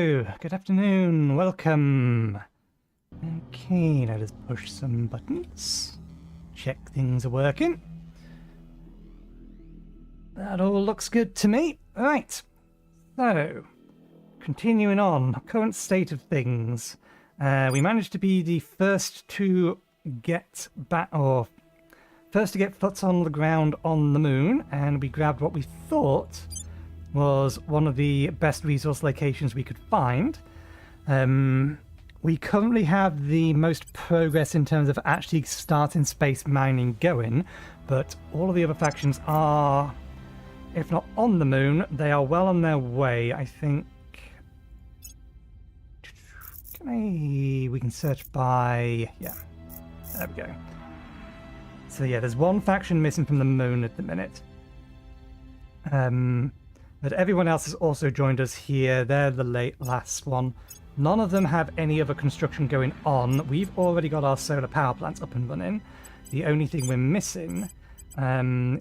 Hello, good afternoon, welcome. Okay, now let's push some buttons. Check things are working. That all looks good to me. Right, so continuing on, current state of things. We managed to be the first to get back, or first to get foot on the ground on the moon, and we grabbed what we thought was one of the best resource locations we could find. We currently have the most progress in terms of actually starting space mining going, but all of the other factions are, if not on the moon, they are well on their way. I think we can search by, yeah, there we go. So yeah, there's one faction missing from the moon at the minute. But everyone else has also joined us here. They're the last one. None of them have any other construction going on. We've already got our solar power plants up and running. The only thing we're missing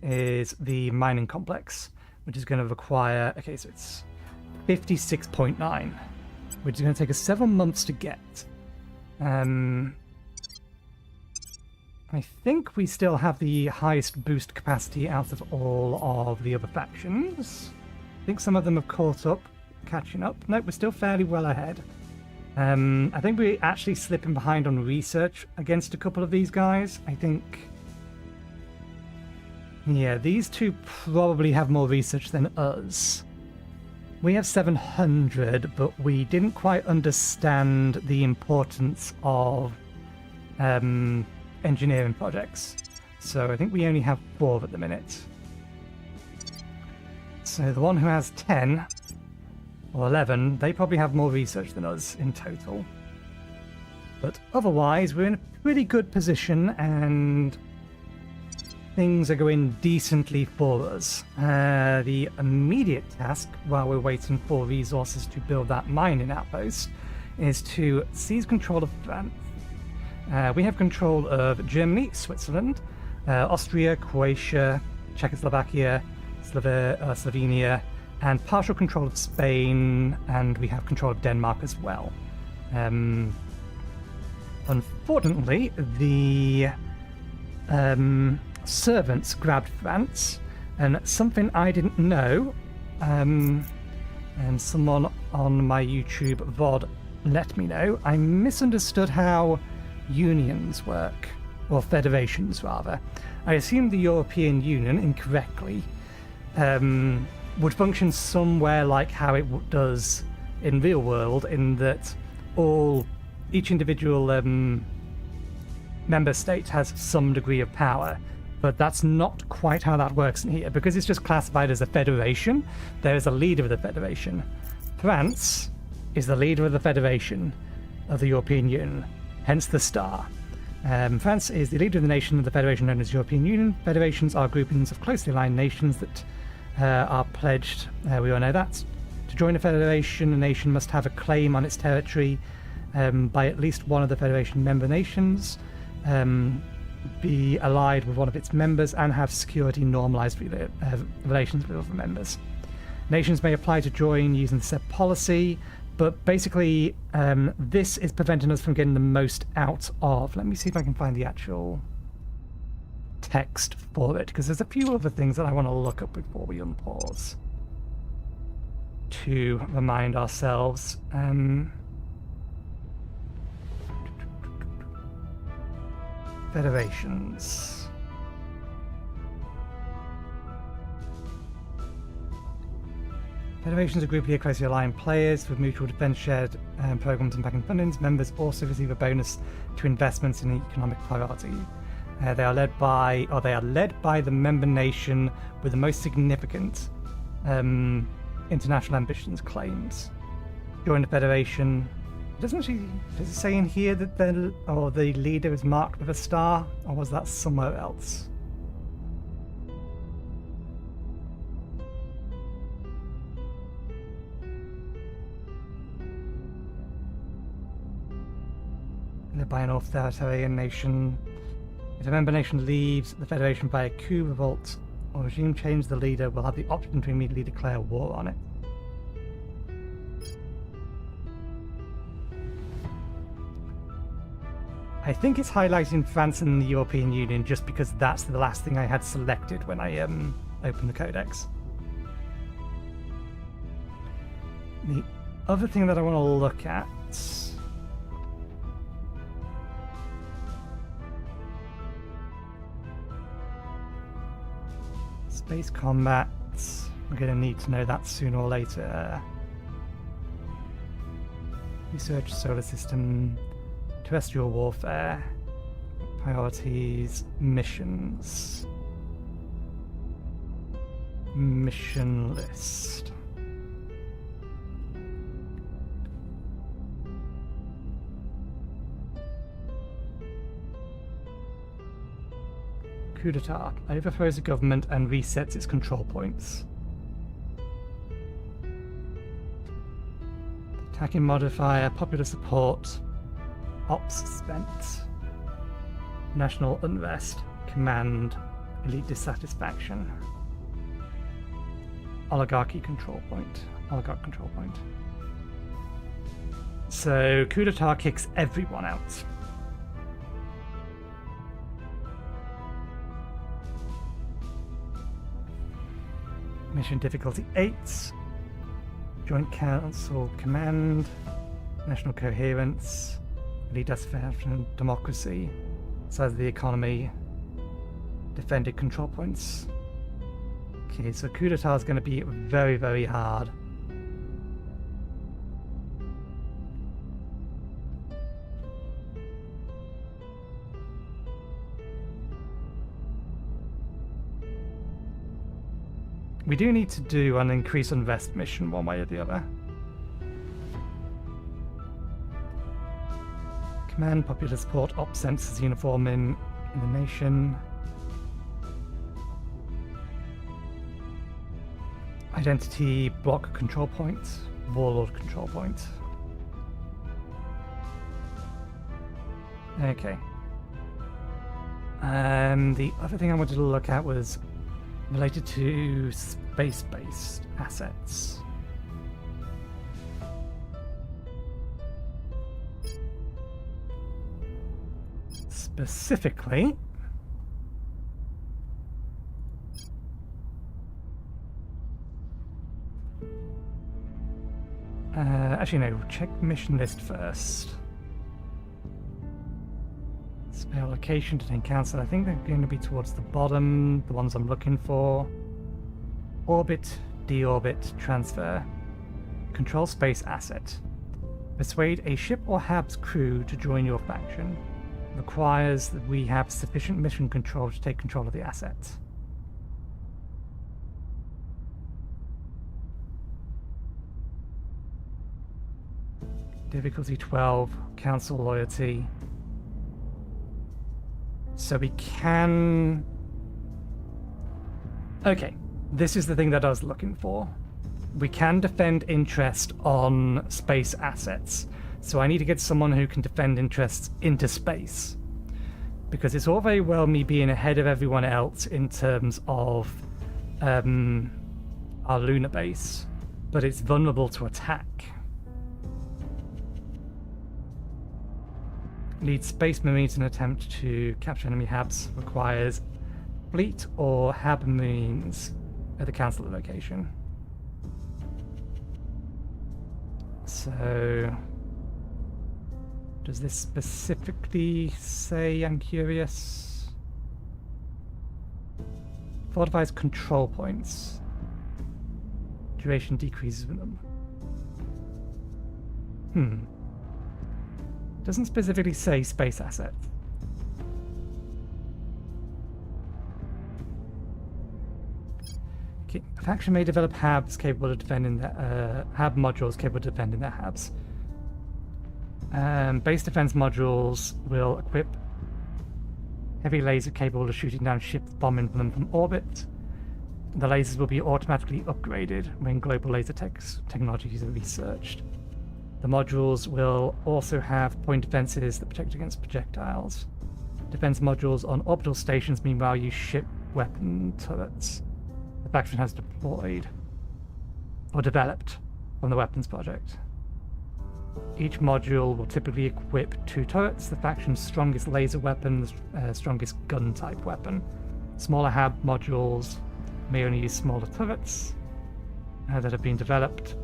is the mining complex, which is going to require... Okay, so it's 56.9, which is going to take us 7 months to get. I think we still have the highest boost capacity out of all of the other factions. I think some of them have caught up, catching up. Nope, we're still fairly well ahead. I think we're actually slipping behind on research against a couple of these guys. I think... yeah, these two probably have more research than us. We have 700, but we didn't quite understand the importance of engineering projects. So I think we only have 4 at the minute. So the one who has 10 or 11, they probably have more research than us in total. But otherwise, we're in a pretty good position and things are going decently for us. The immediate task, while we're waiting for resources to build that mining outpost, is to seize control of France. We have control of Germany, Switzerland, Austria, Croatia, Czechoslovakia, Slovenia, and partial control of Spain, and we have control of Denmark as well. Unfortunately, the servants grabbed France, and something I didn't know, and someone on my YouTube VoD let me know, I misunderstood how unions work, or federations rather. I assumed the European Union, incorrectly, would function somewhere like how it does in real world, in that each individual member state has some degree of power. But that's not quite how that works in here, because it's just classified as a federation. There is a leader of the federation. France is the leader of the federation of the European Union, hence the star. France is the leader of the nation of the federation known as European Union. Federations are groupings of closely aligned nations that are pledged, we all know that. To join a federation, a nation must have a claim on its territory by at least one of the federation member nations, be allied with one of its members, and have security normalized relations with other members. Nations may apply to join using the said policy, but basically this is preventing us from getting the most out of... Let me see if I can find the actual text for it, because there's a few other things that I want to look up before we unpause to remind ourselves. Federations. Federations are grouped of closely aligned players with mutual defense shared programs and backing fundings. Members also receive a bonus to investments in economic priority. They are led by the member nation with the most significant international ambitions claims. Join the federation. Does it say in here that the leader is marked with a star, or was that somewhere else? Led by an authoritarian nation. If a member nation leaves the Federation by a coup, revolt, or regime change, the leader will have the option to immediately declare war on it. I think it's highlighting France and the European Union just because that's the last thing I had selected when I opened the codex. The other thing that I want to look at... Space combat. We're going to need to know that sooner or later. Research solar system, terrestrial warfare, priorities, missions. Mission list. Coup d'etat overthrows the government and resets its control points. Attacking modifier, popular support, ops spent, national unrest, command, elite dissatisfaction, oligarchy control point, oligarch control point. So coup d'etat kicks everyone out. Mission difficulty 8. Joint Council Command. National Coherence. Elite Dissatisfaction. Democracy. Size of the economy. Defended control points. Okay, so coup d'etat is going to be very, very hard. We do need to do an increase invest mission one way or the other. Command, popular support, ops census uniform in the nation. Identity, block control point, warlord control point. Okay. The other thing I wanted to look at was related to space-based assets. Specifically, actually no, check mission list first. Spare location to take council. I think they're going to be towards the bottom, the ones I'm looking for. Orbit, deorbit, transfer. Control space asset. Persuade a ship or hab's crew to join your faction. Requires that we have sufficient mission control to take control of the asset. Difficulty 12, council loyalty. So we can... Okay, this is the thing that I was looking for. We can defend interest on space assets. So I need to get someone who can defend interests into space. Because it's all very well me being ahead of everyone else in terms of our lunar base, but it's vulnerable to attack. Lead space marines in an attempt to capture enemy habs. Requires fleet or hab marines at the council location. So, does this specifically say, I'm curious? Fortifies control points. Duration decreases with them. Doesn't specifically say space asset. Okay. A faction may develop habs capable of defending their hab modules capable of defending their habs. Base defense modules will equip heavy laser capable of shooting down ships bombing them from orbit. The lasers will be automatically upgraded when global laser technologies are researched. The modules will also have point defenses that protect against projectiles. Defense modules on orbital stations meanwhile use ship weapon turrets the faction has deployed or developed from the weapons project. Each module will typically equip 2 turrets, the faction's strongest laser weapon, the strongest gun-type weapon. Smaller HAB modules may only use smaller turrets that have been developed.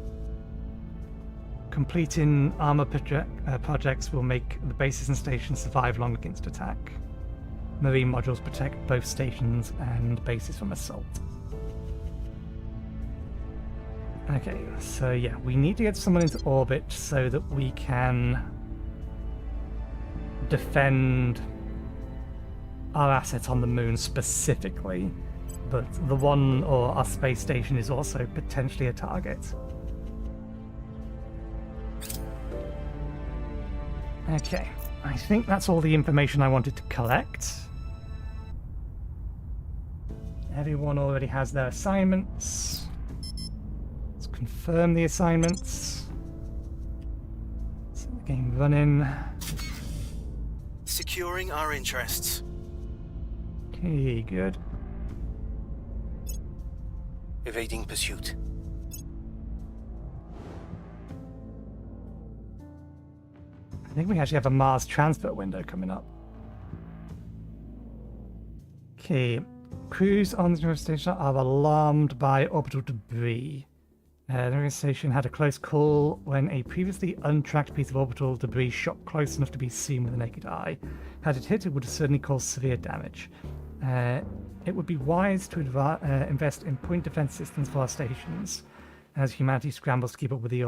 Completing armor projects will make the bases and stations survive long against attack. Marine modules protect both stations and bases from assault. Okay, so yeah, we need to get someone into orbit so that we can defend our assets on the moon specifically, but the one or our space station is also potentially a target. Okay, I think that's all the information I wanted to collect. Everyone already has their assignments. Let's confirm the assignments. Set the game running. Securing our interests. Okay, good. Evading pursuit. I think we actually have a Mars transfer window coming up. Okay, crews on the station are alarmed by orbital debris. The station had a close call when a previously untracked piece of orbital debris shot close enough to be seen with the naked eye. Had it hit, it would have certainly caused severe damage. It would be wise to invest in point defense systems for our stations as humanity scrambles to keep up with the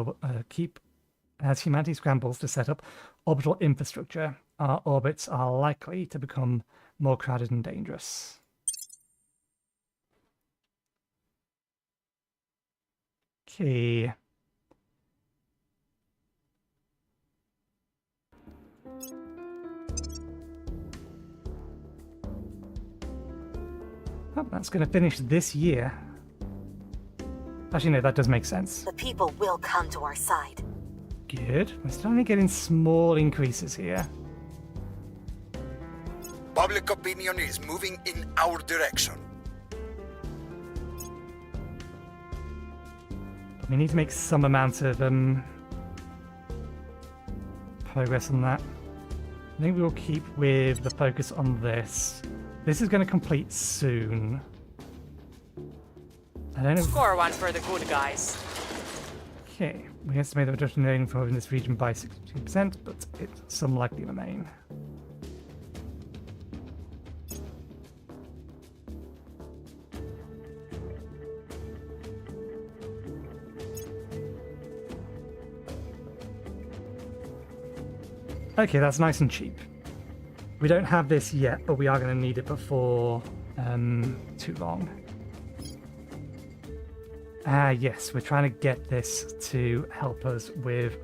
as humanity scrambles to set up orbital infrastructure. Our orbits are likely to become more crowded and dangerous. Okay. Oh, that's going to finish this year. Actually, no, that does make sense. The people will come to our side. Good. We're still only getting small increases here. Public opinion is moving in our direction. We need to make some amount of progress on that. I think we will keep with the focus on this. This is going to complete soon. I don't know. Score one for the good guys. Okay, we estimate the reduction in info in this region by 62%, but some likely remain. Okay, that's nice and cheap. We don't have this yet, but we are going to need it before too long. Yes, we're trying to get this to help us with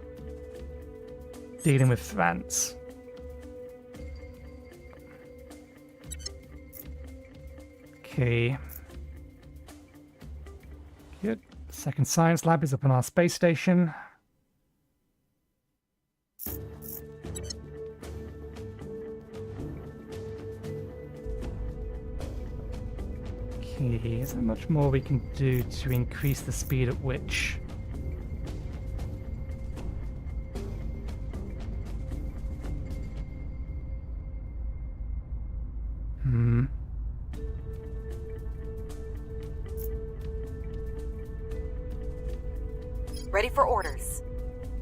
dealing with France. Okay. Good. Second science lab is up on our space station. Okay, is there much more we can do to increase the speed at which Ready for orders.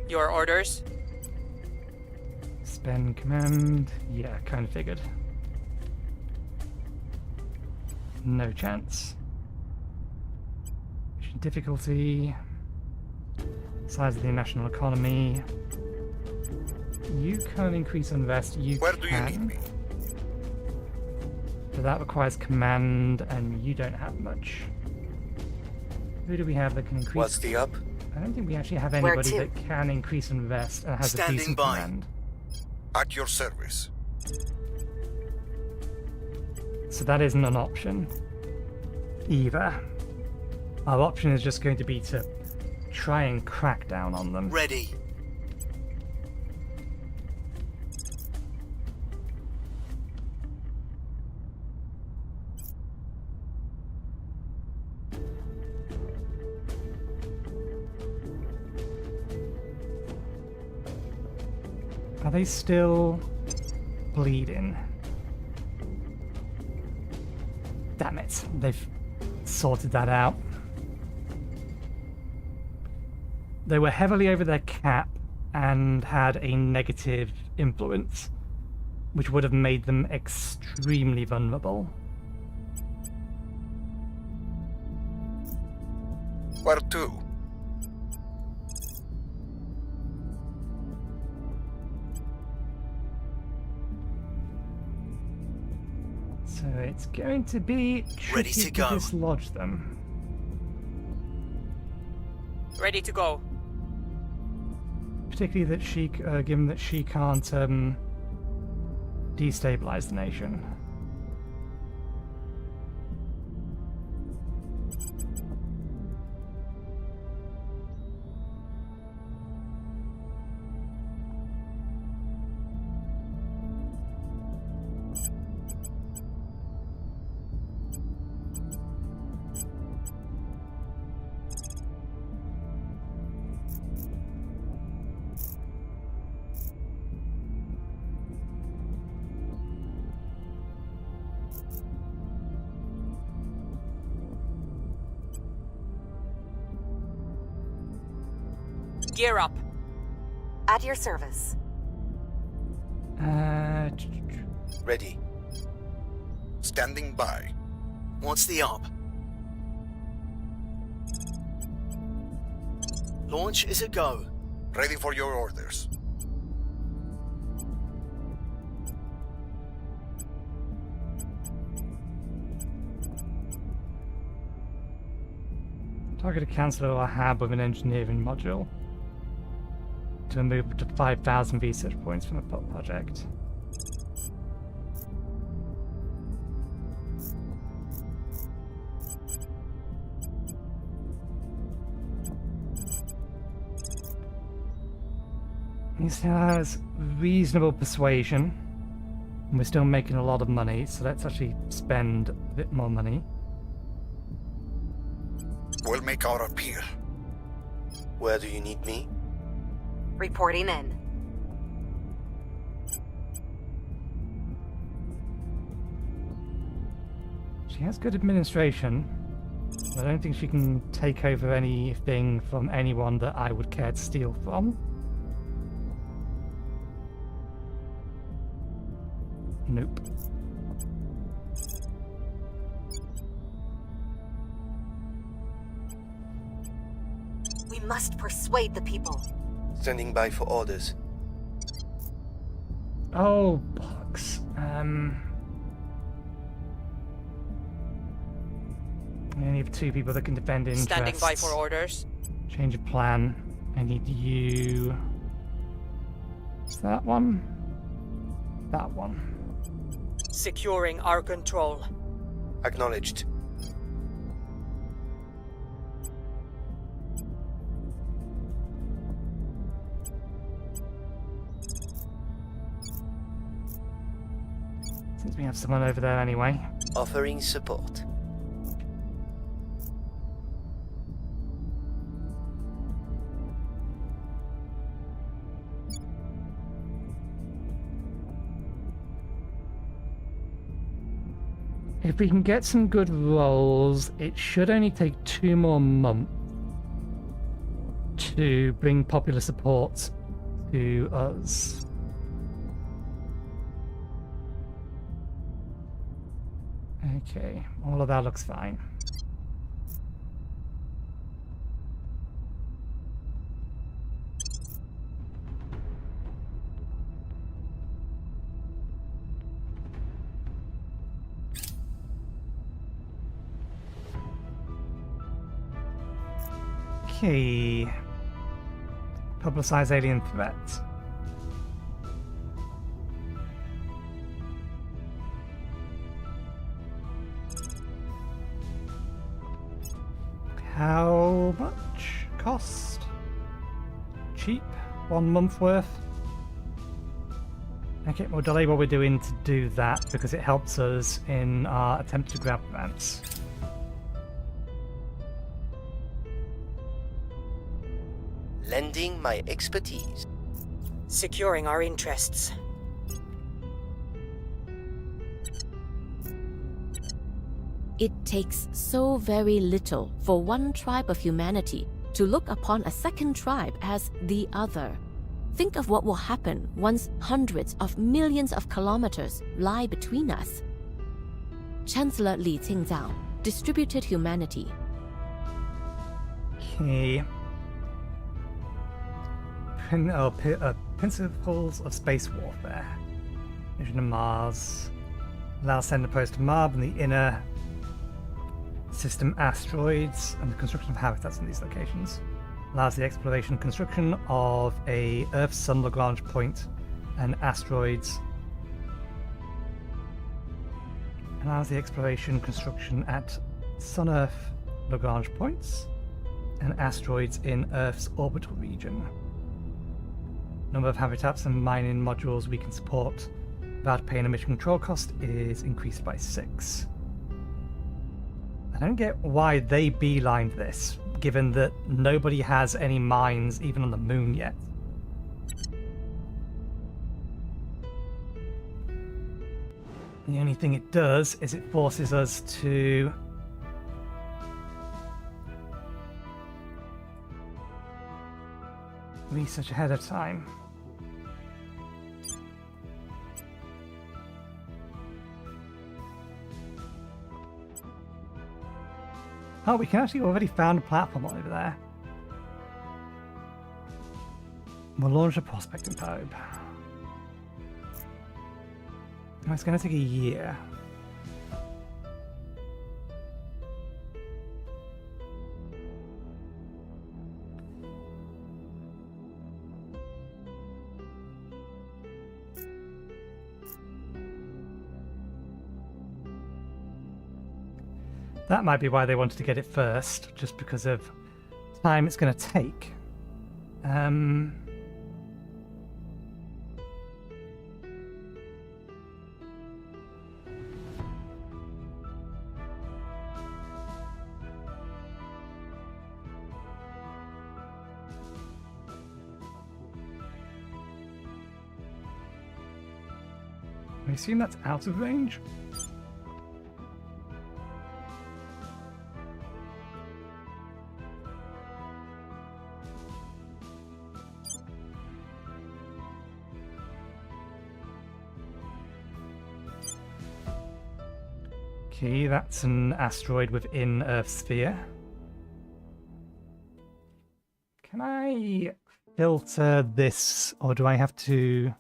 Your orders? Spend command? Yeah, kind of figured. No chance. Mission difficulty. Size of the national economy. You can increase invest. You Where can. do you need me? But that requires command, and you don't have much. Who do we have that can increase? What's the up? I don't think we actually have Where anybody to? that can increase invest and has Standing a decent by. command. At your service. So that isn't an option either. Our option is just going to be to try and crack down on them. Ready. they still bleeding? Damn it, they've sorted that out. They were heavily over their cap and had a negative influence, which would have made them extremely vulnerable. Where to? So it's going to be Ready tricky to go. dislodge them. Ready to go. Particularly that she, given that she can't destabilize the nation. Gear up. At your service. Ready. Standing by. What's the up? Launch is a go. Ready for your orders. Target a canceller or hab with an engineering module to move up to 5,000 research points from the project. He still has reasonable persuasion, and we're still making a lot of money, so let's actually spend a bit more money. We'll make our appeal. Where do you need me? Reporting in. She has good administration. I don't think she can take over anything from anyone that I would care to steal from. Nope. We must persuade the people. Standing by for orders. Oh, bollocks. I only have 2 people that can defend interests. Standing by for orders. Change of plan. I need you. Is that one? That one. Securing our control. Acknowledged. Since we have someone over there anyway. Offering support. If we can get some good rolls, it should only take 2 more months to bring popular support to us. Okay, all of that looks fine. Okay. Publicize alien threat. How much cost? Cheap? 1 month worth? Okay, we'll delay what we're doing to do that because it helps us in our attempt to grab grants. Lending my expertise. Securing our interests. It takes so very little for one tribe of humanity to look upon a second tribe as the other. Think of what will happen once hundreds of millions of kilometers lie between us. Chancellor Li Qingzao, Distributed Humanity. Okay. Principles of Space Warfare. Mission to Mars. Allow sender post to Marb and the inner system asteroids and the construction of habitats in these locations. Allows the exploration and construction of a Earth-Sun Lagrange point and asteroids. Allows the exploration and construction at Sun-Earth Lagrange points and asteroids in Earth's orbital region. Number of habitats and mining modules we can support without paying a mission control cost is increased by 6. I don't get why they beelined this, given that nobody has any mines even on the moon yet. The only thing it does is it forces us to research ahead of time. Oh, we can actually already found a platform over there. We'll launch a prospecting probe. Oh, it's going to take a year. That might be why they wanted to get it first, just because of time it's going to take. I assume that's out of range. Okay, that's an asteroid within Earth's sphere. Can I filter this, or do I have to...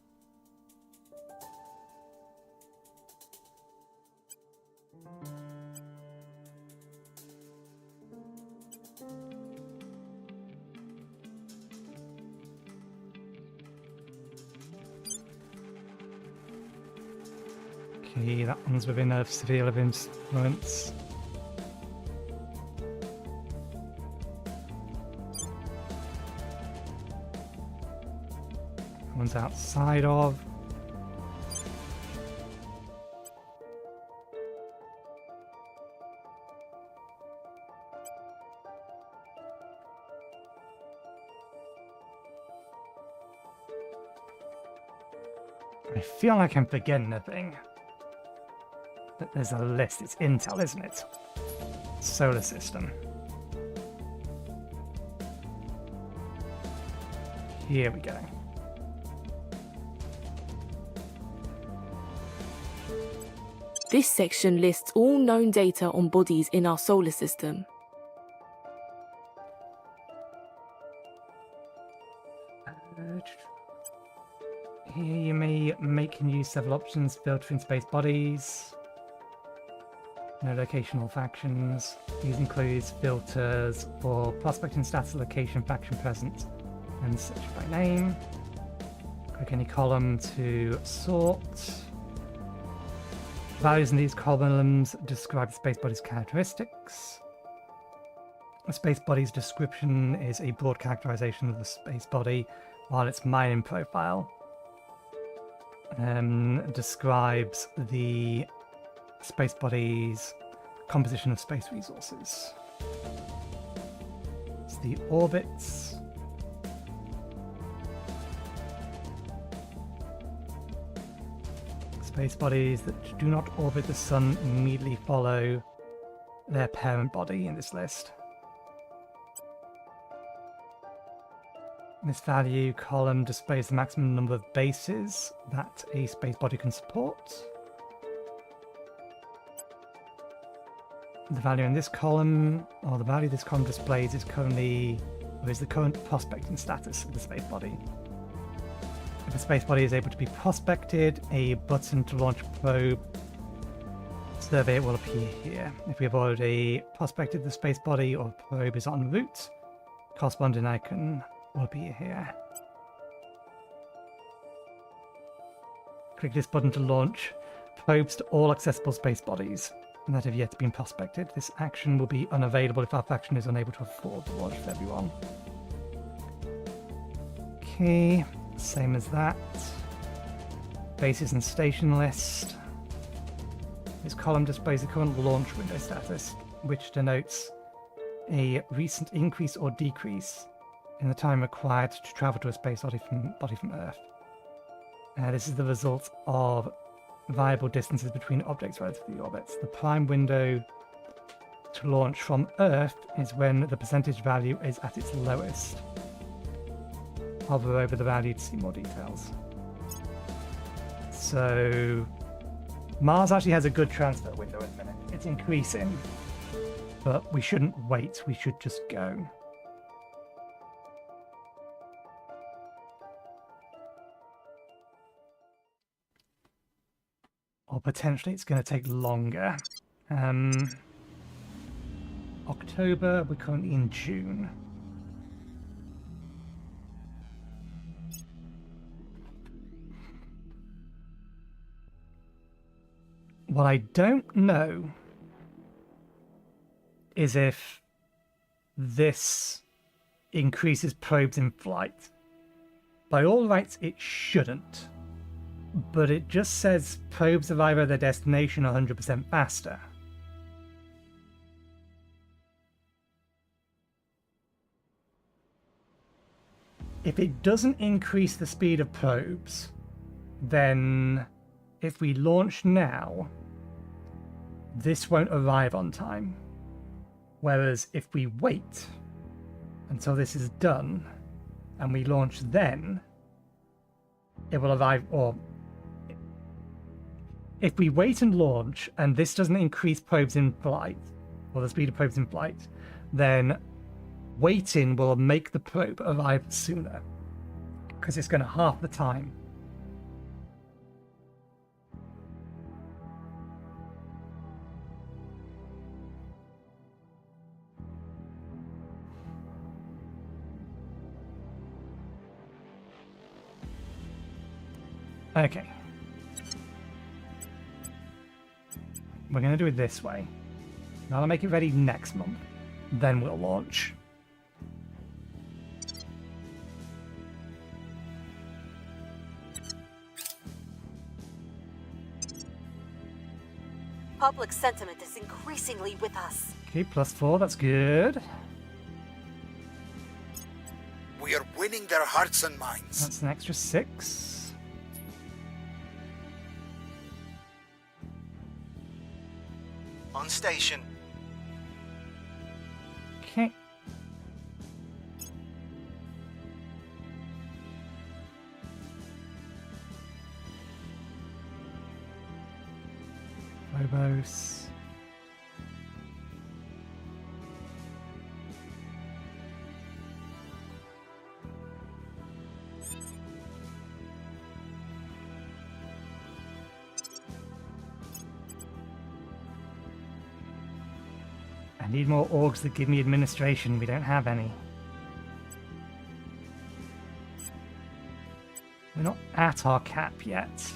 Okay, that one's within Earth's sphere of influence. That one's outside of. I feel like I'm forgetting a thing. But there's a list. It's Intel, isn't it? Solar system. Here we go. This section lists all known data on bodies in our solar system. Here you may make and use several options, filtering space bodies. No locational factions. These includes filters for prospecting status, location, faction present, and search by name. Click any column to sort. Values in these columns describe the space body's characteristics. A space body's description is a broad characterization of the space body, while its mining profile describes the space body's composition of space resources. It's the orbits. space bodies that do not orbit the sun immediately follow their parent body in this list. This value column displays the maximum number of bases that a space body can support. The value in this column, or the value this column displays, is the current prospecting status of the space body. If a space body is able to be prospected, a button to launch a probe survey will appear here. If we have already prospected the space body or probe is en route, corresponding icon will appear here. Click this button to launch probes to all accessible space bodies that have yet been prospected. This action will be unavailable if our faction is unable to afford to launch for everyone. Okay, same as that. Bases and station list. This column displays the current launch window status, which denotes a recent increase or decrease in the time required to travel to a space body from Earth. This is the result of viable distances between objects relative to the orbits. The prime window to launch from Earth is when the percentage value is at its lowest. Hover over the value to see more details. So Mars actually has a good transfer window at the minute. It's increasing, but we shouldn't wait. We should just go. Or potentially it's going to take longer. October, we're currently in June. What I don't know is if this increases probes in flight. By all rights, it shouldn't. But it just says probes arrive at their destination 100% faster. If it doesn't increase the speed of probes, then if we launch now, this won't arrive on time. Whereas if we wait until this is done and we launch then, it will arrive, or if we wait and launch and this doesn't increase probes in flight, or the speed of probes in flight, then waiting will make the probe arrive sooner, because it's going to half the time. Okay. We're going to do it this way. Now I'll make it ready next month. Then we'll launch. Public sentiment is increasingly with us. Okay, +4, that's good. We are winning their hearts and minds. That's an extra 6. On station. Okay. Phobos. I need more orgs that give me administration. We don't have any. We're not at our cap yet.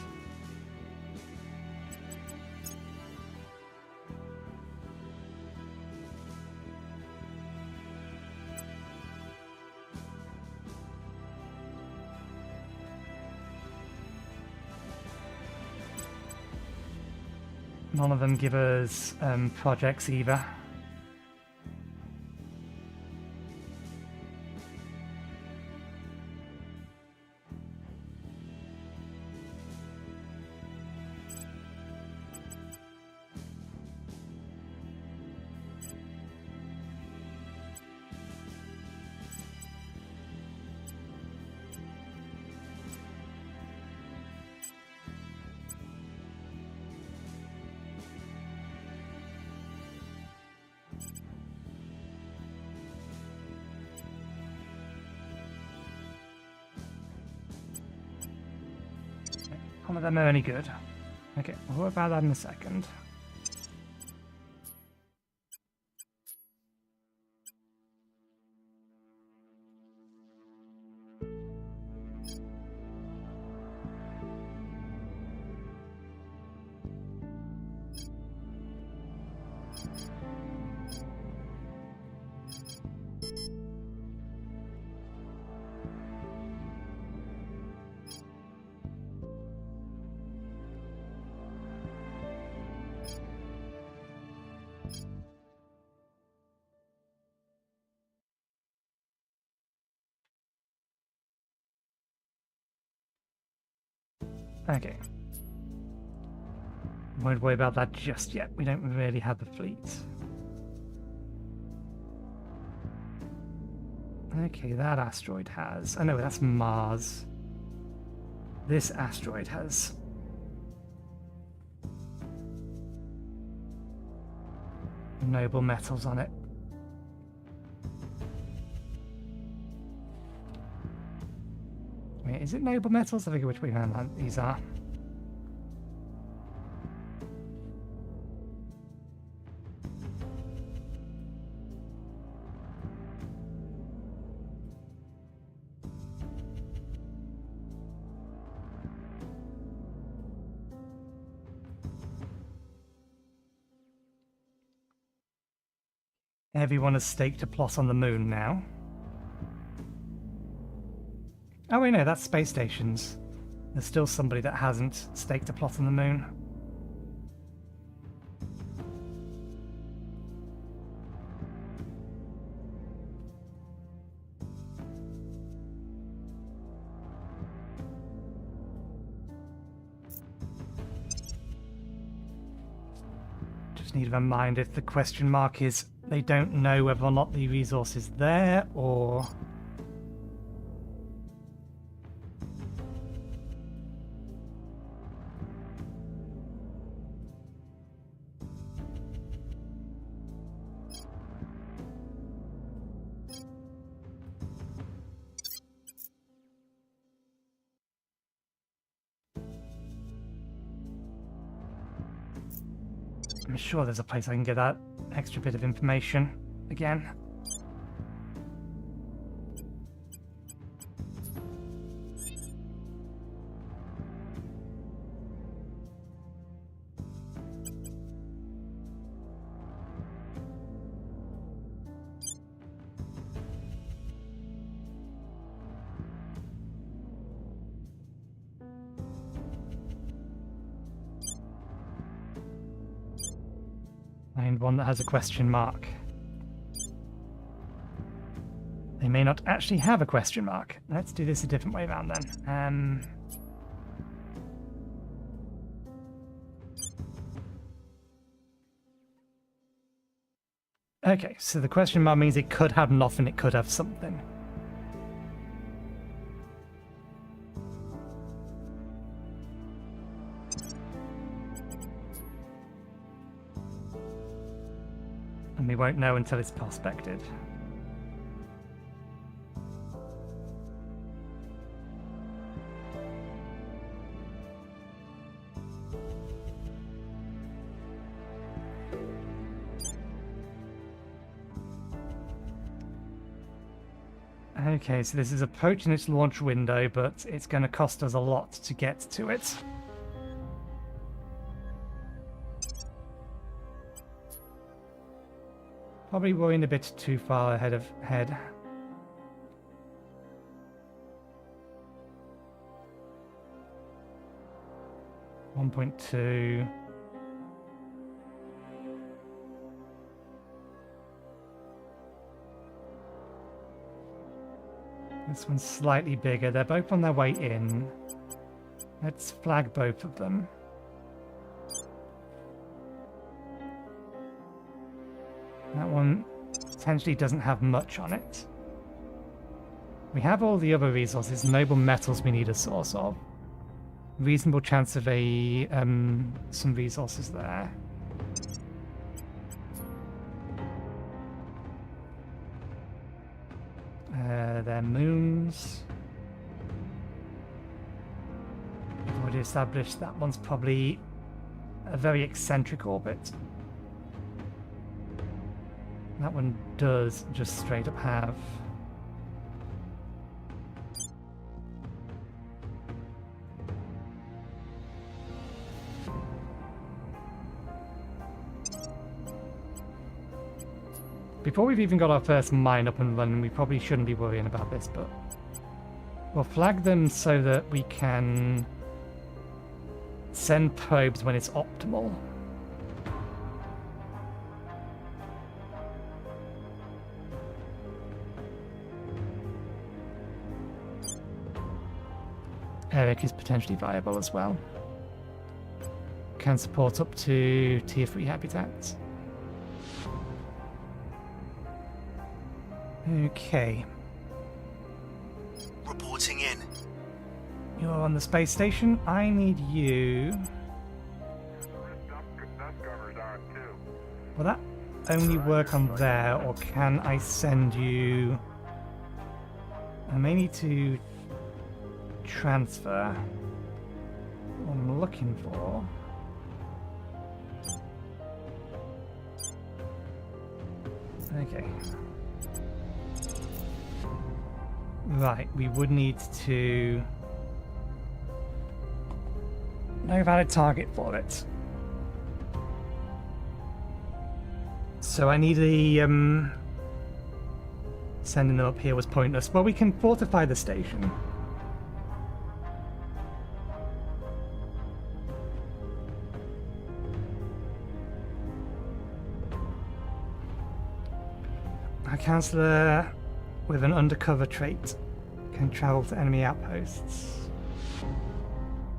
None of them give us projects either. None of them are any good. Okay, we'll worry about that in a second. Okay. Won't worry about that just yet. We don't really have the fleet. Okay, that asteroid has... Oh no, that's Mars. This asteroid has... noble metals on it. Wait, is it noble metals? I forget which way around these are. Everyone has staked a plot on the moon now. Oh wait, no, that's space stations. There's still somebody that hasn't staked a plot on the moon. Just need to remind if the question mark is they don't know whether or not the resource is there, or... I'm sure there's a place I can get that extra bit of information again. Find one that has a question mark. They may not actually have a question mark. Let's do this a different way around then. Okay, so the question mark means it could have nothing, it could have something. And we won't know until it's prospected. Okay, so this is approaching its launch window, but it's going to cost us a lot to get to it. Probably worrying a bit too far ahead. 1.2. This one's slightly bigger. They're both on their way in. Let's flag both of them. That one potentially doesn't have much on it. We have all the other resources. Noble metals we need a source of. Reasonable chance of a some resources there. Their moons. already established that one's probably a very eccentric orbit. That one does just straight up have. Before we've even got our first mine up and running, we probably shouldn't be worrying about this, but we'll flag them so that we can send probes when it's optimal. Eric is potentially viable as well. Can support up to tier 3 habitats. Okay. Reporting in. You're on the space station. I need you. Will that only work on there, or can I send you... I may need to transfer what I'm looking for. Okay. Right, we would need to no valid target for it. So I need a sending them up here was pointless. Well, we can fortify the station. Our counselor with an undercover trait can travel to enemy outposts.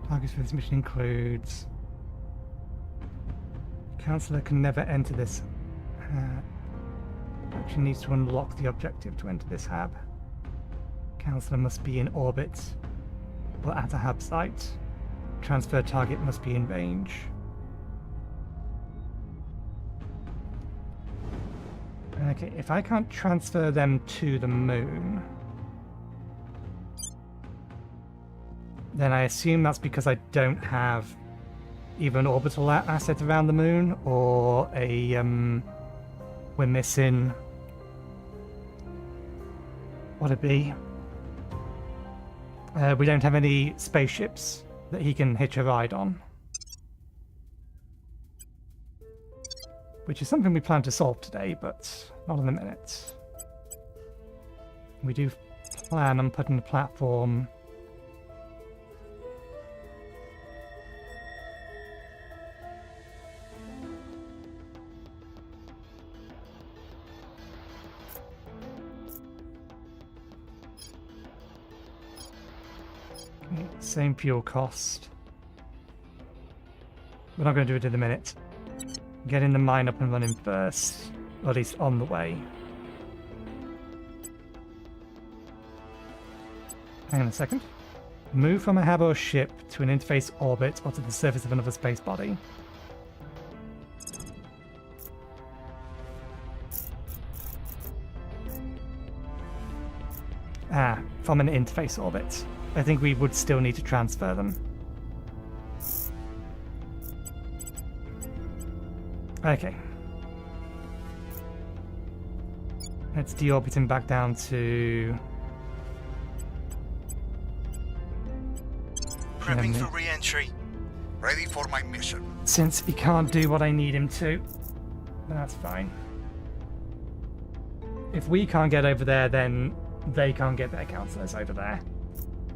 Targets for this mission includes... Counselor can never enter this. Action needs to unlock the objective to enter this hab. Counselor must be in orbit or at a hab site. Transfer target must be in range. Okay, if I can't transfer them to the moon, then I assume that's because I don't have either an orbital asset around the moon or a, we're missing, what'd it be? We don't have any spaceships that he can hitch a ride on. Which is something we plan to solve today, but not in a minute. We do plan on putting the platform same fuel cost. We're not going to do it in a minute. Getting the mine up and running first, or at least on the way. Hang on a second. Move from a hab or ship to an interface orbit or to the surface of another space body. From an interface orbit. I think we would still need to transfer them. Okay. Let's deorbit him back down to... Prepping for re-entry. Ready for my mission. Since he can't do what I need him to, that's fine. If we can't get over there, then they can't get their counselors over there.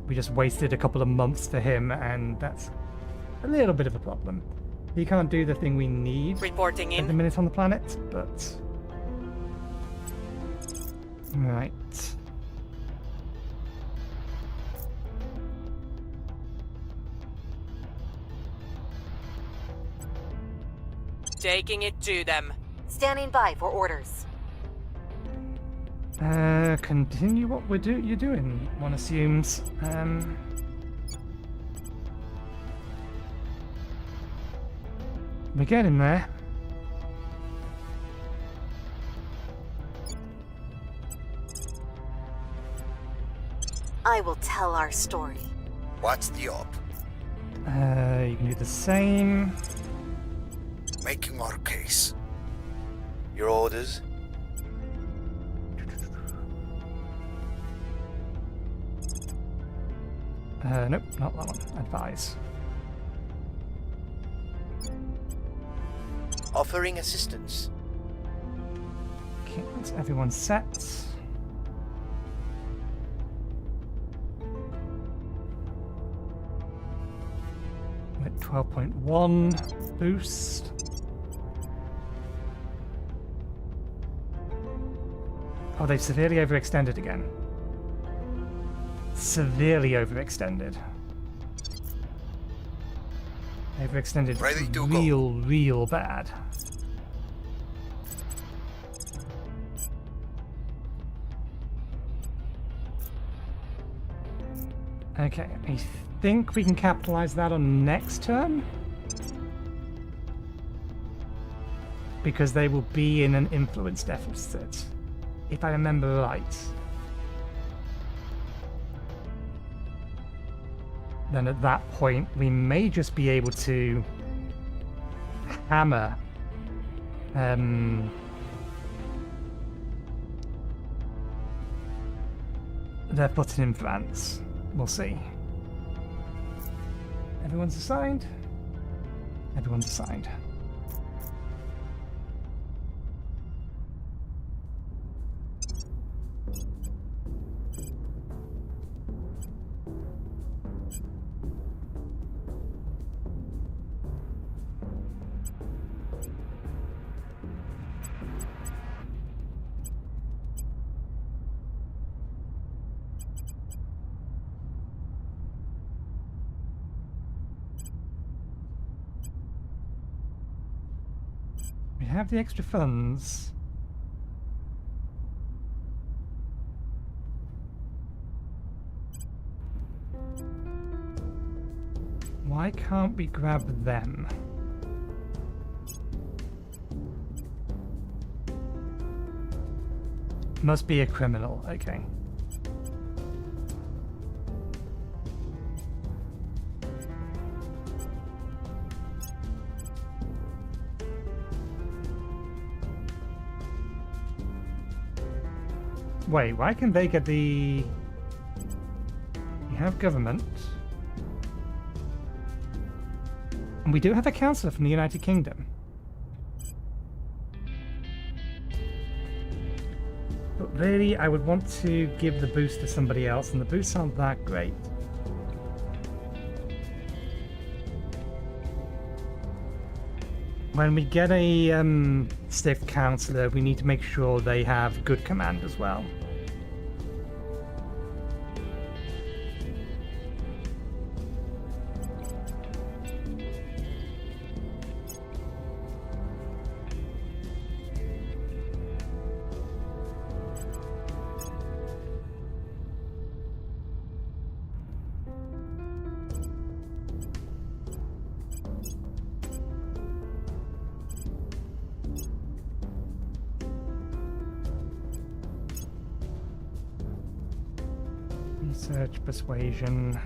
We just wasted a couple of months for him, and that's a little bit of a problem. He can't do the thing we need Reporting at the in. minute on the planet, but... Right. Taking it to them. Standing by for orders. Continue what you're doing, one assumes. We're getting there. I will tell our story. What's the op? You can do the same. Making our case. Your orders? Nope, not that one. Advise. Offering assistance. Okay, that's everyone set. I'm at 12.1 boost. Oh, they've severely overextended again. Severely overextended. Overextended Ready to go. real bad. Okay, I think we can capitalize that on next turn. Because they will be in an influence deficit, if I remember right. Then at that point, we may just be able to hammer their footing in France. We'll see. Everyone's assigned? Everyone's assigned. We have the extra funds. Why can't we grab them? Must be a criminal, okay. Wait, why can they get the... You have government. And we do have a councillor from the United Kingdom. But really, I would want to give the boost to somebody else, and the boosts aren't that great. When we get a stiff councillor, we need to make sure they have good command as well. Research, persuasion.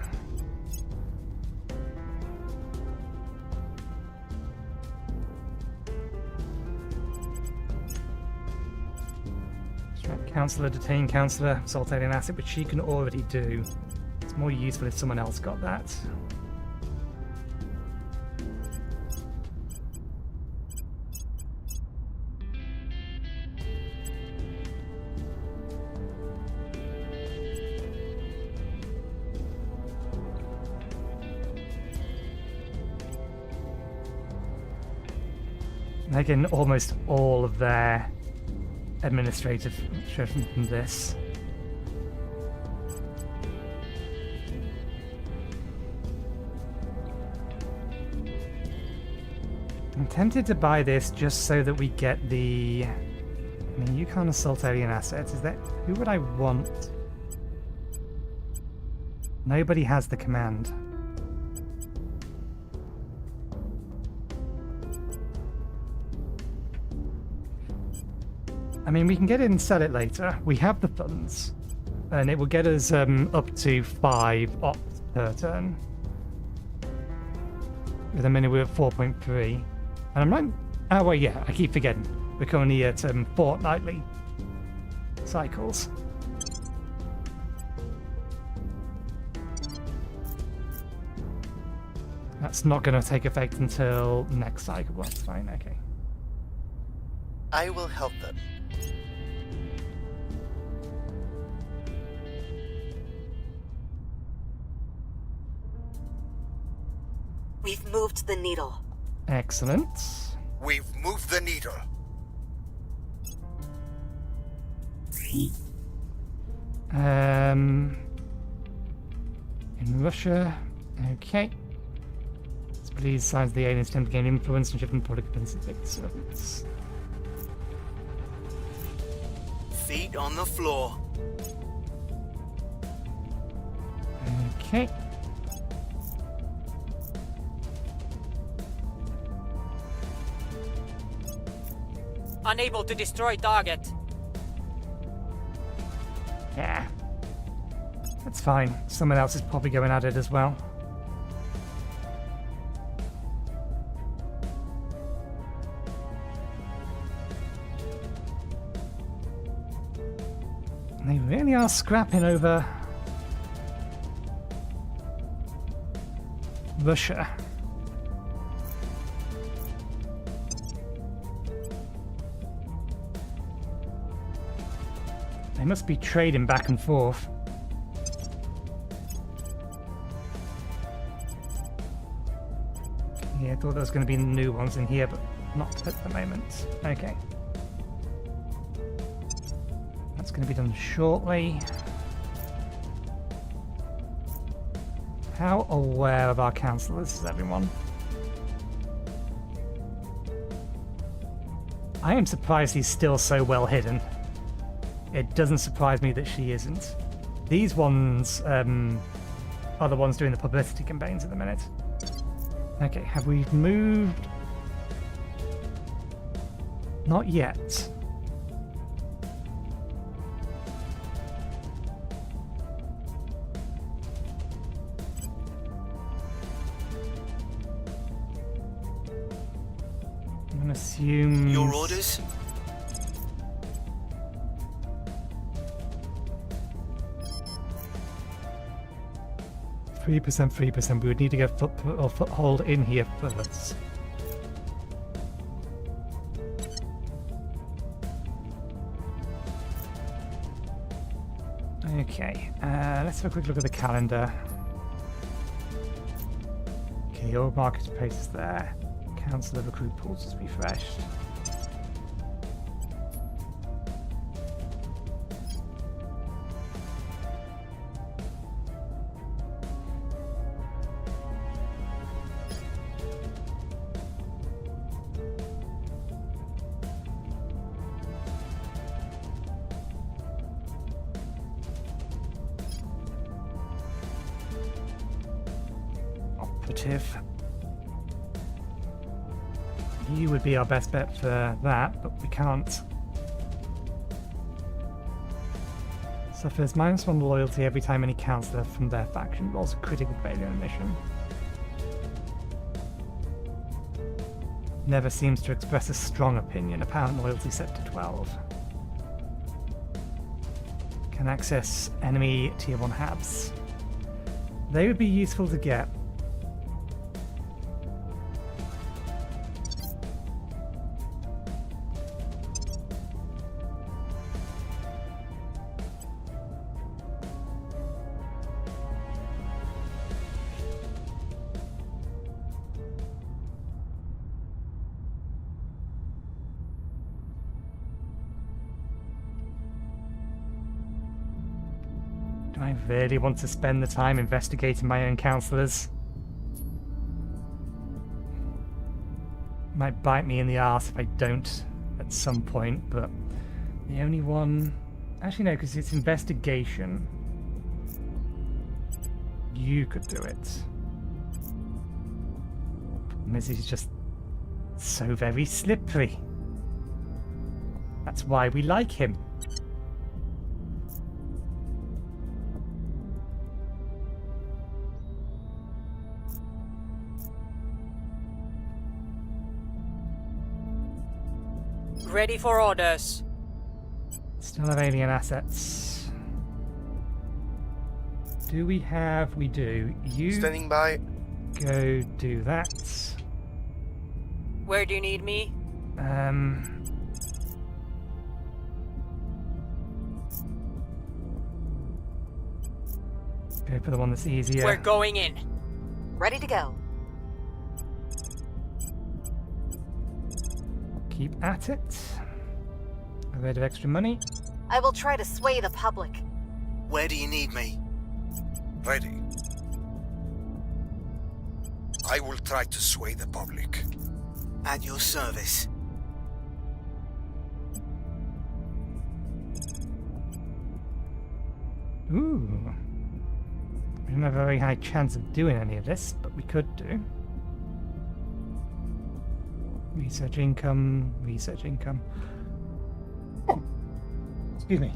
Distract councillor, detain councillor, assault alien asset, which she can already do. It's more useful if someone else got that. They're getting almost all of their administrative shifting from this. I'm tempted to buy this just so that we get the... I mean, you can't assault alien assets. Is that... Who would I want? Nobody has the command. I mean, we can get it and sell it later. We have the funds. And it will get us up to 5 ops per turn. At the minute we're at 4.3. And I'm not... Oh, wait, yeah, I keep forgetting. We're currently at fortnightly cycles. That's not going to take effect until next cycle. Well, that's fine, okay. I will help them. We've moved the needle. Excellent. We've moved the needle. In Russia, okay. It's believed signs the aliens tend to gain influence and shift in public opinion servants. Feet on the floor. Okay. Unable to destroy target. Yeah. That's fine. Someone else is probably going at it as well. They really are scrapping over Russia. They must be trading back and forth. Yeah, I thought there was going to be new ones in here, but not at the moment. Okay. That's going to be done shortly. How aware of our councillors is everyone? I am surprised he's still so well hidden. It doesn't surprise me that she isn't. These ones are the ones doing the publicity campaigns at the minute. Okay, have we moved? Not yet. I'm gonna assume... Your orders? %, we would need to get foothold in here first. Okay, let's have a quick look at the calendar. Okay, your marketplace is there. Council of recruit pools is refreshed. You would be our best bet for that, but we can't. Suffers -1 loyalty every time any councillor from their faction rolls a critical failure in a mission. Never seems to express a strong opinion. Apparent loyalty set to 12. Can access enemy tier 1 habs. They would be useful to get. Do I really want to spend the time investigating my own councillors? Might bite me in the arse if I don't at some point, but the only one... Actually no, because it's investigation. You could do it. Mizzy's just so very slippery. That's why we like him. Ready for orders. Still have alien assets. Do we have? We do. You Standing by. go do that. Where do you need me? Go for the one that's easier. We're going in. Ready to go. Keep at it. A bit of extra money. I will try to sway the public. Where do you need me? Ready. I will try to sway the public. At your service. Ooh. We don't have a very high chance of doing any of this, but we could do. Research income, research income. Oh. Excuse me.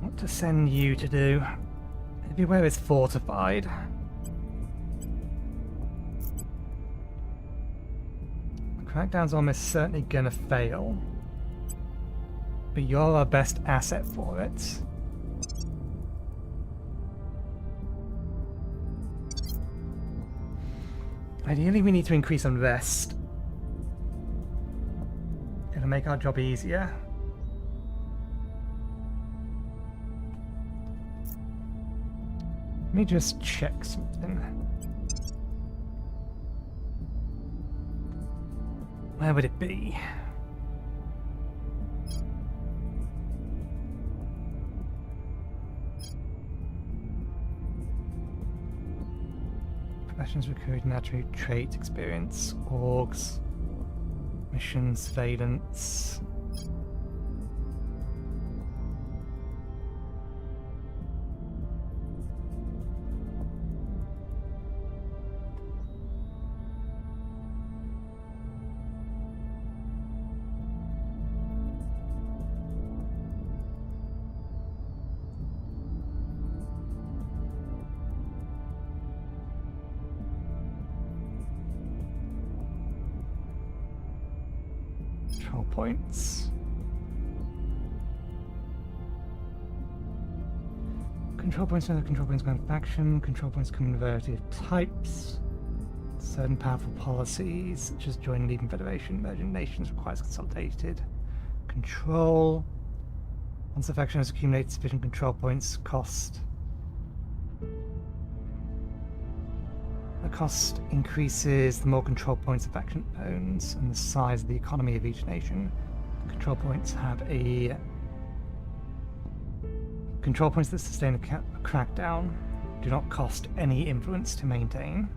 What to send you to do? Everywhere is fortified. Crackdown's almost certainly gonna fail. But you're our best asset for it. Ideally, we need to increase unrest. It'll make our job easier. Let me just check something. Where would it be? Professions recruit, natural trait, experience, orgs, missions, valence. Control points. Control points are control points going faction. Control points come in a variety of types. Certain powerful policies, such as joining Leading Federation, merging nations requires consolidated control. Once a faction has accumulated sufficient control points, cost. The cost increases the more control points a faction owns and the size of the economy of each nation. Control points have a... Control points that sustain a crackdown do not cost any influence to maintain.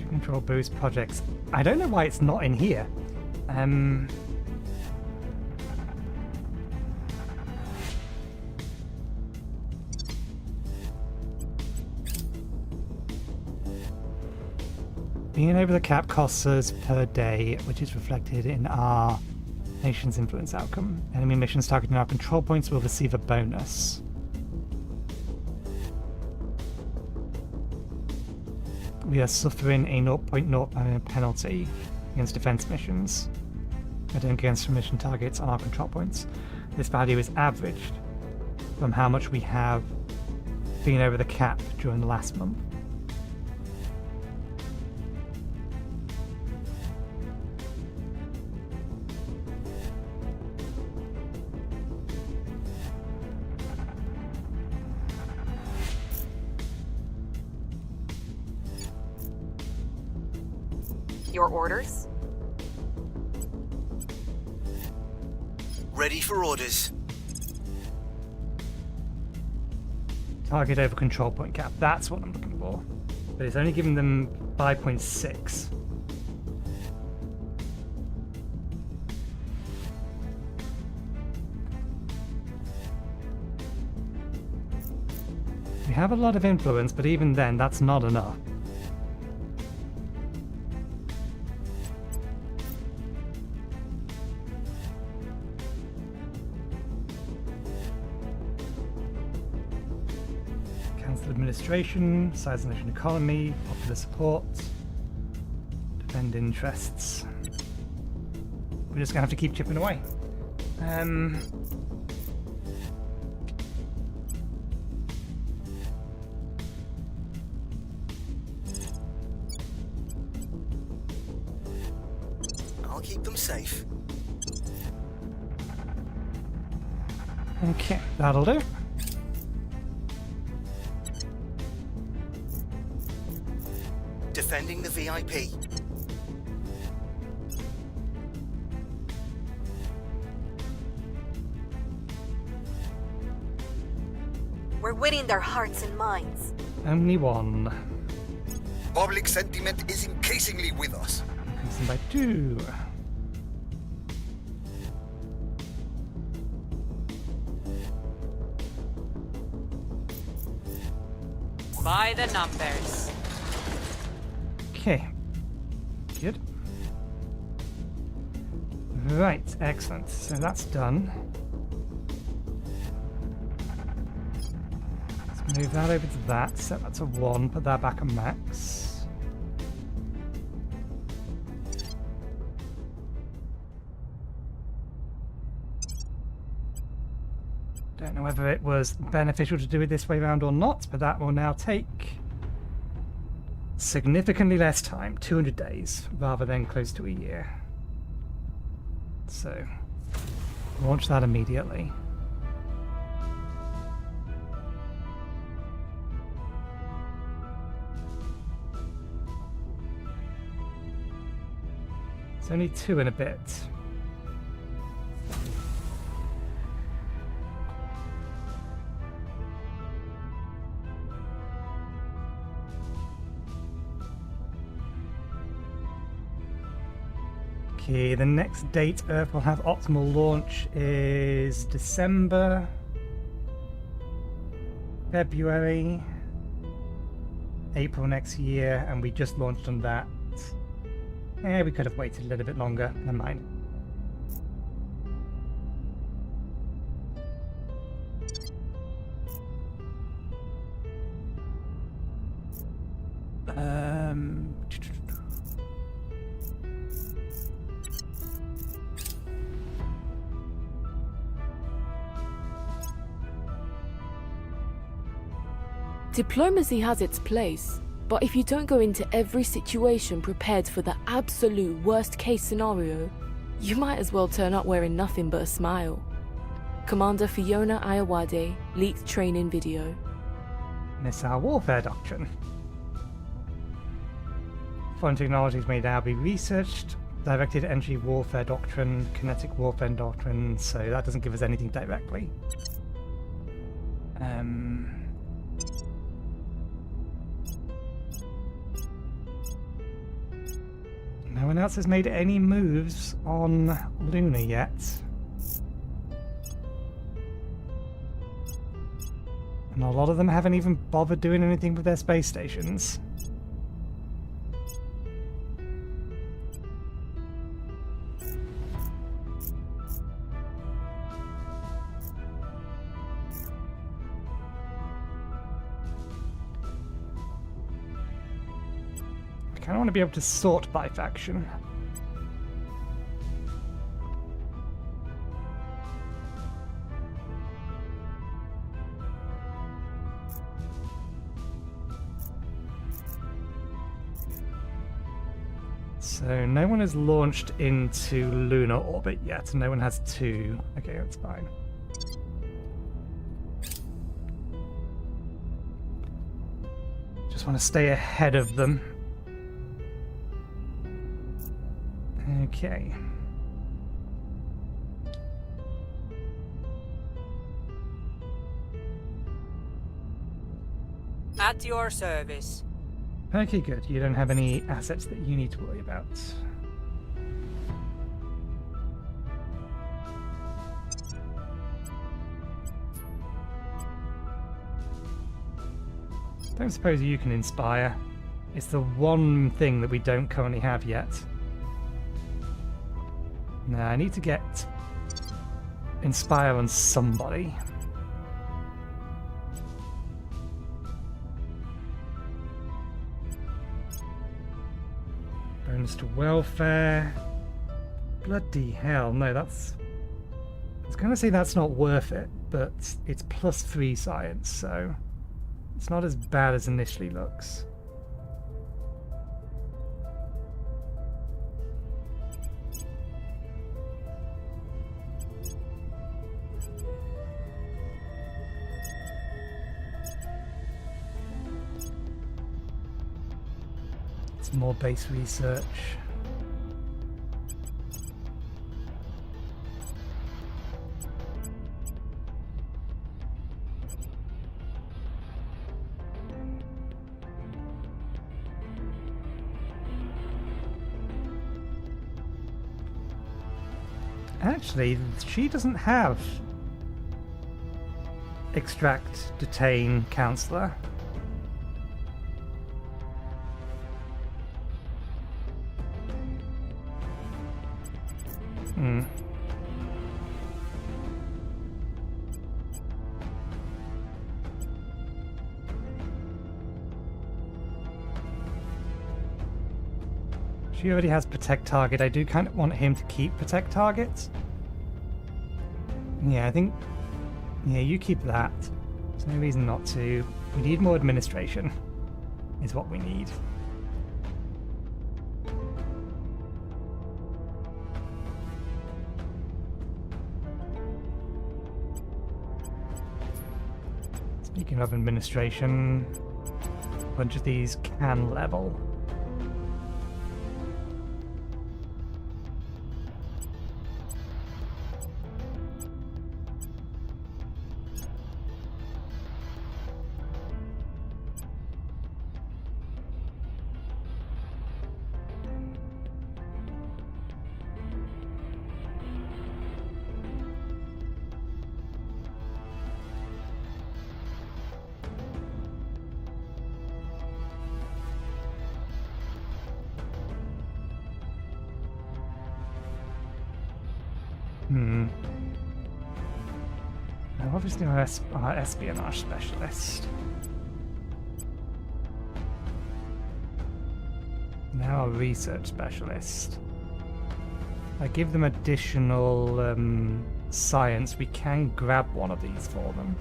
Control boost projects. I don't know why it's not in here. Being over the cap costs us per day, which is reflected in our nation's influence outcome. Enemy missions targeting our control points will receive a bonus. We are suffering a 0.0 penalty against defense missions and against mission targets on our control points. This value is averaged from how much we have been over the cap during the last month. Your orders? Ready for orders. Target over control point cap. That's what I'm looking for. But it's only giving them 5.6. We have a lot of influence, but even then, that's not enough. Council administration, size of the nation economy, popular support, defend interests. We're just gonna have to keep chipping away. I'll keep them safe. Okay, that'll do. Defending the VIP. We're winning their hearts and minds. Only one. Public sentiment is increasingly with us. Increasing by 2. By the numbers. Okay. Good. Right, excellent. So that's done. Let's move that over to that, set that to 1, put that back at max. Don't know whether it was beneficial to do it this way around or not, but that will now take significantly less time, 200 days, rather than close to a year. So, launch that immediately. It's only 2 and a bit. Okay, the next date Earth will have optimal launch is December, February, April next year, and we just launched on that. Yeah, we could have waited a little bit longer. Never mind. Diplomacy has its place, but if you don't go into every situation prepared for the absolute worst case scenario, you might as well turn up wearing nothing but a smile. Commander Fiona Ayawade, leaked training video. Missile warfare doctrine. Foreign technologies may now be researched. Directed entry warfare doctrine, kinetic warfare doctrine, so that doesn't give us anything directly. No one else has made any moves on Luna yet. And a lot of them haven't even bothered doing anything with their space stations. I kind of want to be able to sort by faction. So no one has launched into lunar orbit yet. No one has 2. Okay, that's fine. Just want to stay ahead of them. Okay. At your service. Okay, good. You don't have any assets that you need to worry about. Don't suppose you can inspire. It's the one thing that we don't currently have yet. Now, I need to get inspire on somebody. Bonus to welfare. Bloody hell, no, that's... I was going to say that's not worth it, but it's +3 science, so it's not as bad as initially looks. It's more base research. Actually, she doesn't have extract, detain, counselor. She already has protect target. I do kind of want him to keep protect targets. Yeah, I think... Yeah, you keep that. There's no reason not to. We need more administration, is what we need. Speaking of administration, a bunch of these can level. Now, obviously, our espionage specialist. Now, our research specialist. I give them additional science. We can grab one of these for them.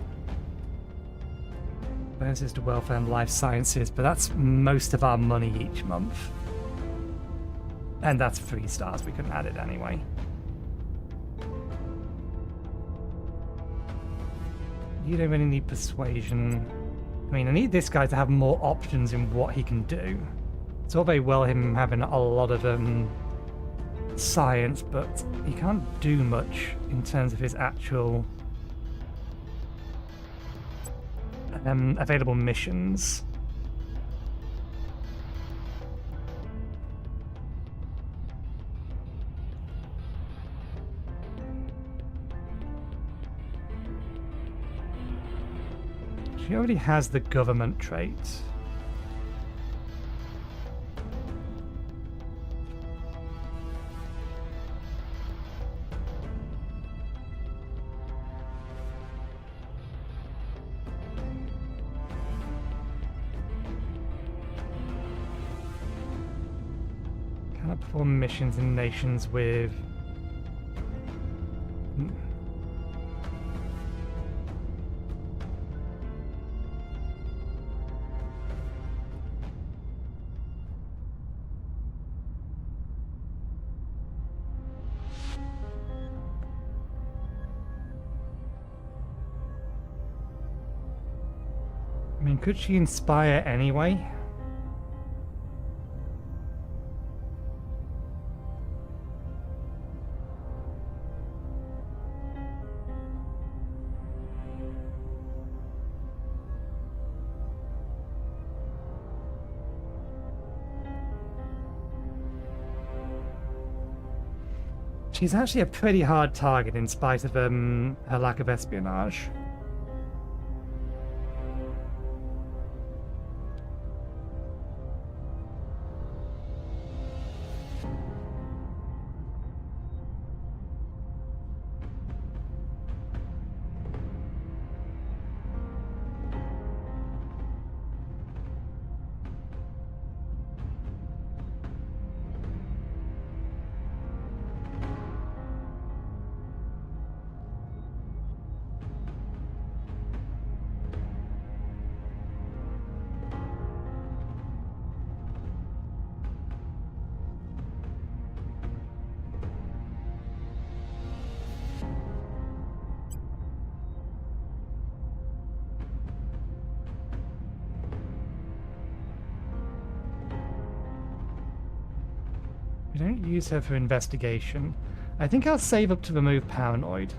Bonuses to welfare and life sciences, but that's most of our money each month. And that's 3 stars. We couldn't add it anyway. You don't really need persuasion. I mean, I need this guy to have more options in what he can do. It's all very well him having a lot of science, but he can't do much in terms of his actual available missions. She already has the government trait. Cannot perform missions in nations with... I mean, could she inspire anyway? She's actually a pretty hard target in spite of her lack of espionage. We don't use her for investigation. I think I'll save up to remove paranoid.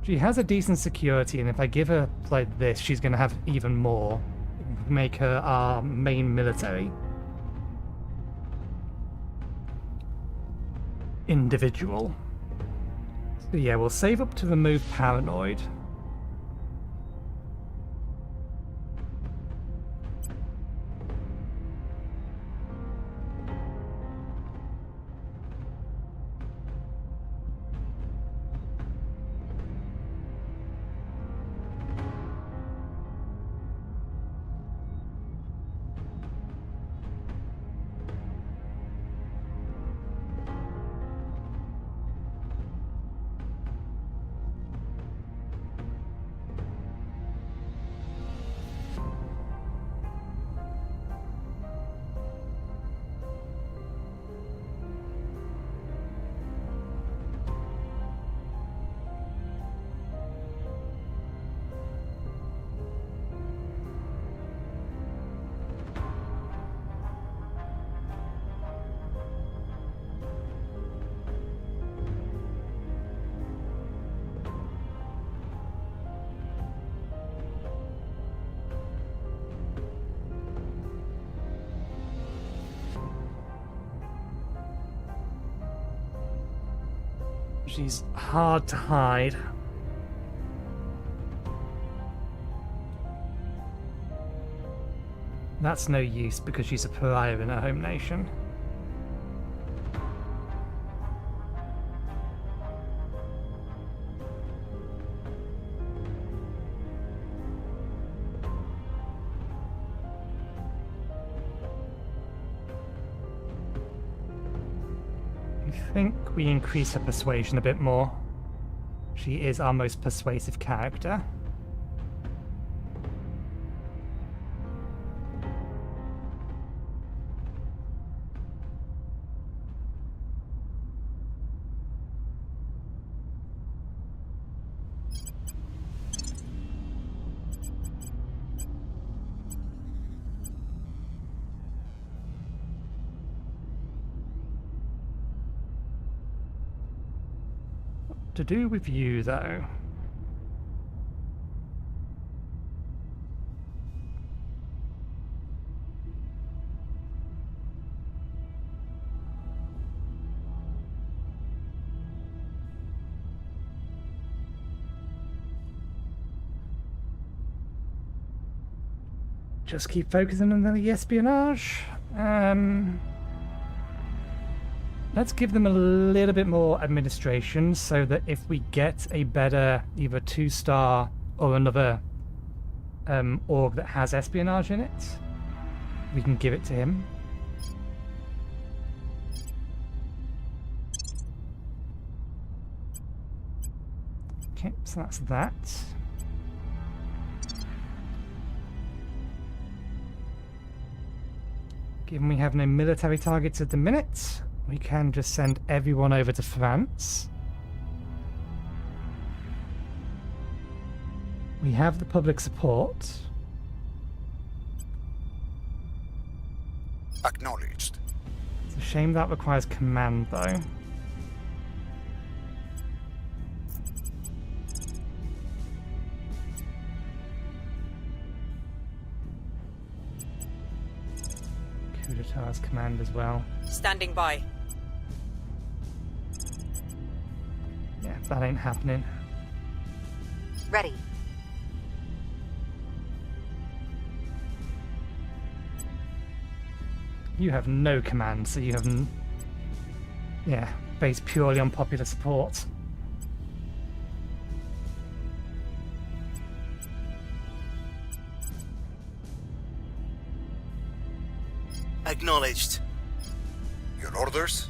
She has a decent security, and if I give her like this, she's going to have even more. Make her our main military individual. So yeah, we'll save up to remove paranoid. She's hard to hide. That's no use because she's a pariah in her home nation. I think we increase her persuasion a bit more. She is our most persuasive character. To do with you, though. Just keep focusing on the espionage. Let's give them a little bit more administration so that if we get a better either 2-star or another org that has espionage in it, we can give it to him. Okay, so that's that. Given we have no military targets at the minute, we can just send everyone over to France. We have the public support. Acknowledged. It's a shame that requires command, though. Kujata's command as well. Standing by. Yeah, that ain't happening. Ready. You have no command, so you have yeah, based purely on popular support. Acknowledged. Your orders?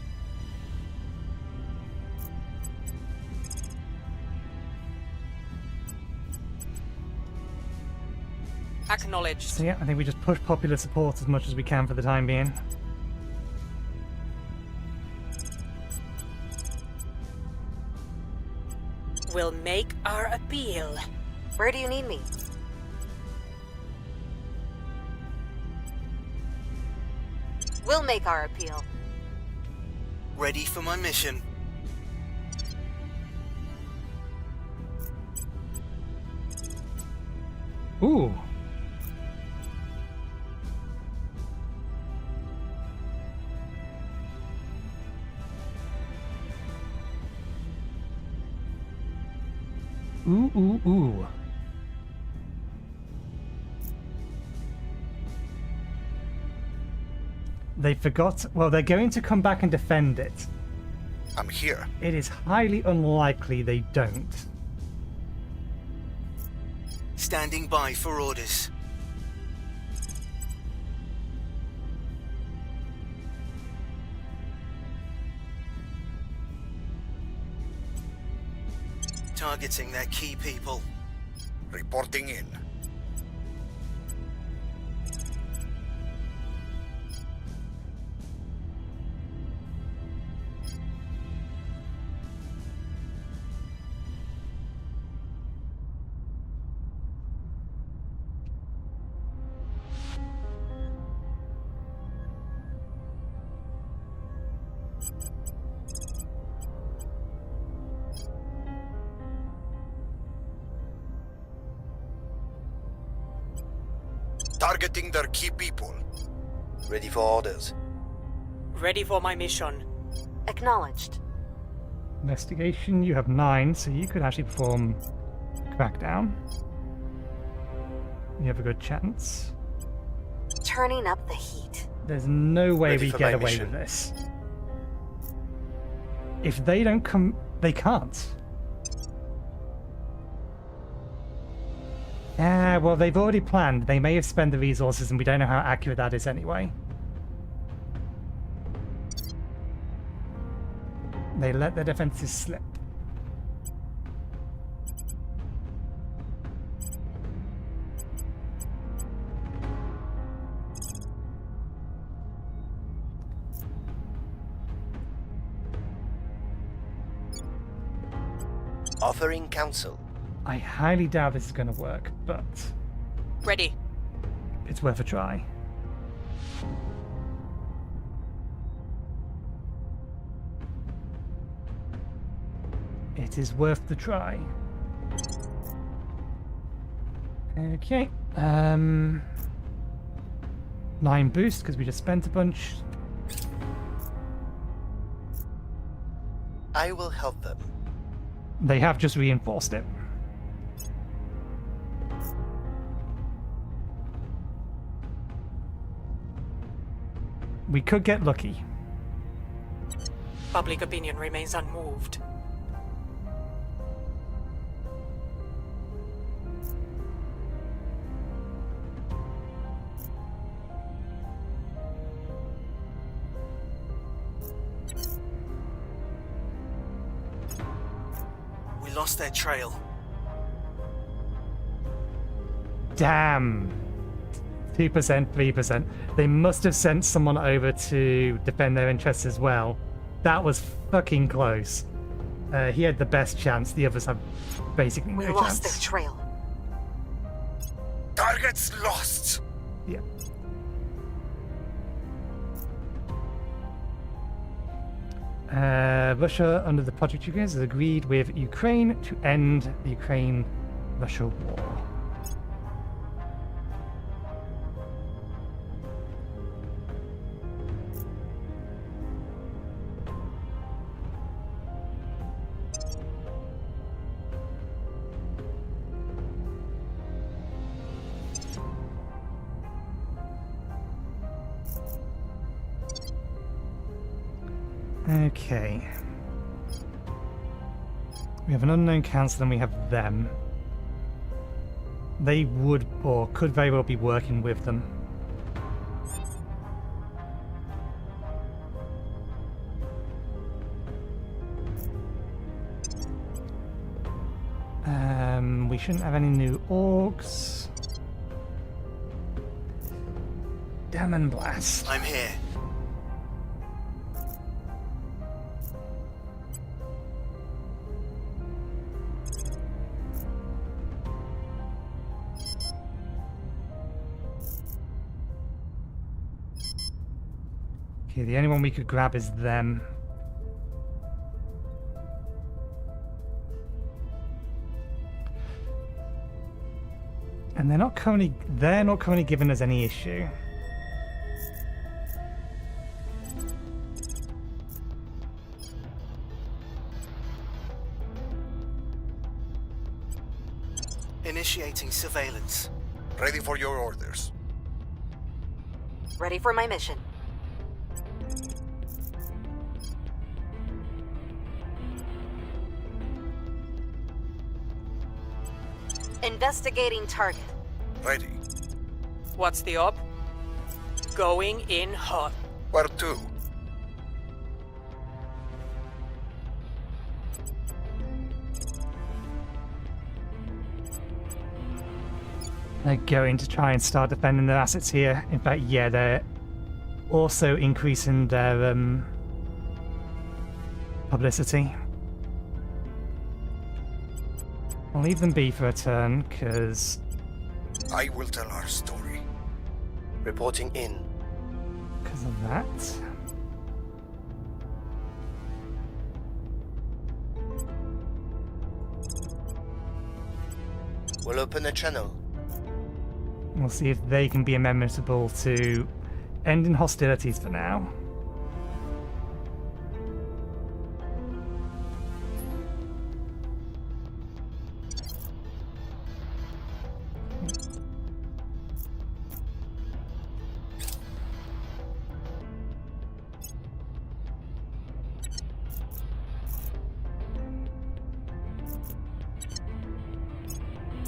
Acknowledged. So yeah, I think we just push popular support as much as we can for the time being. We'll make our appeal. Where do you need me? We'll make our appeal. Ready for my mission. Ooh. Ooh, ooh, ooh. They forgot. Well, they're going to come back and defend it. I'm here. It is highly unlikely they don't. Standing by for orders. Targeting their key people. Reporting in. Targeting their key people. Ready for orders. Ready for my mission. Acknowledged. Investigation, you have 9, so you could actually perform crackdown. You have a good chance. Turning up the heat. There's no way Ready we for get my away mission. with this. If they don't come, they can't. Yeah, well, they've already planned. They may have spent the resources, and we don't know how accurate that is anyway. They let their defenses slip. Offering counsel. I highly doubt this is going to work, but Ready. it's worth a try. It is worth the try. Okay. 9 boost because we just spent a bunch. I will help them. They have just reinforced it. We could get lucky. Public opinion remains unmoved. We lost their trail. Damn. 2%, 3%. They must have sent someone over to defend their interests as well. That was fucking close. He had the best chance. The others have basically We no lost chance. their trail. Targets lost. Yeah. Russia, under the Project Ukraine, has agreed with Ukraine to end the Ukraine-Russia war. Okay. We have an unknown council and we have them. They would or could very well be working with them. We shouldn't have any new orgs. Demon Blast. I'm here. Okay, the only one we could grab is them. And they're not currently giving us any issue. Initiating surveillance. Ready for your orders. Ready for my mission. Investigating target. Ready. What's the op? Going in hot. Where to? They're going to try and start defending their assets here. In fact, yeah, they're also increasing their publicity. I'll leave them be for a turn, because I will tell our story. Reporting in. of that. We'll open a channel. We'll see if they can be amenable to ending hostilities for now.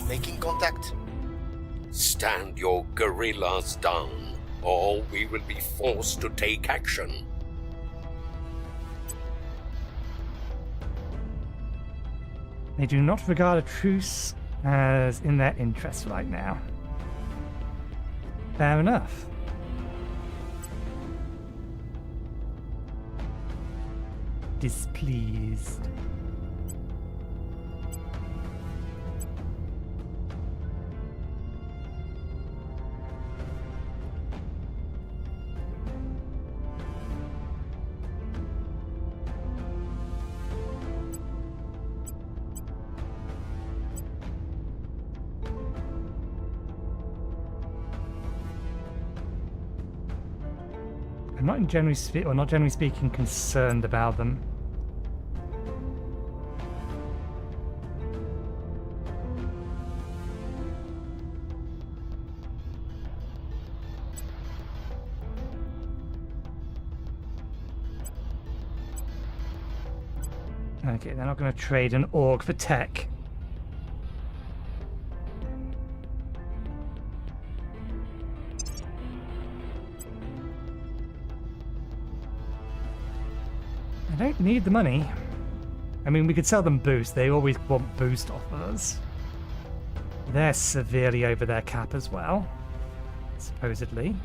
Making contact. Stand your guerrillas down, or we will be forced to take action. They do not regard a truce as in their interest right now. Fair enough. Displeased. I'm not generally speaking concerned about them. Okay, they're not going to trade an org for tech. I don't need the money. I mean, we could sell them boost. They always want boost off of us. They're severely over their cap as well, supposedly.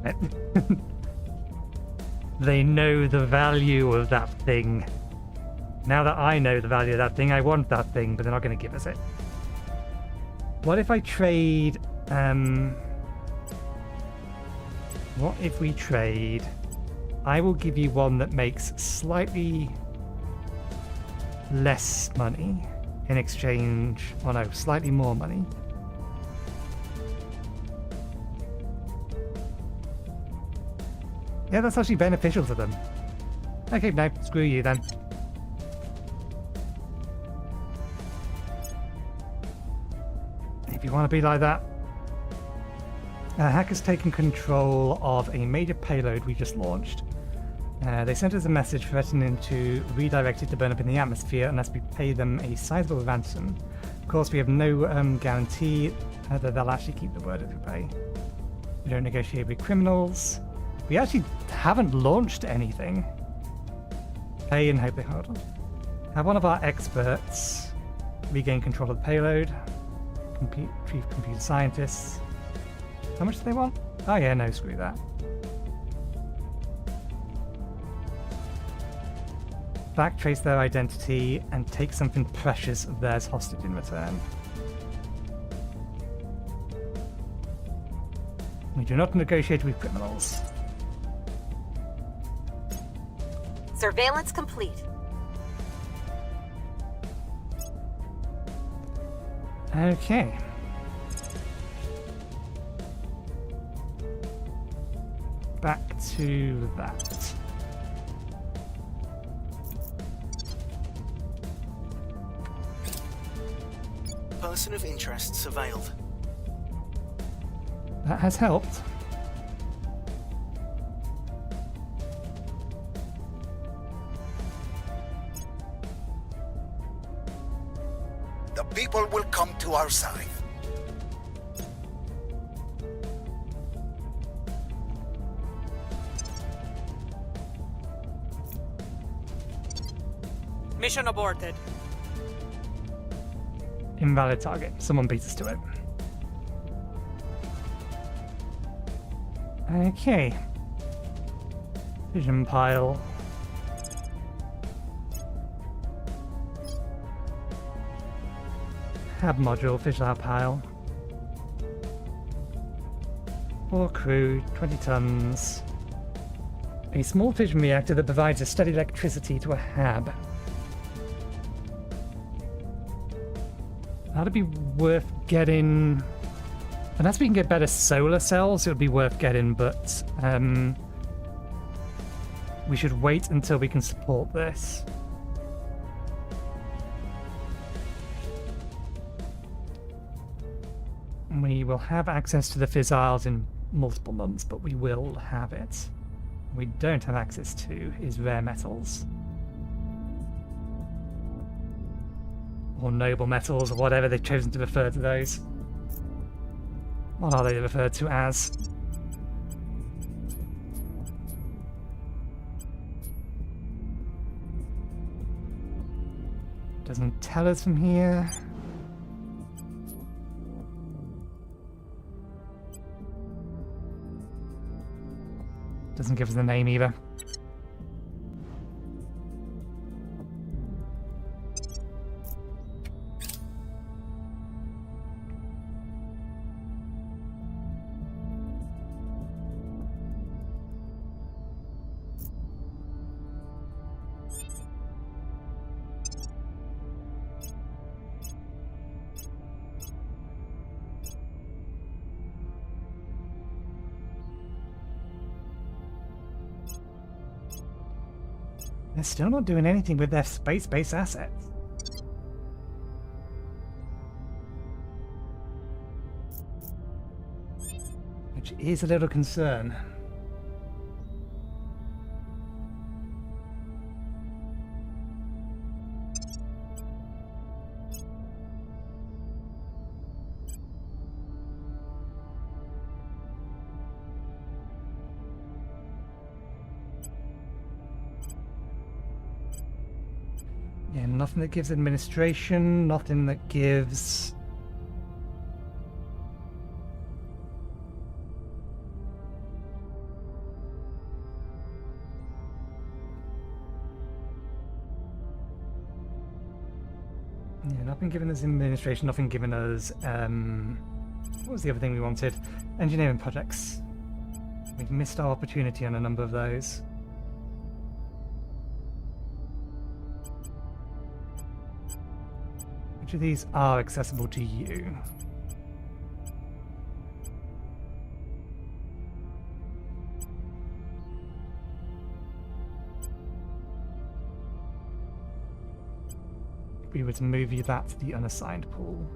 it. They know the value of that thing. Now that I know the value of that thing, I want that thing, but they're not going to give us it. What if I trade... what if we trade... I will give you one that makes slightly less money in exchange... Oh no, slightly more money. Yeah, that's actually beneficial to them. Okay, no, screw you then. If you want to be like that. Hackers taken control of a major payload we just launched. They sent us a message threatening to redirect it to burn up in the atmosphere unless we pay them a sizable ransom. Of course, we have no guarantee that they'll actually keep the word if we pay. We don't negotiate with criminals. We actually haven't launched anything. Pay and hope they hold on. Have one of our experts regain control of the payload. Chief computer scientists. How much do they want? Oh yeah, no, screw that. Backtrace their identity and take something precious of theirs hostage in return. We do not negotiate with criminals. Surveillance complete. Okay. Back to that. Person of interest surveilled. That has helped. The people will come to our side. Mission aborted. Invalid target. Someone beat us to it. Okay. Vision pile. Hab module, fission pile. 4 crew, 20 tons. A small fission reactor that provides a steady electricity to a hab. That'd be worth getting. Unless we can get better solar cells, it would be worth getting, but we should wait until we can support this. We will have access to the fissiles in multiple months, but we will have it. We don't have access to is rare metals. Or noble metals, or whatever they've chosen to refer to those. What are they referred to as? Doesn't tell us from here. Doesn't give us the name either. They're still not doing anything with their space-based assets. Which is a little concern. Yeah, nothing that gives administration, nothing that gives... not been given us administration, not been given us, what was the other thing we wanted? Engineering projects. We've missed our opportunity on a number of those. Which of these are accessible to you? If we were to move you that to the unassigned pool.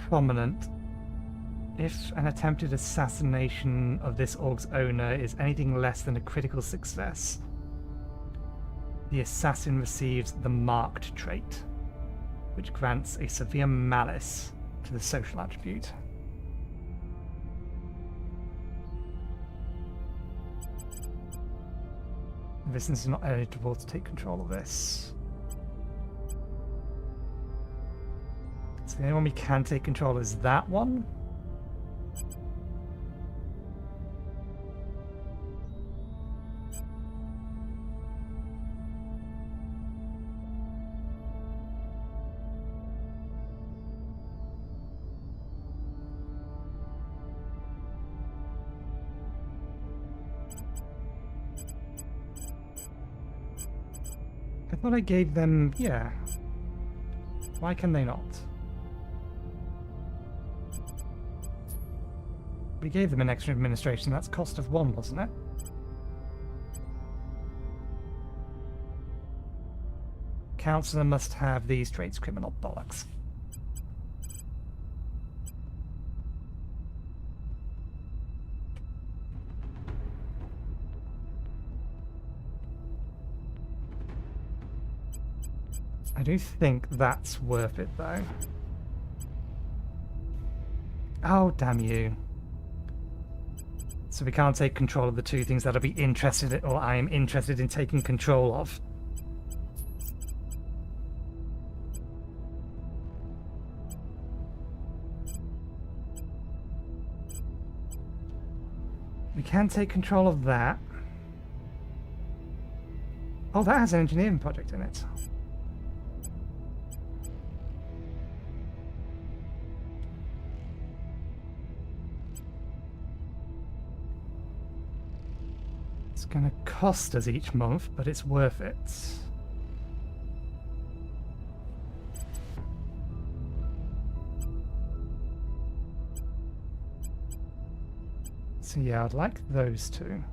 Prominent. If an attempted assassination of this org's owner is anything less than a critical success, the assassin receives the marked trait, which grants a severe malice to the social attribute. Vincent is not eligible to take control of this. So the only one we can take control is that one. I thought I gave them... yeah. Why can they not? We gave them an extra administration. That's cost of 1, wasn't it? Counselor must have these traits. Criminal bollocks. I do think that's worth it, though. Oh, damn you. So we can't take control of the two things that I'll be interested in, or I am interested in taking control of. We can take control of that. Oh, that has an engineering project in it. It's gonna cost us each month, but it's worth it. So yeah, I'd like those two.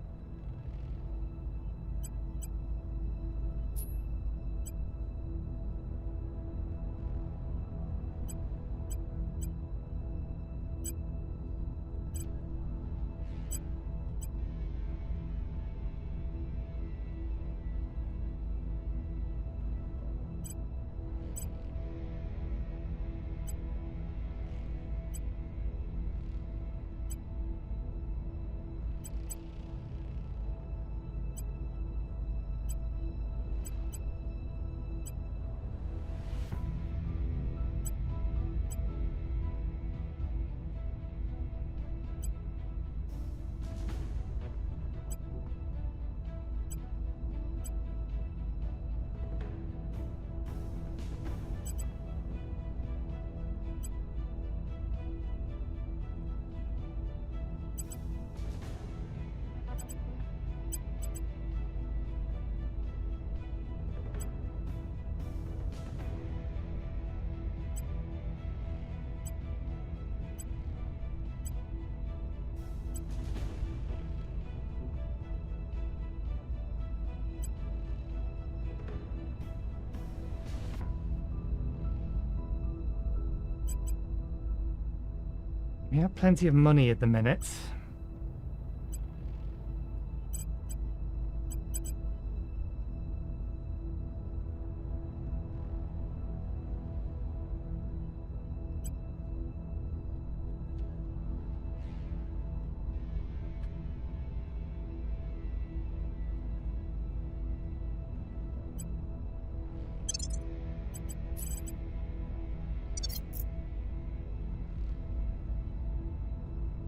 We have plenty of money at the minute.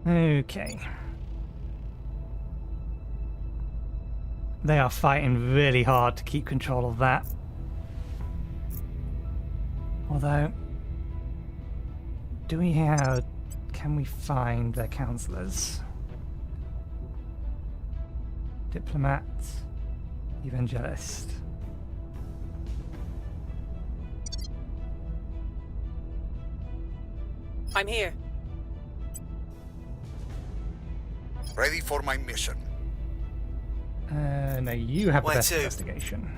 Okay. They are fighting really hard to keep control of that. Although, do we have... Can we find their counselors? Diplomat, evangelist. I'm here. Ready for my mission. No, you have the Where best to? investigation.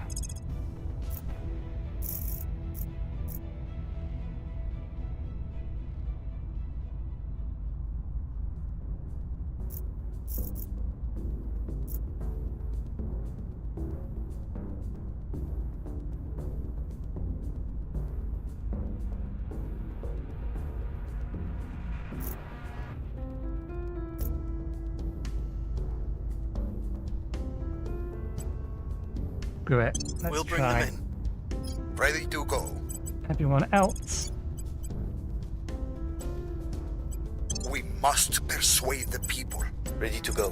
Great. Let's We'll bring try. them in. Ready to go. Everyone else. We must persuade the people. Ready to go.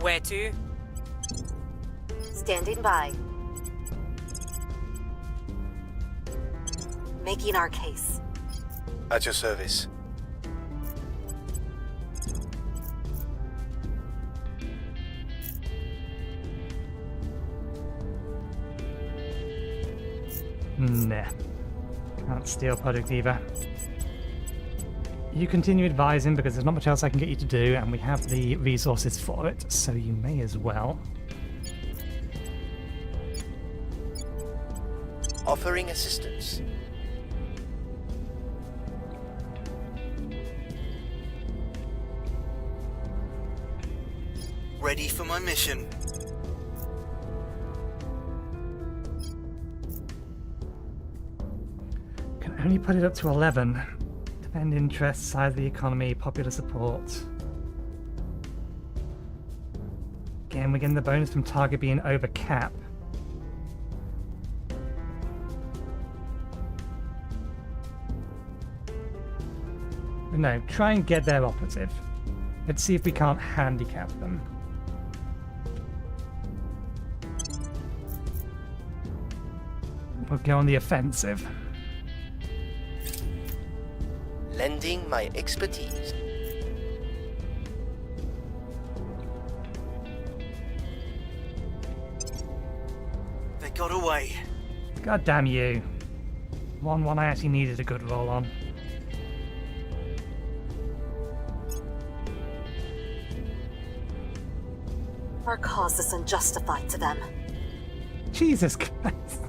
Where to? Standing by. Making our case. At your service. Nah. Can't steal Project either. You continue advising because there's not much else I can get you to do, and we have the resources for it, so you may as well. Offering assistance. Ready for my mission. Can only put it up to 11. Defend interests, size of the economy, popular support. Again, we're getting the bonus from target being over cap. But no, try and get their operative. Let's see if we can't handicap them. We'll go on the offensive. Lending my expertise. They got away. God damn you. One I actually needed a good roll on. Our cause is unjustified to them. Jesus Christ.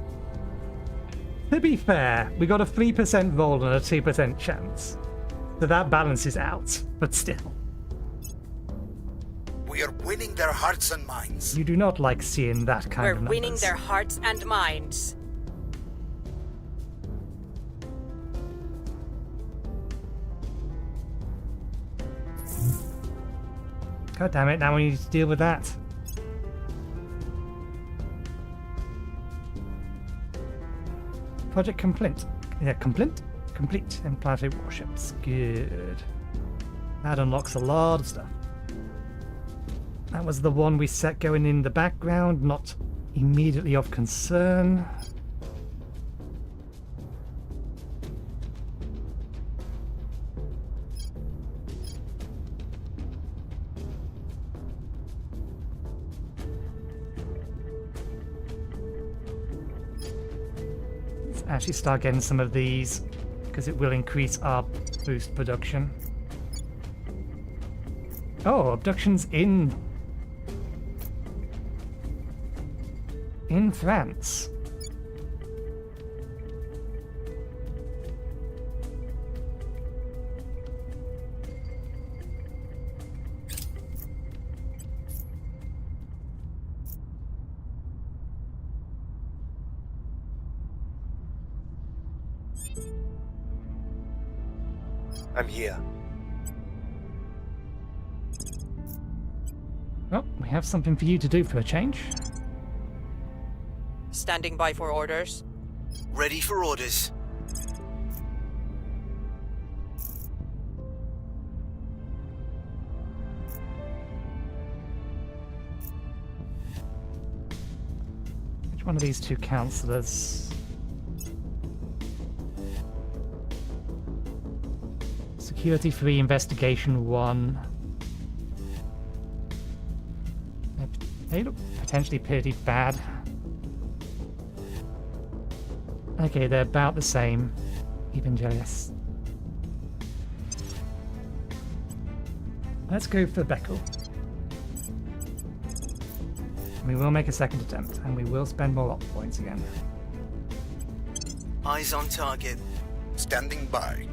To be fair, we got a 3% roll and a 2% chance. So that balances out, but still. We are winning their hearts and minds. You do not like seeing that kind We're of numbers. winning their hearts and minds. God damn it, now we need to deal with that. Project complete. Yeah, complete? Complete. And planetary warships. Good. That unlocks a lot of stuff. That was the one we set going in the background, not immediately of concern. Let's actually start getting some of these, because it will increase our boost production. Oh, abductions in France. I'm here. Oh, we have something for you to do for a change. Standing by for orders. Ready for orders. Which one of these two councillors? Security 3, investigation 1. They look potentially pretty bad. Okay, they're about the same. Even jealous. Let's go for Beckel. We will make a second attempt, and we will spend more op points again. Eyes on target. Standing by.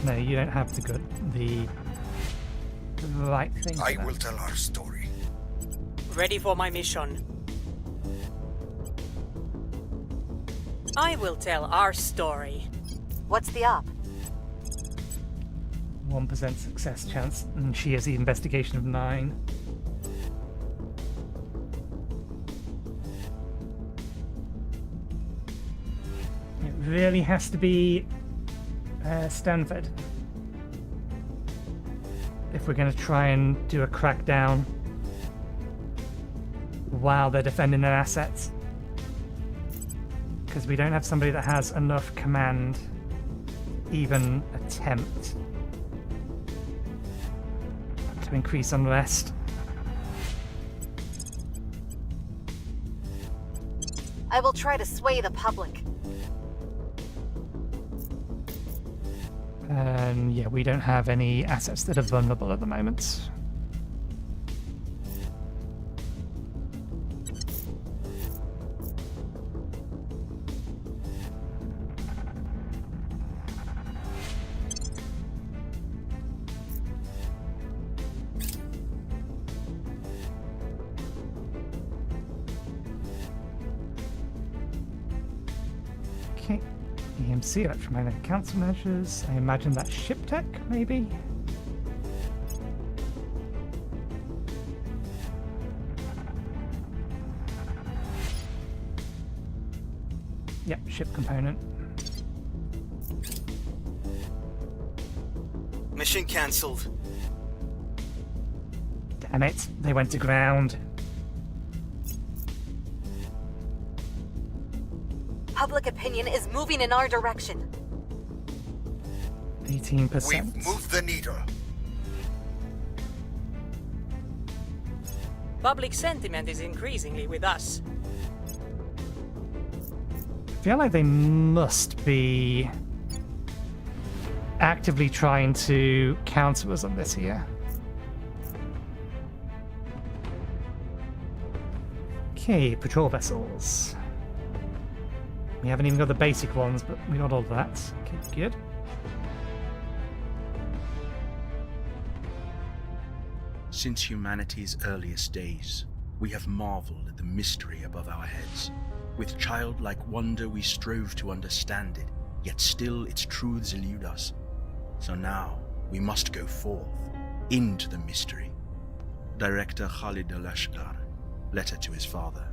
No, you don't have the right thing. I will tell our story. Ready for my mission. I will tell our story. What's the op? 1% success chance, and she has the investigation of 9. It really has to be Stanford if we're going to try and do a crackdown while they're defending their assets, because we don't have somebody that has enough command even attempt to increase unrest. I will try to sway the public. And yeah, we don't have any assets that are vulnerable at the moment. Okay. EMC, electromagnetic countermeasures. I imagine that's ship tech, maybe? Yep, ship component. Mission cancelled. Damn it, they went to ground. Public opinion is moving in our direction. 18%. We've moved the needle. Public sentiment is increasingly with us. I feel like they must be actively trying to counter us on this here. Okay, patrol vessels. We haven't even got the basic ones, but we got all of that. Okay, good. Since humanity's earliest days, we have marveled at the mystery above our heads. With childlike wonder we strove to understand it, yet still its truths elude us. So now we must go forth, into the mystery. Director Khalid al-Ashkar, letter to his father.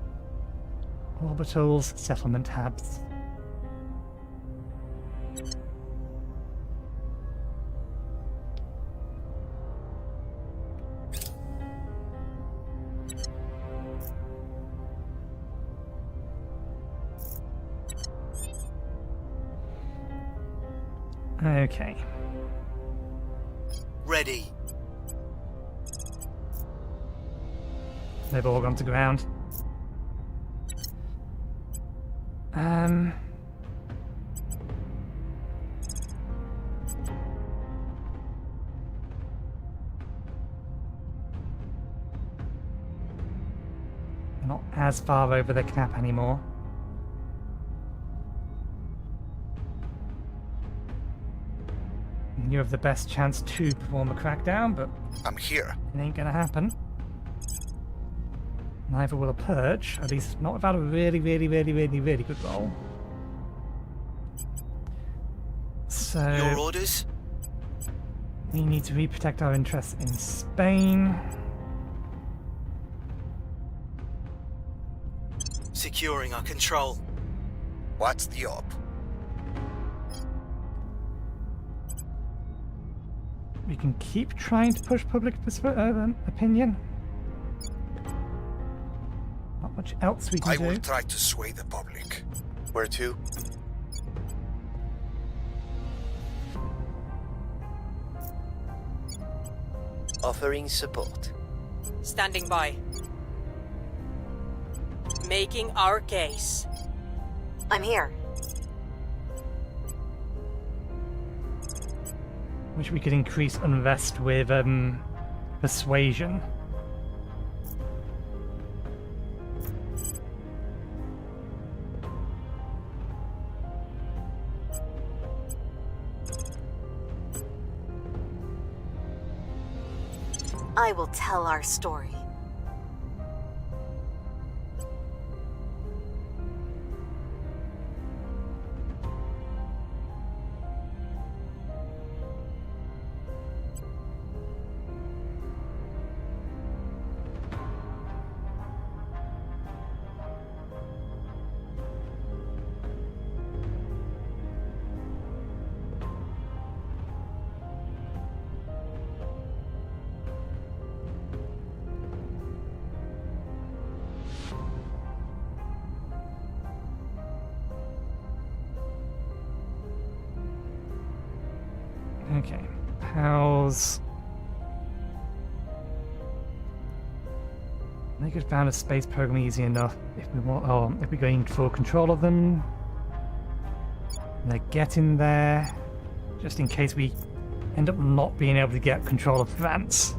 Orbitals, settlement tabs. Okay. Ready. They've all gone to ground. Not as far over the cap anymore. You have the best chance to perform a crackdown, but I'm here. it ain't gonna happen. Neither will a purge, at least not without a really good roll. So Your orders? we need to reprotect our interests in Spain. Securing our control. What's the op? We can keep trying to push public opinion. Not much else we can I do. will try to sway the public. Where to? Offering support. Standing by. Making our case. I'm here. Wish we could increase unrest with persuasion. I will tell our story. Okay, how's... They could found a space program easy enough if we want. Oh, if we gain full control of them. They're getting there, just in case we end up not being able to get control of France.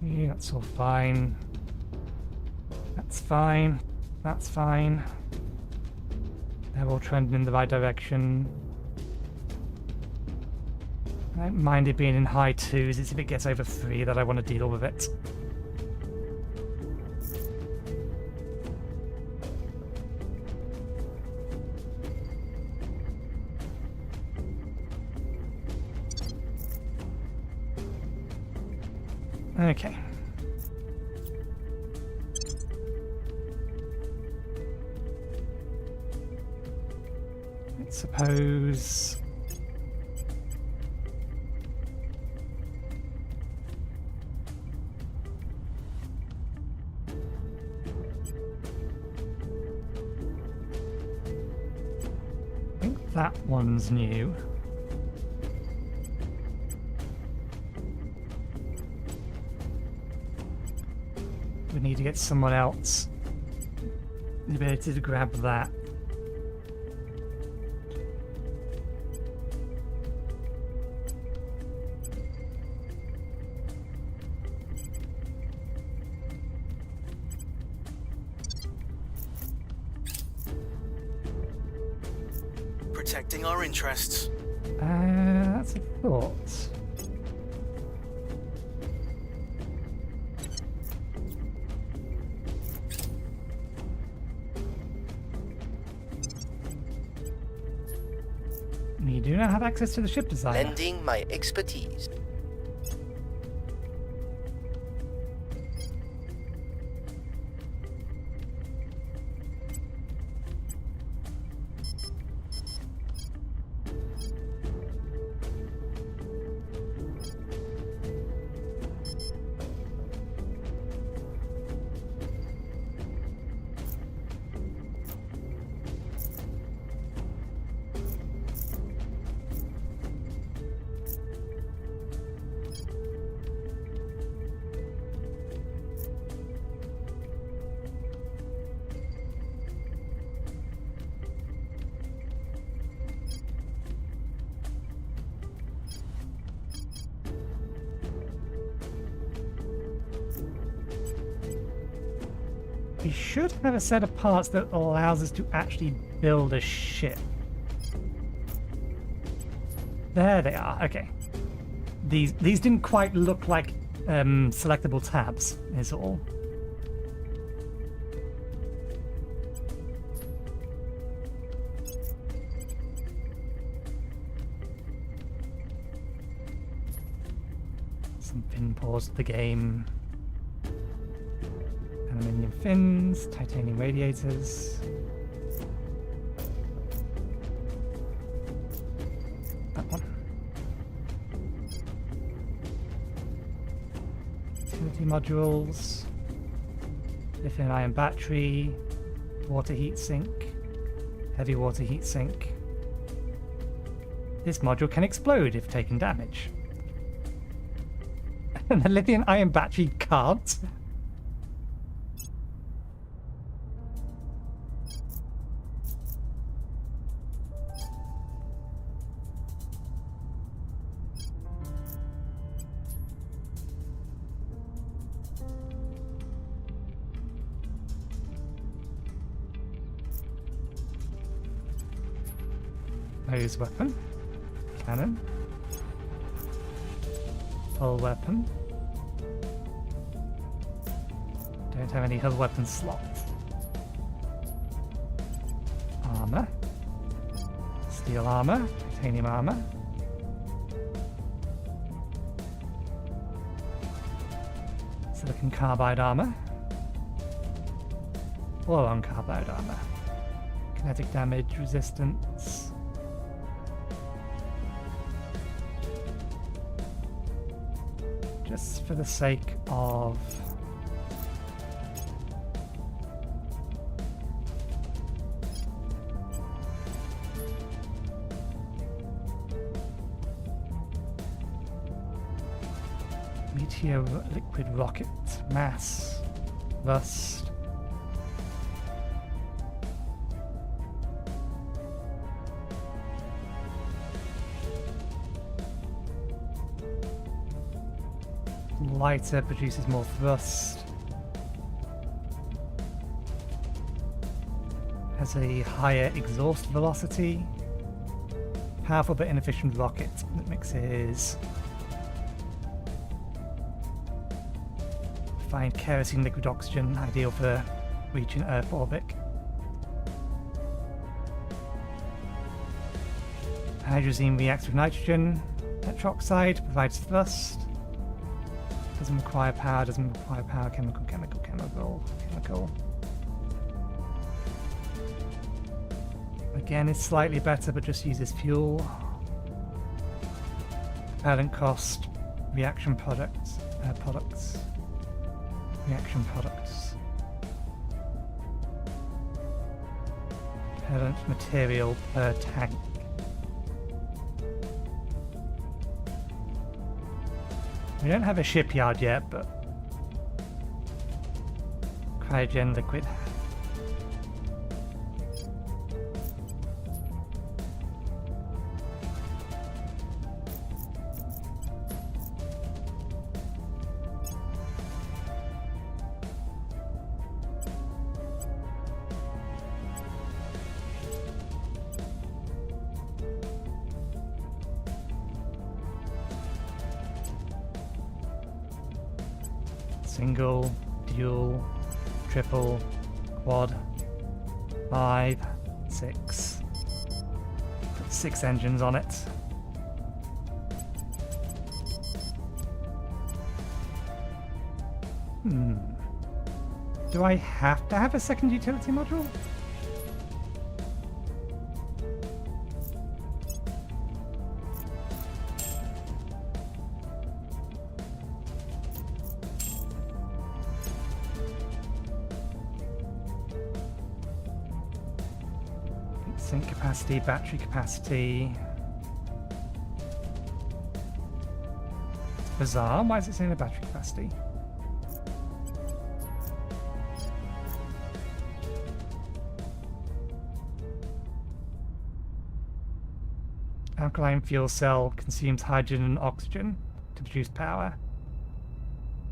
Yeah, that's all fine. That's fine. That's fine. They're all trending in the right direction. I don't mind it being in high 2s. It's if it gets over 3 that I want to deal with it. Okay. Let's suppose... I think that one's new. We need to get someone else the ability to grab that. Protecting our interests. That's a thought. You do not have access to the ship designer. Lending my expertise. We should have a set of parts that allows us to actually build a ship. There they are. Okay. These didn't quite look like selectable tabs, is all. Some fin paws to the game. Aluminium fins, titanium radiators. That one. Utility modules. Lithium-ion battery. Water heat sink. Heavy water heat sink. This module can explode if taken damage. And the lithium-ion battery can't. Nose weapon. Cannon. Hull weapon. Don't have any hull weapon slots. Armor. Steel armor. Titanium armor. Silicon carbide armor. Boron carbide armor. Kinetic damage resistance. Just for the sake of meteor liquid rocket mass rust. Lighter produces more thrust. Has a higher exhaust velocity. Powerful but inefficient rocket that mixes refined kerosene liquid oxygen, ideal for reaching Earth orbit. Hydrazine reacts with nitrogen. Tetroxide provides thrust. Doesn't require power, doesn't require power. Chemical. Again, it's slightly better, but just uses fuel. Propellant cost. Reaction products. Reaction products. Propellant material per tank. We don't have a shipyard yet, but cryogen liquid. Single, dual, triple, quad, 5, 6. Got 6 engines on it. Do I have to have a second utility module? Sink capacity, battery capacity. It's bizarre. Why is it saying the battery capacity? Alkaline fuel cell consumes hydrogen and oxygen to produce power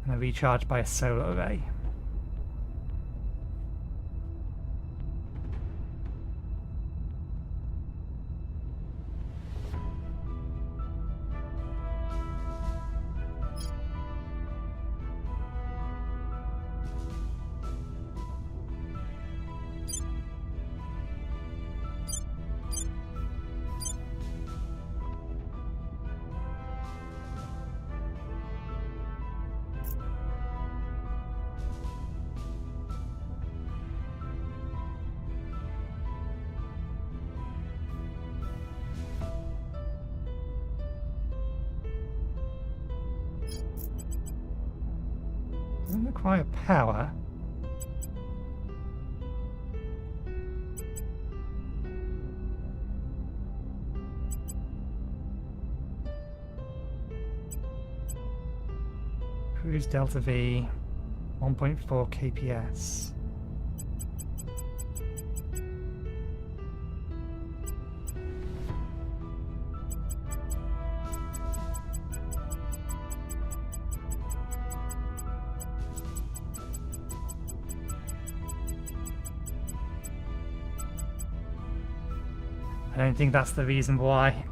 and are recharged by a solar array. Doesn't require power. Cruise Delta V, 1.4 kps. I don't think that's the reason why.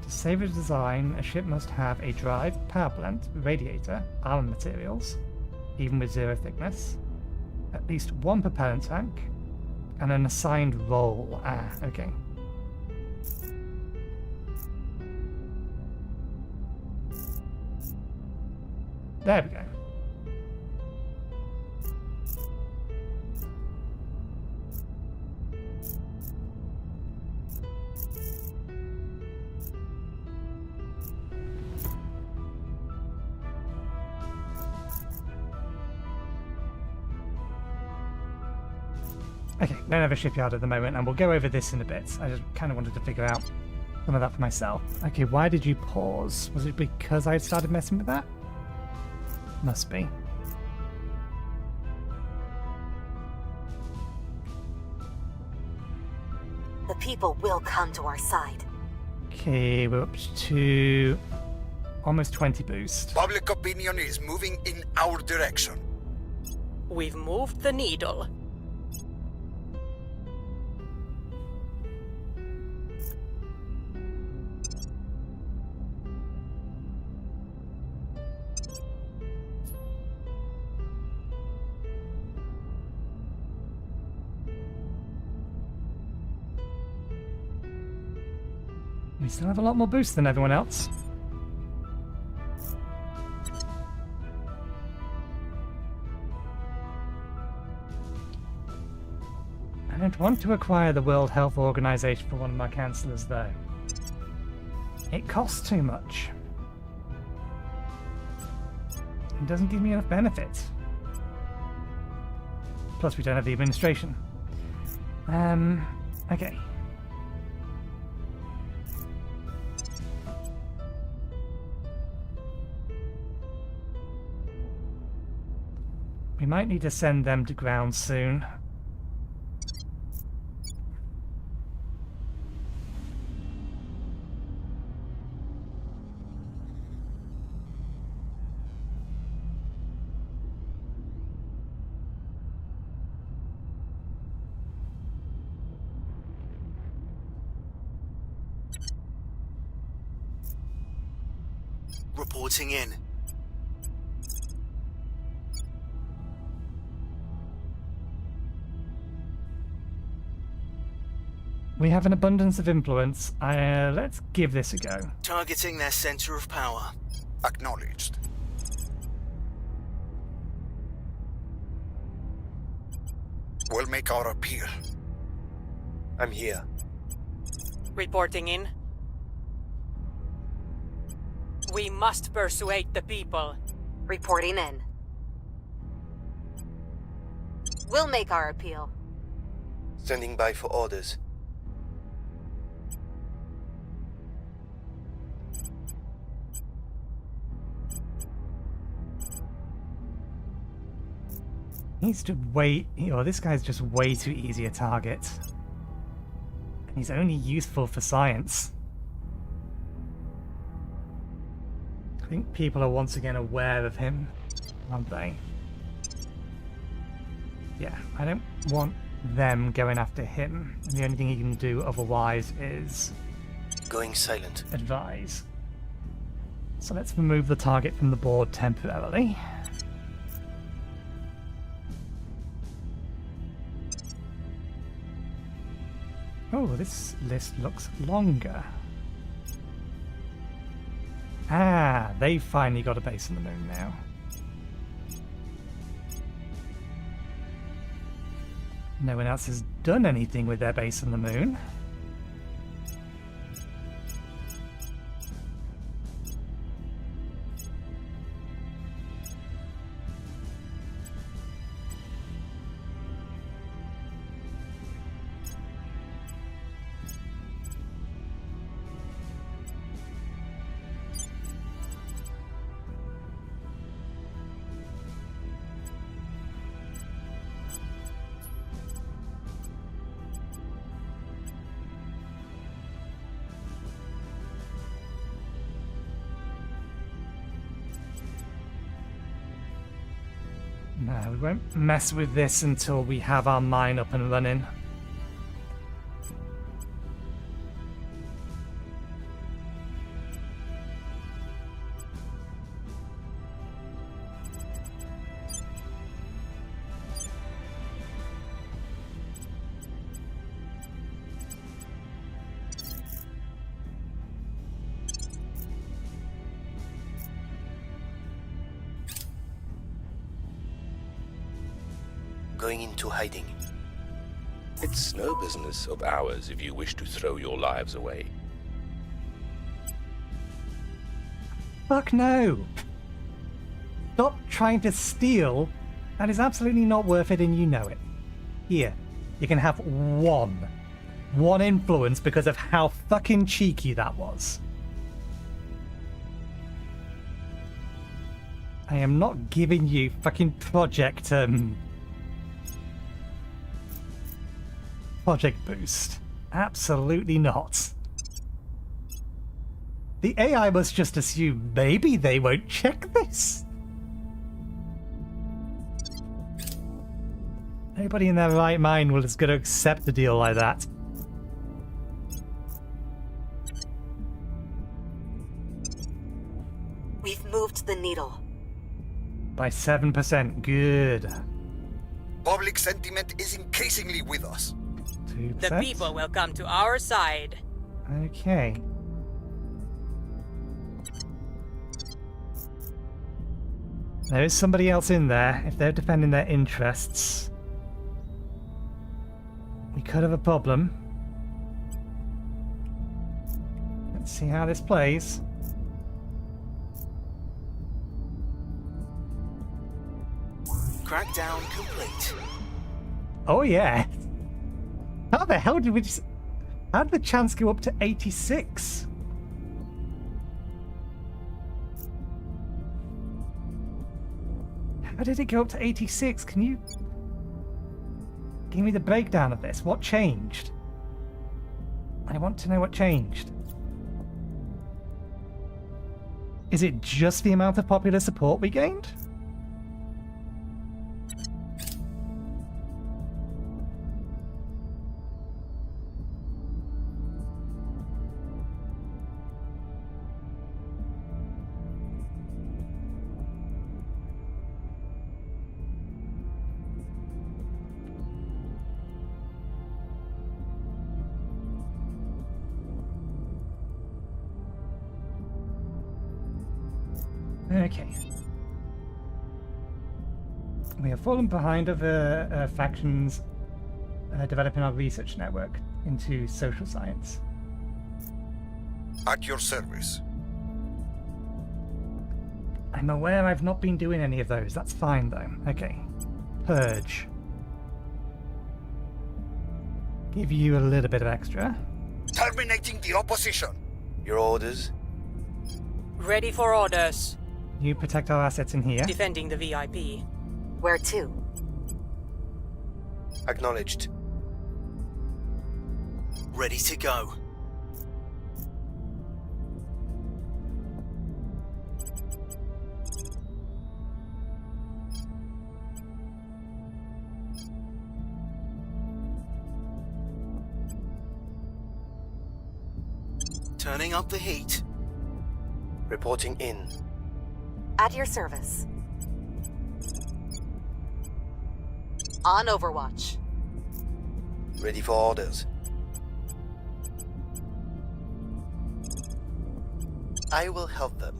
To save a design, a ship must have a drive, power plant, radiator, armor materials, even with 0 thickness, at least 1 propellant tank, and an assigned role. Ah, okay. There we go. Okay, don't have a shipyard at the moment, and we'll go over this in a bit. I just kind of wanted to figure out some of that for myself. Okay, why did you pause? Was it because I had started messing with that? Must be. The people will come to our side. Okay, we're up to almost 20 boost. Public opinion is moving in our direction. We've moved the needle. We still have a lot more boost than everyone else. I don't want to acquire the World Health Organization for one of my councillors, though. It costs too much. It doesn't give me enough benefit. Plus, we don't have the administration. Okay. We might need to send them to ground soon. Reporting in. We have an abundance of influence. Let's give this a go. Targeting their center of power. Acknowledged. We'll make our appeal. I'm here. Reporting in. We must persuade the people. Reporting in. We'll make our appeal. Standing by for orders. He's just this guy's just way too easy a target. And he's only useful for science. I think people are once again aware of him, aren't they? Yeah, I don't want them going after him. The only thing he can do otherwise is Going silent. advise. So let's remove the target from the board temporarily. Oh, this list looks longer. Ah, they've finally got a base on the moon now. No one else has done anything with their base on the moon. No, we won't mess with this until we have our mine up and running. Going into hiding. It's no business of ours if you wish to throw your lives away. Fuck no! Stop trying to steal. That is absolutely not worth it and you know it. Here, you can have one influence because of how fucking cheeky that was. I am not giving you fucking project boost. Absolutely not. The AI must just assume maybe they won't check this. Nobody in their right mind will just going to accept a deal like that. We've moved the needle. By 7%. Good. Public sentiment is increasingly with us. 2%. The people will come to our side. Okay. There is somebody else in there. If they're defending their interests, we could have a problem. Let's see how this plays. Crackdown complete. Oh yeah. How the hell did we just... How did the chance go up to 86? How did it go up to 86? Can you... give me the breakdown of this? What changed? I want to know what changed. Is it just the amount of popular support we gained? Okay. We have fallen behind other factions developing our research network into social science. At your service. I'm aware I've not been doing any of those. That's fine, though. Okay. Purge. Give you a little bit of extra. Terminating the opposition. Your orders? Ready for orders. You protect our assets in here. Defending the VIP. Where to? Acknowledged. Ready to go. Turning up the heat. Reporting in. At your service. On Overwatch. Ready for orders. I will help them.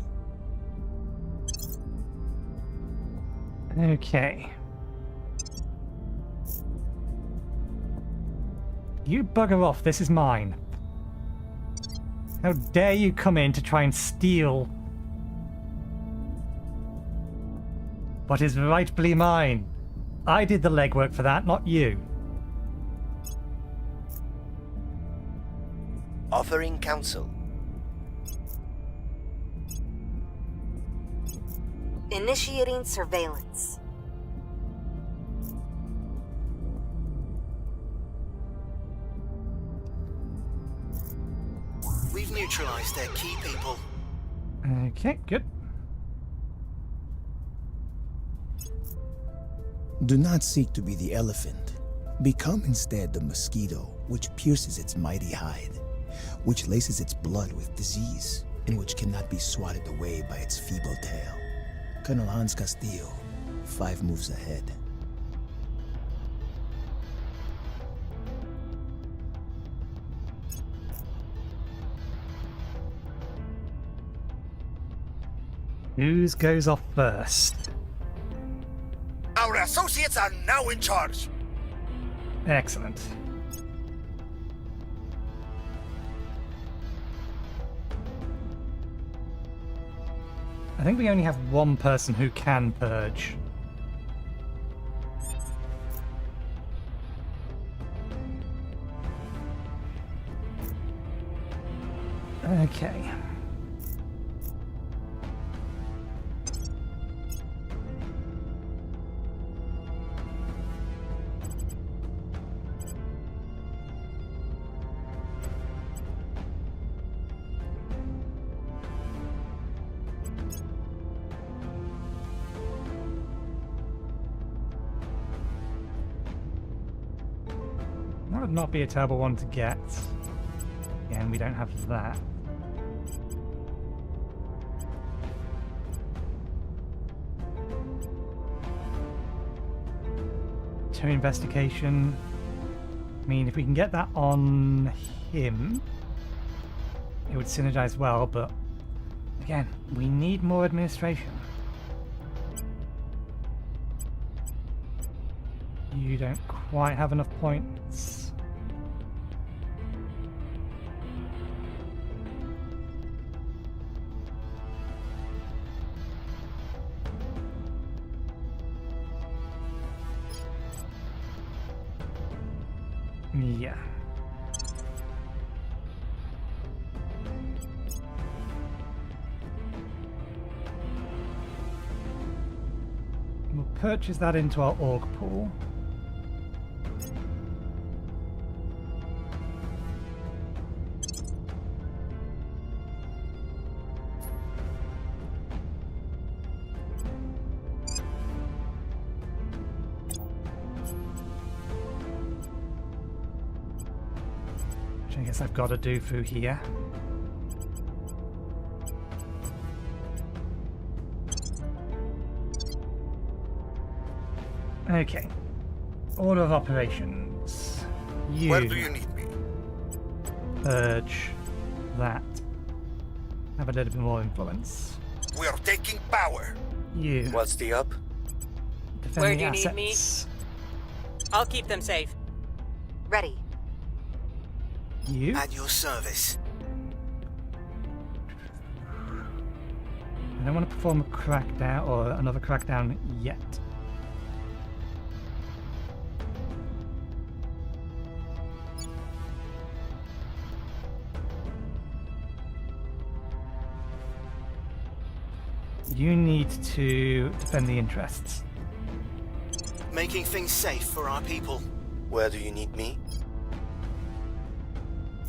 Okay. You bugger off, this is mine. How dare you come in to try and steal what is rightfully mine? I did the legwork for that, not you. Offering counsel. Initiating surveillance. We've neutralized their key people. Okay, good. Do not seek to be the elephant. Become instead the mosquito, which pierces its mighty hide, which laces its blood with disease, and which cannot be swatted away by its feeble tail. Colonel Hans Castillo, 5 moves ahead. Whose goes off first? Our associates are now in charge. Excellent. I think we only have one person who can purge. Okay. That would not be a terrible one to get. Again, we don't have that. Terra investigation. I mean, if we can get that on him, it would synergize well, but again, we need more administration. You don't quite have enough points. Yeah. We'll purchase that into our org pool. Which I guess I've got to do through here. Okay. Order of operations. Where do you need me? Purge that. Have a little bit more influence. We are taking power. You. What's the up? Defend Where the do you need me? assets. I'll keep them safe. Ready. You. At your service. I don't want to perform a crackdown or another crackdown yet. You need to defend the interests. Making things safe for our people. Where do you need me?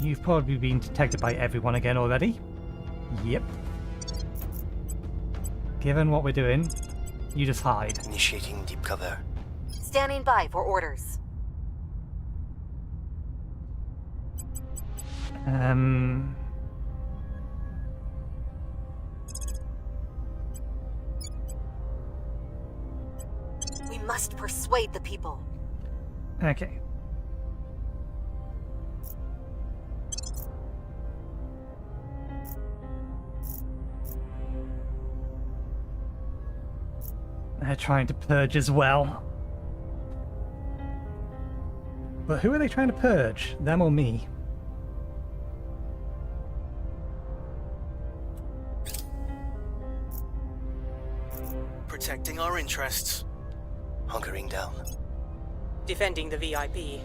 You've probably been detected by everyone again already. Yep. Given what we're doing, you just hide. Initiating deep cover. Standing by for orders. We must persuade the people. Okay. They're trying to purge as well. But who are they trying to purge? Them or me? Protecting our interests. Hunkering down. Defending the VIP.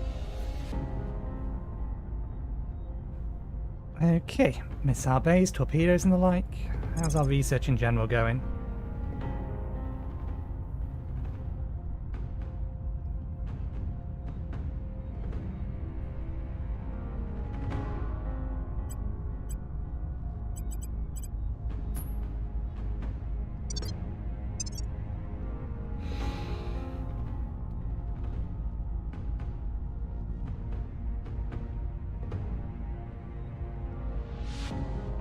Okay, missile bays, torpedoes and the like. How's our research in general going?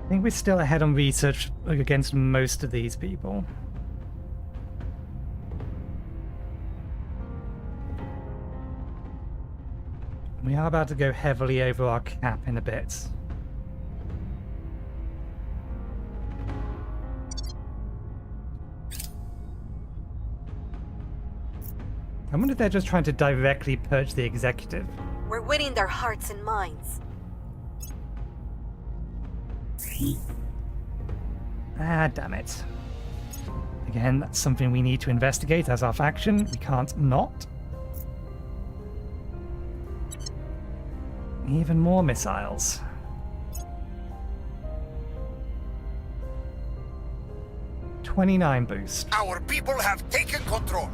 I think we're still ahead on research against most of these people. We are about to go heavily over our cap in a bit. I wonder if they're just trying to directly purge the executive. We're winning their hearts and minds. Ah, damn it. Again, that's something we need to investigate as our faction. We can't not. Even more missiles. $29 boost. Our people have taken control.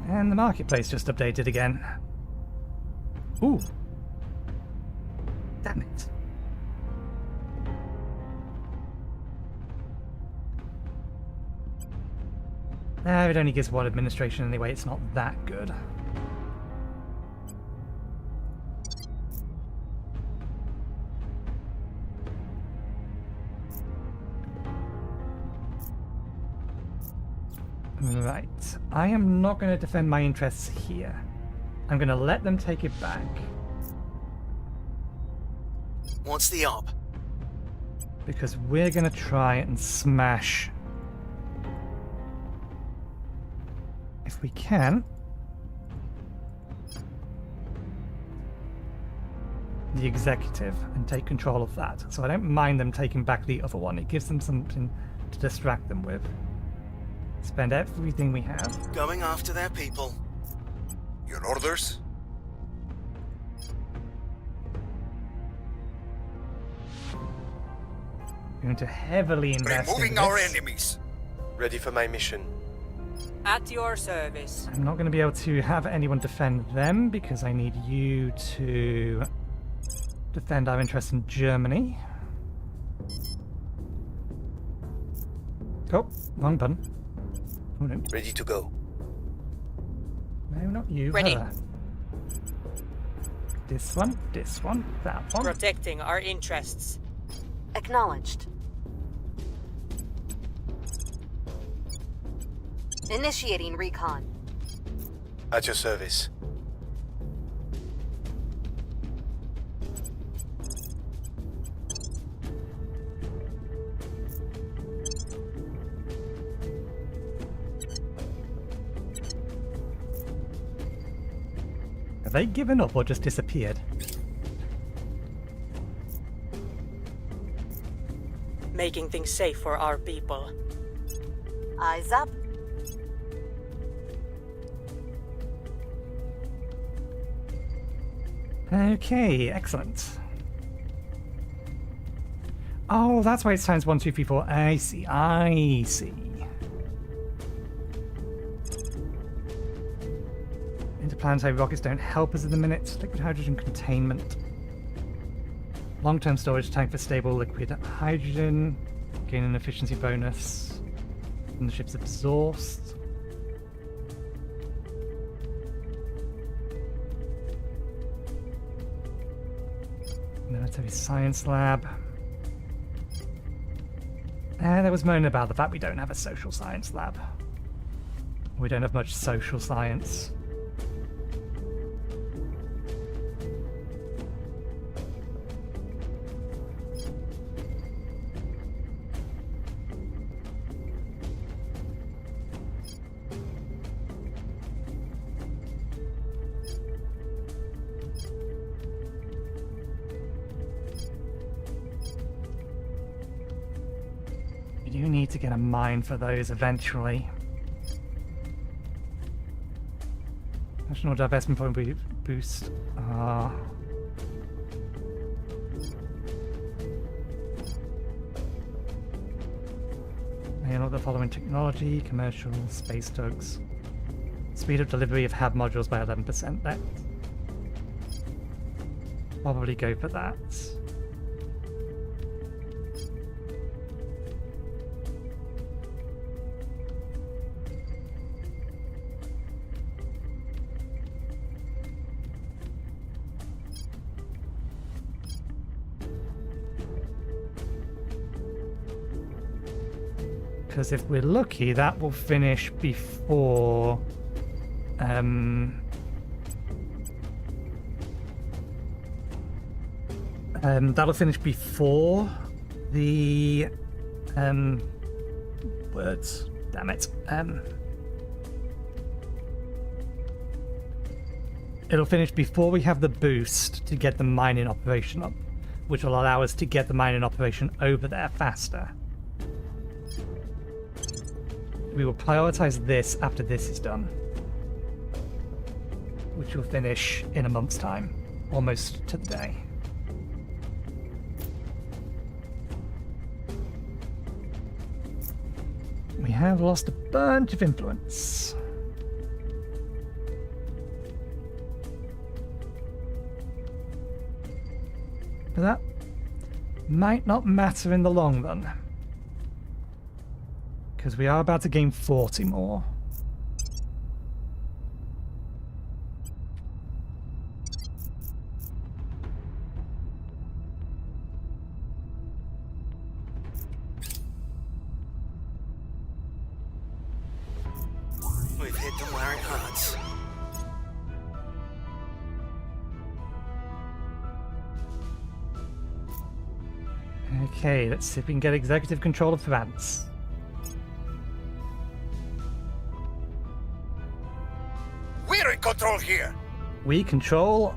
And the marketplace just updated again. Ooh. Damn it. No, it only gives one administration anyway, it's not that good. Right. I am not going to defend my interests here. I'm going to let them take it back. What's the op? Because we're going to try and smash, if we can, the executive and take control of that. So I don't mind them taking back the other one. It gives them something to distract them with. Spend everything we have. Going after their people. Your orders? Going to heavily invest Removing in our this. enemies. Ready for my mission. At your service. I'm not going to be able to have anyone defend them because I need you to defend our interests in Germany. Oh, wrong button. Oh, no. Ready to go. No, not you. Ready. Her. This one, that one. Protecting our interests. Acknowledged. Initiating recon. At your service. Have they given up or just disappeared? Making things safe for our people. Eyes up. Okay, excellent. Oh, that's why it's times 1, 2, 3, 4. I see. Interplanetary rockets don't help us at the minute. Liquid hydrogen containment. Long-term storage tank for stable liquid hydrogen. Gain an efficiency bonus from the ship's exhaust. Military science lab. There was moaning about the fact we don't have a social science lab. We don't have much social science. We do need to get a mine for those eventually. National divestment point boost. May the following technology, commercial, space tugs. Speed of delivery of HAB modules by 11%. That probably go for that. Because if we're lucky, that will finish before that'll finish before the words. Damn it. It'll finish before we have the boost to get the mining operation up, which will allow us to get the mining operation over there faster. We will prioritize this after this is done, which will finish in a month's time, almost to the day. We have lost a bunch of influence. But that might not matter in the long run, because we are about to gain 40 more. We've hit them where it hurts. Okay, let's see if we can get executive control of France. We're in control here. We control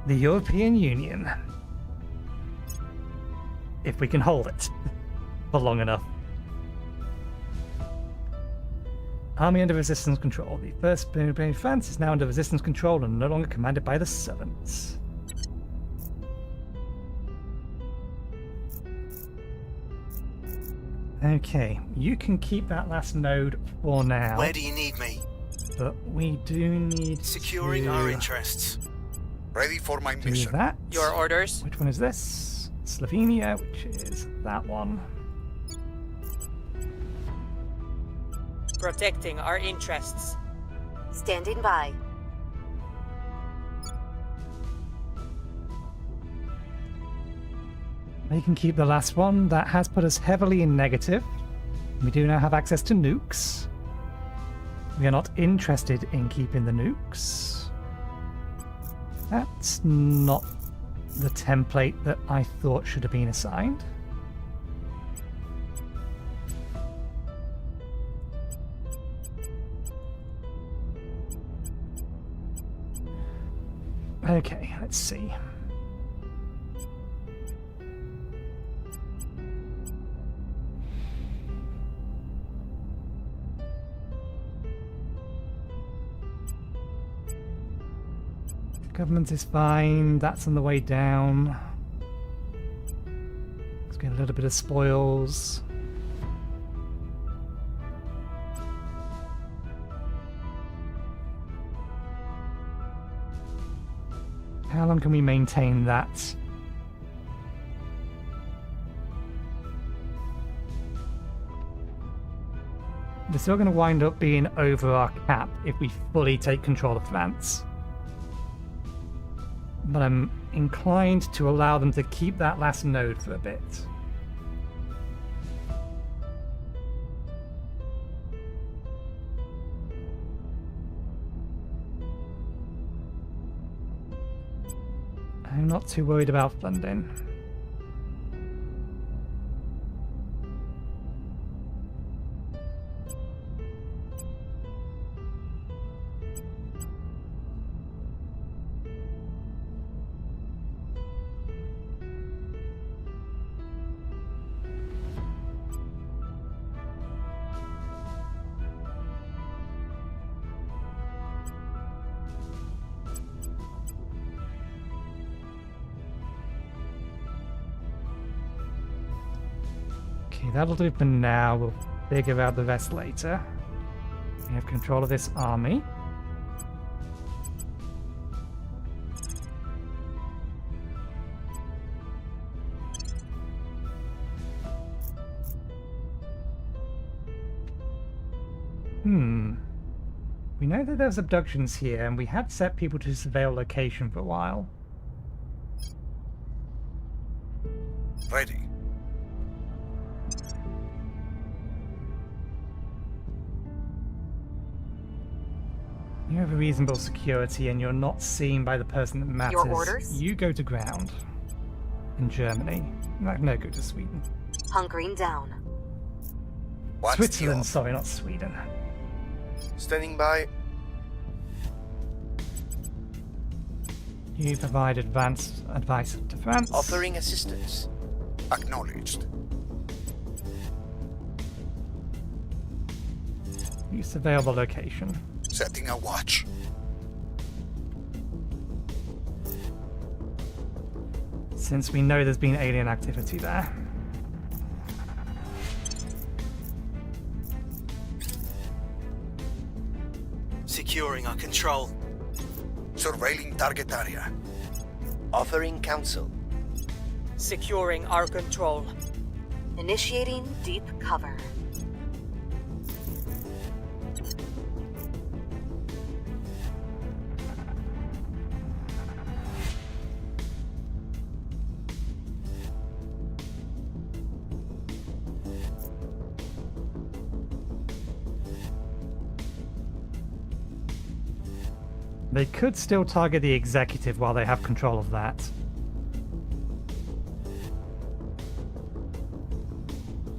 the European Union. If we can hold it for long enough. Army under resistance control. The first British France is now under resistance control and no longer commanded by the servants. Okay, you can keep that last node for now. Where do you need me? But we do need Securing to our interests. Ready for my do mission. that. Your orders? Which one is this? Slovenia, which is that one. Protecting our interests. Standing by. They can keep the last one. That has put us heavily in negative. We do now have access to nukes. We are not interested in keeping the nukes. That's not the template that I thought should have been assigned. Okay, let's see. Government is fine. That's on the way down. Let's get a little bit of spoils. How long can we maintain that? We're still going to wind up being over our cap if we fully take control of France. But I'm inclined to allow them to keep that last node for a bit. I'm not too worried about funding. Okay, that'll do for now. We'll figure out the rest later. We have control of this army. We know that there's abductions here, and we had set people to surveil location for a while. Ready. You have a reasonable security, and you're not seen by the person that matters. Your orders? You go to ground. In Germany. No, go to Sweden. Hunkering down. What's Switzerland, the sorry, not Sweden. Standing by. You provide advanced advice to France. Offering assistance. Acknowledged. You surveil the location. Setting a watch. Since we know there's been alien activity there. Securing our control. Surveilling target area. Offering counsel. Securing our control. Initiating deep cover. They could still target the executive while they have control of that.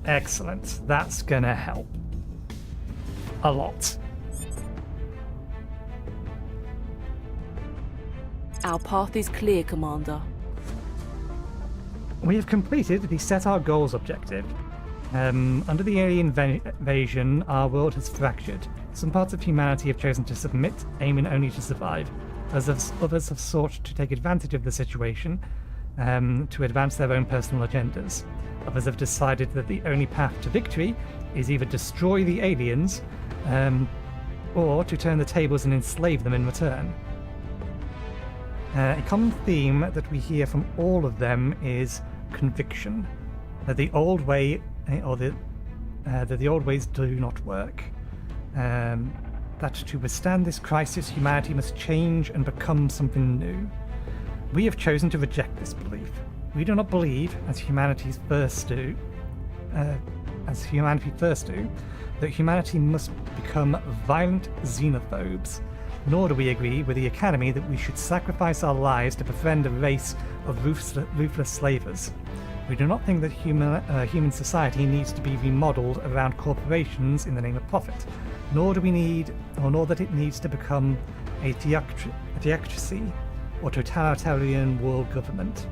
Excellent. That's gonna help. A lot. Our path is clear, Commander. We have completed the set our goals objective. Under the alien invasion, our world has fractured. Some parts of humanity have chosen to submit, aiming only to survive. Others have sought to take advantage of the situation to advance their own personal agendas. Others have decided that the only path to victory is either destroy the aliens or to turn the tables and enslave them in return. A common theme that we hear from all of them is conviction. That the old way that the old ways do not work. That to withstand this crisis, humanity must change and become something new. We have chosen to reject this belief. We do not believe, as humanity first do, that humanity must become violent xenophobes. Nor do we agree with the Academy that we should sacrifice our lives to befriend a race of ruthless slavers. We do not think that human society needs to be remodeled around corporations in the name of profit, nor that it needs to become a theocracy or totalitarian world government.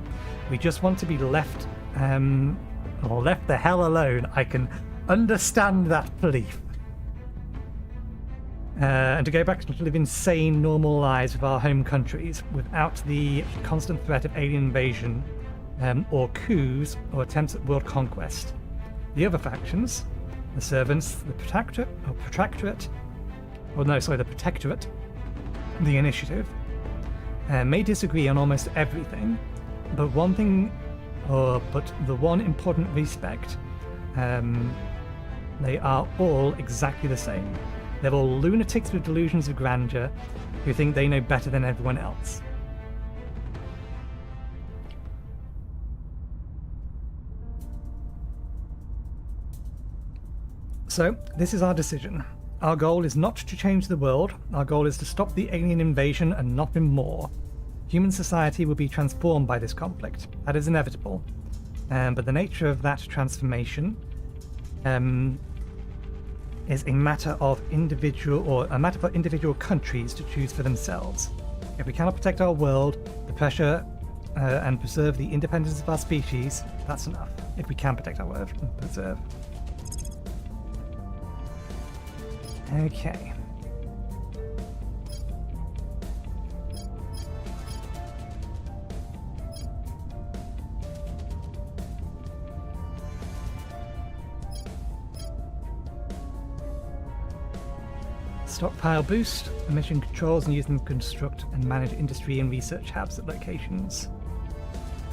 We just want to be left the hell alone. I can understand that belief. And to go back to living sane, normal lives with our home countries without the constant threat of alien invasion or coups or attempts at world conquest. The other factions, the servants, the protectorate, the initiative, may disagree on almost everything, but the one important respect, they are all exactly the same. They're all lunatics with delusions of grandeur who think they know better than everyone else. So, this is our decision. Our goal is not to change the world. Our goal is to stop the alien invasion and nothing more. Human society will be transformed by this conflict. That is inevitable. But the nature of that transformation is a matter for individual countries to choose for themselves. If we cannot protect our world, the pressure and preserve the independence of our species, that's enough. If we can protect our world and preserve. Okay. Stockpile boost, emission controls, and use them to construct and manage industry and research hubs at locations.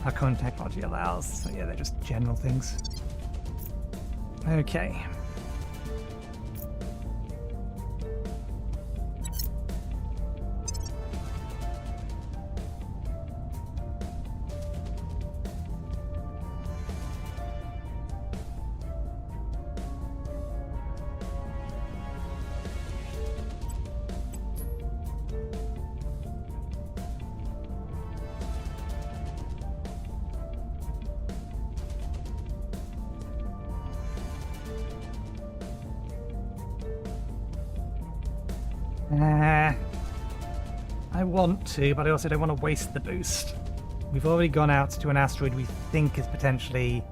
Our current technology allows. So yeah, they're just general things. Okay. I want to, but I also don't want to waste the boost. We've already gone out to an asteroid we think is potentially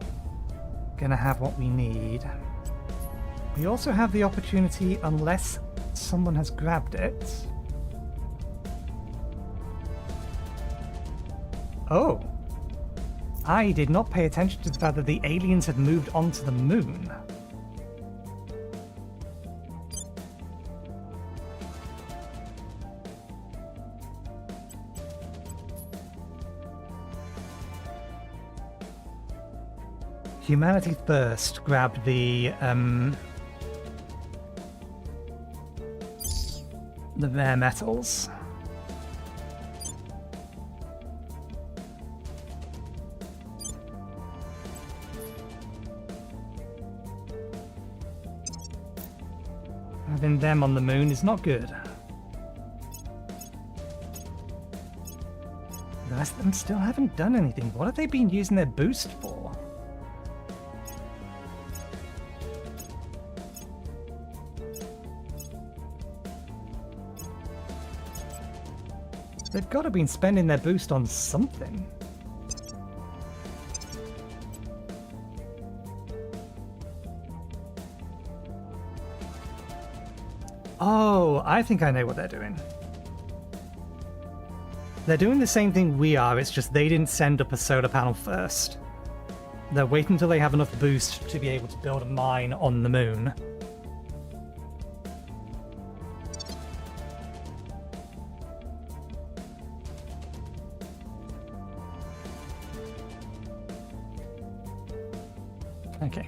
gonna have what we need. We also have the opportunity, unless someone has grabbed it. Oh. I did not pay attention to the fact that the aliens had moved onto the moon. Humanity first grabbed the rare metals. Having them on the moon is not good. The rest of them still haven't done anything. What have they been using their boost for? They've got to have been spending their boost on something. Oh, I think I know what they're doing. They're doing the same thing we are, it's just they didn't send up a solar panel first. They're waiting until they have enough boost to be able to build a mine on the moon. Okay.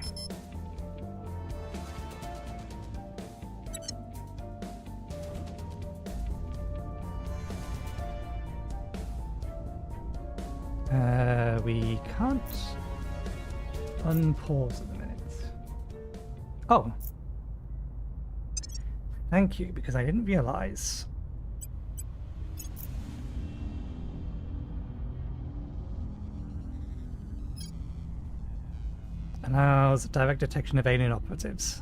We can't unpause at the minute. Oh. Thank you, because I didn't realize. Allows direct detection of alien operatives.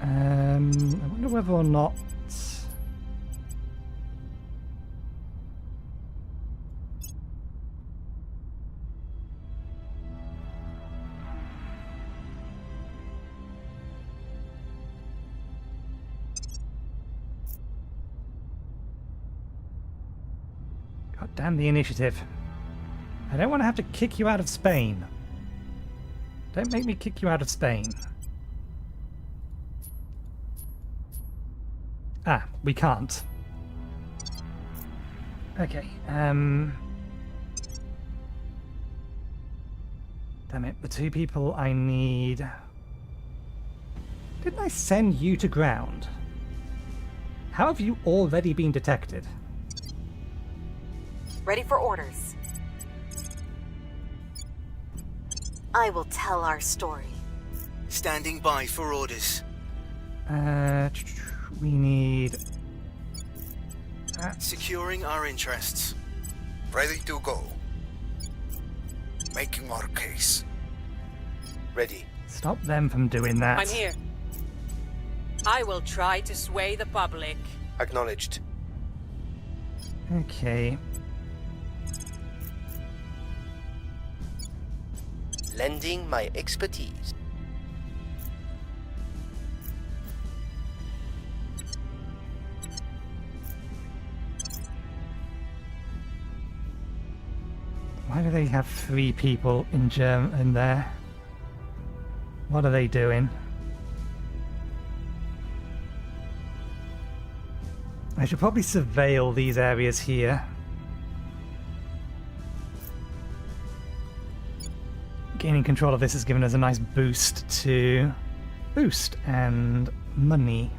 I wonder whether or not... God damn the initiative. I don't want to have to kick you out of Spain. Don't make me kick you out of Spain. Ah, we can't. Okay, damn it, the two people I need... Didn't I send you to ground? How have you already been detected? Ready for orders. I will tell our story. Standing by for orders. We need... Securing our interests. Ready to go. Making our case. Ready. Stop them from doing that. I'm here. I will try to sway the public. Acknowledged. Okay. Lending my expertise. Why do they have 3 people in there? What are they doing? I should probably surveil these areas here. Gaining control of this has given us a nice boost to boost and money.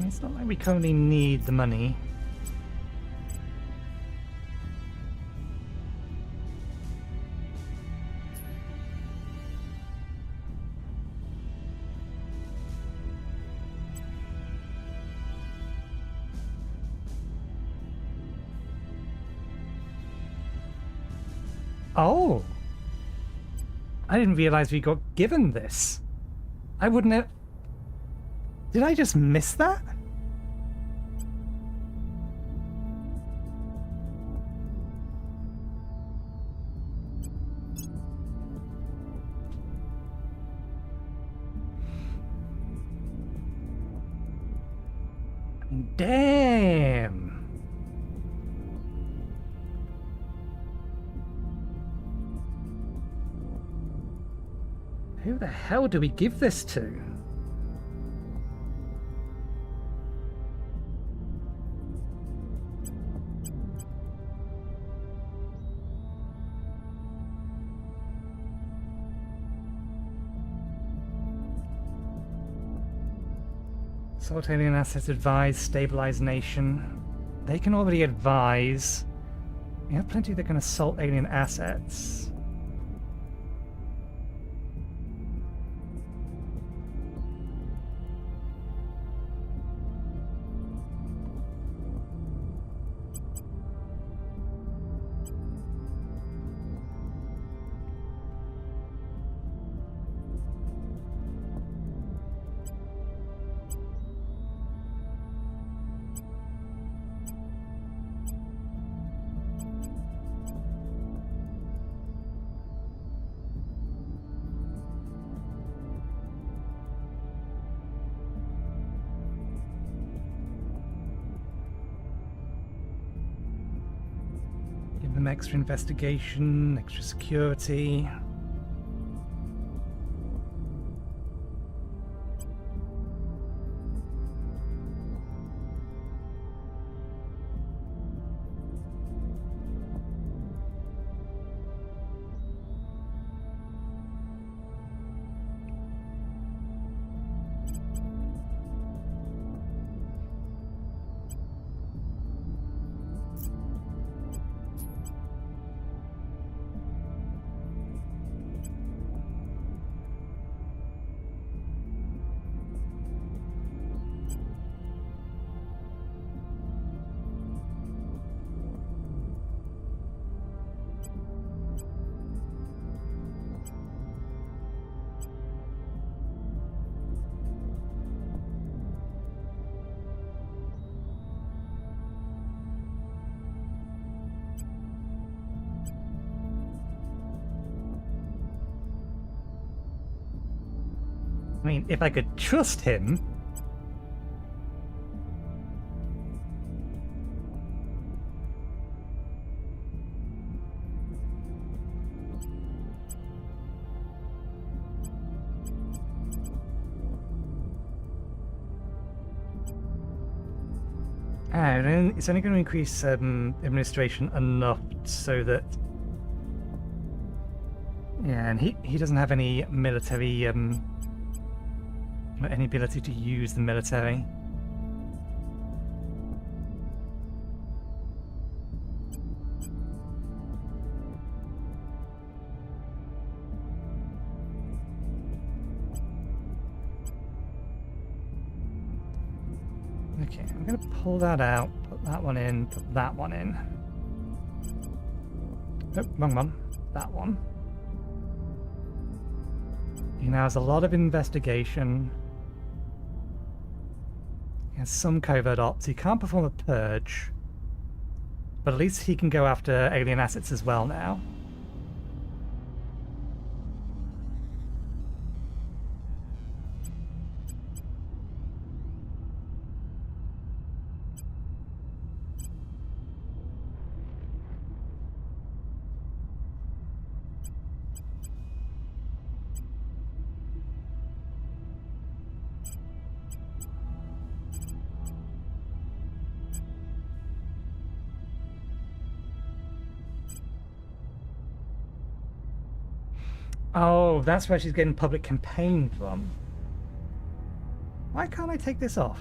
It's not like we currently need the money. Oh! I didn't realize we got given this. I wouldn't have... Did I just miss that? Damn! Who the hell do we give this to? Salt alien assets advise, stabilize nation. They can already advise. We have plenty that can assault alien assets. Extra investigation, extra security. I mean, if I could trust him... it's only going to increase administration enough so that... Yeah, Yeah, and he doesn't have any military, any ability to use the military. Okay, I'm going to pull that out, put that one in, put that one in. Oh, wrong one. That one. He now has a lot of investigation. He has some covert ops. He can't perform a purge. But at least he can go after alien assets as well now. Oh, that's where she's getting public campaign from. Why can't I take this off?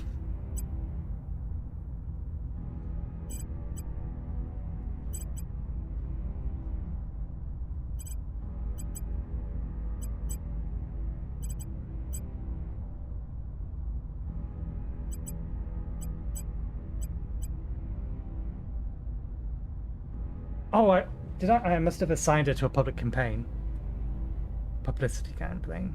Oh, I must have assigned her to a public campaign. Publicity campaign.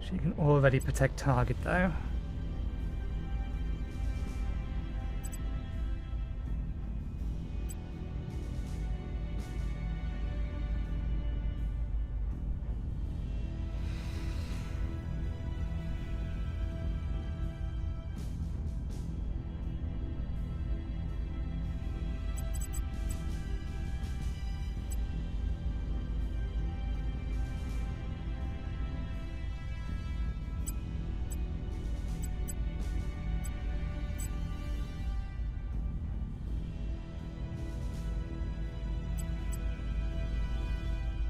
She can already protect target though.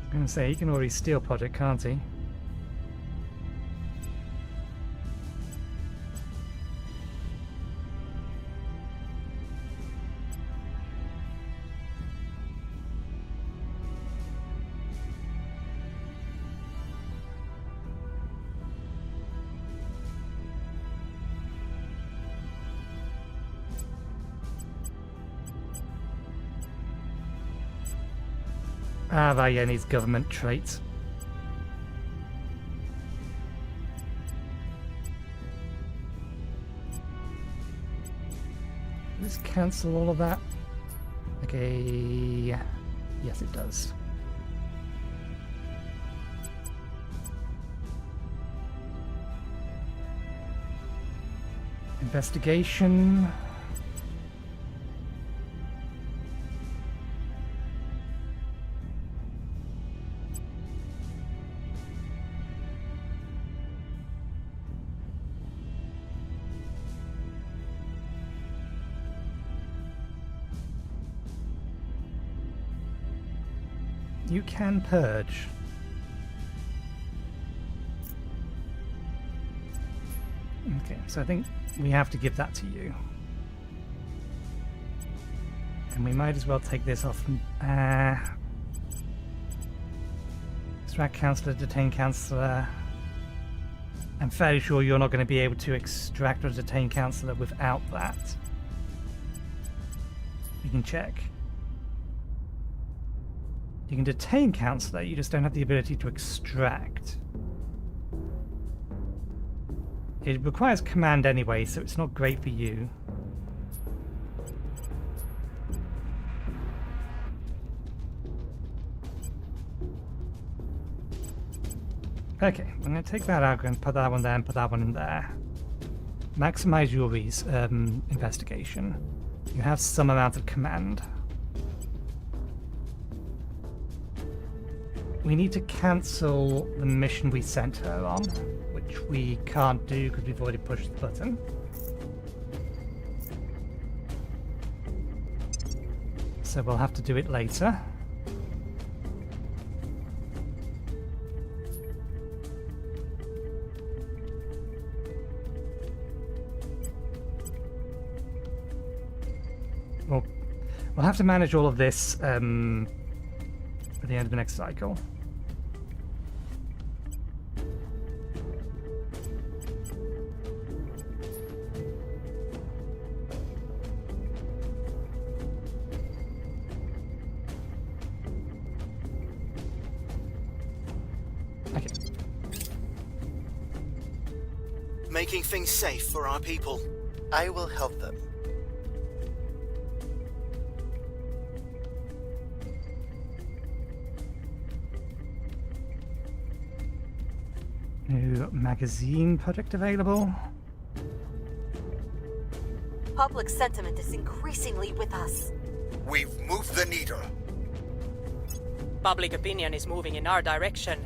I was gonna say, he can already steal project, can't he? Ah, Vayeni's government trait. Does this cancel all of that? Okay. Yes, it does. Investigation. You can purge. Okay, so I think we have to give that to you. And we might as well take this off. Extract counselor, detain counselor. I'm fairly sure you're not going to be able to extract or detain counselor without that. You can check. You can detain counselor, you just don't have the ability to extract. It requires command anyway, so it's not great for you. Okay, I'm going to take that out and put that one there and put that one in there. Maximize Yuri's investigation. You have some amount of command. we need to cancel the mission we sent her on, which we can't do because we've already pushed the button. So we'll have to do it later. We'll have to manage all of this at the end of the next cycle. Okay. Making things safe for our people. I will help them. New magazine project available. Public sentiment is increasingly with us. We've moved the needle. Public opinion is moving in our direction.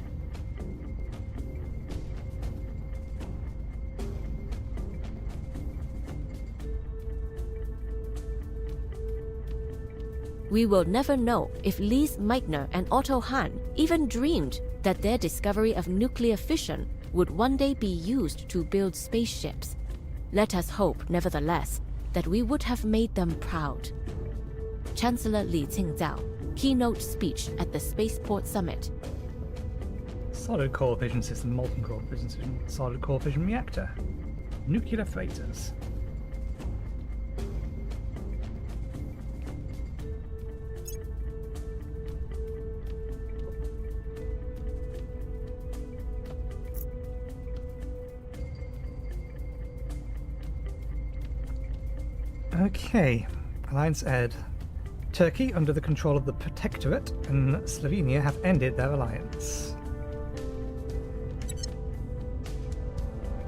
We will never know if Lise Meitner and Otto Hahn even dreamed that their discovery of nuclear fission would one day be used to build spaceships. Let us hope, nevertheless, that we would have made them proud. Chancellor Li Qingzao, keynote speech at the Spaceport Summit. Solid core fission system, molten core fission system, solid core fission reactor, nuclear freighters. Okay, Alliance Ed. Turkey, under the control of the Protectorate, and Slovenia have ended their alliance.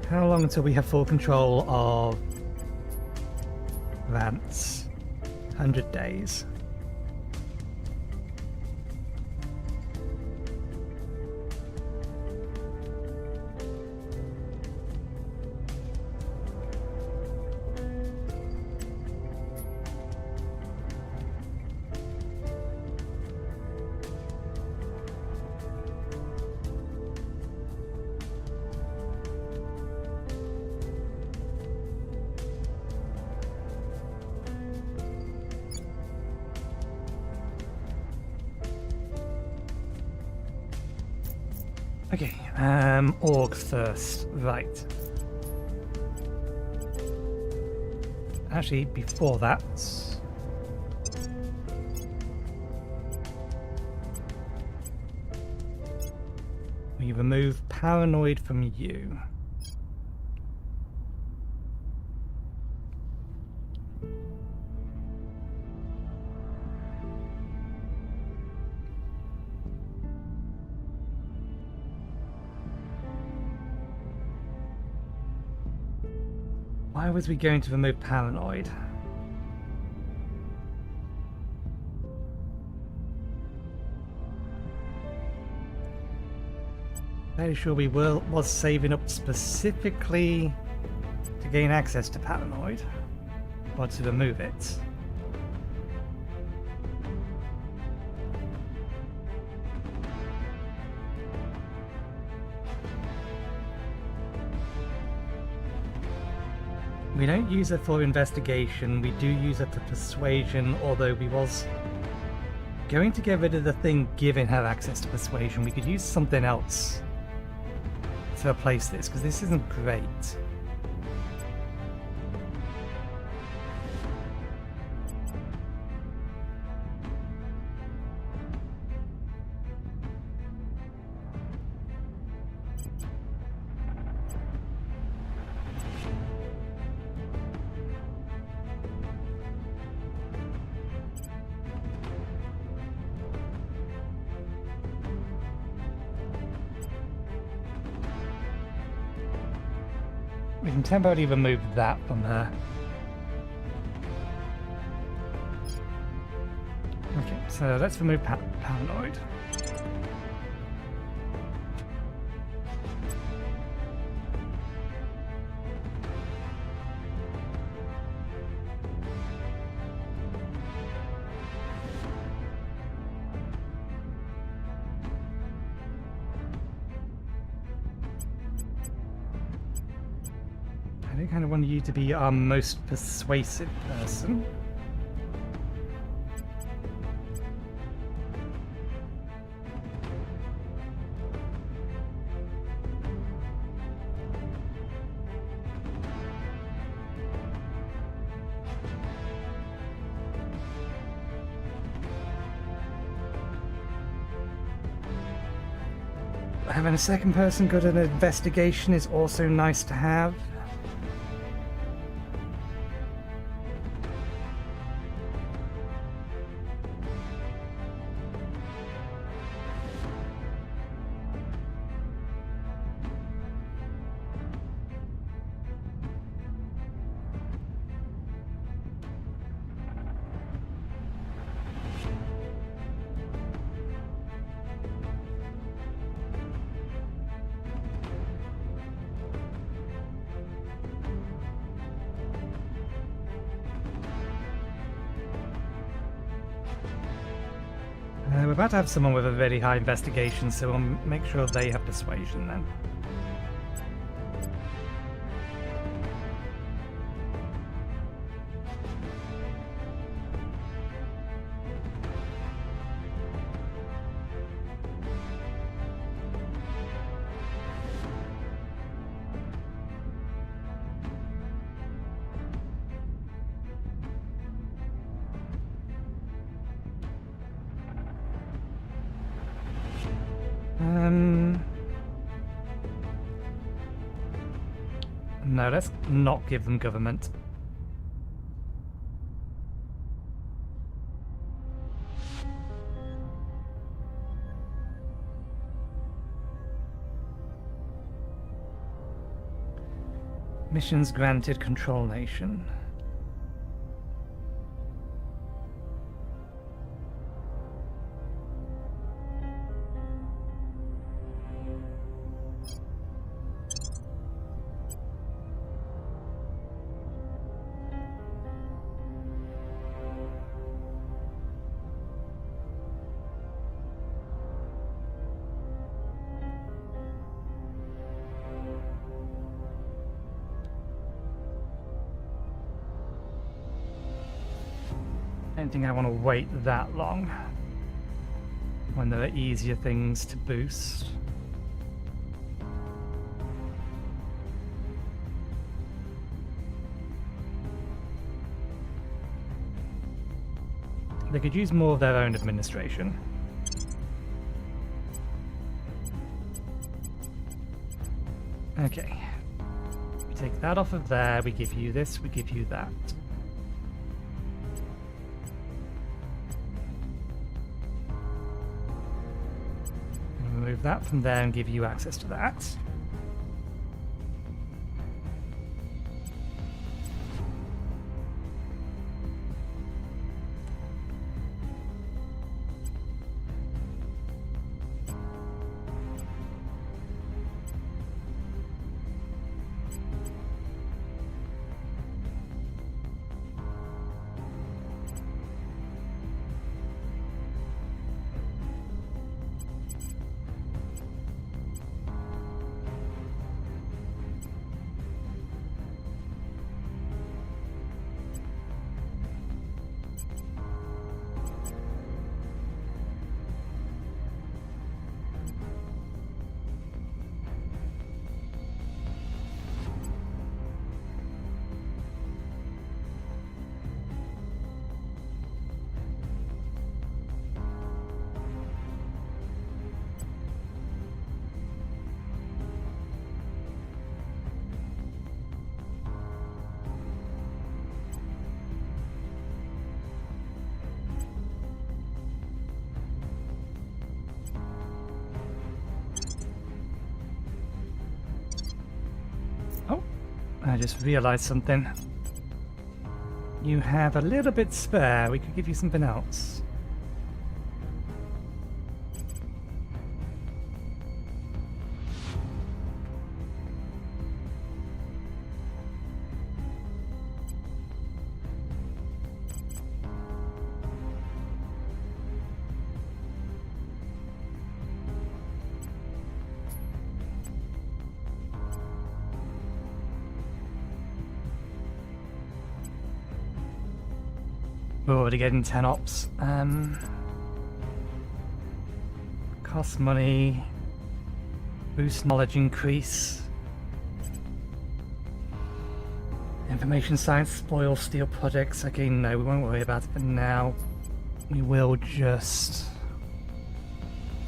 How long until we have full control of Vance? 100 days. Okay, org first, right. Actually, before that... we remove Paranoid from you. Why was we going to remove Paranoid? Very sure we was saving up specifically to gain access to Paranoid, or to remove it. We don't use it for investigation, we do use it for persuasion, although we was going to get rid of the thing giving her access to persuasion. We could use something else to replace this, because this isn't great. We can temporarily remove that from her. Okay, so let's remove Paranoid. I kind of want you to be our most persuasive person. Having a second person good at investigation is also nice to have. We're about to have someone with a very high investigation, so we'll make sure they have persuasion then. No, let's not give them government. Missions granted control nation. I don't think I want to wait that long when there are easier things to boost. They could use more of their own administration. Okay. We take that off of there, we give you this, we give you that. Remove that from there and give you access to that. I just realized something. You have a little bit spare. We could give you something else. We're already getting 10 ops. Cost money. Boost knowledge increase. Information science, spoil, steel projects. Okay, no, we won't worry about it for now. We will just...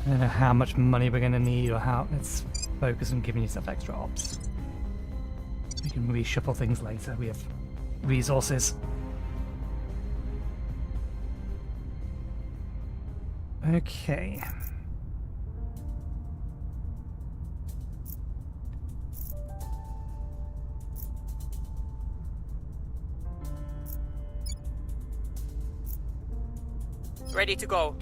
I don't know how much money we're going to need or how... Let's focus on giving yourself extra ops. We can reshuffle things later. We have resources. Okay. Ready to go.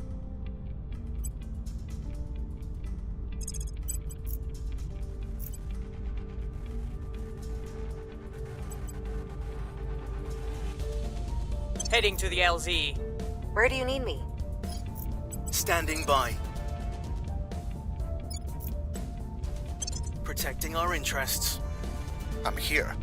Heading to the LZ. Where do you need me? Standing by. Protecting our interests. I'm here.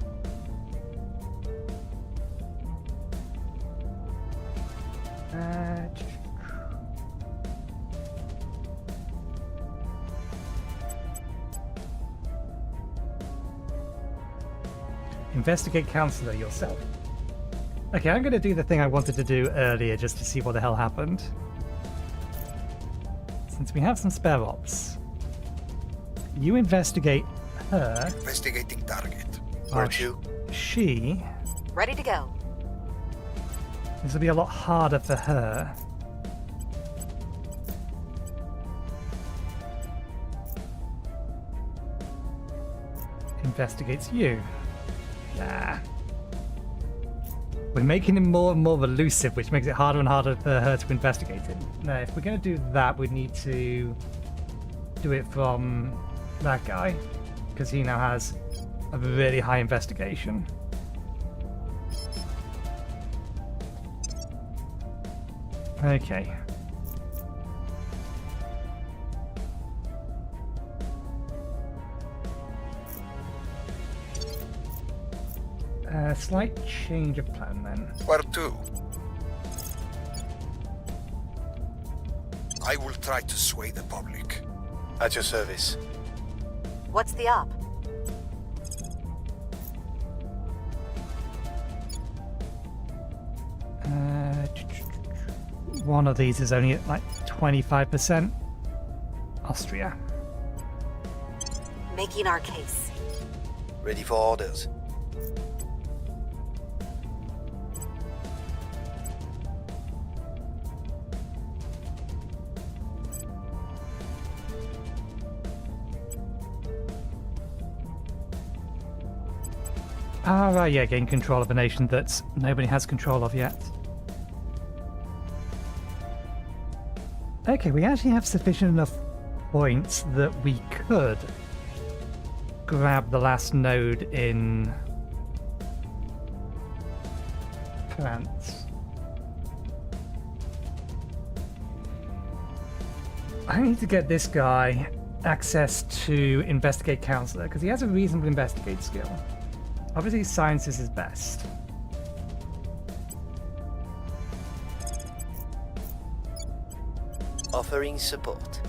Investigate counselor yourself. Okay, I'm going to do the thing I wanted to do earlier just to see what the hell happened. Since we have some spare ops, you investigate her. Investigating target. While Where to? she... Ready to go. This will be a lot harder for her. Investigates you. Nah. We're making him more and more elusive, which makes it harder and harder for her to investigate him. No, if we're going to do that, we need to do it from that guy, because he now has a really high investigation. Okay. Slight change of plan then. Where to? I will try to sway the public. At your service. What's the op? One of these is only at like 25%. Austria. Making our case. Ready for orders. Ah, right, yeah, gain control of a nation that nobody has control of yet. Okay, we actually have sufficient enough points that we could grab the last node in France. I need to get this guy access to Investigate Counselor, because he has a reasonable investigate skill. Obviously, science is his best. Offering support.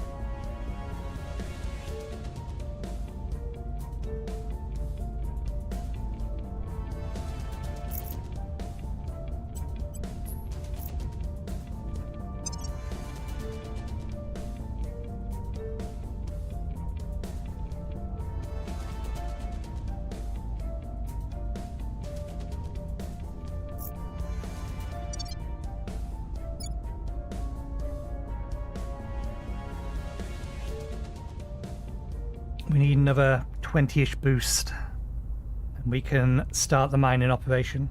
We need another 20-ish boost, and we can start the mining operation.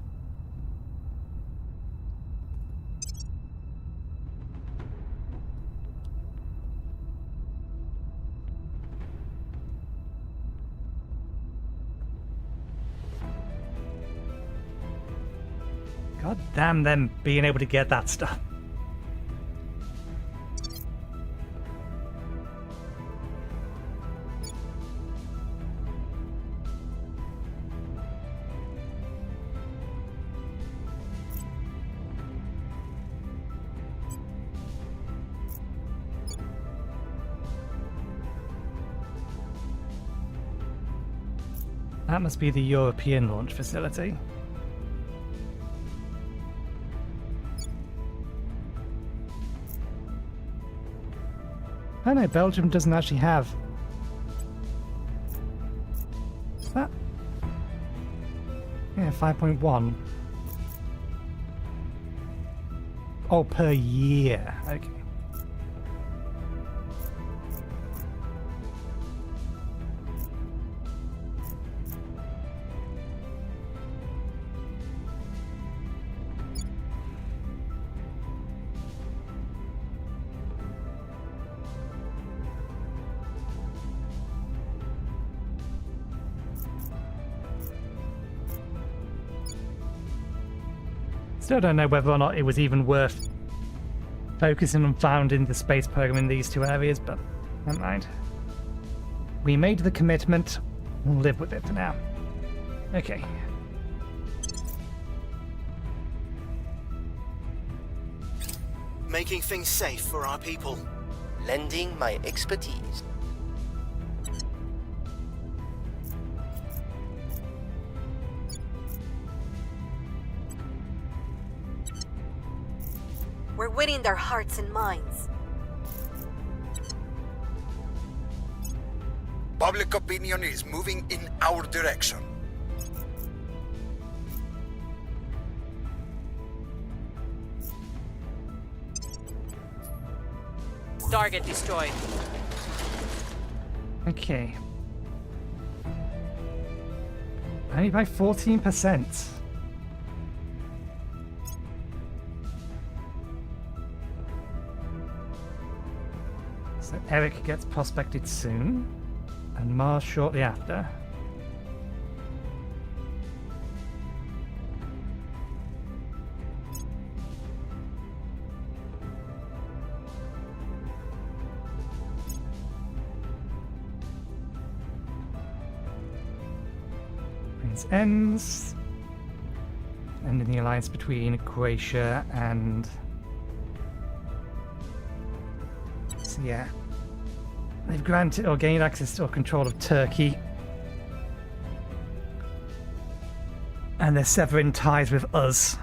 God damn them being able to get that stuff. That must be the European launch facility. Oh no, Belgium doesn't actually have... Is that? Yeah, 5.1. Oh, per year. Okay. Still don't know whether or not it was even worth focusing on founding the space program in these two areas, but never mind. We made the commitment. We'll live with it for now. Okay. Making things safe for our people. Lending my expertise. We're winning their hearts and minds. Public opinion is moving in our direction. Target destroyed. Okay. Only by 14%. So Eric gets prospected soon, and Mars shortly after. Ends, ending the alliance between Croatia and so yeah, they've granted or gained access to or control of Turkey, and they're severing ties with us,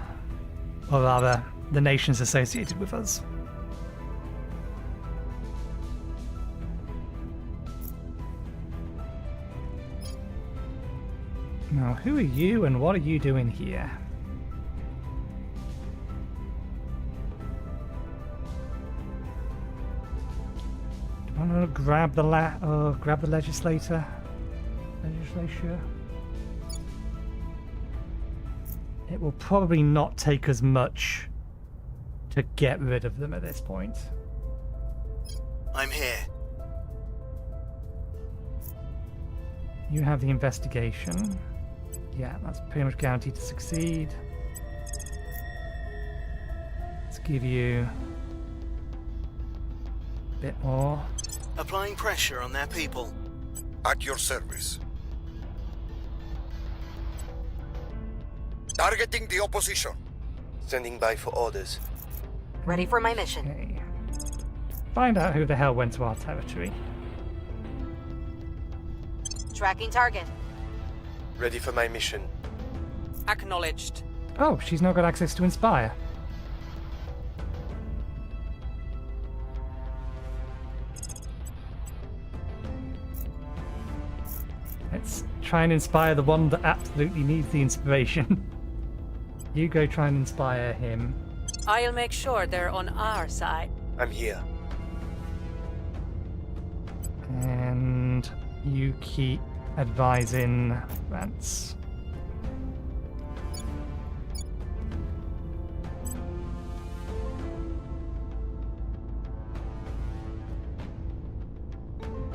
or rather the nations associated with us. Now, who are you and what are you doing here? Do you want to grab the legislature? It will probably not take as much to get rid of them at this point. I'm here. You have the investigation. Yeah, that's pretty much guaranteed to succeed. Let's give you a bit more. Applying pressure on their people. At your service. Targeting the opposition. Standing by for orders. Ready for my mission. Okay. Find out who the hell went to our territory. Tracking target. Ready for my mission. Acknowledged. Oh, she's now got access to Inspire. Let's try and inspire the one that absolutely needs the inspiration. You go try and inspire him. I'll make sure they're on our side. I'm here. And you keep advising France.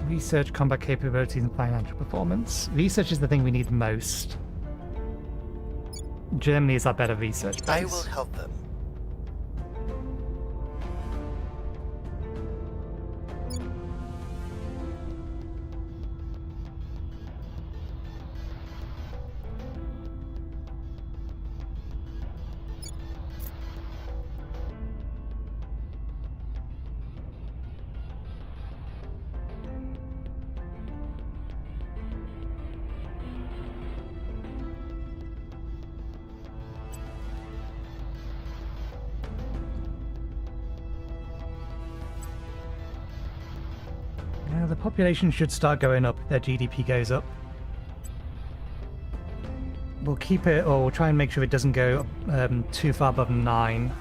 Research combat capabilities and financial performance. Research is the thing we need most. Germany is our better research base. I will help them. Population should start going up. Their GDP goes up. We'll keep it, or we'll try and make sure it doesn't go too far above 9.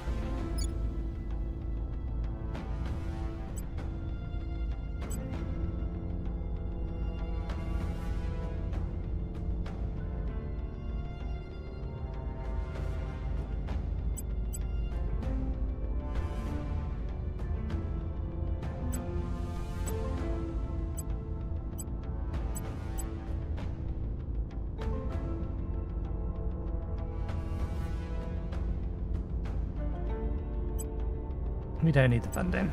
We don't need the funding.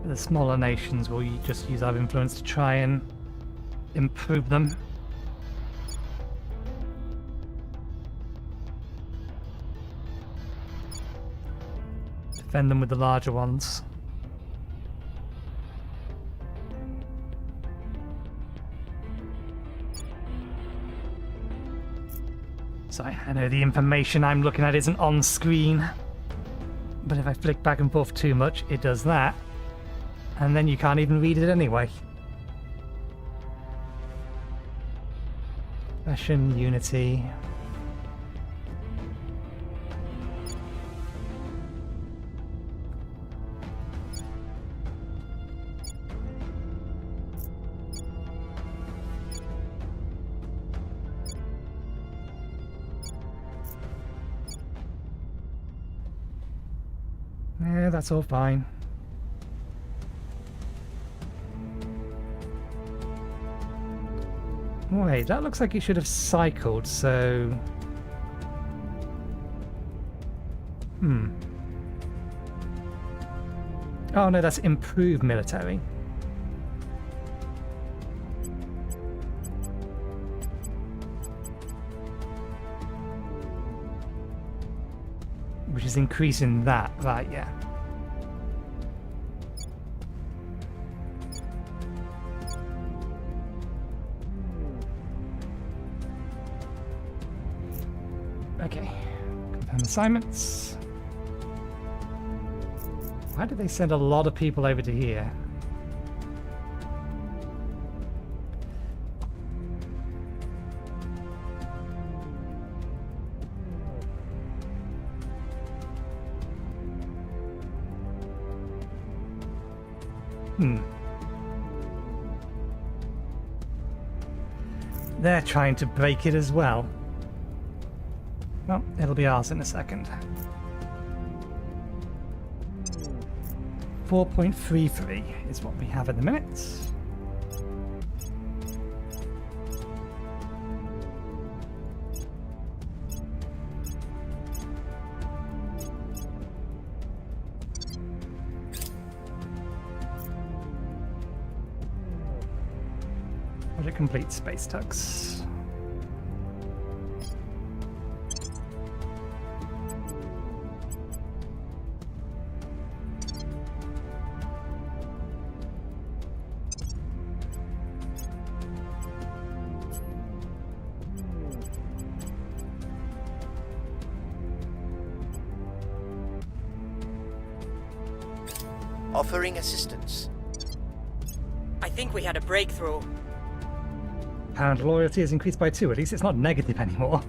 The smaller nations will just use our influence to try and improve them. Defend them with the larger ones. Sorry, I know the information I'm looking at isn't on screen, but if I flick back and forth too much, it does that, and then you can't even read it anyway. Fashion, unity. Yeah, that's all fine. Wait, that looks like it should have cycled, so... Oh no, that's improved military. Which is increasing that, right, yeah. Okay, confirm assignments. Why did they send a lot of people over to here? They're trying to break it as well. Well, it'll be ours in a second. 4.33 is what we have at the minute. Project complete, space tugs. Offering assistance. I think we had a breakthrough. Pound loyalty has increased by 2, at least it's not negative anymore.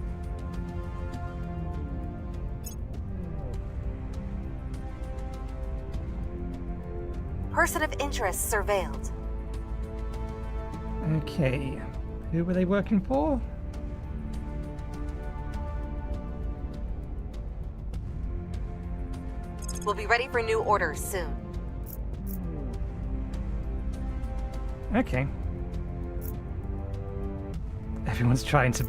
Person of interest surveilled. Okay, who were they working for? We'll be ready for new orders soon. Okay. Everyone's trying to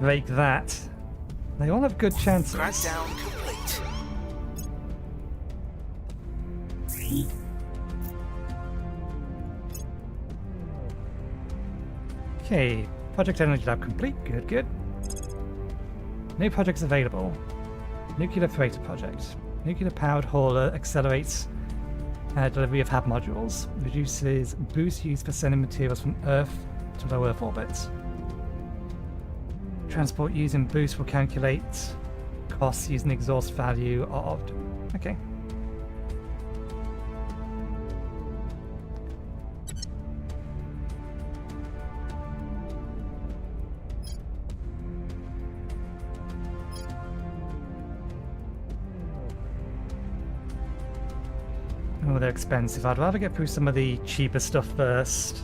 break that. They all have good chances. Crackdown complete. Okay, Project Energy Lab complete. Good, good. New projects available. Nuclear freighter project. Nuclear powered hauler accelerates delivery of HAB modules. Reduces boost used for sending materials from Earth to low Earth orbit. Transport using boost will calculate costs use an exhaust value of... Okay. Oh, they're expensive. I'd rather get through some of the cheaper stuff first.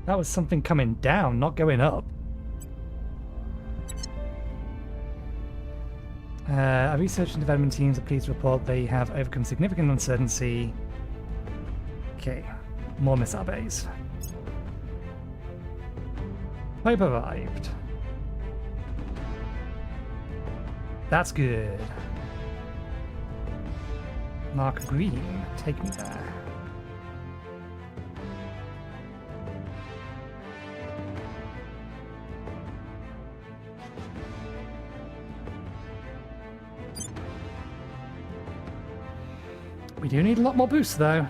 That was something coming down, not going up. Our research and development teams are pleased to report they have overcome significant uncertainty. Okay, more missile bays. Hope arrived. That's good. Mark Green, take me there. We do need a lot more boosts, though.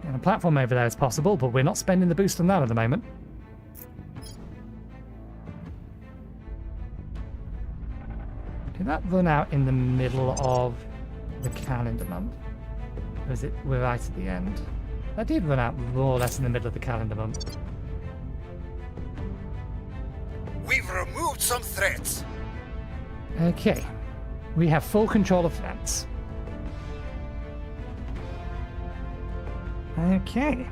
And a platform over there is possible, but we're not spending the boost on that at the moment. Did that run out in the middle of the calendar month? Or is it we're right at the end? That did run out more or less in the middle of the calendar month. We've removed some threats. Okay. We have full control of France. Okay.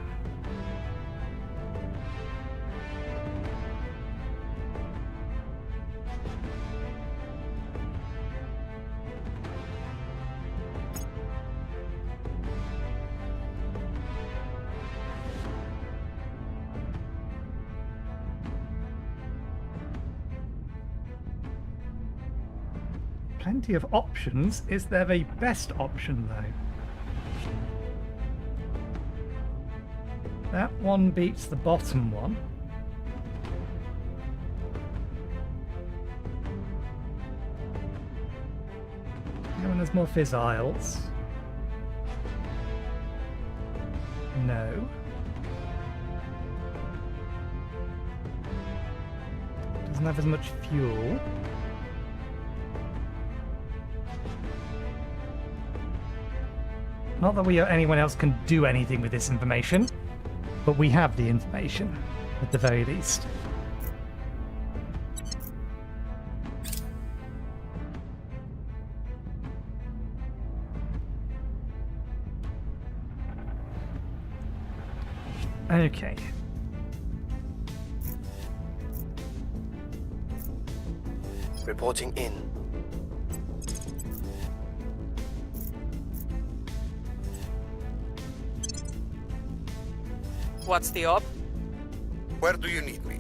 Plenty of options. Is there a best option, though? That one beats the bottom one. Yeah, when there's more fizzles. No. Doesn't have as much fuel. Not that we or anyone else can do anything with this information, but we have the information, at the very least. Okay. Reporting in. What's the op? Where do you need me?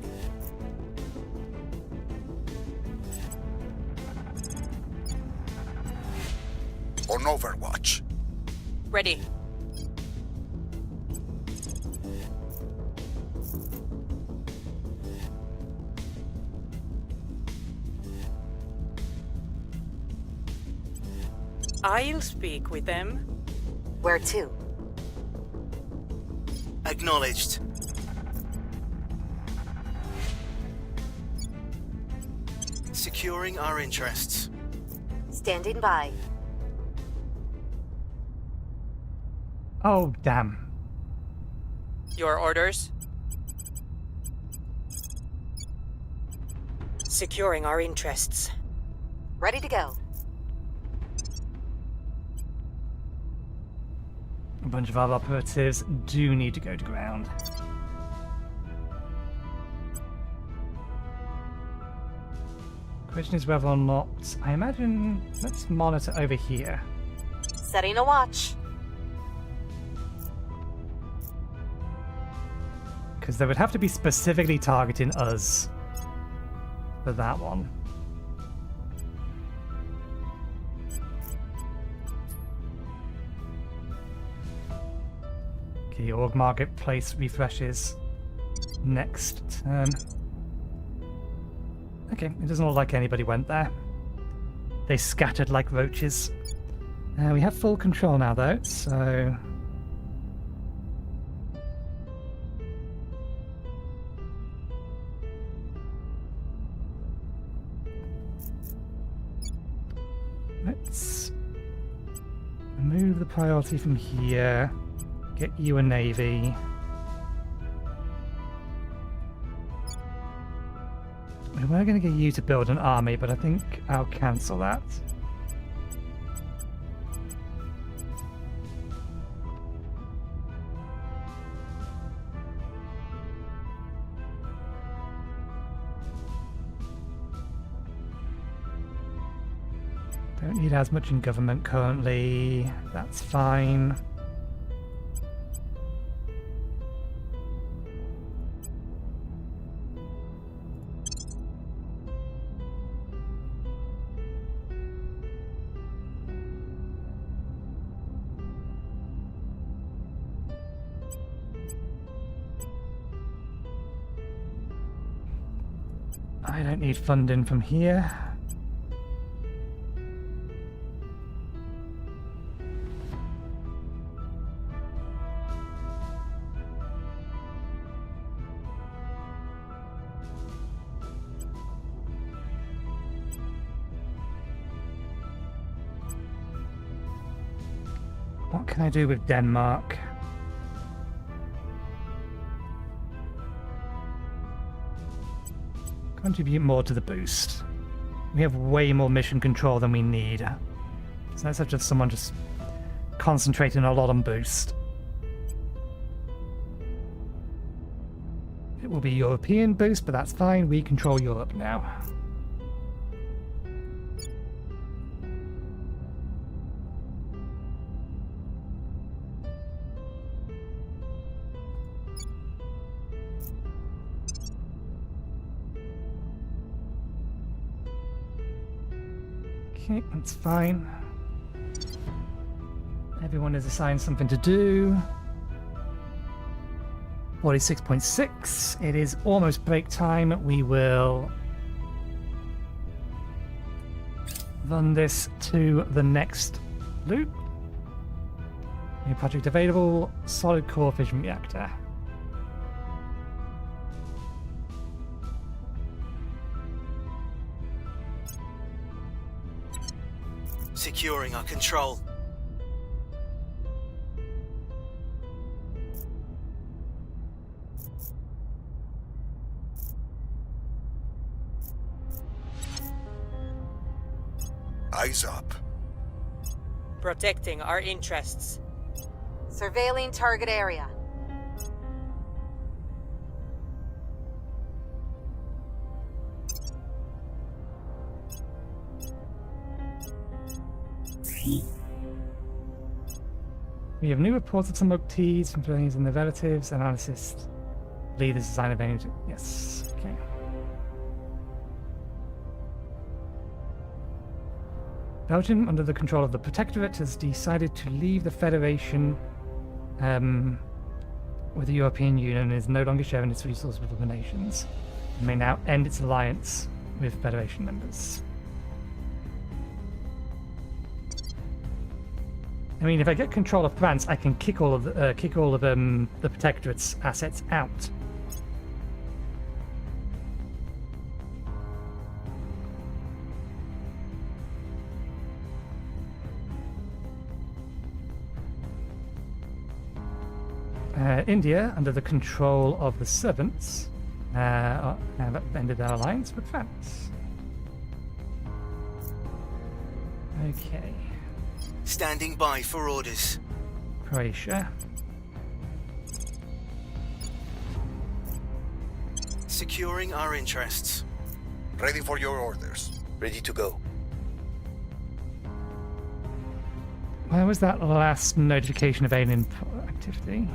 On Overwatch. Ready. I'll speak with them. Where to? Acknowledged. Securing our interests. Standing by. Oh, damn. Your orders? Securing our interests. Ready to go. A bunch of our operatives do need to go to ground. Question is whether or not... I imagine... Let's monitor over here. Setting a watch. Because they would have to be specifically targeting us for that one. Okay, org marketplace refreshes next turn. Okay, it doesn't look like anybody went there. They scattered like roaches. We have full control now though, so... Let's remove the priority from here. Get you a navy. We were going to get you to build an army, but I think I'll cancel that. Don't need as much in government currently. That's fine. I don't need funding from here. What can I do with Denmark? Contribute more to the boost. We have way more mission control than we need. So that's just someone just concentrating a lot on boost. It will be European boost, but that's fine. We control Europe now. Okay, that's fine. Everyone is assigned something to do. 46.6. It is almost break time. We will run this to the next loop. New project available. Solid core fission reactor. Securing our control. Eyes up. Protecting our interests. Surveilling target area. We have new reports of some OTs from friends and their relatives. Analysis. Lead is a sign of energy. Yes. Okay. Belgium, under the control of the Protectorate, has decided to leave the Federation with the European Union and is no longer sharing its resources with other nations. It may now end its alliance with Federation members. I mean, if I get control of France, I can kick all of the Protectorate's assets out. India, under the control of the servants, have ended their alliance with France. Okay. Standing by for orders. Croatia. Securing our interests. Ready for your orders. Ready to go. Where was that last notification of alien activity?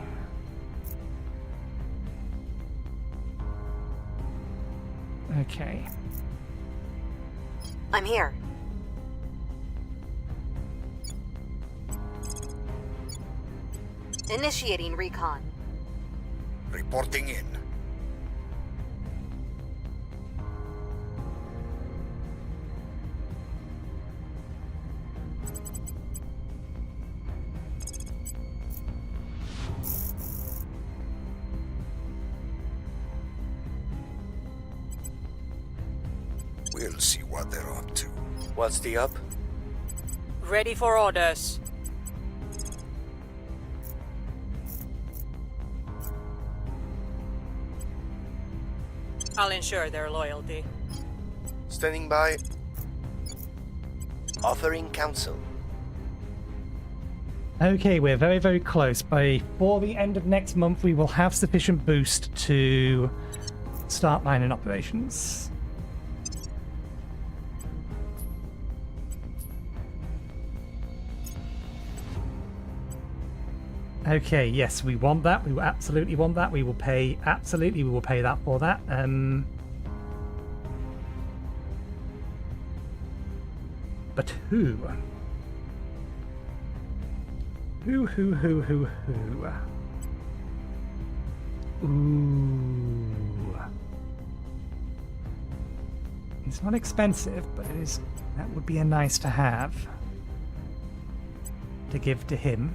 Okay. I'm here. Initiating recon. Reporting in. We'll see what they're up to. What's the up? Ready for orders. I'll ensure their loyalty. Standing by. Offering counsel. Okay, we're very, very close. Before the end of next month, we will have sufficient boost to start mining operations. Okay, yes, we want that. We will absolutely want that. We will pay, absolutely, we will pay that for that. But who? Who? Ooh. It's not expensive, but it is, that would be a nice to have to give to him.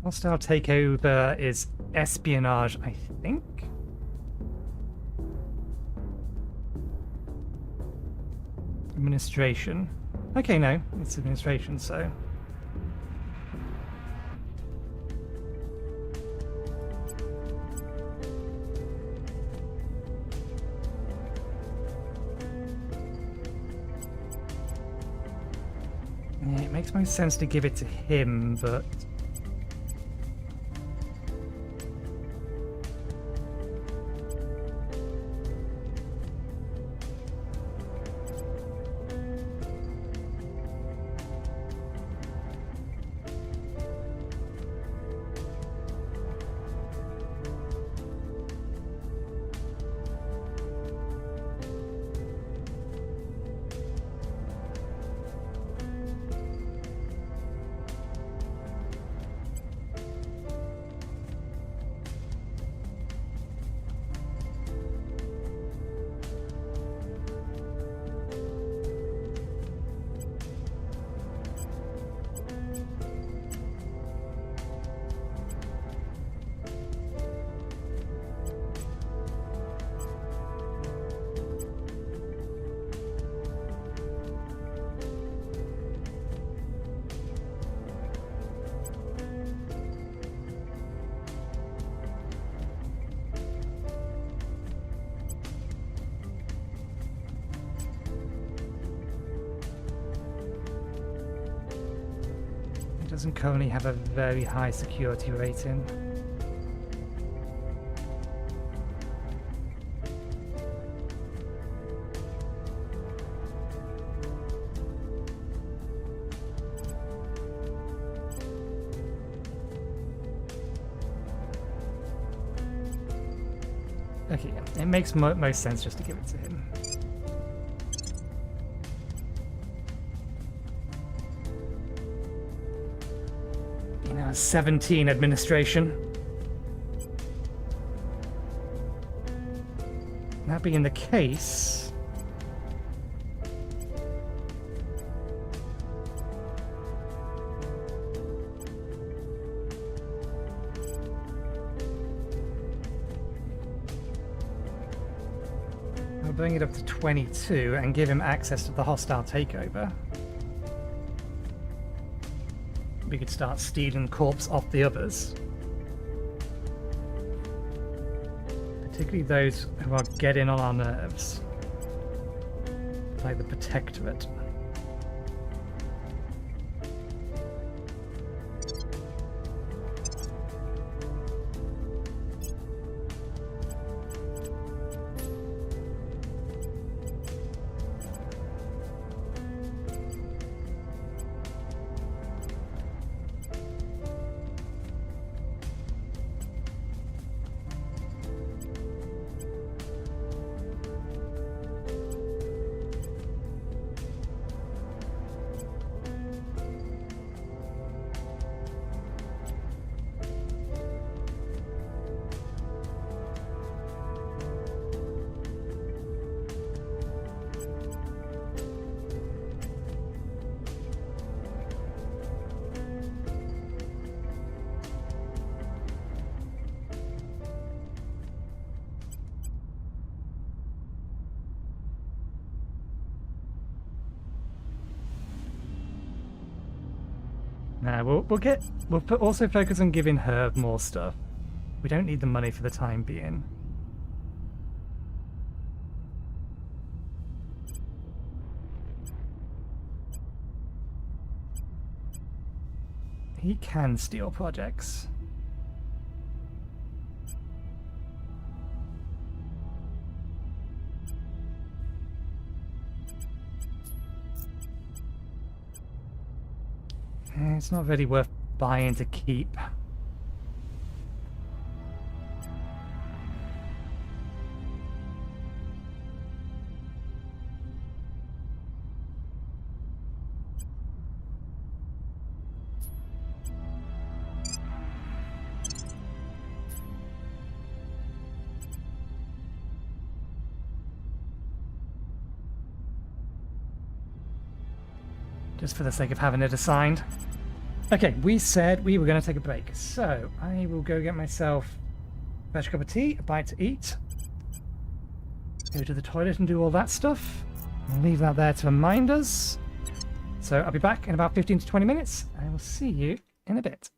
Hostile takeover is espionage, I think. Administration. Okay, no, it's administration, so. Yeah, it makes most sense to give it to him, but. Doesn't currently have a very high security rating. Okay, yeah. It makes most sense just to give it to him. 17 administration. That being the case, I'll bring it up to 22 and give him access to the hostile takeover. We could start stealing corpse off the others. Particularly those who are getting on our nerves. Like the Protectorate. Nah, we'll also focus on giving her more stuff. We don't need the money for the time being. He can steal projects. It's not really worth buying to keep. Just for the sake of having it assigned. Okay, we said we were going to take a break, so I will go get myself a fresh cup of tea, a bite to eat, go to the toilet and do all that stuff. I'll leave that there to remind us. So I'll be back in about 15 to 20 minutes. I will see you in a bit.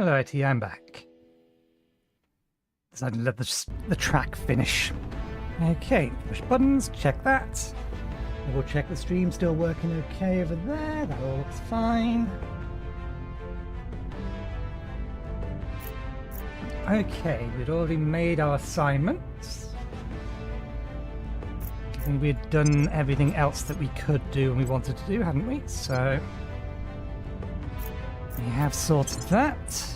Alrighty, I'm back. Decided to let the track finish. Okay, push buttons, check that. We'll check the stream still working okay over there. That all looks fine. Okay, we'd already made our assignments. And we'd done everything else that we could do and we wanted to do, hadn't we? So we have sorted that.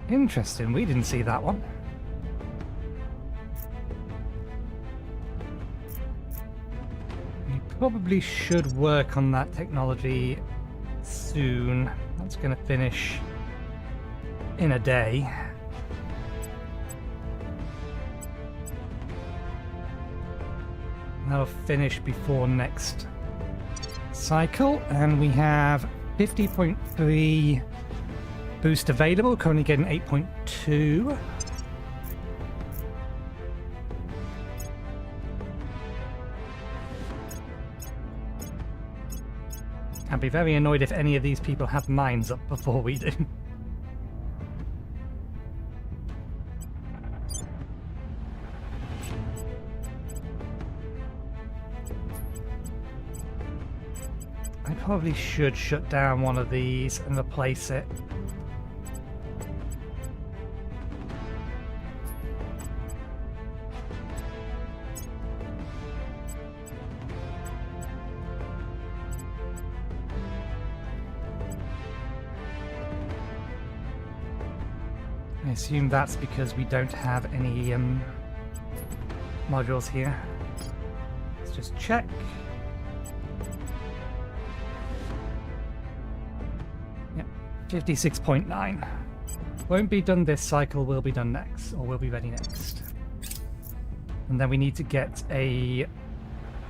Interesting, we didn't see that one. We probably should work on that technology soon. That's going to finish in a day. That'll finish before next cycle, and we have 50.3 boost available, currently getting 8.2. I'd be very annoyed if any of these people have mines up before we do. I probably should shut down one of these and replace it. I assume that's because we don't have any modules here. Let's just check. Yep, 56.9. Won't be done this cycle, will be done next, or will be ready next. And then we need to get a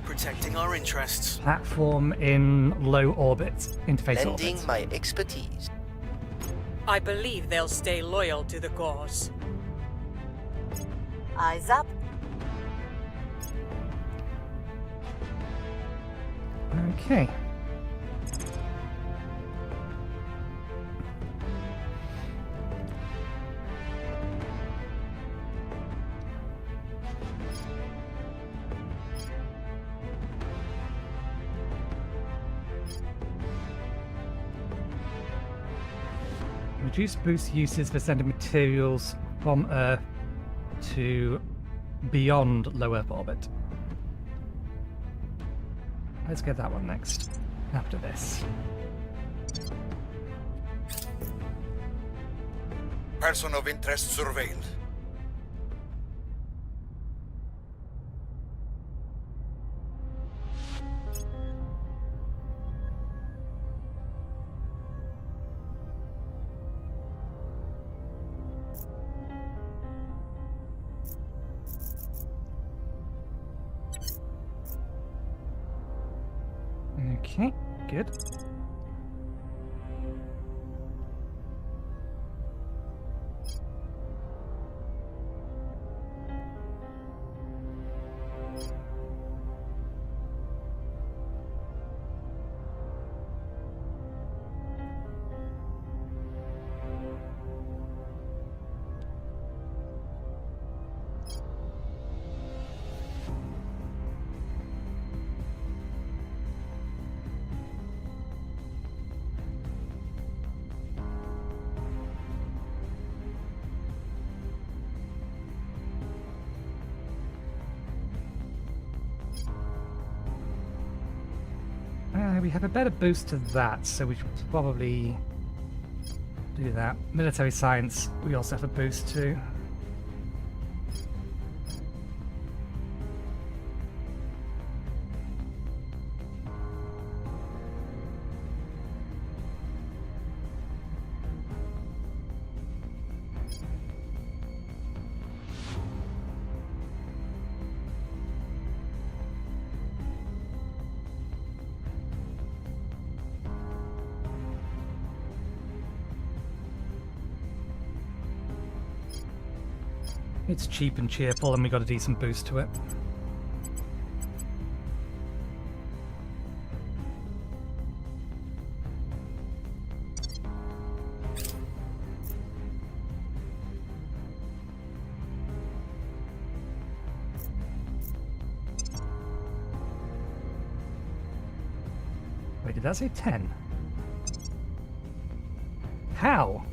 Protecting our interests. platform in low orbit, interface Lending orbit. my expertise. I believe they'll stay loyal to the cause. Eyes up. Okay. Reduce boost uses for sending materials from Earth to beyond low Earth orbit. Let's get that one next, after this. Person of interest surveilled. Okay, good. We have a better boost to that, so we should probably do that. Military science, we also have a boost to. It's cheap and cheerful, and we got a decent boost to it. Did that say 10? How?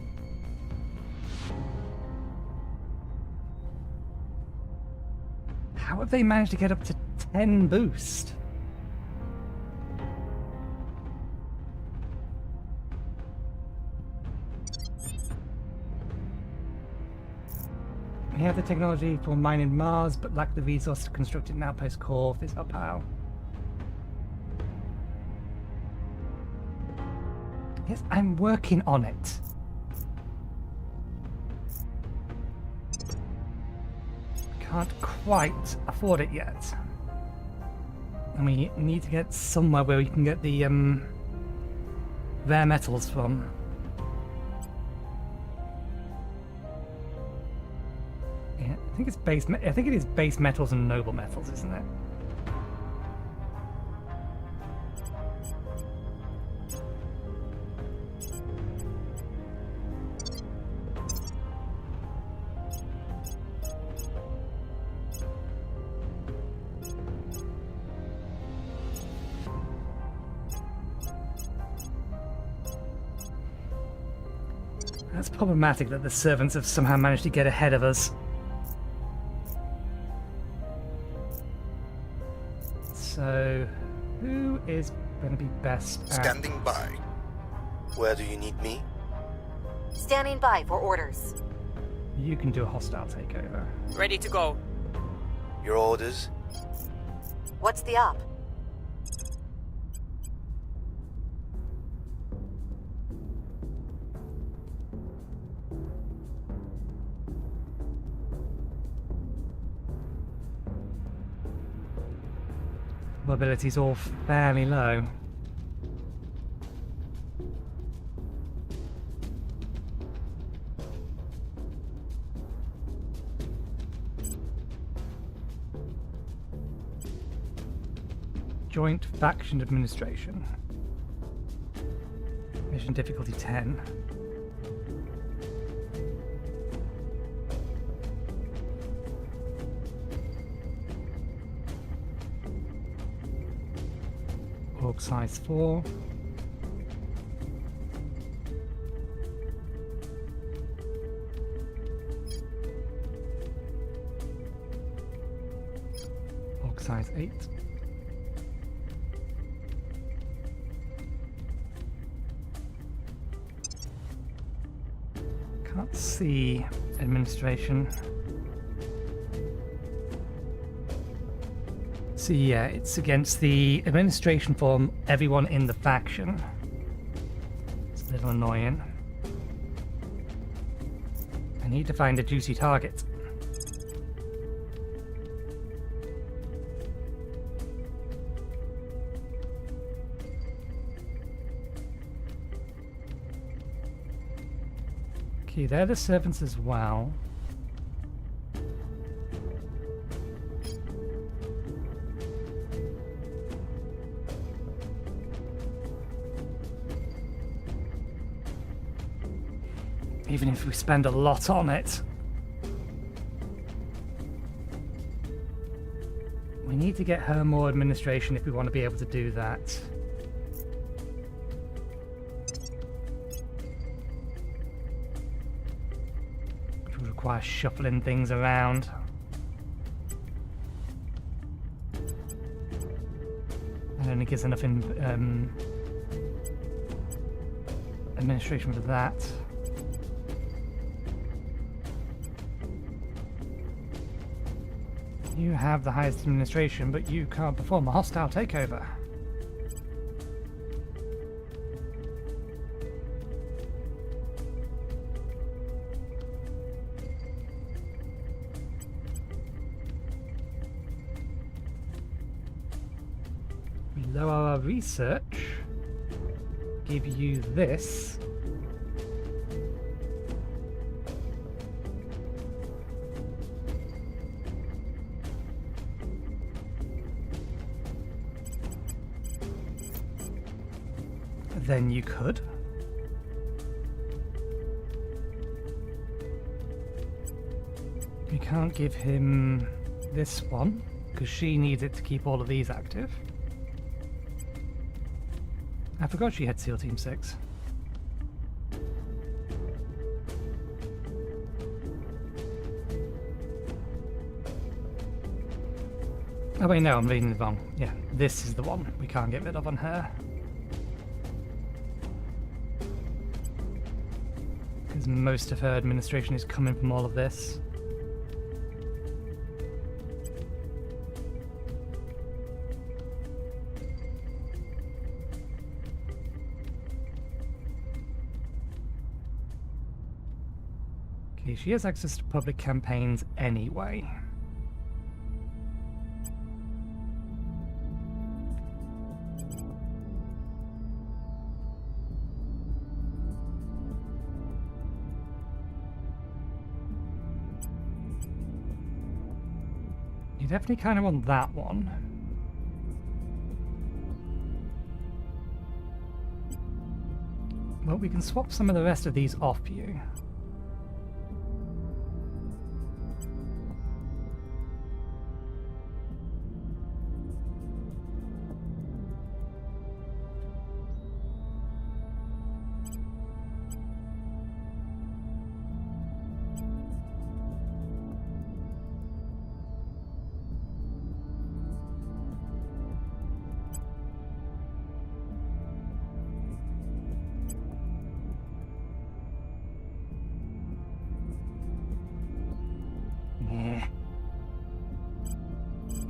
How have they managed to get up to 10 boost? We have the technology for mining Mars, but lack the resource to construct an outpost core. This up how? Yes, I'm working on it. Can't quite afford it yet. And we need to get somewhere where we can get the rare metals from. Yeah, I think it's I think it is base metals and noble metals, isn't it? That's problematic that the servants have somehow managed to get ahead of us. So, who is going to be best at... Standing by. Where do you need me? Standing by for orders. You can do a hostile takeover. Ready to go. Your orders? What's the op? Mobility's all fairly low. Joint faction administration. Mission difficulty 10. Org size 4. Org size 8. Can't see administration. So yeah, it's against the administration from everyone in the faction. It's a little annoying. I need to find a juicy target. Okay, they're the servants as well. Even if we spend a lot on it. We need to get her more administration if we want to be able to do that. Which would require shuffling things around. That only gives enough administration for that. You have the highest administration, but you can't perform a hostile takeover. We lower our research, give you this. Then you could. You can't give him this one, because she needs it to keep all of these active. I forgot she had SEAL Team 6. Oh wait, no, I'm reading it wrong. Yeah, this is the one we can't get rid of on her. Because most of her administration is coming from all of this. Okay, she has access to public campaigns anyway. You definitely kind of want that one. Well, we can swap some of the rest of these off you.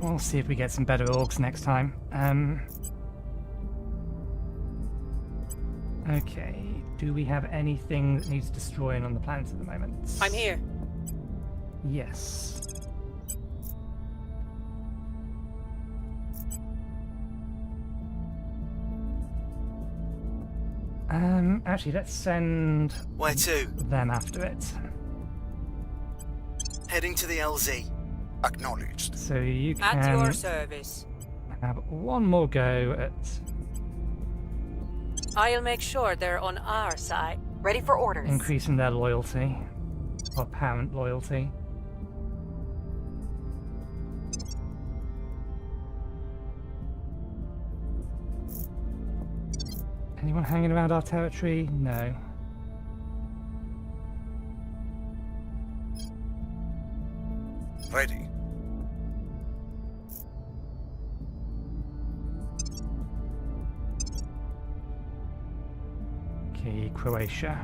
We'll see if we get some better orgs next time. Okay, do we have anything that needs destroying on the planet at the moment? I'm here. Yes. Actually, let's send... Where to? Them after it. Heading to the LZ. Acknowledged. So you can At your service. have one more go at... I'll make sure they're on our side. Ready for orders. increasing their loyalty. Or apparent loyalty. Anyone hanging around our territory? No. Ready. Okay, Croatia.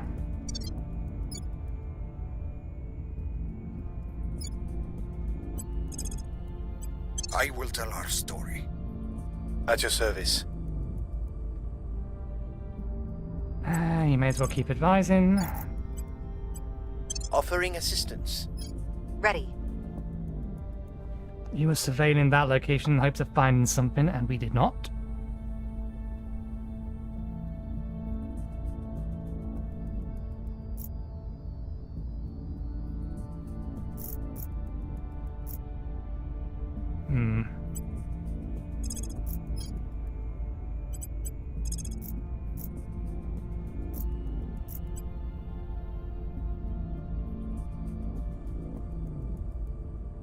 I will tell our story. At your service. You may as well keep advising. Offering assistance. Ready. You were surveilling that location in hopes of finding something, and we did not.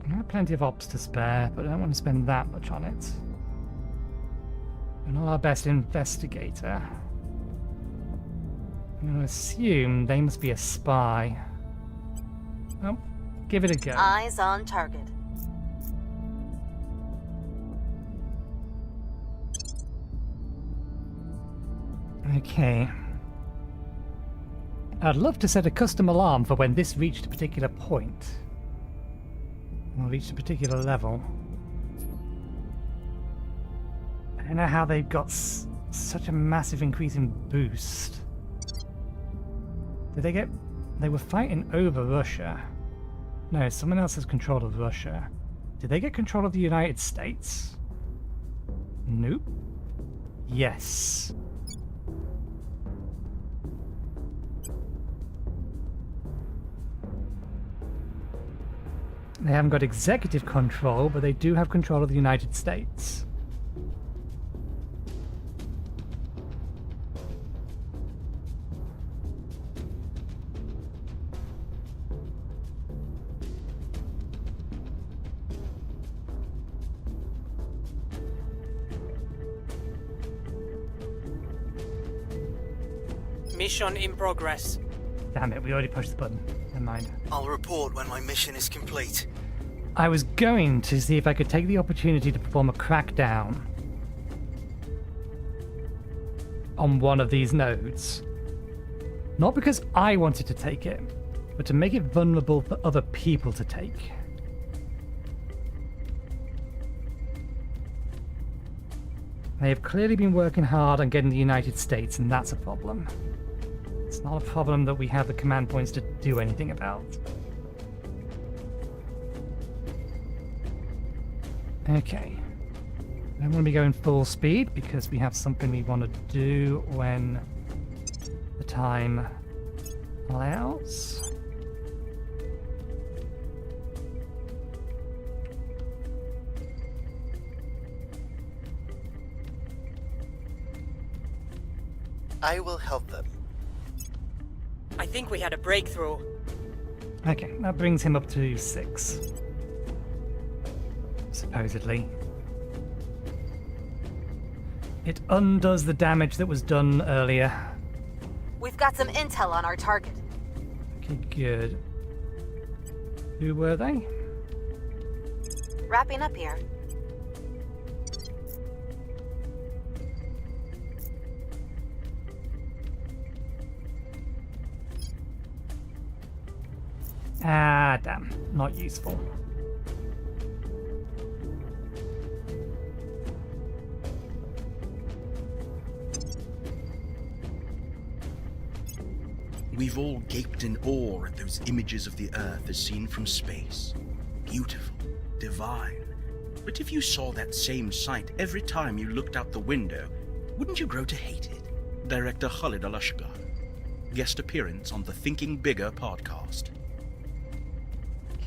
I have plenty of ops to spare, but I don't want to spend that much on it. We're not our best investigator. I'm going to assume they must be a spy. Well, give it a go. Eyes on target. Okay. I'd love to set a custom alarm for when this reached a particular point. Or reached a particular level. I don't know how they've got such a massive increase in boost. Did they get... They were fighting over Russia. No, someone else has control of Russia. Did they get control of the United States? Nope. Yes. They haven't got executive control, but they do have control of the United States. Mission in progress. Damn it, we already pushed the button. Never mind. I'll report when my mission is complete. I was going to see if I could take the opportunity to perform a crackdown on one of these nodes. Not because I wanted to take it, but to make it vulnerable for other people to take. They have clearly been working hard on getting the United States, and that's a problem. It's not a problem that we have the command points to do anything about. Okay. I don't want to be going full speed because we have something we want to do when the time allows. I will help them. I think we had a breakthrough. Okay, that brings him up to 6. Supposedly. It undoes the damage that was done earlier. We've got some intel on our target. Okay, good. Who were they? Wrapping up here. Ah, damn. Not useful. We've all gaped in awe at those images of the Earth as seen from space. Beautiful, divine. But if you saw that same sight every time you looked out the window, wouldn't you grow to hate it? Director Khalid Al-Ashgar. Guest appearance on the Thinking Bigger podcast.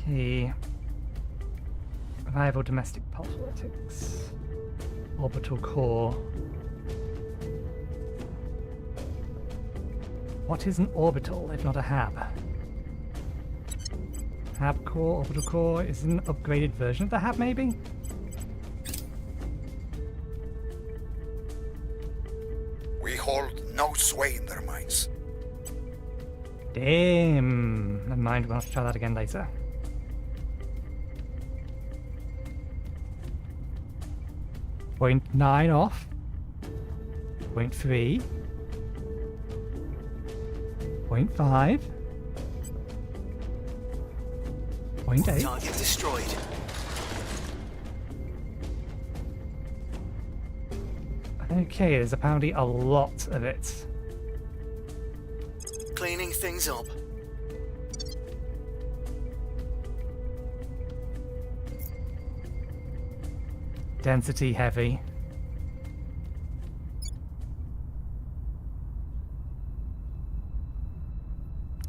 Okay. Rival domestic politics. Orbital core. What is an orbital if not a hab? Hab core, orbital core is an upgraded version of the hab, maybe? We hold no sway in their minds. Damn. Never mind, we'll have to try that again later. Point 9 off. Point 3. Point 5. Point 8. Target destroyed. Okay, there's apparently a lot of it. Cleaning things up. Density heavy.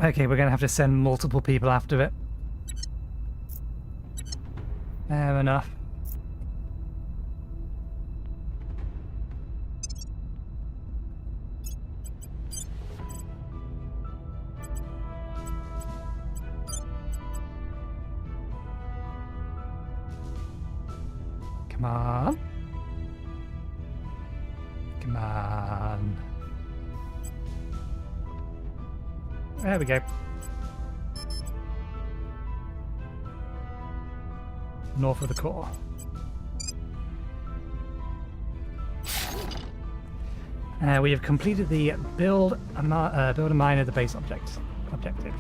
Okay, we're gonna have to send multiple people after it. Fair enough. Come on. Come on. There we go. North of the core. We have completed the build a mine of the base objective.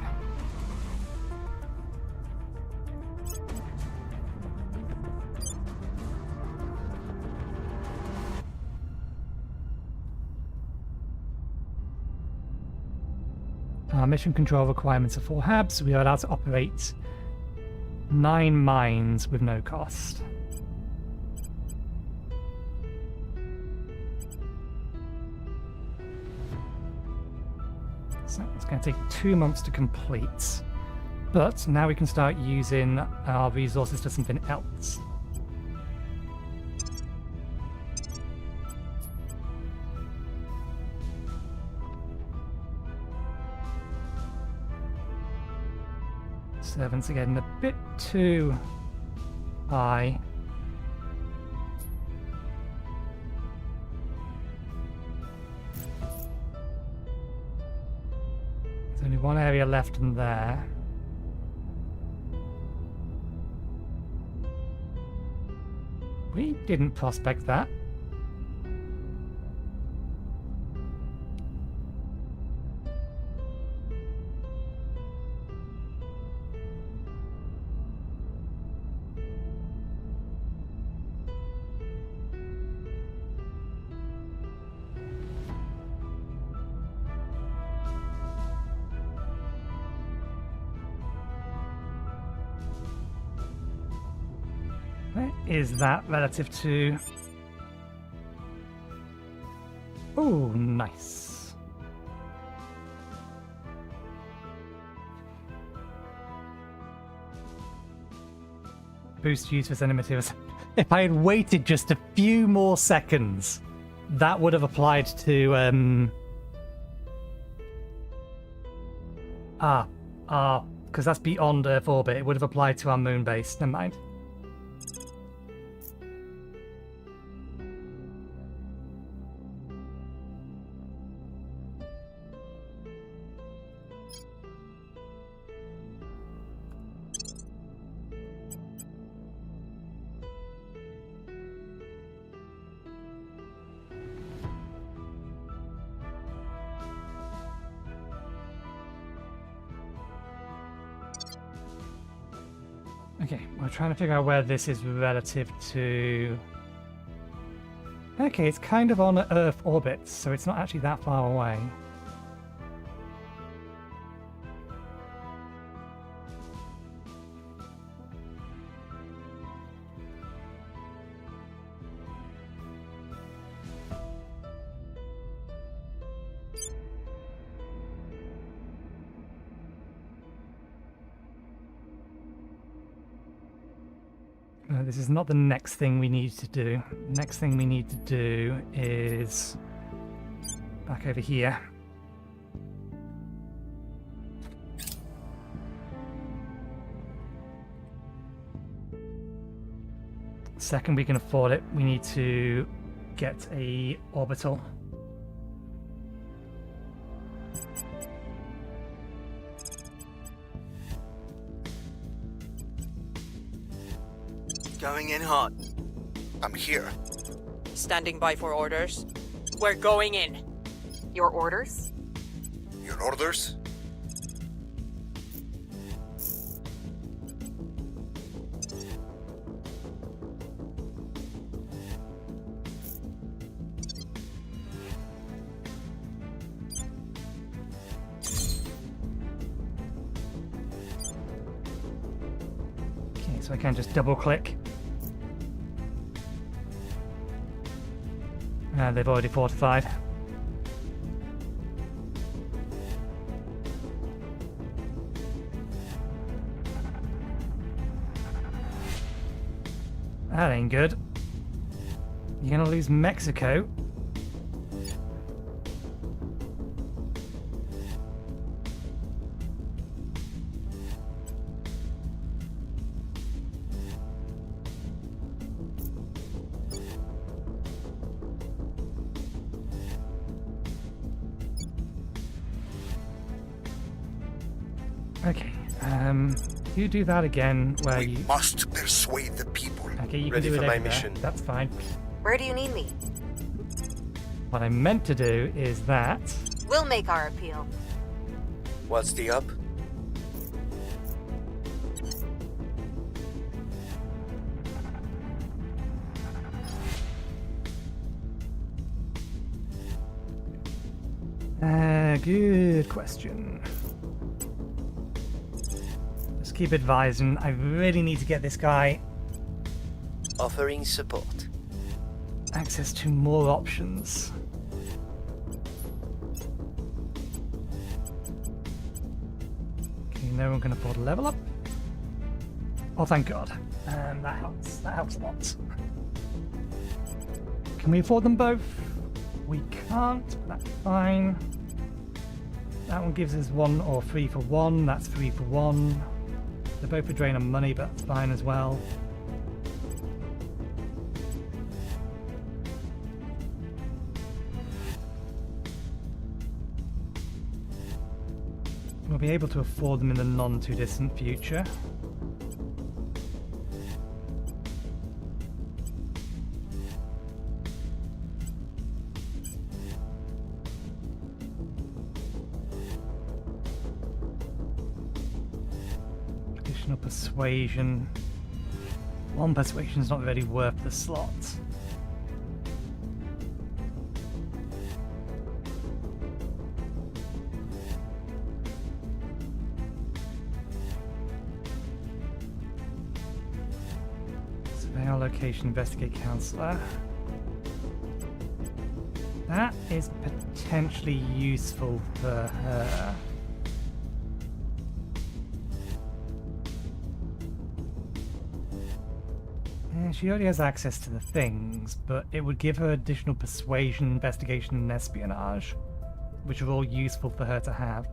Our mission control requirements are 4 habs. We are allowed to operate 9 mines with no cost. So it's going to take 2 months to complete. But now we can start using our resources for something else. Servants are getting a bit too high. There's only one area left in there. We didn't prospect that. Where is that relative to? Oh, nice. Boost use for sending materials. If I had waited just a few more seconds, that would have applied to because that's beyond Earth orbit. It would have applied to our moon base. Never mind. Okay, we're trying to figure out where this is relative to... Okay, it's kind of on Earth orbit, so it's not actually that far away. This is not the next thing we need to do. Next thing we need to do is back over here. Second we can afford it, we need to get a orbital. Going in hot. I'm here. Standing by for orders. We're going in. Your orders? Your orders? Okay, so I can just double click. They've already fortified. That ain't good. You're gonna lose Mexico. Okay, you do that again where We must persuade the people. Okay, you Ready can do for it my over there. mission. That's fine. Where do you need me? What I meant to do is that... We'll make our appeal. What's the up? Good question. Just keep advising. I really need to get this guy Offering support. access to more options. Okay, no one can afford a level up. Oh, thank God. That helps. That helps a lot. Can we afford them both? We can't. That's fine. That one gives us 1 or 3 for 1. That's 3 for 1. They're both a drain on money, but that's fine as well. We'll be able to afford them in the non-too-distant future. Additional persuasion. One persuasion's not really worth the slot. Surveyor location, investigate counselor. That is potentially useful for her. She already has access to the things, but it would give her additional persuasion, investigation, and espionage, which are all useful for her to have.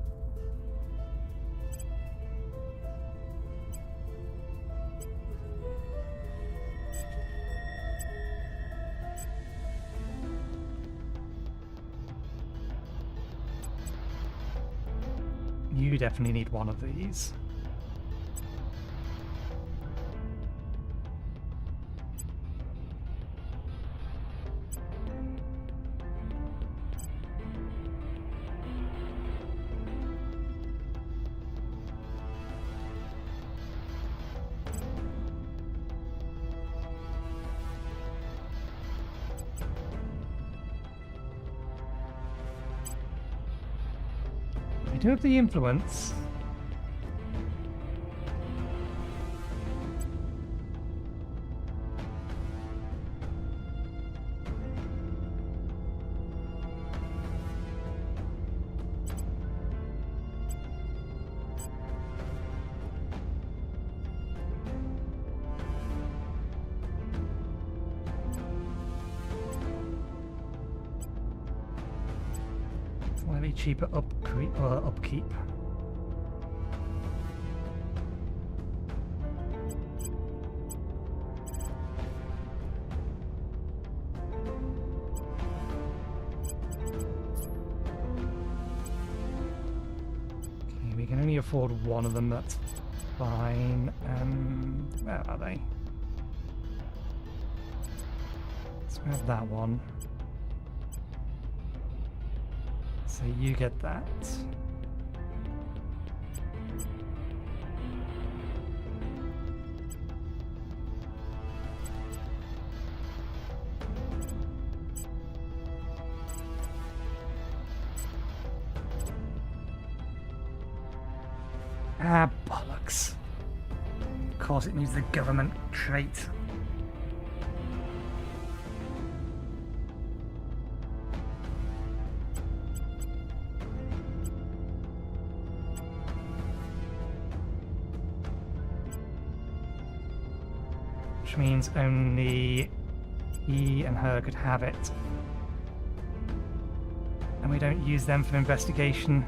You definitely need one of these. I do have the influence. Slightly cheaper upkeep. Okay, we can only afford one of them, that's fine. Where are they? Let's grab that one. So you get that. Ah, bollocks. Of course it needs the government trait. Which means only he and her could have it. And we don't use them for investigation.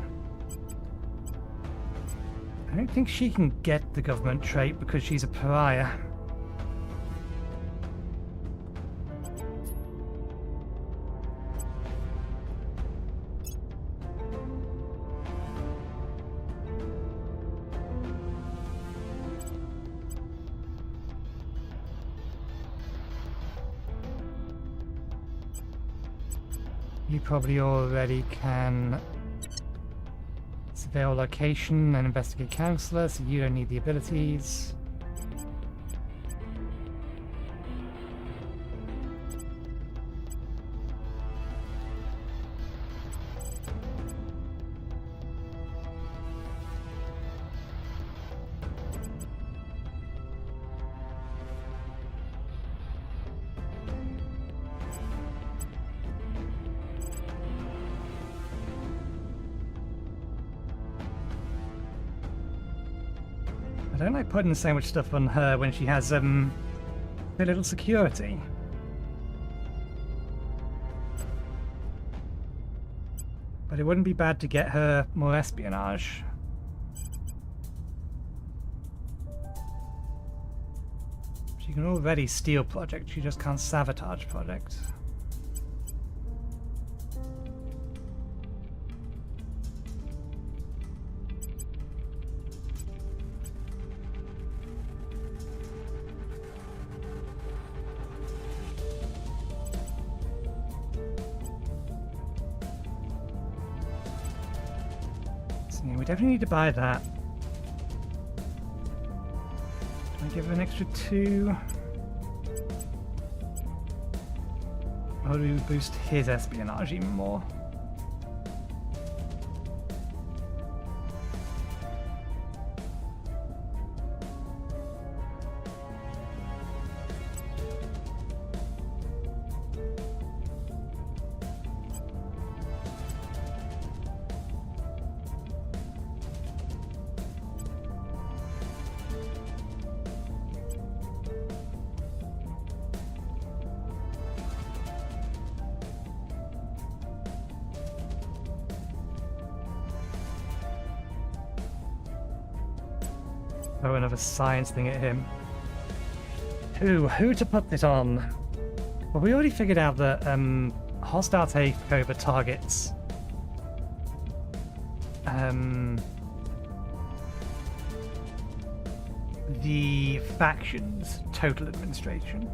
I don't think she can get the government trait because she's a pariah. You probably already can surveil location and investigate counselor, so you don't need the abilities. I don't like putting so much stuff on her when she has very little security. But it wouldn't be bad to get her more espionage. She can already steal project, she just can't sabotage project. Yeah, we definitely need to buy that. Can I give her an extra 2? Or do we boost his espionage even more? Throw another science thing at him. Who to put this on? Well, we already figured out that hostile takeover targets the faction's total administration.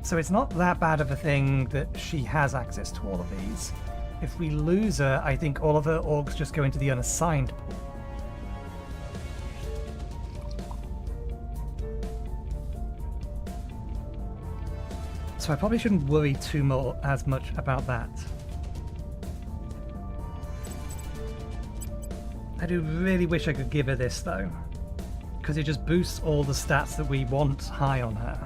So it's not that bad of a thing that she has access to all of these. If we lose her, I think all of her orgs just go into the unassigned pool. So I probably shouldn't worry as much about that. I do really wish I could give her this though, because it just boosts all the stats that we want high on her.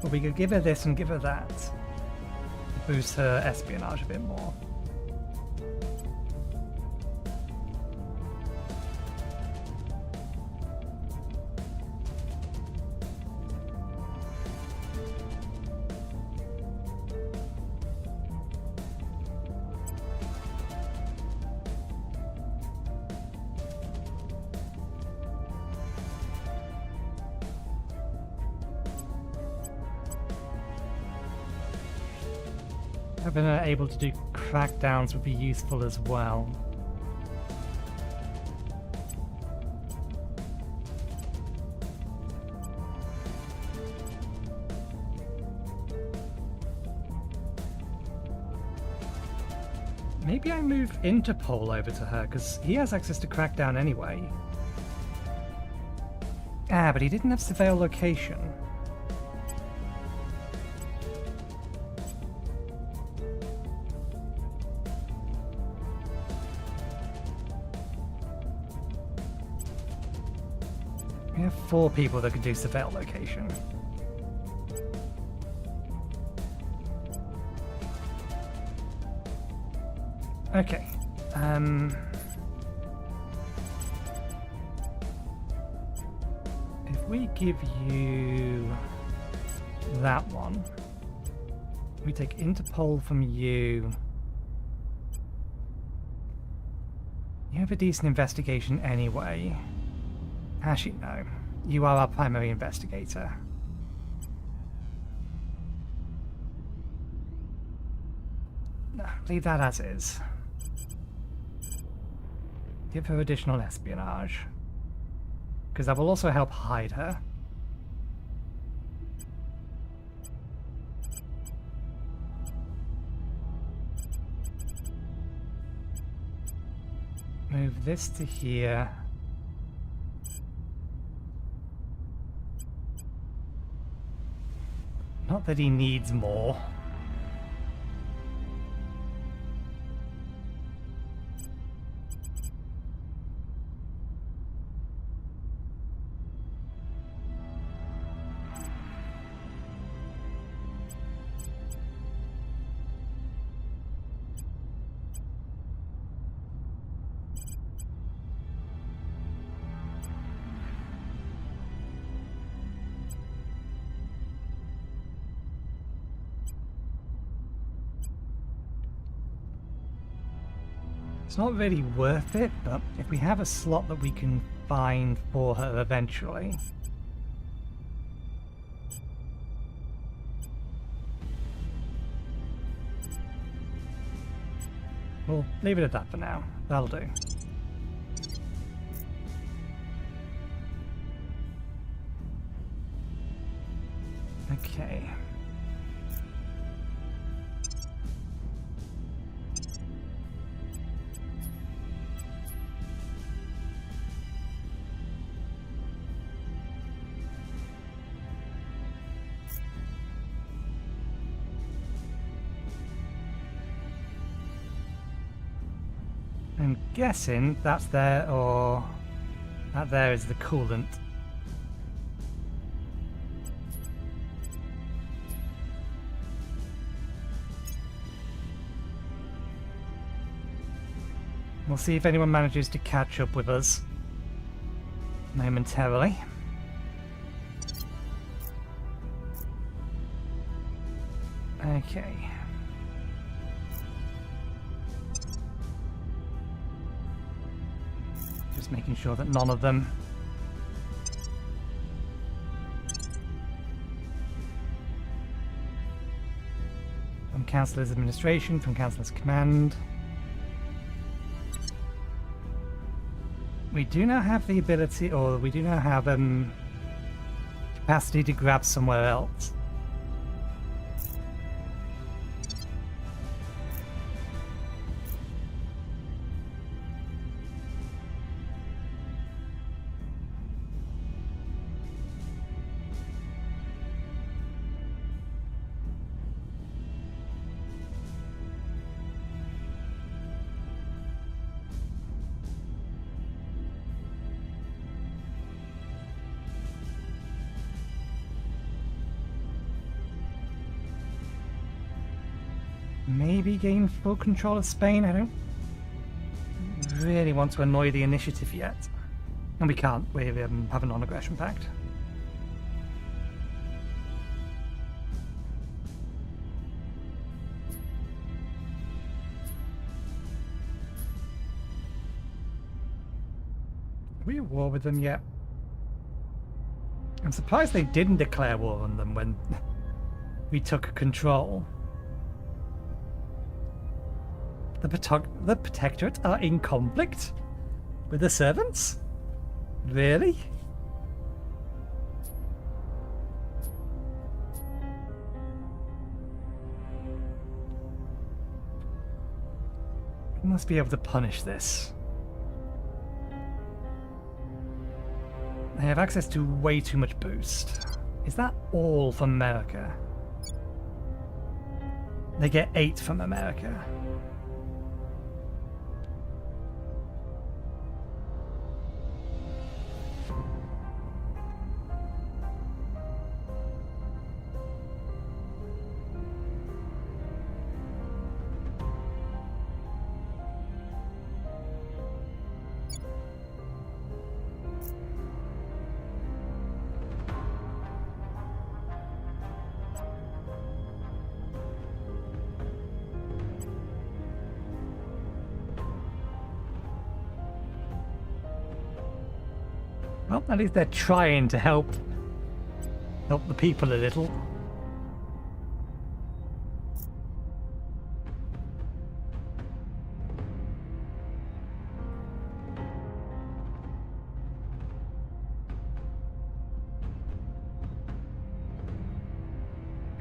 But we could give her this and give her that. Boost her espionage a bit more. Having her able to do crackdowns would be useful as well. Maybe I move Interpol over to her, because he has access to crackdown anyway. Ah, but he didn't have surveil location. We have 4 people that can do surveil location. Okay. If we give you that one, we take Interpol from you. You have a decent investigation anyway. Actually, no. You are our primary investigator. No, leave that as is. Give her additional espionage, because that will also help hide her. Move this to here. Not that he needs more. It's not really worth it, but if we have a slot that we can find for her eventually. We'll leave it at that for now. That'll do. Okay. I'm guessing that's there, or that there is the coolant. We'll see if anyone manages to catch up with us momentarily. Okay. Just making sure that none of them from Councillor's administration, from Councillor's command. We do now have the ability, or we do now have capacity to grab somewhere else. Maybe gain full control of Spain. I don't really want to annoy the initiative yet. And we can't. We have a non-aggression pact. Are we at war with them yet? I'm surprised they didn't declare war on them when we took control. The Protectorate are in conflict with the servants? Really? We must be able to punish this. They have access to way too much boost. Is that all from America? They get 8 from America. Well, at least they're trying to help the people a little.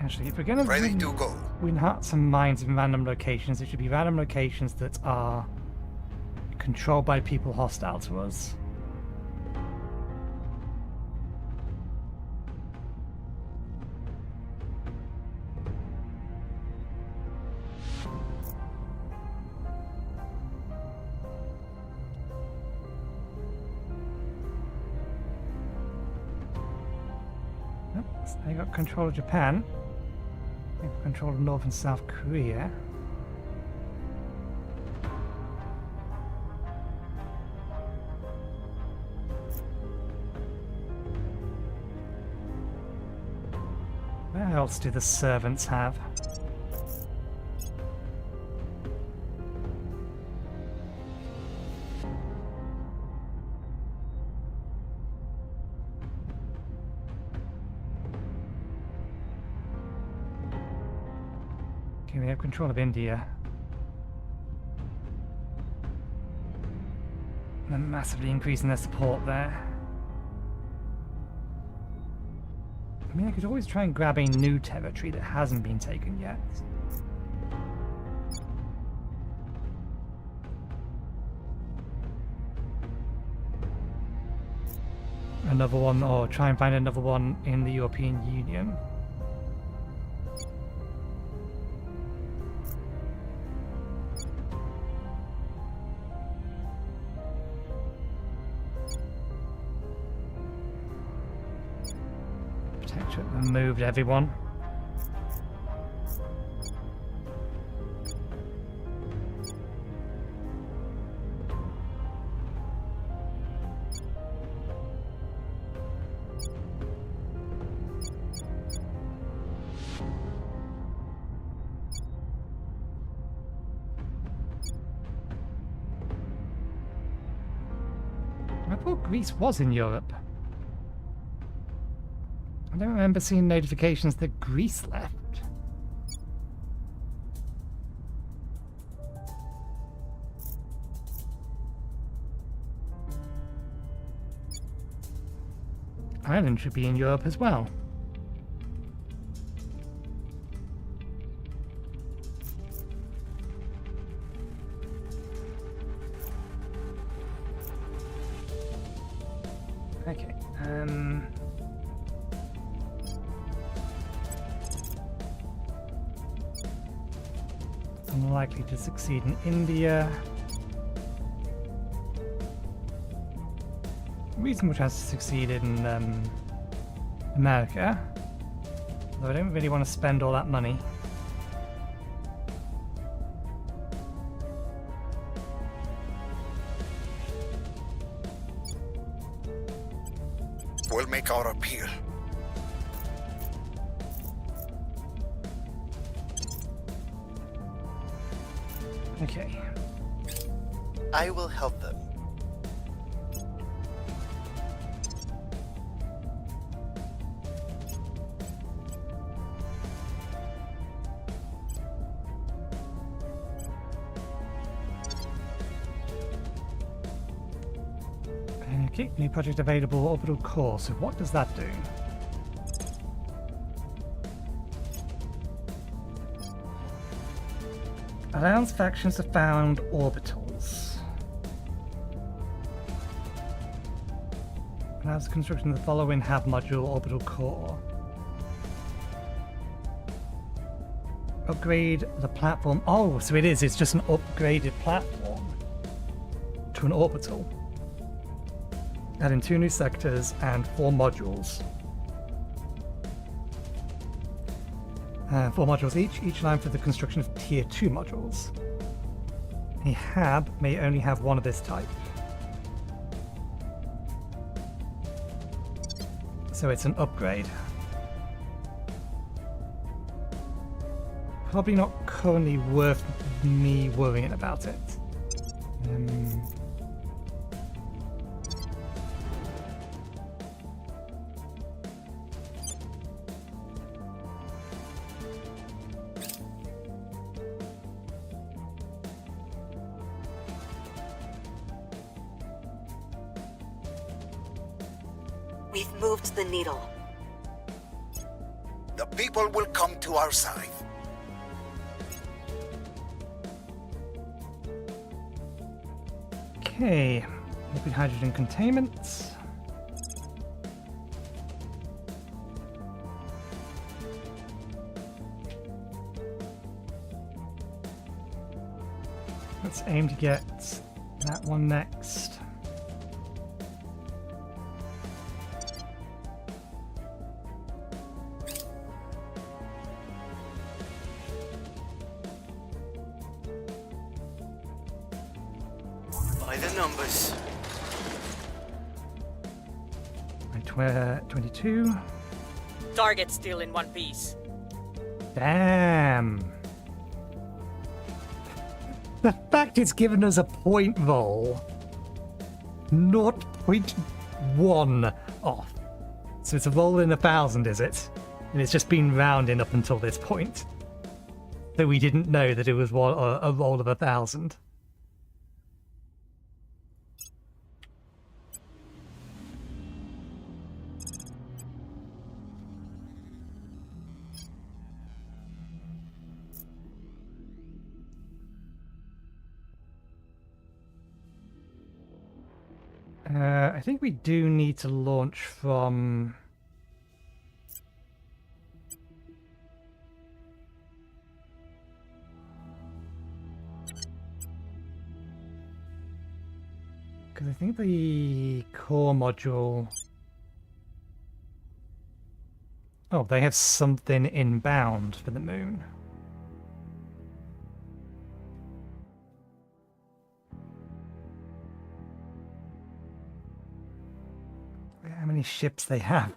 Actually, if we're going to win hearts and minds in random locations, it should be random locations that are controlled by people hostile to us. They got control of Japan. They have control of North and South Korea. Where else do the servants have? We have control of India. And they're massively increasing their support there. I mean, I could always try and grab a new territory that hasn't been taken yet. Another one, or try and find another one in the European Union. Protectorate removed everyone. I thought Greece was in Europe. I don't remember seeing notifications that Greece left. Ireland should be in Europe as well. Okay, unlikely to succeed in India. Reasonable chance to succeed in America. Though I don't really want to spend all that money. We'll make our appeal. Okay. I will help them. Okay, new project available, orbital core. So what does that do? Allows factions to found orbitals. Allows the construction of the following hab module orbital core. Upgrade the platform. Oh, so it is. It's just an upgraded platform to an orbital. Adding 2 new sectors and 4 modules. 4 modules each line for the construction of tier 2 modules. A hab may only have one of this type. So it's an upgrade. Probably not currently worth me worrying about it. We've moved the needle. The people will come to our side. Okay, liquid hydrogen containment. Let's aim to get that one next. By the numbers. 22. Target still in one piece. Damn. The fact it's given us a point roll. 0.1 off. So it's a roll in 1,000, is it? And it's just been rounding up until this point. So we didn't know that it was a roll of 1,000. I think we do need to launch from... Because I think the core module... Oh, they have something inbound for the moon. How many ships they have?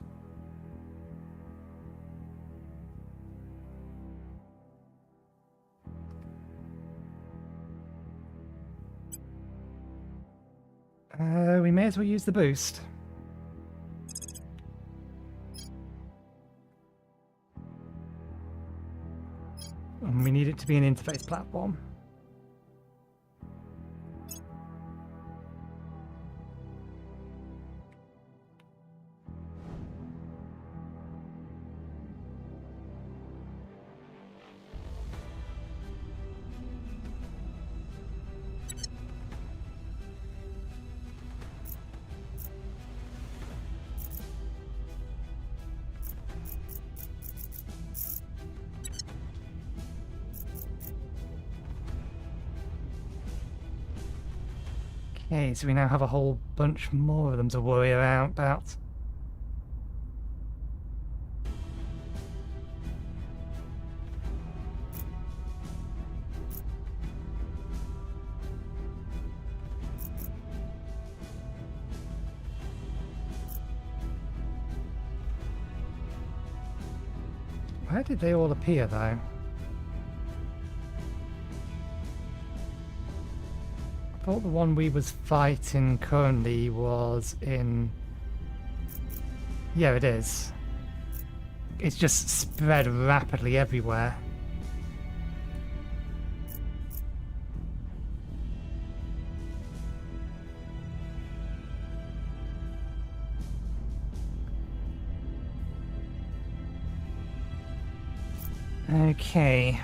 We may as well use the boost. And we need it to be an interface platform. Okay, so we now have a whole bunch more of them to worry about. Where did they all appear, though? I thought the one we was fighting currently was in... Yeah, it is. It's just spread rapidly everywhere. Okay.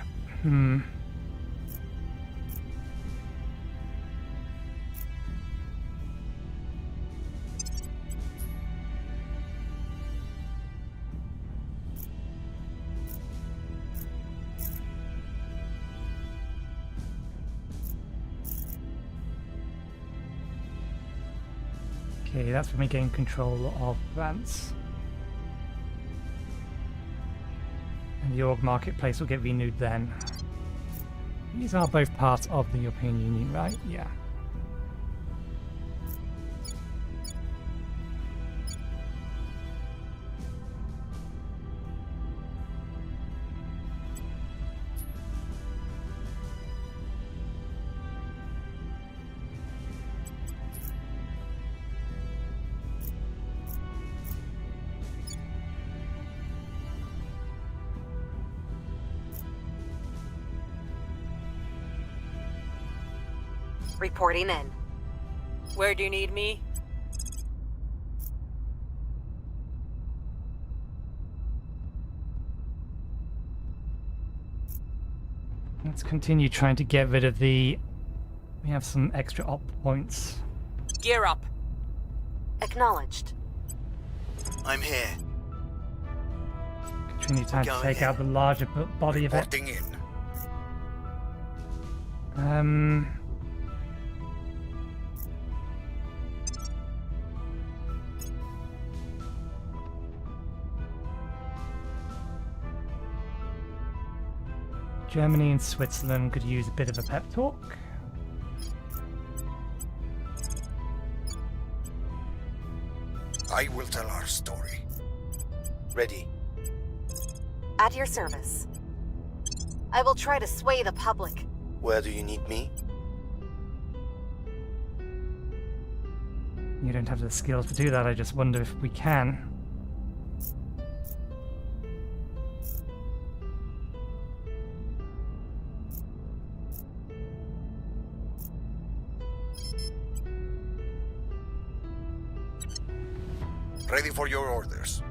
Okay, that's when we gain control of France. And the org marketplace will get renewed then. These are both part of the European Union, right? Yeah. Reporting in. Where do you need me? Let's continue trying to get rid of the... We have some extra op points. Gear up. Acknowledged. I'm here. Continue trying to take out the larger body of it. Reporting in. Germany and Switzerland could use a bit of a pep talk. I will tell our story. Ready. At your service. I will try to sway the public. Where do you need me? You don't have the skills to do that, I just wonder if we can. Ready for your orders.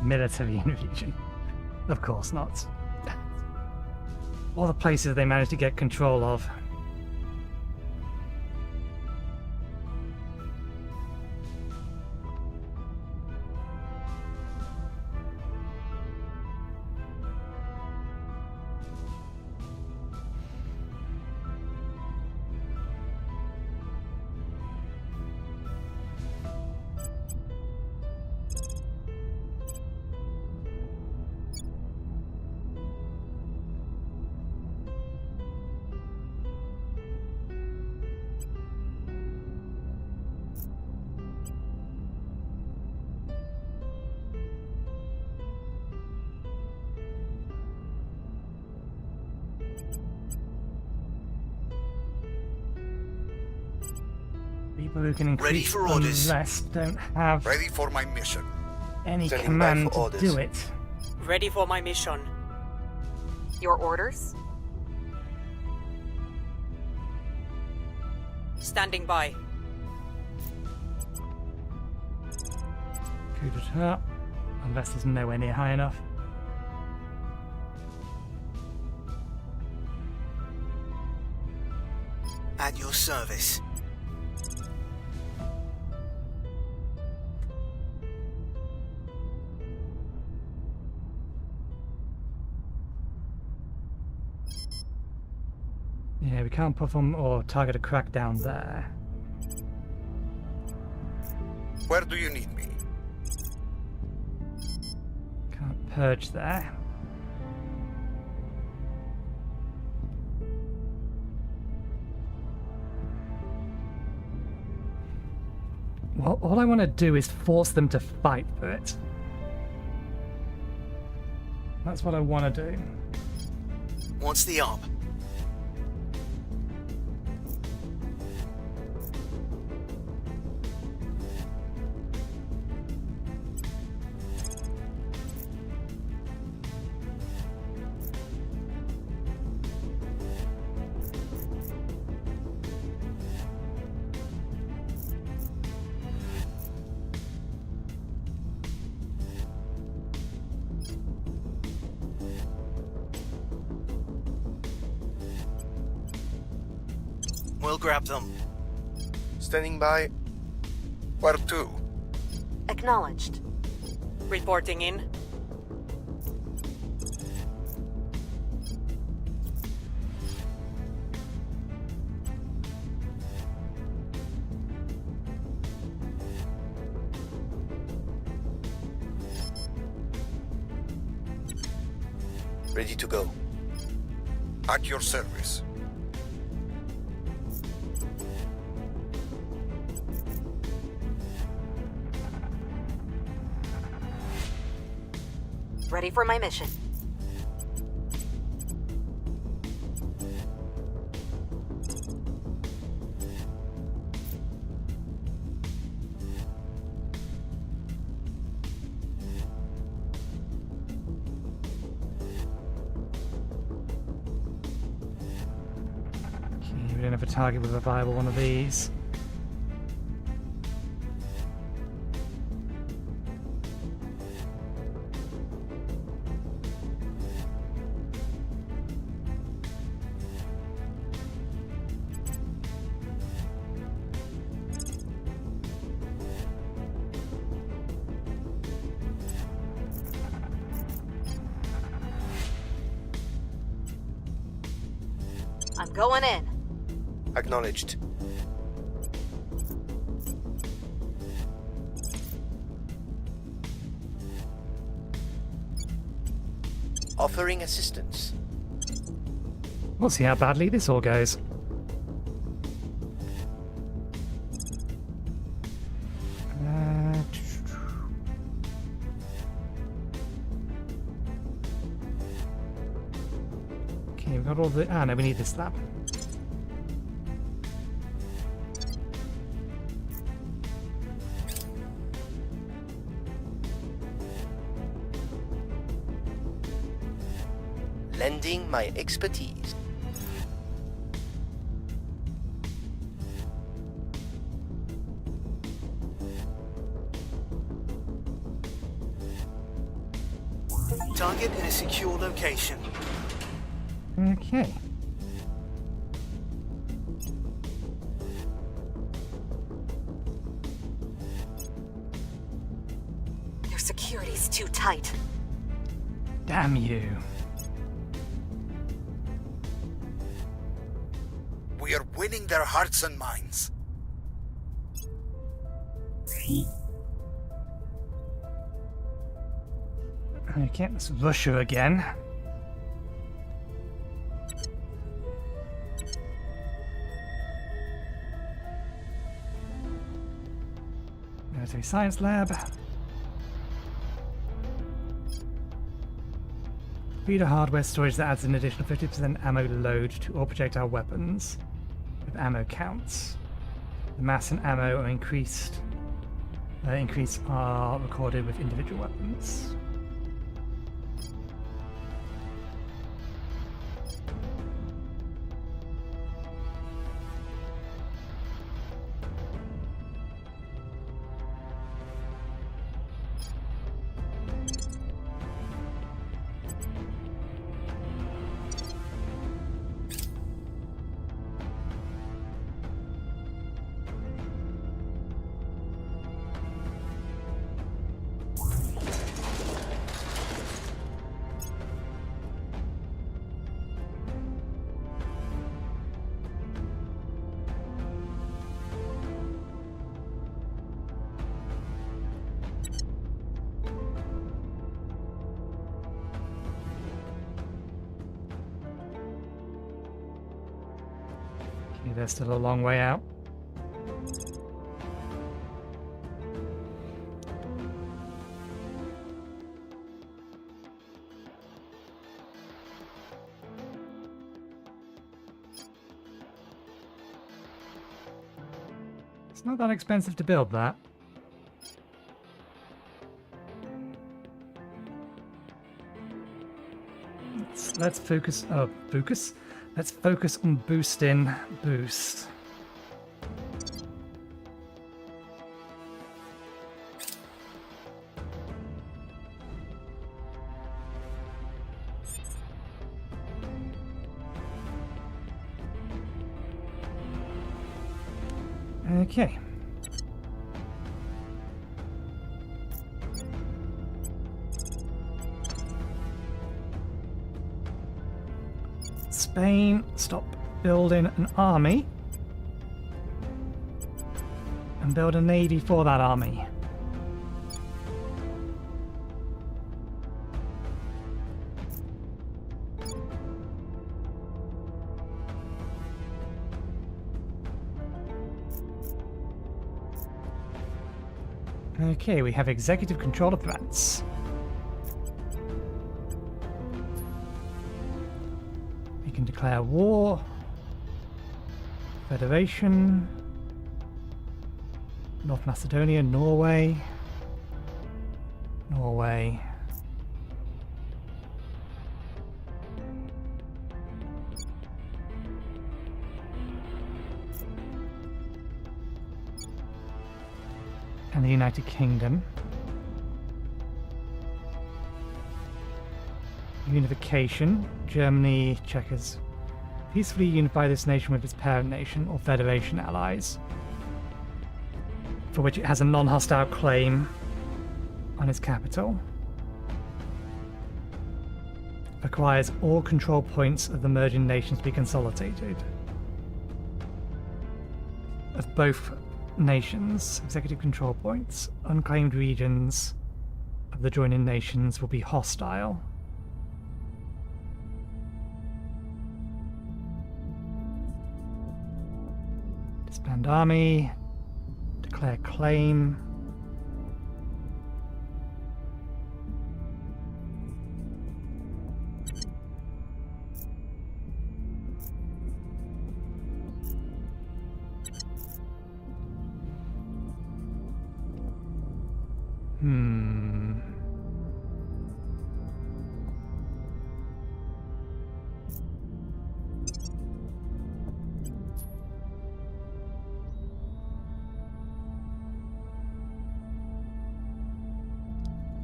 military invasion. Of course not. All the places they managed to get control of. People who can increase for orders. unrest don't have Ready for my mission. any Standing by command for to orders. do it. Ready for my mission. Your orders? Standing by. Coup d'etat, unless it's nowhere near high enough. At your service. Yeah, we can't perform or target a crackdown there. Where do you need me? Can't purge there. Well, all I want to do is force them to fight for it. That's what I want to do. What's the op? We'll grab them. Standing by. Where to? Acknowledged. Reporting in. Ready to go. At your service. Ready for my mission. Okay, we don't have a target with a viable one of these. I'm going in. Acknowledged. Offering assistance. We'll see how badly this all goes. Okay, we've got all the... Ah, no, we need this slab. Lending my expertise. Target in a secure location. Okay. Their security's too tight. Damn you. We are winning their hearts and minds. Okay, it's Russia again. Military Science Lab. Feeder hardware storage that adds an additional 50% ammo load to all projectile weapons with ammo counts. The mass and ammo are increase are recorded with individual weapons. Okay, they're still a long way out. It's not that expensive to build that. Let's focus. Focus. Let's focus on boosting boost. Okay. Spain, stop building an army and build a navy for that army. Okay, we have executive control of France. We can declare war. Federation. North Macedonia, Norway. Norway. And the United Kingdom. Unification. Germany, Czechs. Peacefully unify this nation with its parent nation or Federation allies, for which it has a non-hostile claim on its capital. Requires all control points of the merging nations to be consolidated. Of both nations, executive control points, unclaimed regions of the joining nations will be hostile. Disband army, declare claim.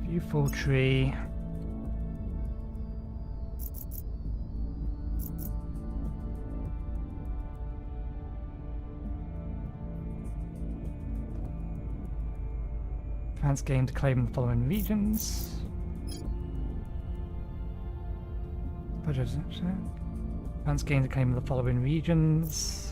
View full tree. France gained claim in the following regions. France gained claim in the following regions.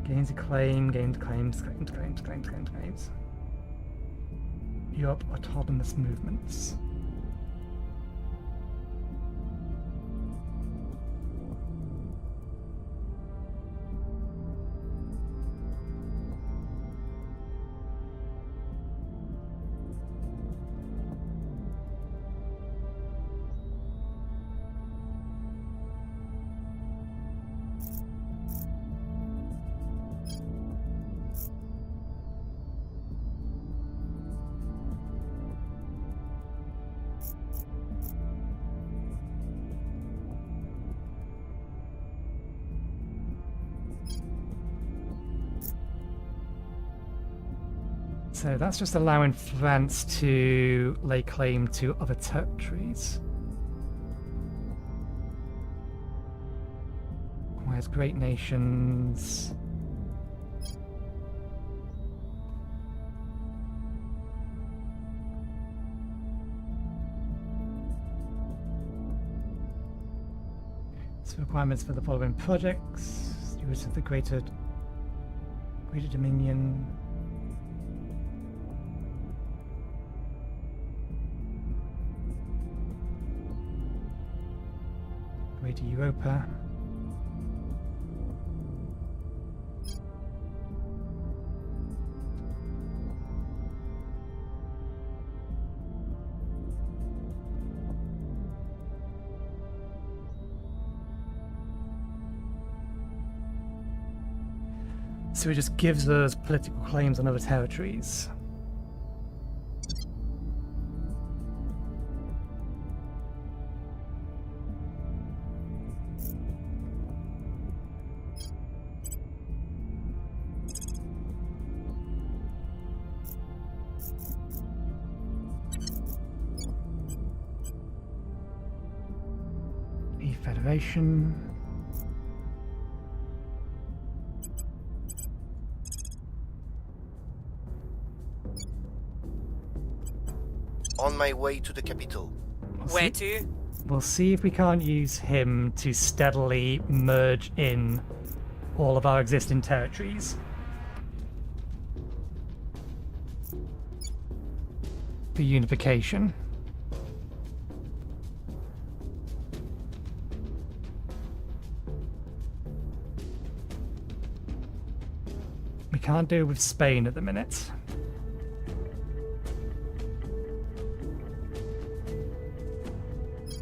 Gains a claim, gained claims. Europe autonomous movements. So that's just allowing France to lay claim to other territories. Whereas great nations... So requirements for the following projects. Stewards of the Greater Dominion. Greater Europa. So it just gives us political claims on other territories. Federation. On my way to the capital. Where to? We'll see if we can't use him to steadily merge in all of our existing territories. For unification. We can't do it with Spain at the minute.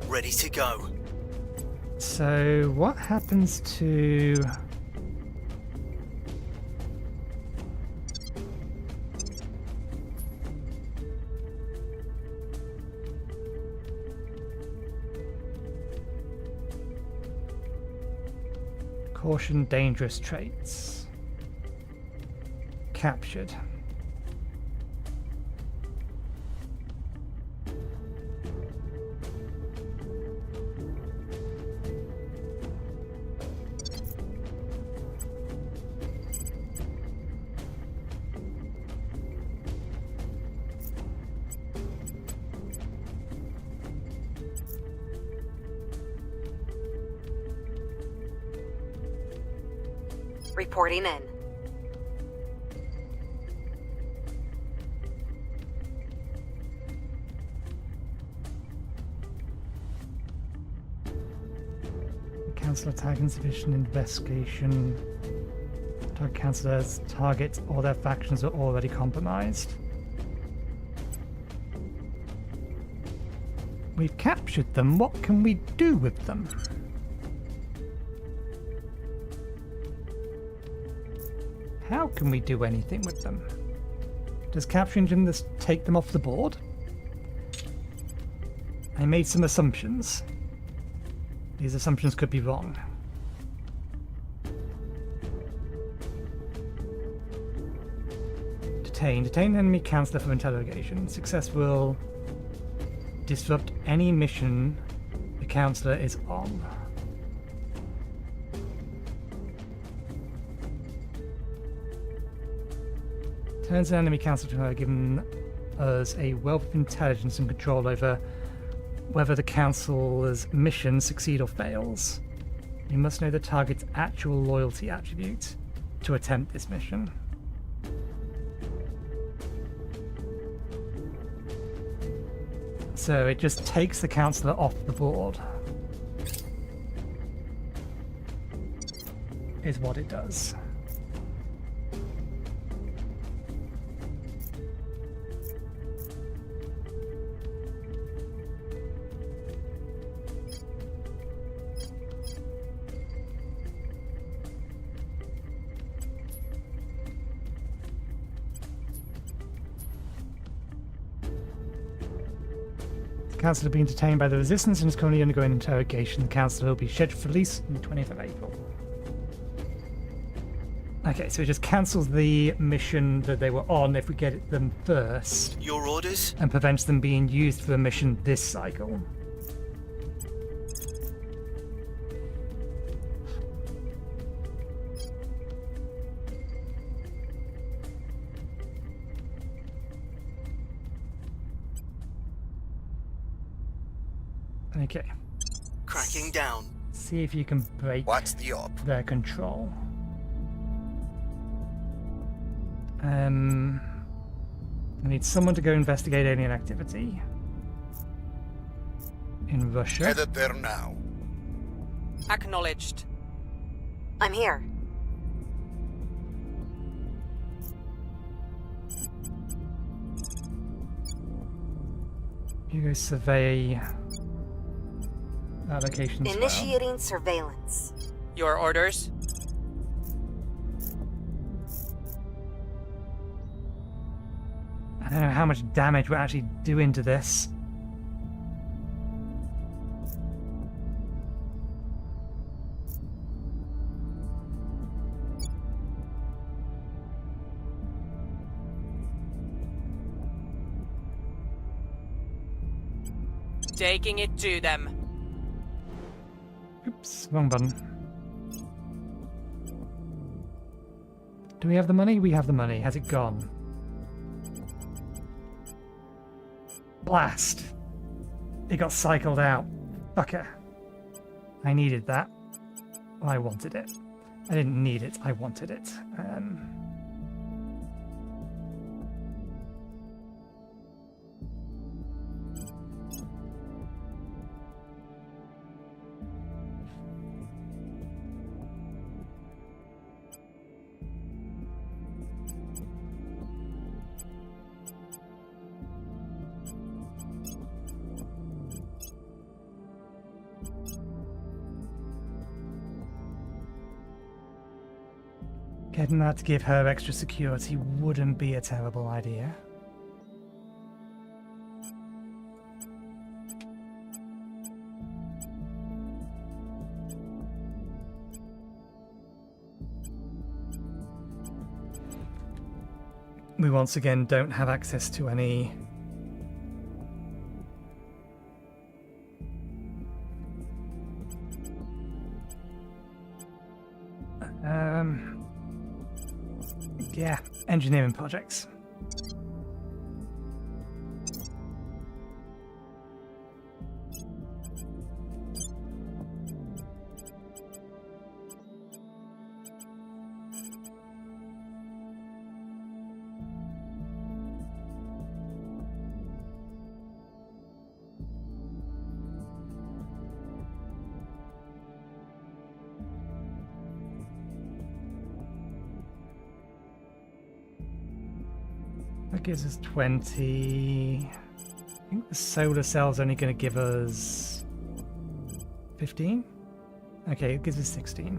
Ready to go. So what happens to... Caution dangerous traits. Captured. Reporting in. Cancel attack insufficient investigation. Target cancellers, targets or their factions are already compromised. We've captured them. What can we do with them? How can we do anything with them? Does capturing them just take them off the board? I made some assumptions. These assumptions could be wrong. Detain. Detain enemy counselor for interrogation. Success will disrupt any mission the counselor is on. Turns an enemy counselor to her, giving us a wealth of intelligence and control over whether the counselor's mission succeeds or fails. You must know the target's actual loyalty attribute to attempt this mission. So it just takes the counselor off the board, is what it does. The councillor being detained by the resistance and is currently undergoing interrogation. The councillor will be scheduled for release on the 20th of April. Okay, so it just cancels the mission that they were on if we get them first. Your orders? And prevents them being used for a mission this cycle. Okay. Cracking down. See if you can break What's the op? their control. I need someone to go investigate alien activity in Russia. Headed there now. Acknowledged. I'm here. You go survey that location as well. Initiating surveillance. Your orders? I don't know how much damage we're actually doing to this. Taking it to them. Oops, wrong button. Do we have the money? We have the money. Has it gone? Blast! It got cycled out. Fucker. I needed that. I wanted it. I didn't need it, I wanted it. Getting that to give her extra security wouldn't be a terrible idea. We once again don't have access to any yeah, engineering projects. That gives us 20. I think the solar cell's only going to give us 15? Okay, it gives us 16.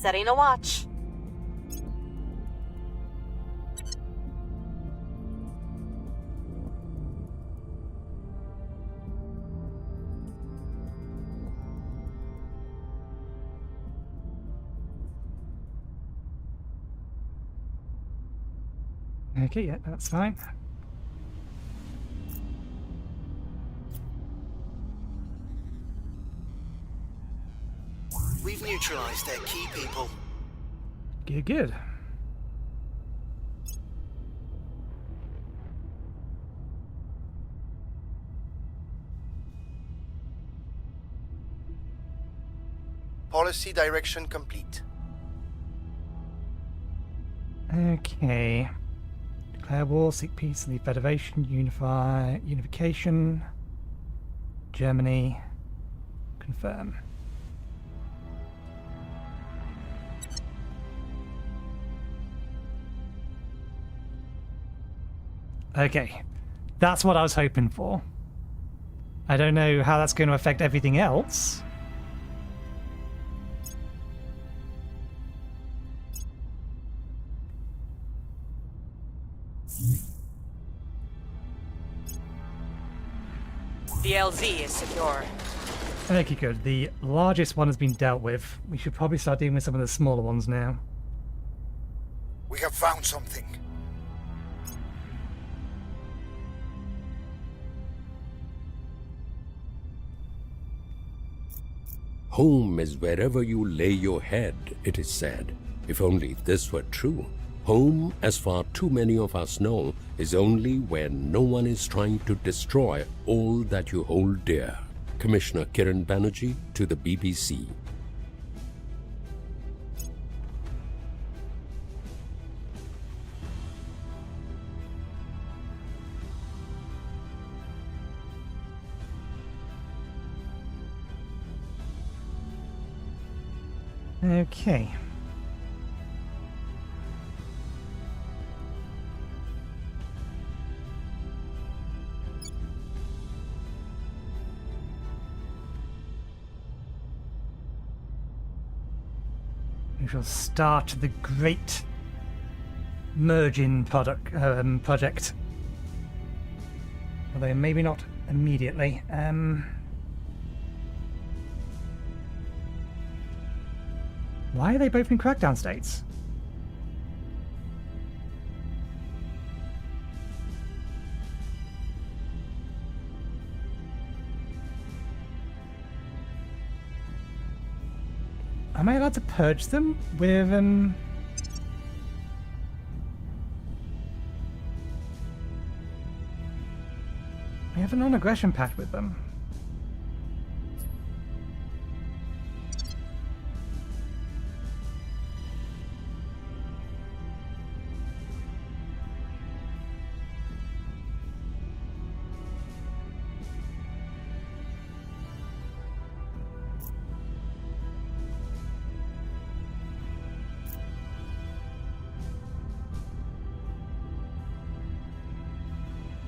Setting a watch. Okay, yeah, that's fine. We've neutralized their key people. Good, good. Policy direction complete. Okay. Declare war, seek peace, leave Federation, unification. Germany. Confirm. Okay. That's what I was hoping for. I don't know how that's going to affect everything else. The LZ is secure. Okay, good. The largest one has been dealt with. We should probably start dealing with some of the smaller ones now. We have found something. Home is wherever you lay your head, it is said. If only this were true. Home, as far too many of us know, is only where no one is trying to destroy all that you hold dear. Commissioner Kiran Banerjee to the BBC. Okay. We shall start the great merging project. Although maybe not immediately. Why are they both in crackdown states? Am I allowed to purge them with I have a non-aggression pact with them.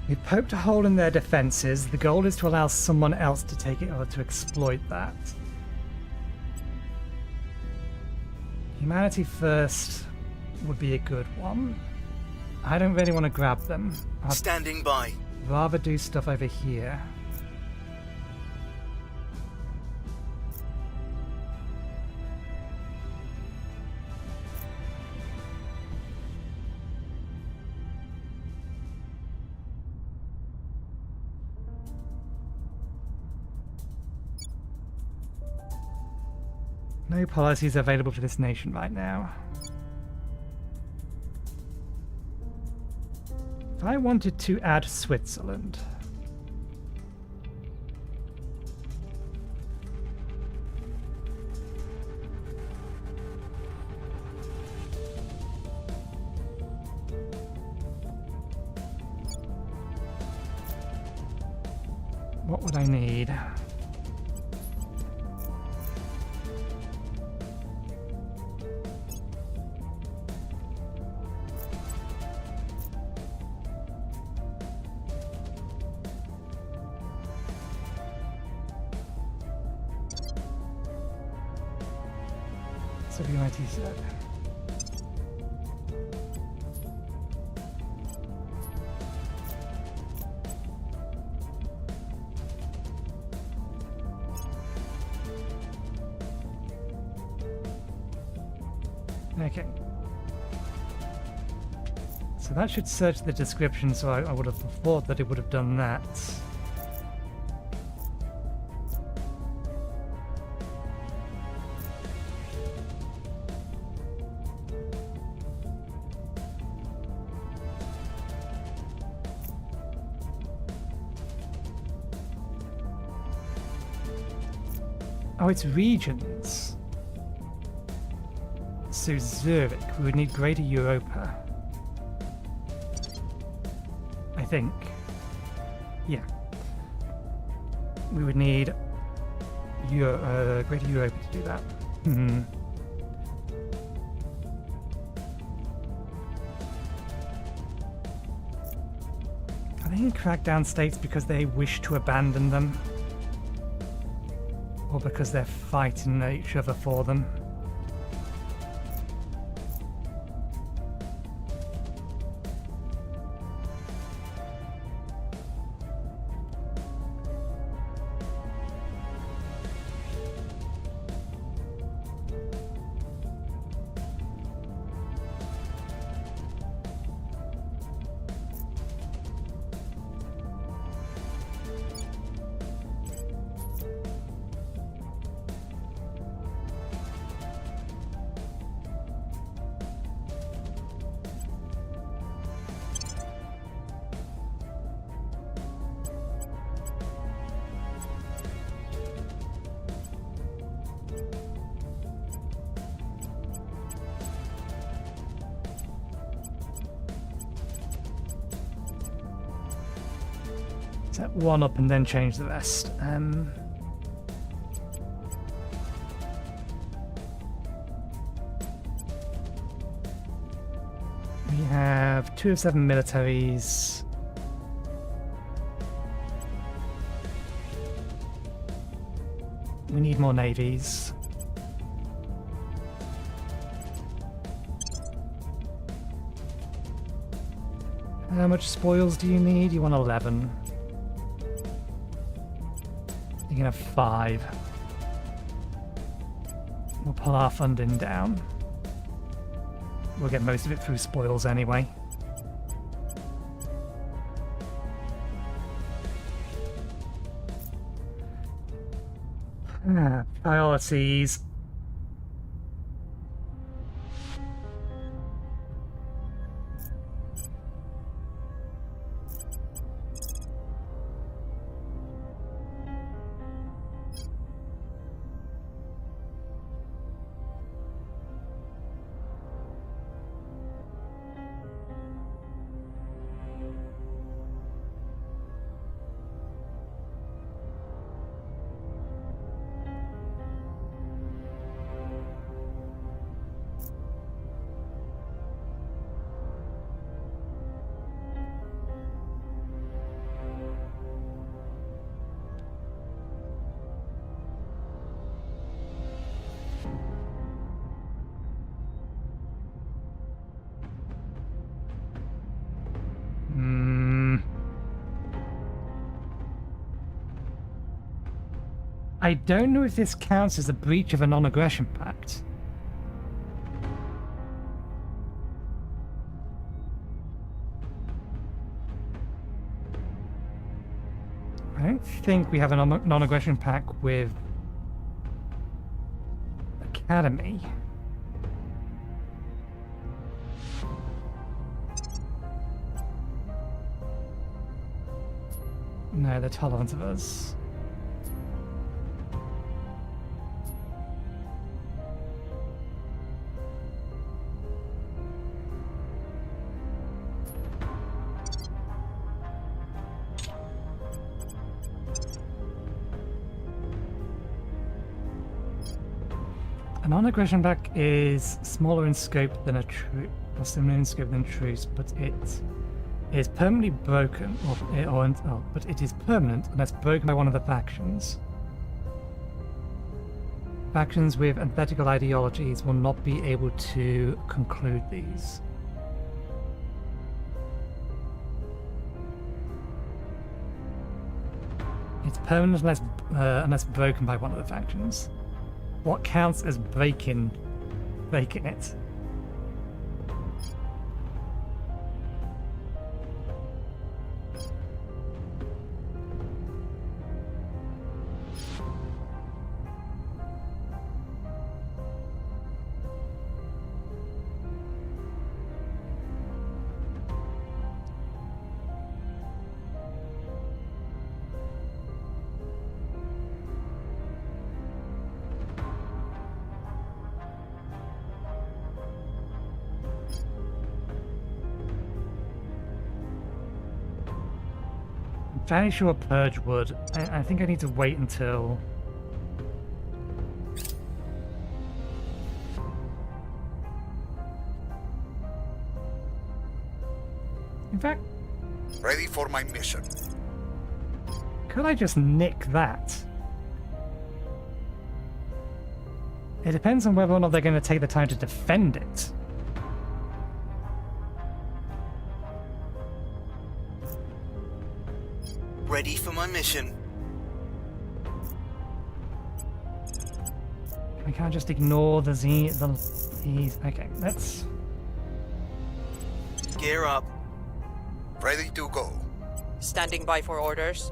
We've poked a hole in their defenses. The goal is to allow someone else to take it or to exploit that. Humanity first would be a good one. I don't really want to grab them. I'd Standing by. rather do stuff over here. No policies available for this nation right now. If I wanted to add Switzerland... what would I need? So VIT said. Okay. So that should search the description, so I would have thought that it would have done that. Oh, it's regions. So Zurich, we would need Greater Europa. I think. Yeah. We would need Greater Europa to do that. Hmm. Are they in crackdown states because they wish to abandon them? Or because they're fighting each other for them? Set one up and then change the rest. We have 2 of 7 militaries. We need more navies. How much spoils do you need? You want 11. You can have 5. We'll pull our funding down. We'll get most of it through spoils anyway. Priorities. I don't know if this counts as a breach of a non-aggression pact. I don't think we have a non-aggression pact with Academy. No, they're tolerant of us. A non-aggression pact is smaller in scope than a truce, or similar in scope than truce, but it is permanently broken, but it is permanent unless broken by one of the factions. Factions with antithetical ideologies will not be able to conclude these. It's permanent unless broken by one of the factions. What counts as breaking it? Fairly sure Purge would. I think I need to wait until... In fact, Ready for my mission. could I just nick that? It depends on whether or not they're going to take the time to defend it. Ready for my mission. We can't just ignore the Z's. Okay, let's... Gear up. Ready to go. Standing by for orders.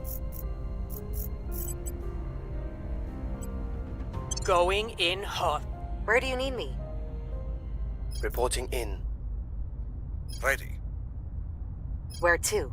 Going in hot. Where do you need me? Reporting in. Ready. Where to?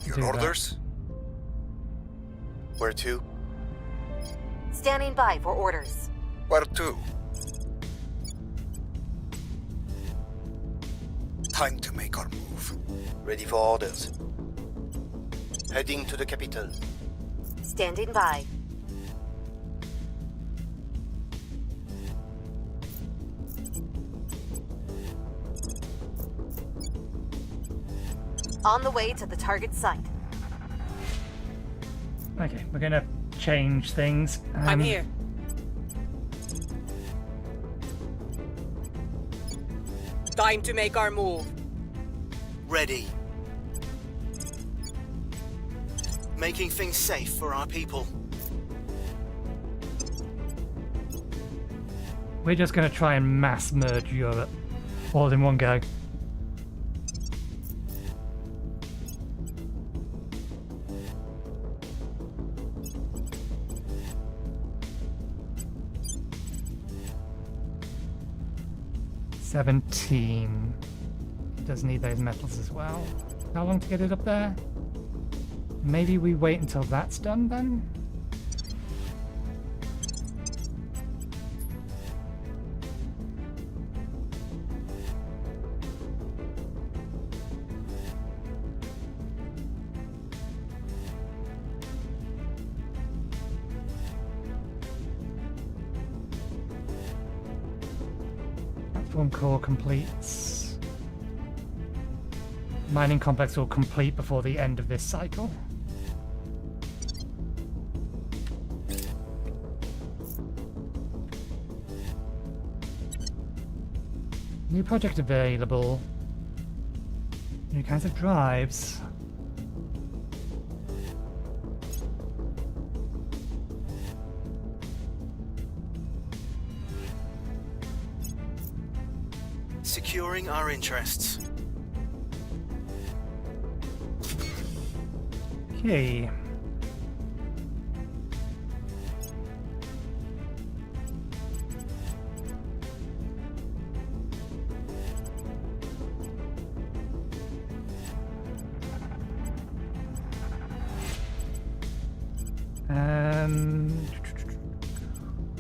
Your orders? Where to? Standing by for orders. Where to? Time to make our move. Ready for orders. Heading to the capital. Standing by. On the way to the target site. Okay, we're gonna change things. I'm here. Time to make our move. Ready. Making things safe for our people. We're just gonna try and mass merge Europe all in one go. $17. It does need those metals as well. How long to get it up there? Maybe we wait until that's done then? Platform core completes. Mining complex will complete before the end of this cycle. New project available. New kinds of drives. Securing our interests. Okay.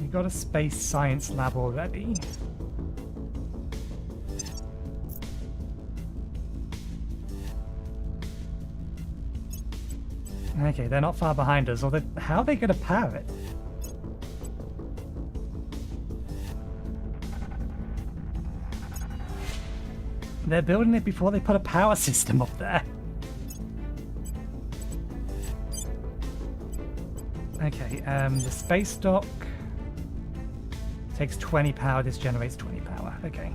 We got a space science lab already. Okay, they're not far behind us. Although, how are they going to power it? They're building it before they put a power system up there. Okay, the space dock takes 20 power. This generates 20 power. Okay.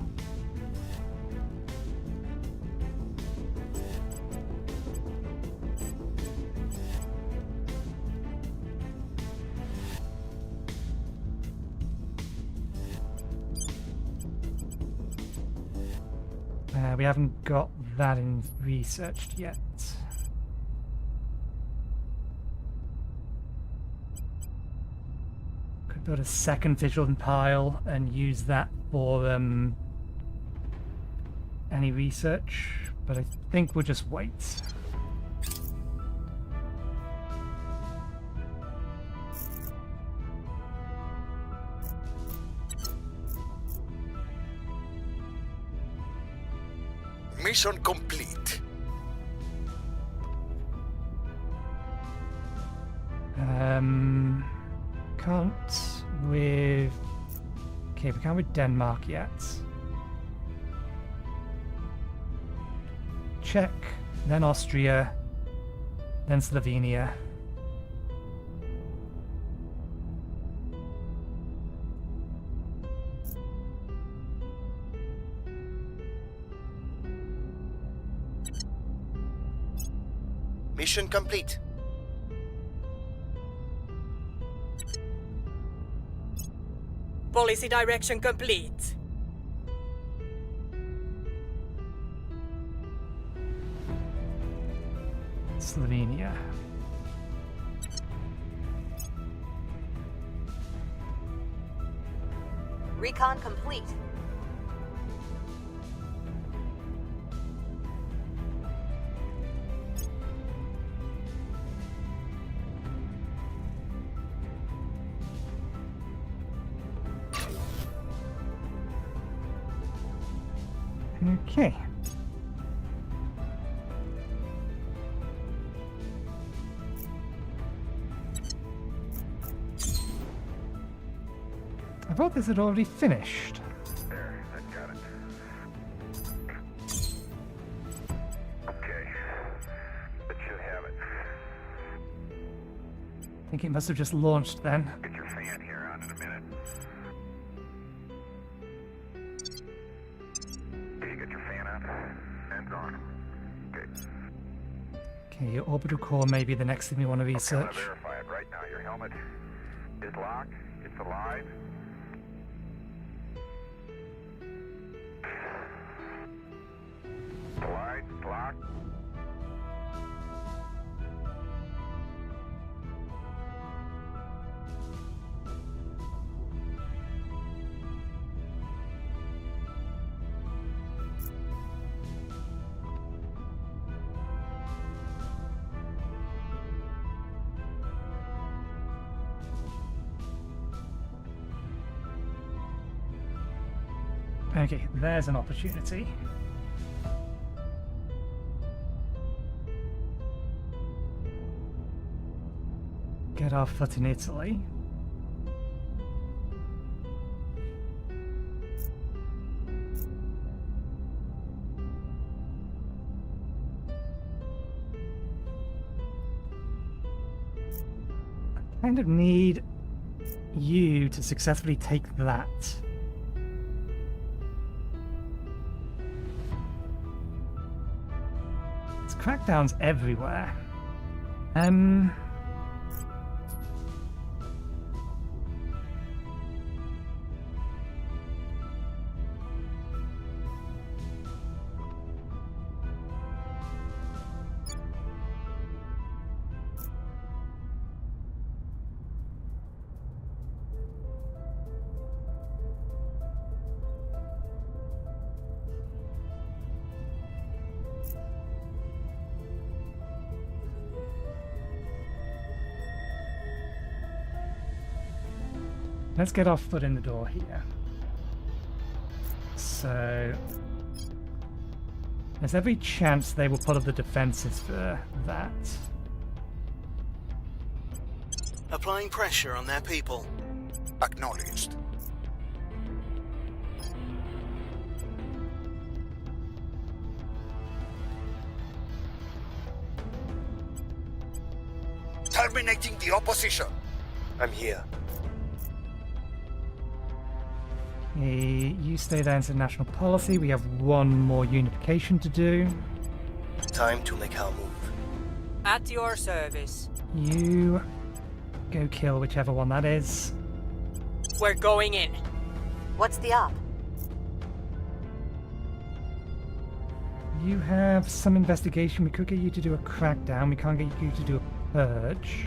We haven't got that in researched yet. Could build a second vigilant pile and use that for any research, but I think we'll just wait. Mission complete. Can't with... Okay, we can't with Denmark yet. Czech, then Austria, then Slovenia. Mission complete. Policy direction complete. Slovenia. Recon complete. Okay. I thought this had already finished. There, I got it. Okay. That should have it. I think it must have just launched then. Get your fan here on in a minute. Okay, you got your fan on? Fan's on. Okay. Okay, your orbital core may be the next thing we want to Okay, research. I'm gonna verify it right now. Your helmet is locked. It's alive. Alive. It's locked. Okay, there's an opportunity. Get our foot in Italy. I kind of need you to successfully take that. There's crackdowns everywhere. Let's get our foot in the door here. So there's every chance they will put up the defenses for that. Applying pressure on their people. Acknowledged. Terminating the opposition. I'm here. Okay, you stay there into national policy. We have one more unification to do. Time to make our move. At your service. You go kill whichever one that is. We're going in. What's the op? You have some investigation. We could get you to do a crackdown. We can't get you to do a purge.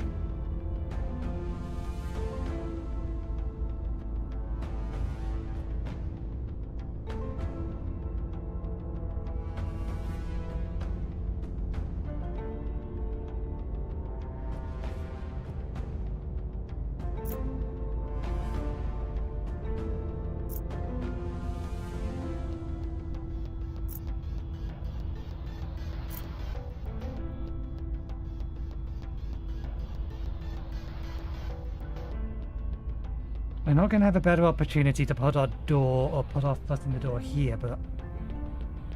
We're not going to have a better opportunity to put our door or put our foot in the door here, but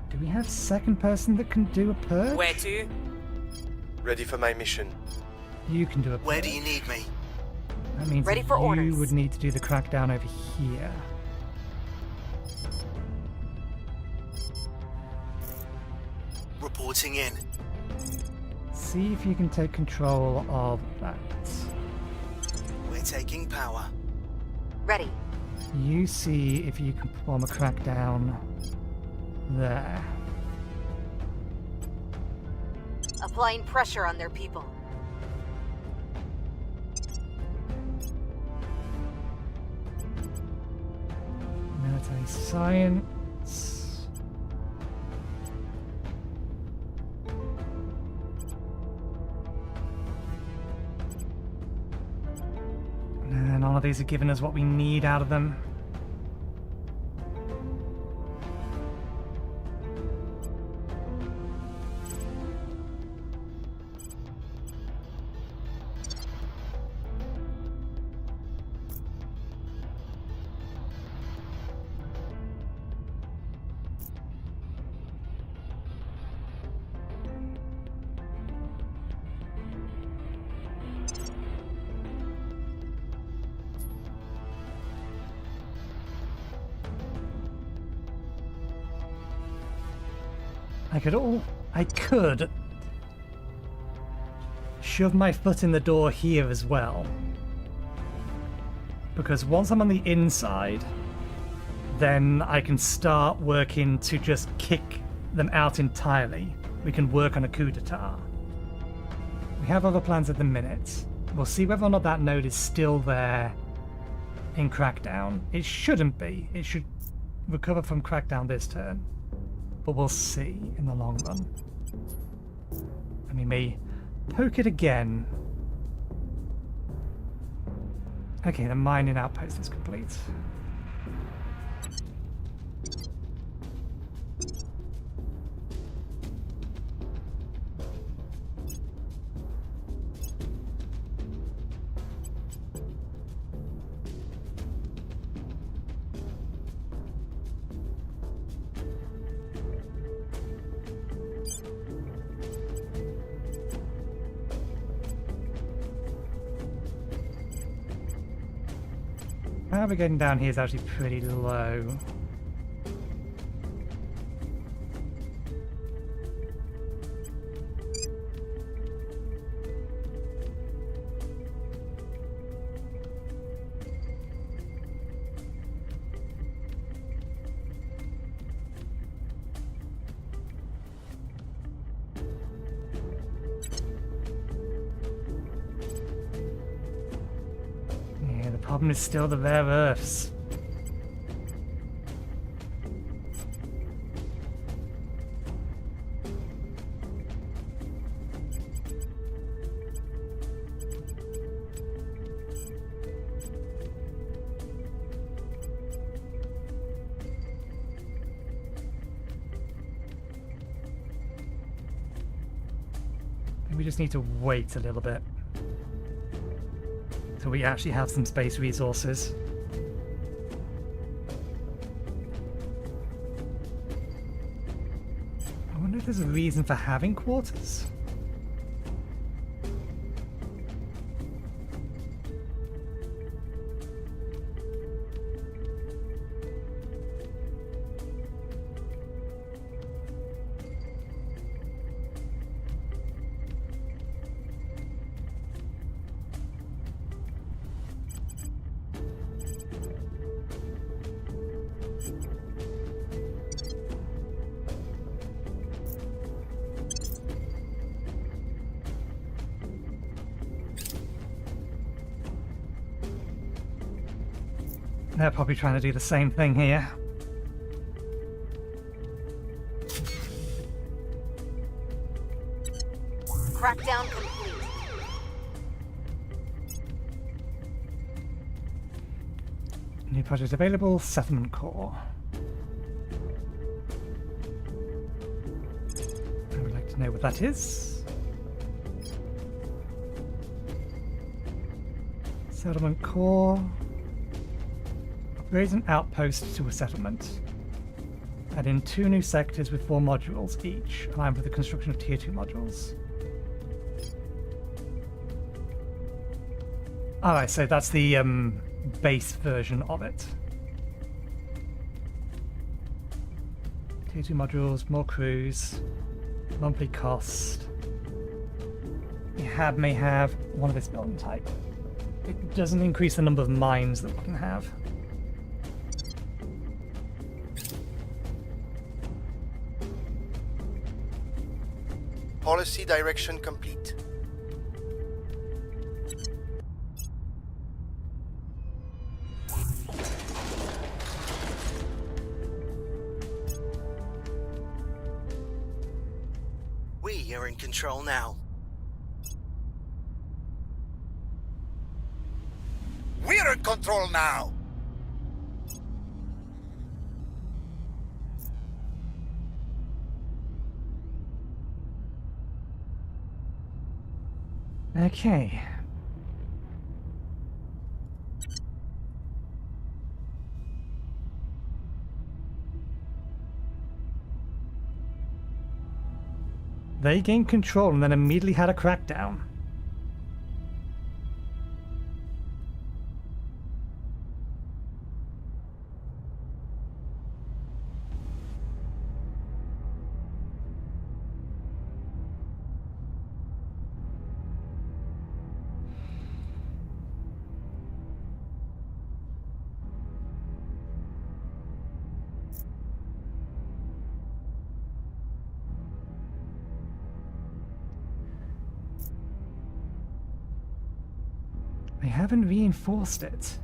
do we have second person that can do a purge? Where to? Ready for my mission. You can do a purge. Where do you need me? That means Ready that for you orders. would need to do the crackdown over here. Reporting in. See if you can take control of that. We're taking power. Ready. You see if you can perform a crackdown there. Applying pressure on their people. Military science. And all of these are giving us what we need out of them. I could shove my foot in the door here as well. Because once I'm on the inside, then I can start working to just kick them out entirely. We can work on a coup d'etat. We have other plans at the minute. We'll see whether or not that node is still there in Crackdown. It shouldn't be. It should recover from Crackdown this turn. But we'll see in the long run. And we may poke it again. Okay, the mining outpost is complete. How we're getting down here is actually pretty low. The problem is still the rare earths. We just need to wait a little bit. So we actually have some space resources. I wonder if there's a reason for having quarters. They're probably trying to do the same thing here. Crackdown complete. New project available, Settlement Core. I would like to know what that is. Settlement Core. Raise an outpost to a settlement. Add in 2 new sectors with 4 modules each, aligned with the construction of Tier 2 modules. Alright, so that's the base version of it. Tier 2 modules, more crews, monthly cost. May have one of this building type. It doesn't increase the number of mines that we can have. Policy direction complete. We are in control now. We're in control now! Okay. They gained control and then immediately had a crackdown. They haven't reinforced it.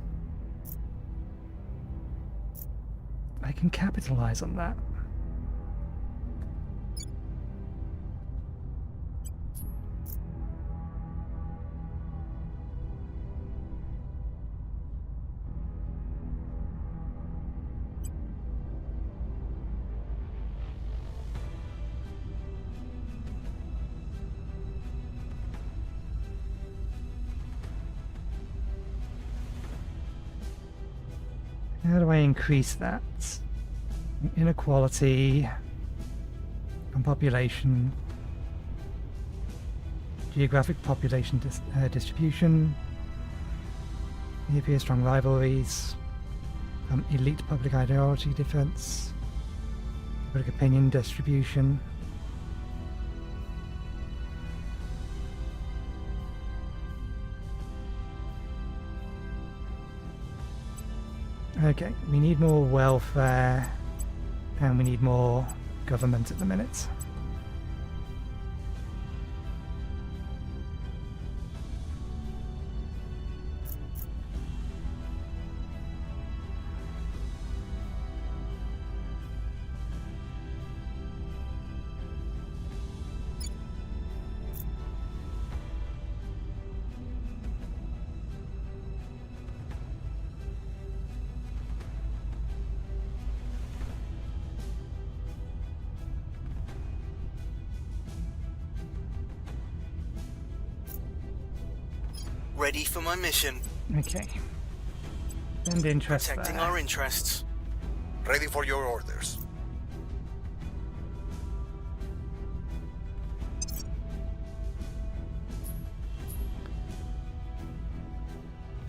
I can capitalize on that. How do I increase that? Inequality and population, geographic population distribution, appear strong rivalries, elite public ideology defense, public opinion distribution. Okay, we need more welfare, and we need more government at the minute. Ready for my mission. Okay. Send interest Protecting there. our interests. Ready for your orders.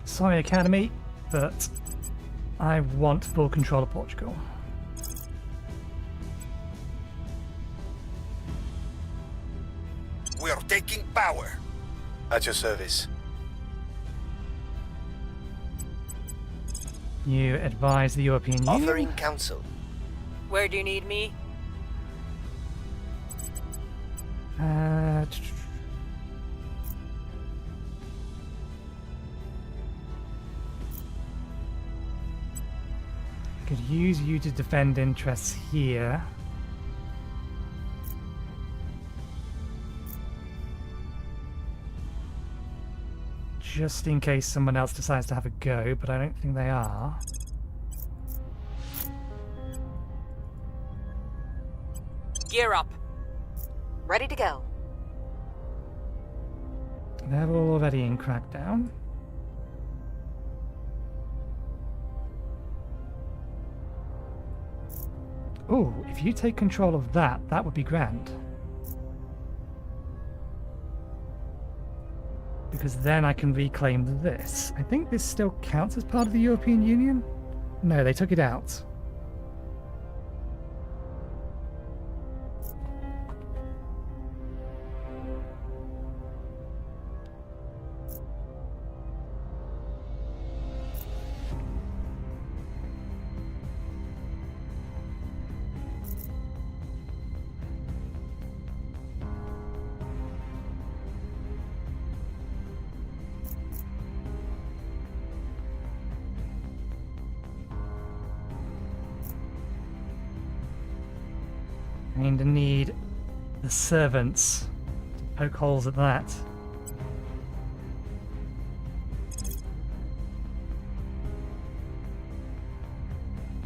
Sorry, Academy, but I want full control of Portugal. We are taking power. At your service. You advise the European Union. Offering counsel. Where do you need me? Could use you to defend interests here. Just in case someone else decides to have a go, but I don't think they are. Gear up. Ready to go. They're already in Crackdown. Oh, if you take control of that, that would be grand. Because then I can reclaim this. I think this still counts as part of the European Union? No, they took it out. I'm going to need the servants to poke holes at that.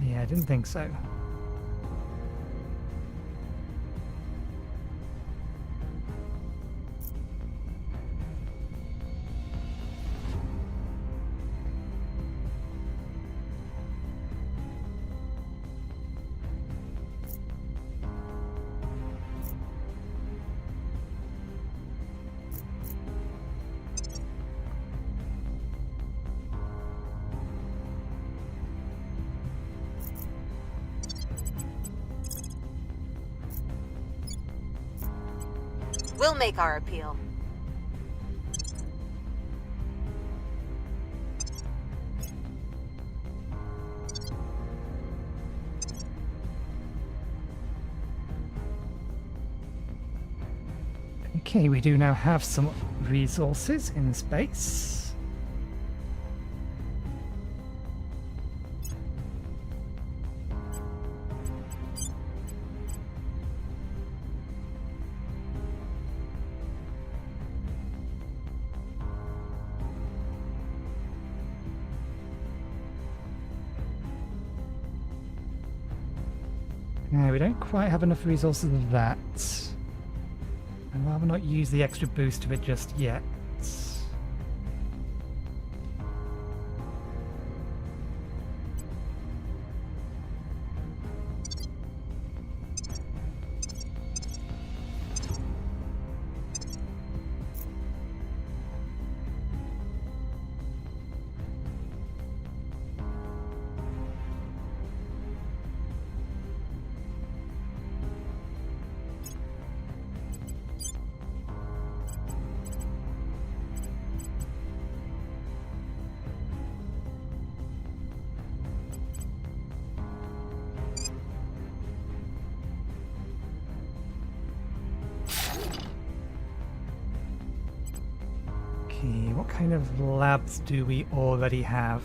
Yeah, I didn't think so. We'll make our appeal. Okay, we do now have some resources in space. No, we don't quite have enough resources of that. I'd rather not use the extra boost to it just yet. Okay, what kind of labs do we already have?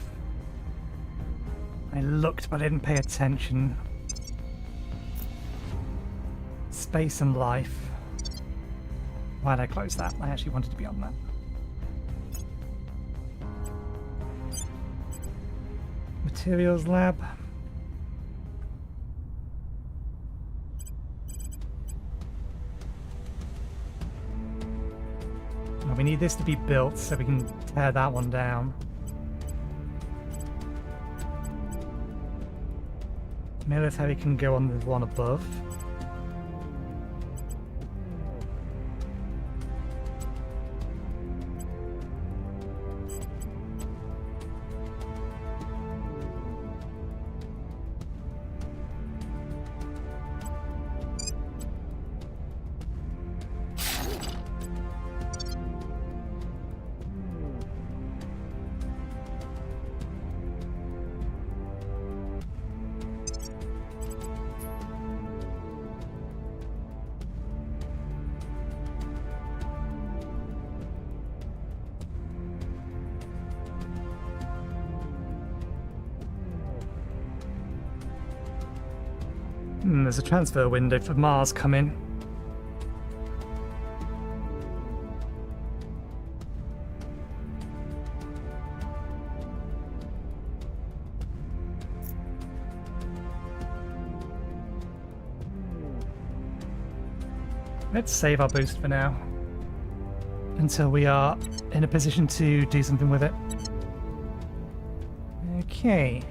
I looked, but I didn't pay attention. Space and life. Why'd I close that? I actually wanted to be on that. Materials lab. We need this to be built so we can tear that one down. Military can go on the one above. There's a transfer window for Mars coming. Let's save our boost for now, until we are in a position to do something with it. Okay.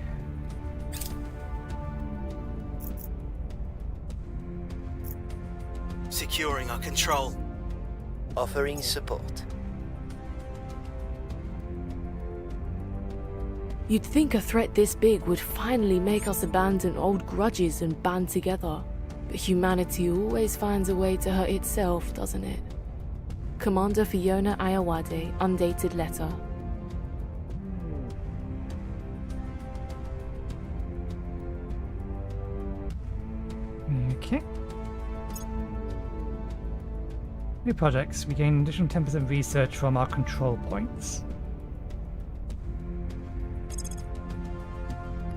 Securing our control. Offering support. You'd think a threat this big would finally make us abandon old grudges and band together. But humanity always finds a way to hurt itself, doesn't it? Commander Fiona Ayawade, undated letter. Okay. New projects. We gain additional 10% research from our control points.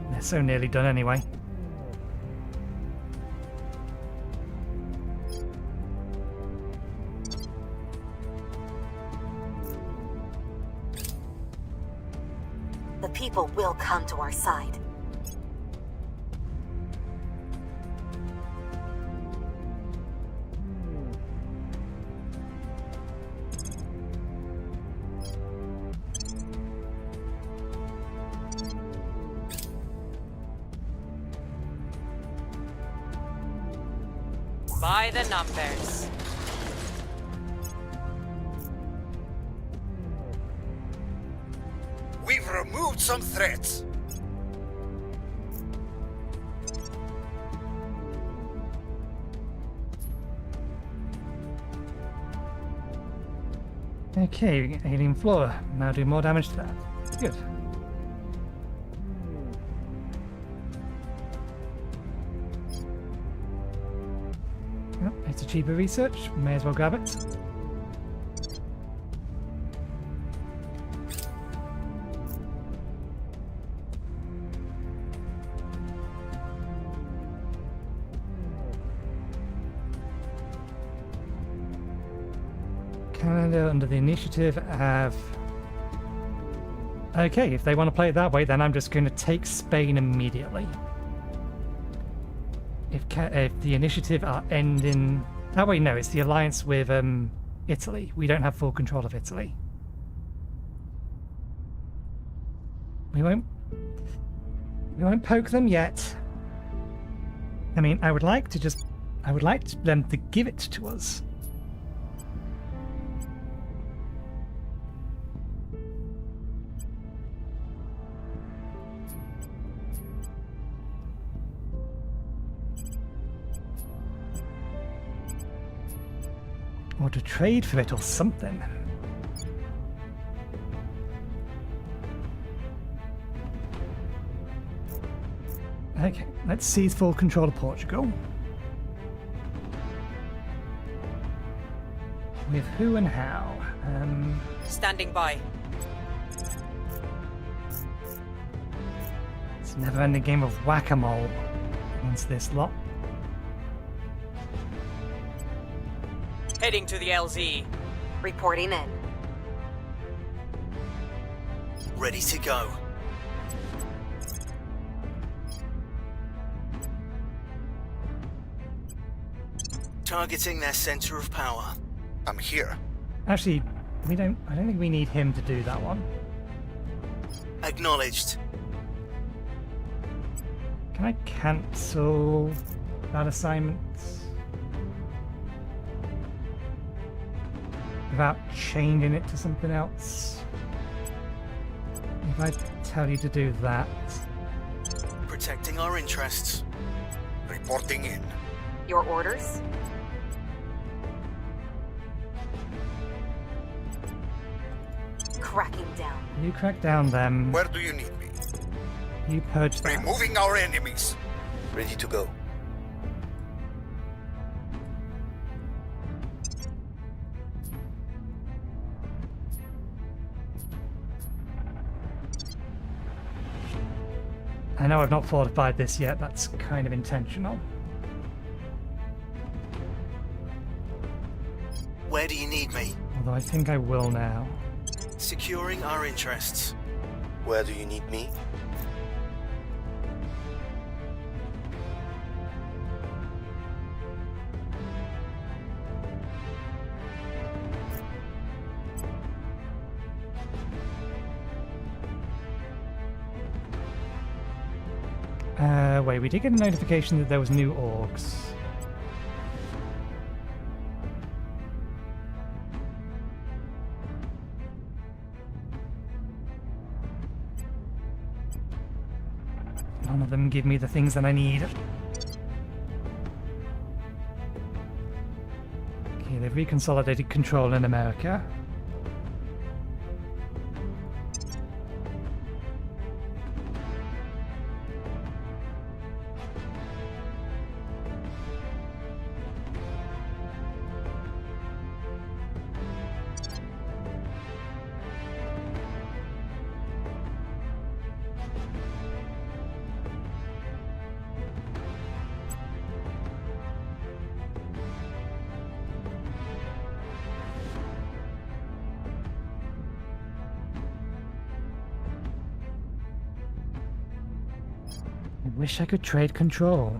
They're so nearly done anyway. The people will come to our side. By the numbers. We've removed some threats. Okay, alien flora. Now do more damage to that. Good. Oh, it's a cheaper research. May as well grab it. Canada under the initiative have... Okay, if they want to play it that way, then I'm just going to take Spain immediately. If the initiative are ending... Oh wait, no, it's the alliance with Italy. We don't have full control of Italy. We won't poke them yet. I mean, I would like them to give it to us. Or to trade for it or something. Okay, let's seize full control of Portugal. With who and how? Standing by. It's a never-ending game of whack-a-mole against this lot. Heading to the LZ. Reporting in. Ready to go. Targeting their center of power. I'm here. Actually, I don't think we need him to do that one. Acknowledged. Can I cancel that assignment without changing it to something else? If I tell you to do that. Protecting our interests. Reporting in. Your orders? Cracking down. You crack down them. Where do you need me? You purge that. Removing our enemies. Ready to go. I know I've not fortified this yet, that's kind of intentional. Where do you need me? Although I think I will now. Securing our interests. Where do you need me? Wait, we did get a notification that there was new orgs. None of them give me the things that I need. Okay, they've reconsolidated control in America. I wish I could trade control.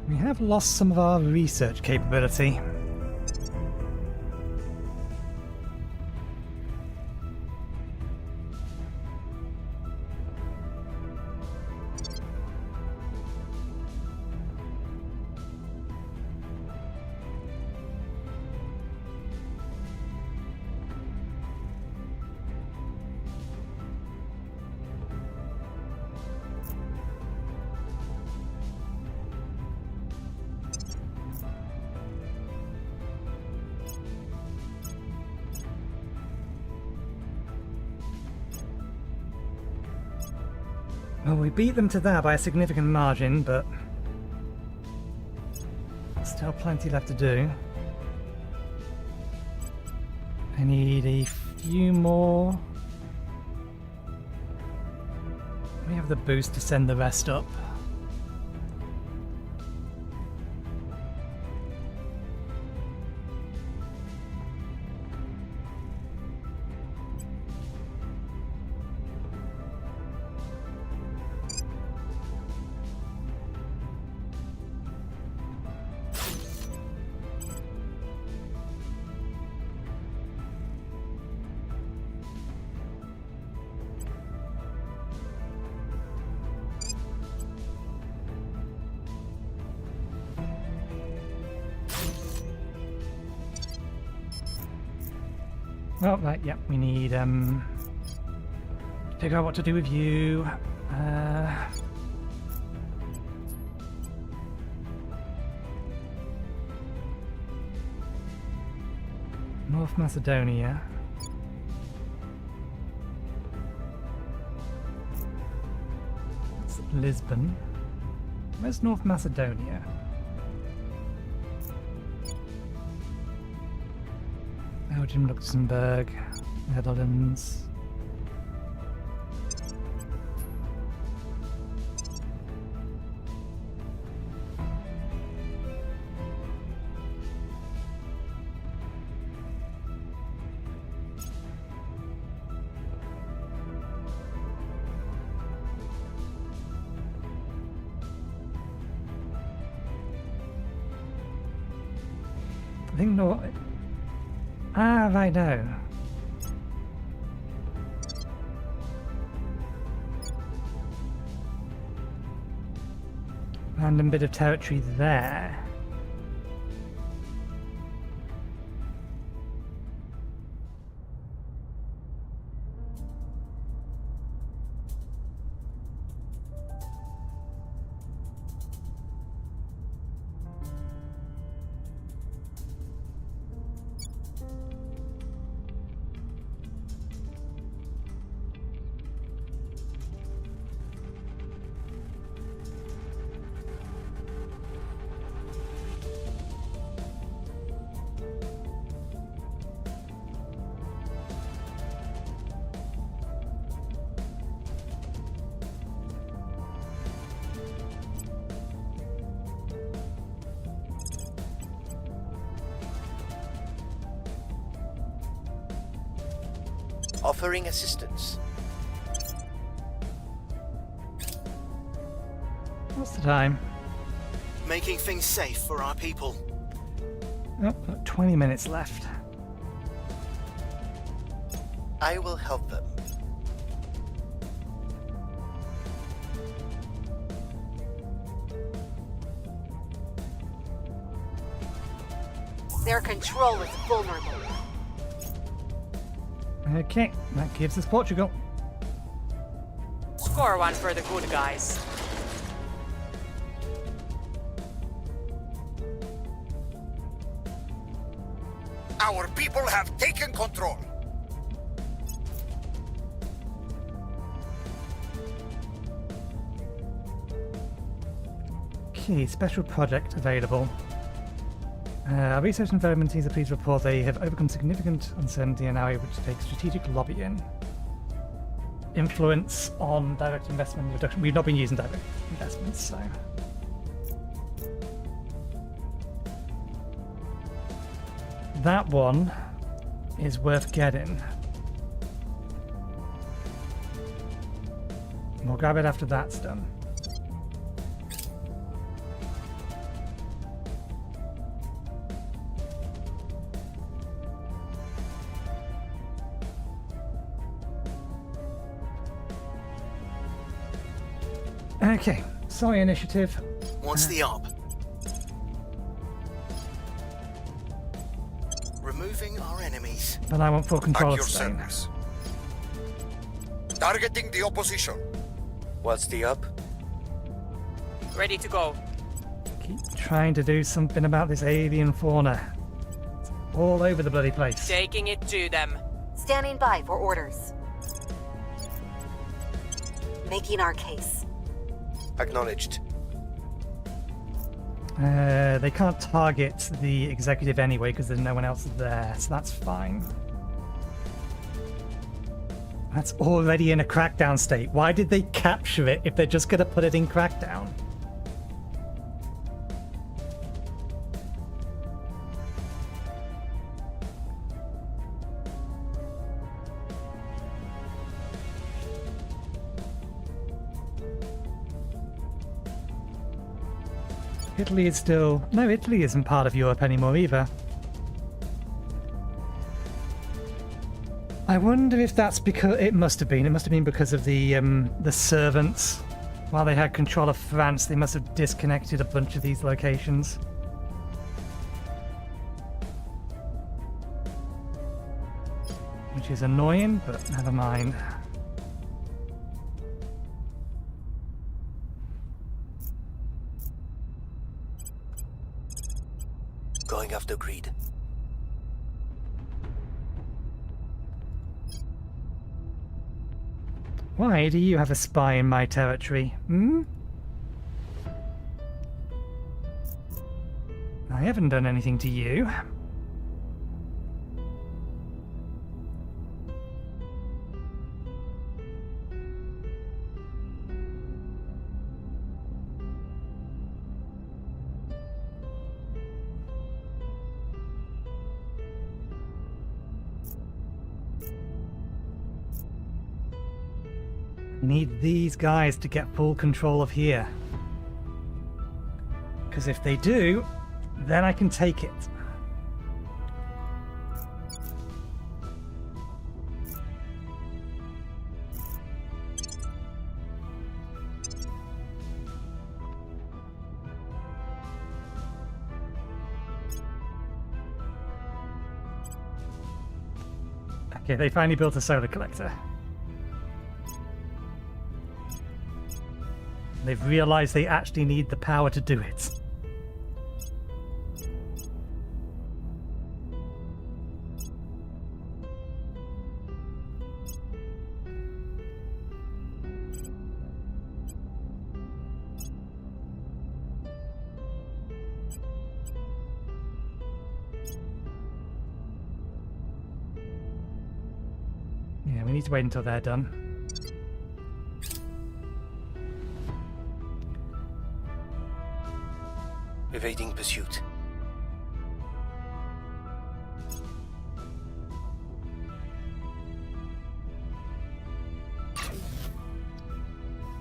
We have lost some of our research capability. Well, we beat them to that by a significant margin, but still plenty left to do. I need a few more. We have the boost to send the rest up. Oh, right, yeah, we need, figure out what to do with you. North Macedonia. It's Lisbon. Where's North Macedonia? Belgium, Luxembourg, Netherlands. I think no. Ah, right now. Random bit of territory there. Offering assistance. What's the time? Making things safe for our people. Oh, got 20 minutes left. I will help them. Their control is vulnerable. Okay, that gives us Portugal. Score one for the good guys. Our people have taken control. Okay, special project available. Our research and development teams are pleased to report they have overcome significant uncertainty and are able to take strategic lobbying. Influence on direct investment reduction. We've not been using direct investments, so. That one is worth getting. We'll grab it after that's done. Okay, sorry, initiative. What's the op? Removing our enemies. But I want full control At of your Spain. service. Targeting the opposition. What's the up? Ready to go. Keep trying to do something about this avian fauna. It's all over the bloody place. Taking it to them. Standing by for orders. Making our case. Acknowledged. They can't target the executive anyway because there's no one else there, so that's fine. That's already in a crackdown state. Why did they capture it if they're just going to put it in crackdown? Italy is still... No, Italy isn't part of Europe anymore either. I wonder if that's because... It must have been. It must have been because of the servants. While they had control of France, they must have disconnected a bunch of these locations. which is annoying, but never mind. Going off the grid. Why do you have a spy in my territory, hmm? I haven't done anything to you. I need these guys to get full control of here. Because if they do, then I can take it. Okay, they finally built a solar collector. They've realized they actually need the power to do it. Yeah, we need to wait until they're done. Evading pursuit.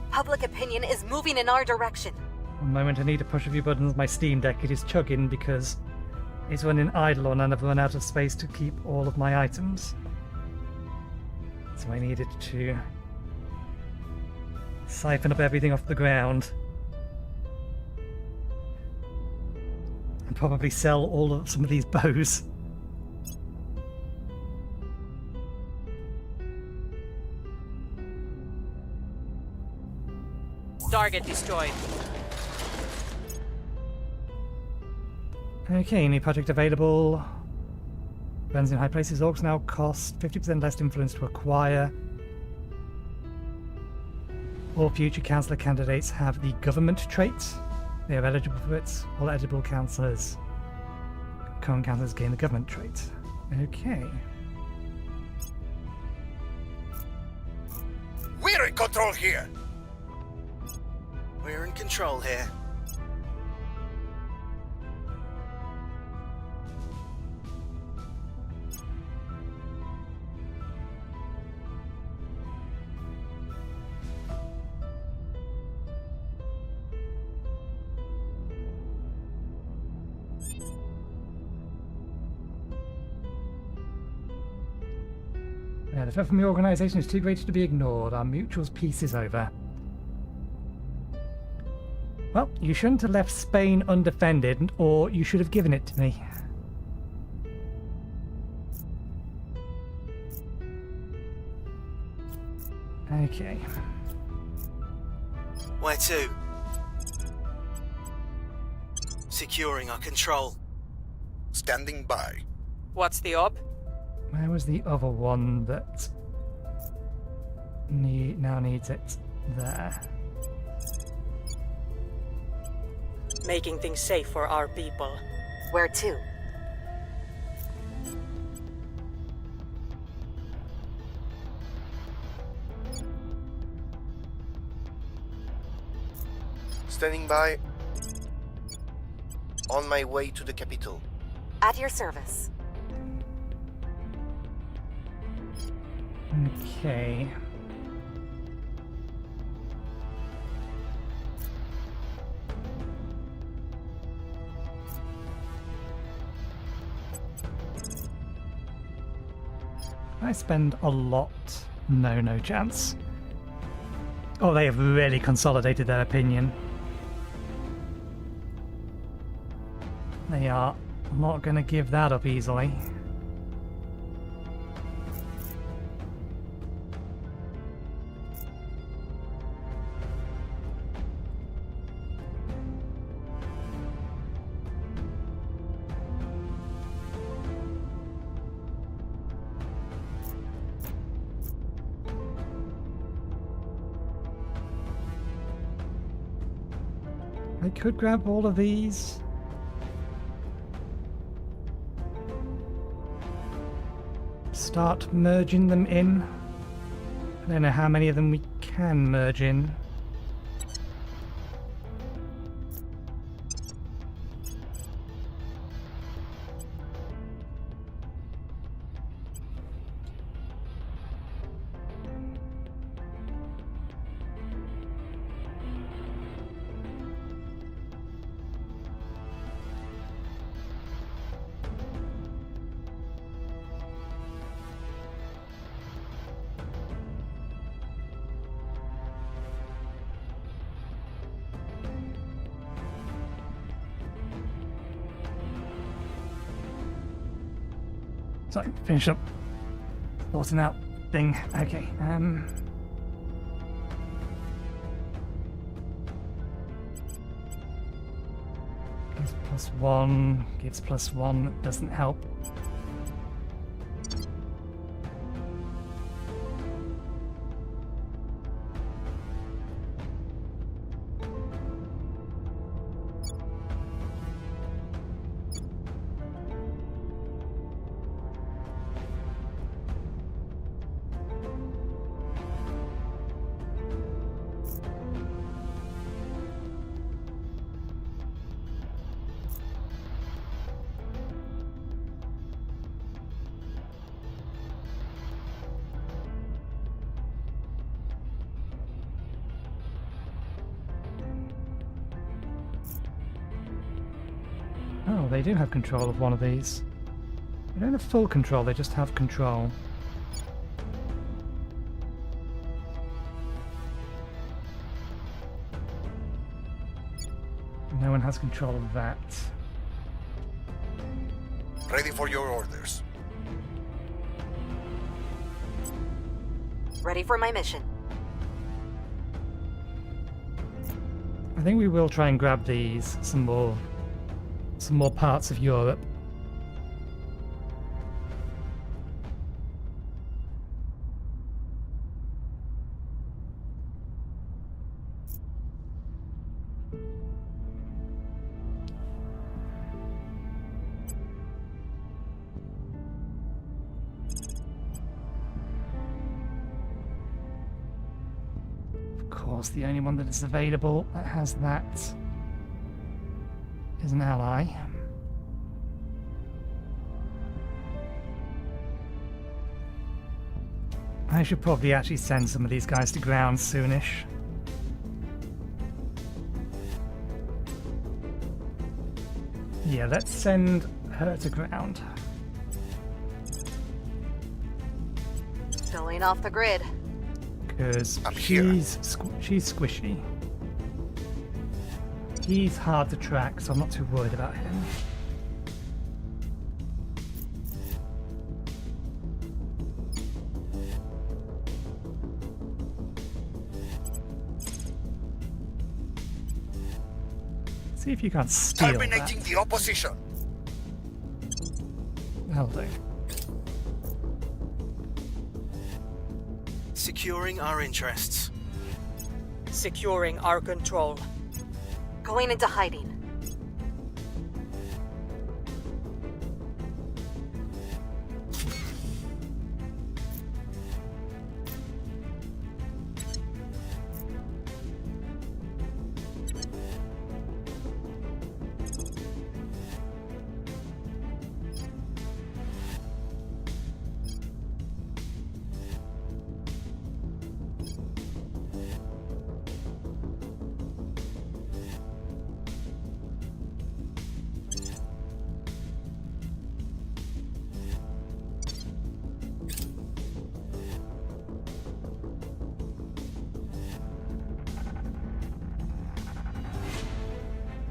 Public opinion is moving in our direction. One moment I need to push a few buttons. My Steam Deck, it is chugging because it's running idle and I've run out of space to keep all of my items. So I needed to siphon up everything off the ground. And probably sell all of some of these bows. Target destroyed. Okay, new project available. Friends in high places. Orcs now cost 50% less influence to acquire. All future councillor candidates have the government trait. They are eligible for it. All eligible councillors, current councillors gain the government trait. Okay. We're in control here. We're in control here. Yeah, the threat from the organisation is too great to be ignored. Our mutual's peace is over. Well, you shouldn't have left Spain undefended, or you should have given it to me. Okay. Where to? Securing our control. Standing by. What's the op? Where was the other one that now needs it? There. Making things safe for our people. Where to? Standing by. On my way to the capital. At your service. Okay. I spend a lot. No chance. Oh, they have really consolidated their opinion. They are not going to give that up easily. I could grab all of these. Start merging them in. I don't know how many of them we can merge in. So finish up sorting out thing. Okay. Gives +1. Gives +1. Doesn't help. Oh, they do have control of one of these. They don't have full control, they just have control. No one has control of that. Ready for your orders. Ready for my mission. I think we will try and grab these, some more parts of Europe. Of course, the only one that is available that has that is an ally. I should probably actually send some of these guys to ground soonish. Yeah, let's send her to ground. Filling off the grid. Because she's squishy. He's hard to track, so I'm not too worried about him. See if you can't steal Terminating the opposition. That'll do. Securing our interests. Securing our control. Going into hiding.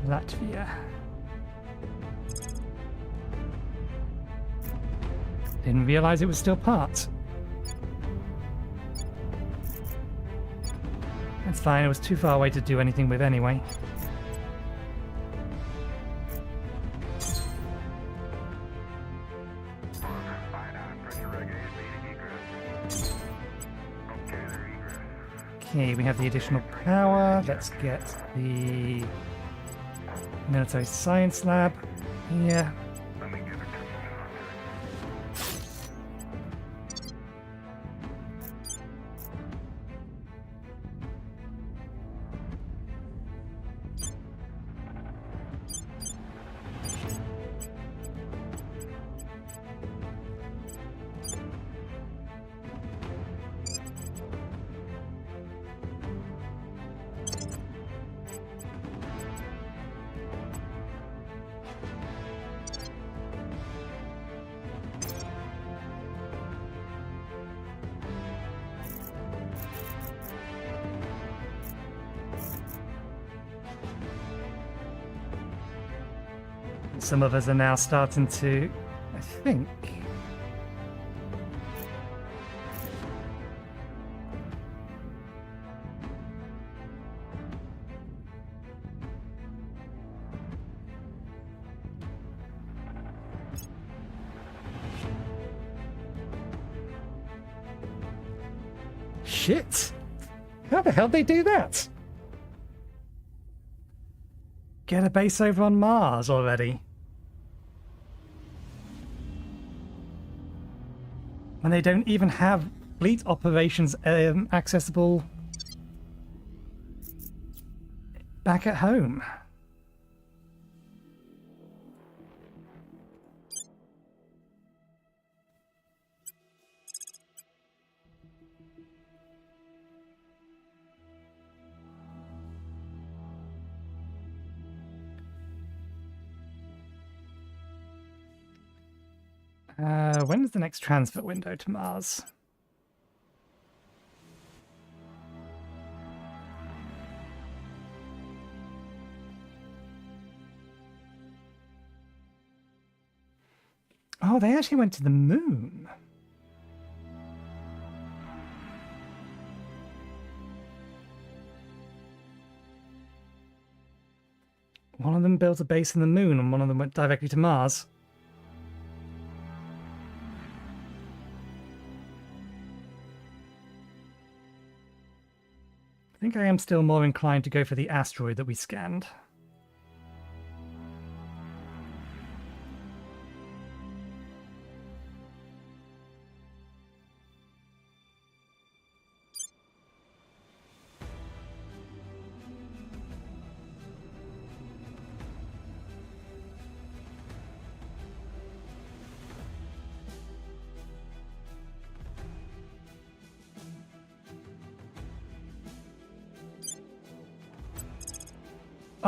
Latvia. Didn't realize it was still part. That's fine, it was too far away to do anything with anyway. Okay, we have the additional power. Let's get the Military science lab. Yeah. Some of us are now starting to, I think. Shit! How the hell did they do that? Get a base over on Mars already. And they don't even have fleet operations accessible back at home. When is the next transfer window to Mars? Oh, they actually went to the moon. One of them built a base in the moon and one of them went directly to Mars. I think I am still more inclined to go for the asteroid that we scanned.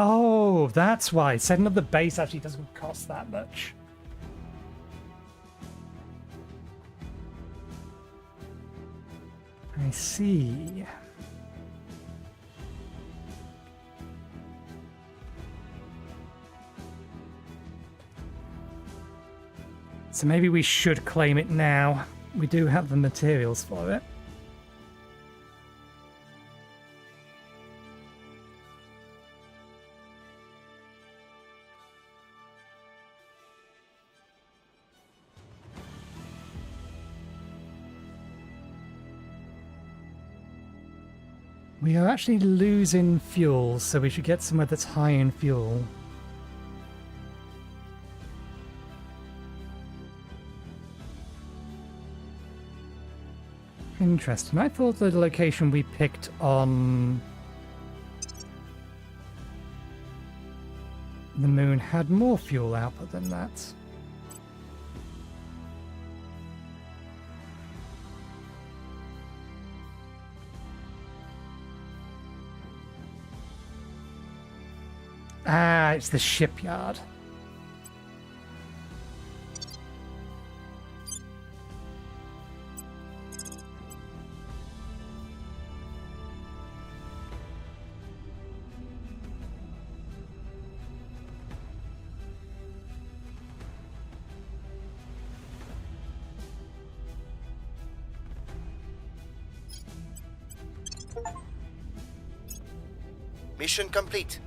Oh, that's why. Setting up the base actually doesn't cost that much. I see. So maybe we should claim it now. We do have the materials for it. We are actually losing fuel, so we should get somewhere that's high in fuel. Interesting. I thought the location we picked on the moon had more fuel output than that. Ah, it's the shipyard. Mission complete.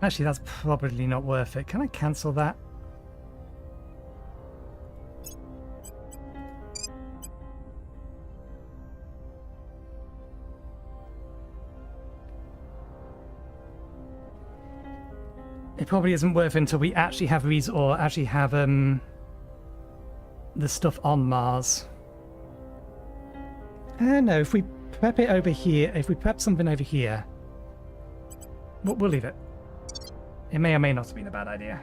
Actually, that's probably not worth it. Can I cancel that? It probably isn't worth it until we actually have the stuff on Mars. No, if we prep it over here, if we prep something over here, we'll leave it. It may or may not have been a bad idea.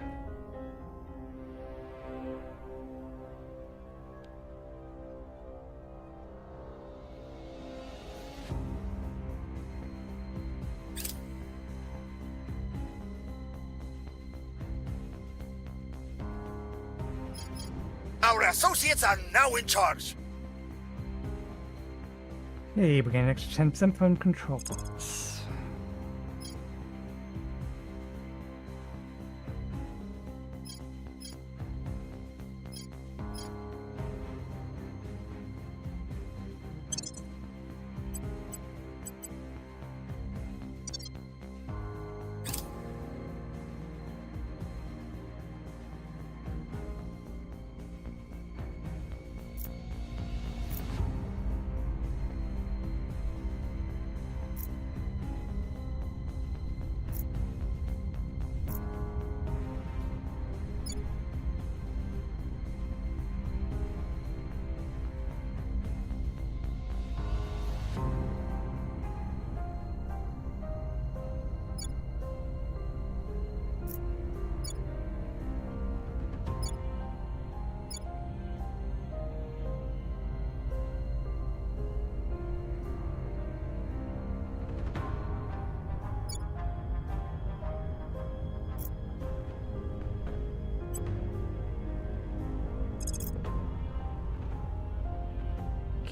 Our associates are now in charge. Hey, we're getting an extra 10% from control points.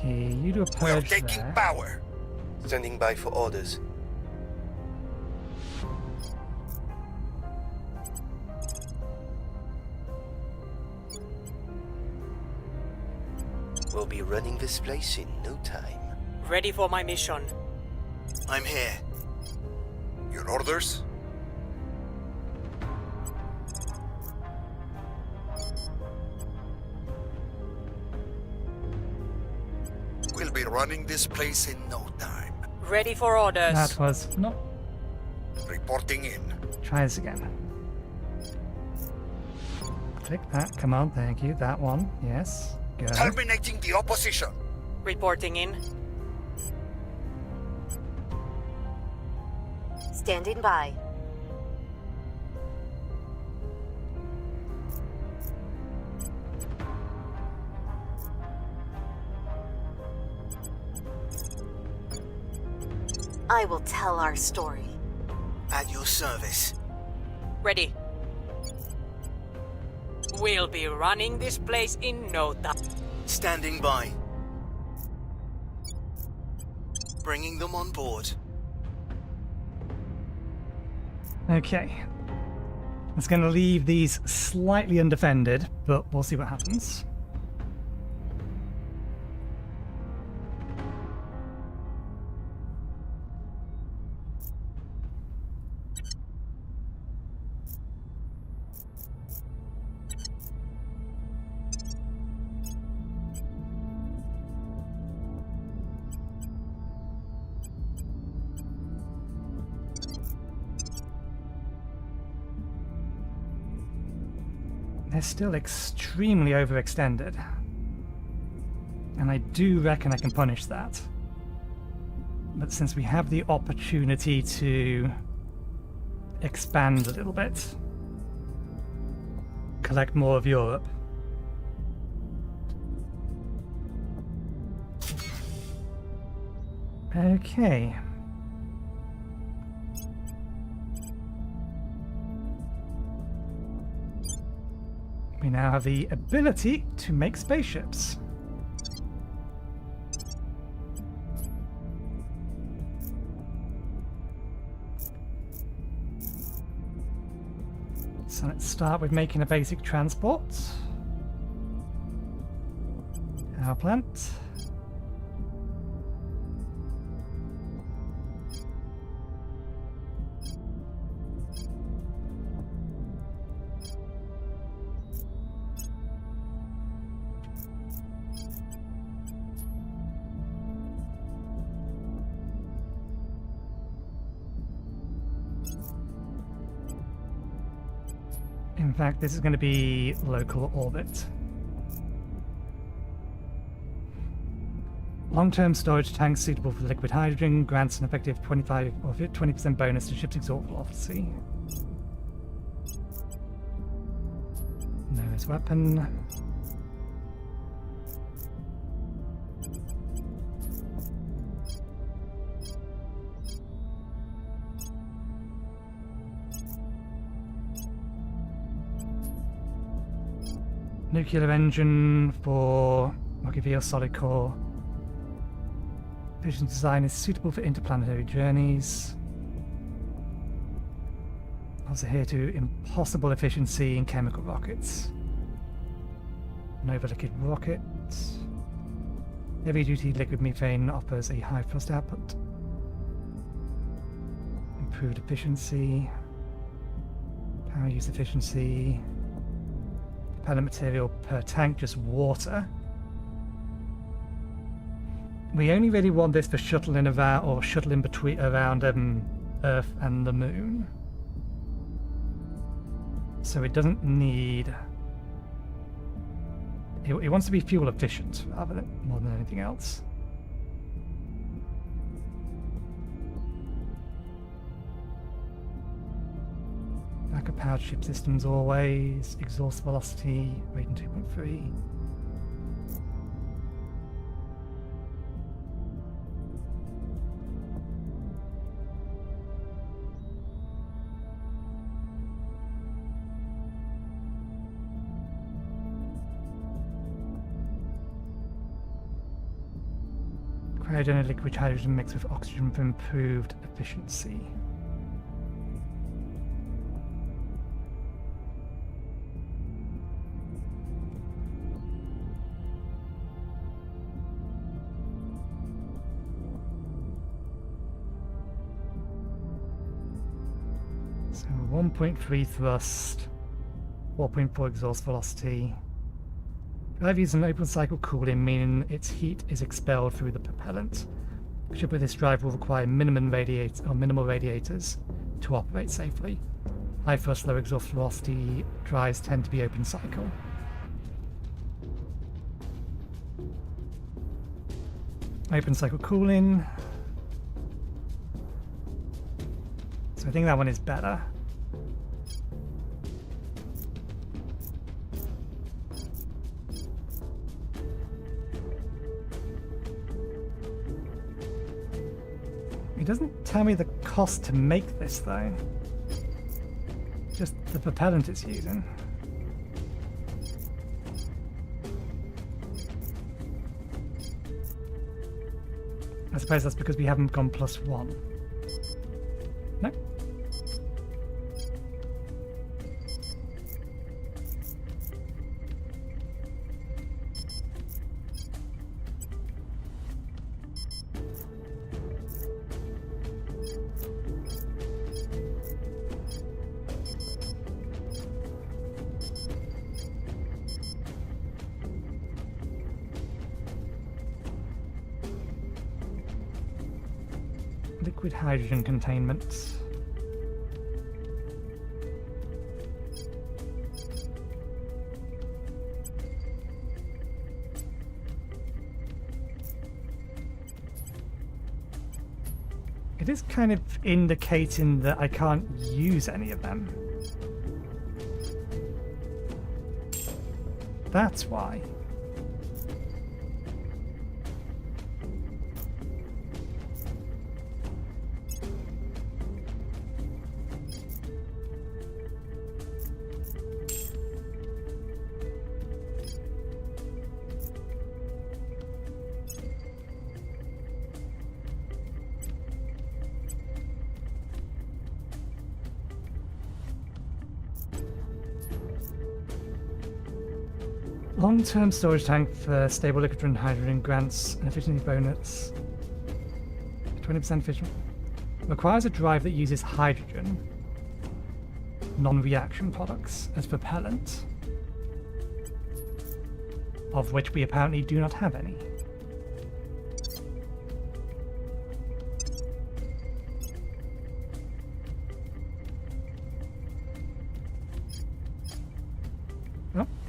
Okay, you do a We are purge taking there. Power. Standing by for orders. We'll be running this place in no time. Ready for my mission. I'm here. Your orders? We'll be running this place in no time. Ready for orders. That was not. Reporting in. Try this again. Click that. Come on, thank you. That one. Yes. Good. Terminating the opposition. Reporting in. Standing by. I will tell our story. At your service. Ready. We'll be running this place in no time. Standing by. Bringing them on board. Okay. It's going to leave these slightly undefended, but we'll see what happens. They're still extremely overextended. And I do reckon I can punish that. But since we have the opportunity to expand a little bit, collect more of Europe. Okay. We now have the ability to make spaceships. So let's start with making a basic transport. Power plant. In fact, this is going to be local orbit. Long-term storage tanks suitable for liquid hydrogen grants an effective 25 or 20% bonus to ship's exhaust velocity. Nose weapon. Nuclear engine for rocket fuel solid core. Efficient design is suitable for interplanetary journeys. Also here to impossible efficiency in chemical rockets. Nova liquid rocket. Heavy duty liquid methane offers a high thrust output. Improved efficiency. Power use efficiency. Propellant material per tank, just water. We only really want this for shuttling around, or shuttling between around Earth and the Moon. So it doesn't need. It wants to be fuel efficient rather than more than anything else. Backup powered ship systems always. Exhaust velocity, rating 2.3. Cryogenic liquid hydrogen mixed with oxygen for improved efficiency. So 1.3 thrust, 4.4 exhaust velocity. Drive uses an open cycle cooling, meaning its heat is expelled through the propellant. A ship with this drive will require minimal radiators to operate safely. High thrust, low exhaust velocity drives tend to be open cycle. Open cycle cooling. So I think that one is better. It doesn't tell me the cost to make this though. Just the propellant it's using. I suppose that's because we haven't gone +1. No. Liquid hydrogen containment. It is kind of indicating that I can't use any of them. That's why. Long-term storage tank for stable liquid and hydrogen grants an efficiency bonus. 20% efficient. Requires a drive that uses hydrogen, non-reaction products, as propellant, of which we apparently do not have any.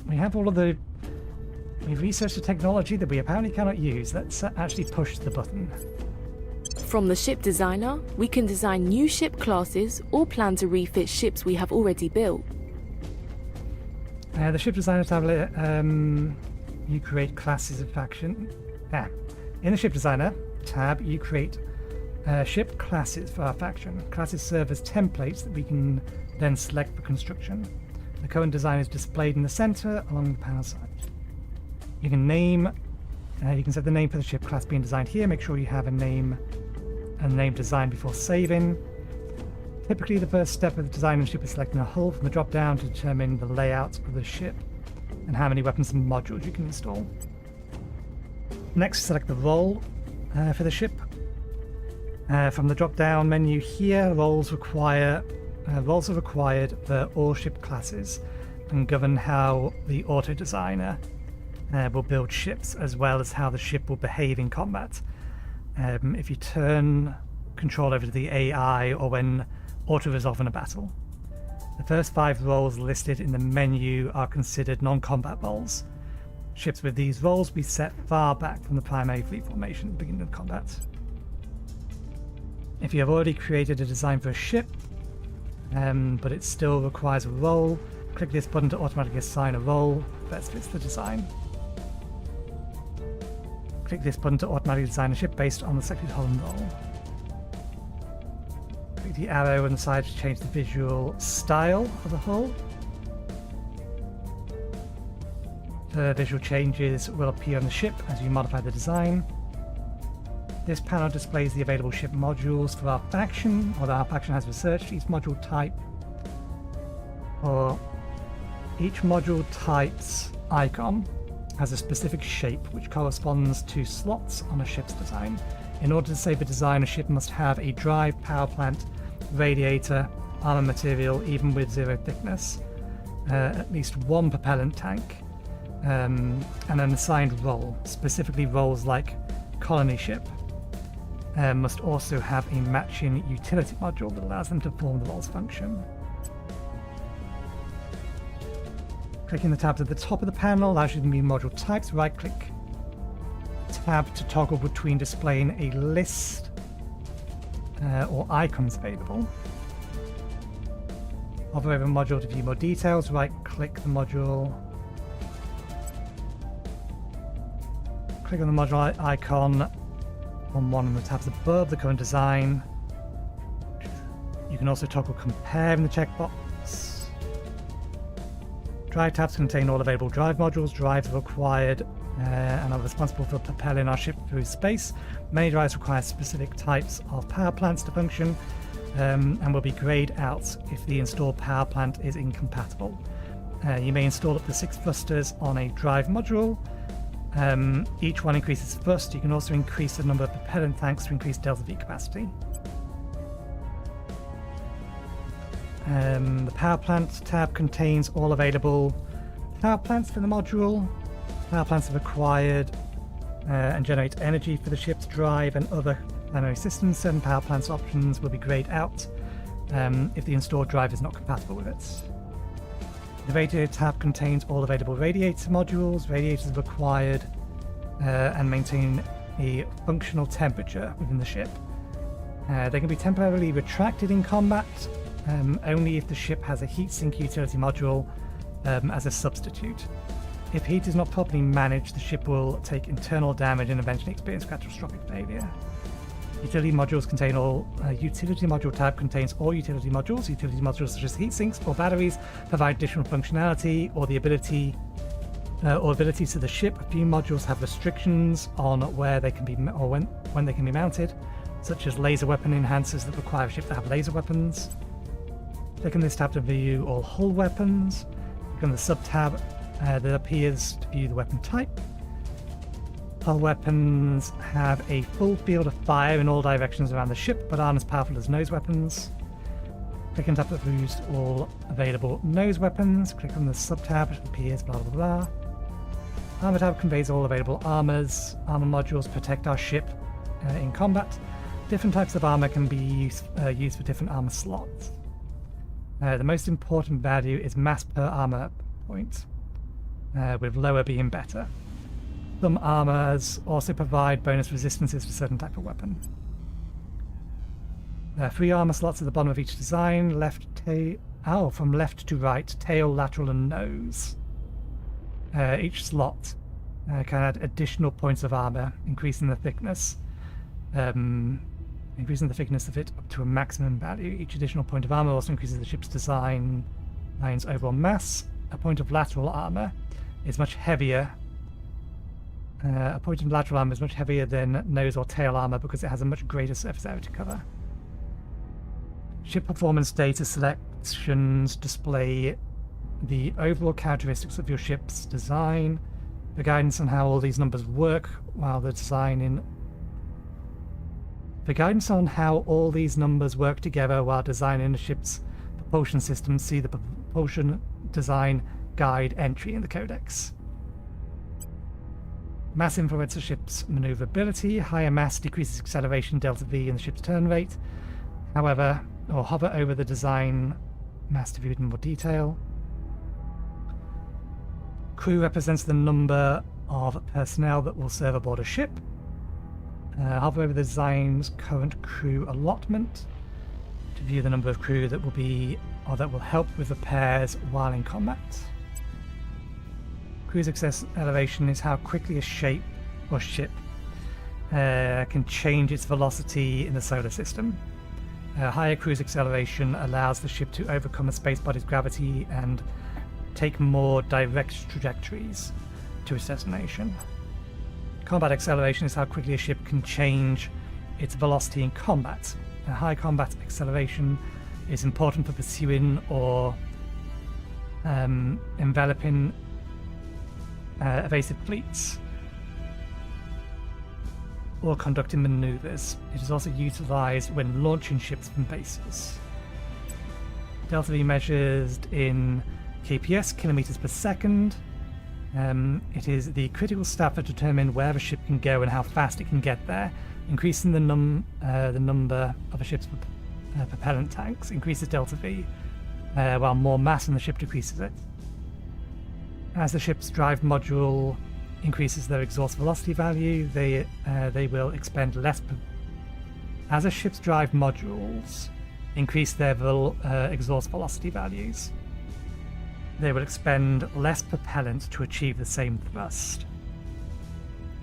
we have all of the... We've researched a technology that we apparently cannot use. Let's actually push the button. From the ship designer, we can design new ship classes or plan to refit ships we have already built. The ship designer tablet, you create classes of faction. In the ship designer tab, you create ship classes for our faction. Classes serve as templates that we can then select for construction. The current design is displayed in the center along the panel side. You can name, you can set the name for the ship class being designed here. Make sure you have a name designed before saving. Typically, the first step of the design of the ship is selecting a hull from the drop down to determine the layout of the ship and how many weapons and modules you can install. Next, select the role for the ship. From the drop down menu here, roles are required for all ship classes and govern how the auto designer will build ships, as well as how the ship will behave in combat. If you turn control over to the AI or when auto-resolve in a battle. The first 5 roles listed in the menu are considered non-combat roles. Ships with these roles will be set far back from the primary fleet formation at the beginning of combat. If you have already created a design for a ship, but it still requires a role, click this button to automatically assign a role that best fits the design. Click this button to automatically design a ship based on the selected hull and role. Click the arrow on the side to change the visual style of the hull. The visual changes will appear on the ship as you modify the design. This panel displays the available ship modules for our faction, or that our faction has researched each module type. For each module type's icon has a specific shape which corresponds to slots on a ship's design. In order to save a design, a ship must have a drive, power plant, radiator, armor material, even with 0 thickness, at least 1 propellant tank, and an assigned role, specifically roles like colony ship. Must also have a matching utility module that allows them to perform the role's function. Clicking the tabs at the top of the panel allows you to view module types. Right-click tab to toggle between displaying a list or icons available. Hover over a module to view more details. Right-click the module. Click on the module icon on one of the tabs above the current design. You can also toggle compare in the checkbox. Drive tabs contain all available drive modules. Drives are required and are responsible for propelling our ship through space. Many drives require specific types of power plants to function and will be grayed out if the installed power plant is incompatible. You may install up to 6 thrusters on a drive module. Each one increases thrust. You can also increase the number of propellant tanks to increase delta V capacity. The power plant tab contains all available power plants for the module. Power plants are required and generate energy for the ship's drive and other primary systems. Certain power plants options will be grayed out if the installed drive is not compatible with it. The radiator tab contains all available radiator modules. Radiators are required and maintain a functional temperature within the ship. They can be temporarily retracted in combat, only if the ship has a heatsink utility module as a substitute. If heat is not properly managed, the ship will take internal damage and eventually experience catastrophic failure. Utility modules contain all. Utility module tab contains all utility modules. Utility modules such as heat sinks or batteries provide additional functionality or the abilities to the ship. A few modules have restrictions on where they can be or when they can be mounted, such as laser weapon enhancers that require a ship to have laser weapons. Click on this tab to view all hull weapons. Click on the sub-tab that appears to view the weapon type. Hull weapons have a full field of fire in all directions around the ship, but aren't as powerful as nose weapons. Click on tab that views all available nose weapons. Click on the sub-tab, it appears blah blah blah. Armor tab conveys all available armors. Armor modules protect our ship in combat. Different types of armor can be used for different armor slots. The most important value is mass per armor point. with lower being better. Some armors also provide bonus resistances to certain type of weapon. 3 armor slots at the bottom of each design, from left to right, tail, lateral and nose. Each slot can add additional points of armor, increasing the thickness of it up to a maximum value. Each additional point of armor also increases the ship's design's overall mass. A point of lateral armor is much heavier. A point of lateral armor is much heavier than nose or tail armor because it has a much greater surface area to cover. Ship performance data selections display the overall characteristics of your ship's design. The guidance on how all these numbers work while the designing. For guidance on how all these numbers work together while designing a ship's propulsion system, see the propulsion design guide entry in the codex. Mass influences the ship's maneuverability. Higher mass decreases acceleration delta V in the ship's turn rate. However, or hover over the design mass to view it in more detail. Crew represents the number of personnel that will serve aboard a ship. Hover over the design's current crew allotment to view the number of crew that will help with repairs while in combat. Cruise excess elevation is how quickly a shape or ship can change its velocity in the solar system. Higher cruise acceleration allows the ship to overcome a space body's gravity and take more direct trajectories to its destination. Combat acceleration is how quickly a ship can change its velocity in combat. A high combat acceleration is important for pursuing or enveloping evasive fleets or conducting maneuvers. It is also utilized when launching ships from bases. Delta V measured in kps, kilometers per second. It is the critical stat for determining where a ship can go and how fast it can get there. Increasing the number of a ship's propellant tanks increases delta V, while more mass in the ship decreases it. As the ship's drive module increases their exhaust velocity value, they will expend less. As a ship's drive modules increase their exhaust velocity values, they will expend less propellant to achieve the same thrust.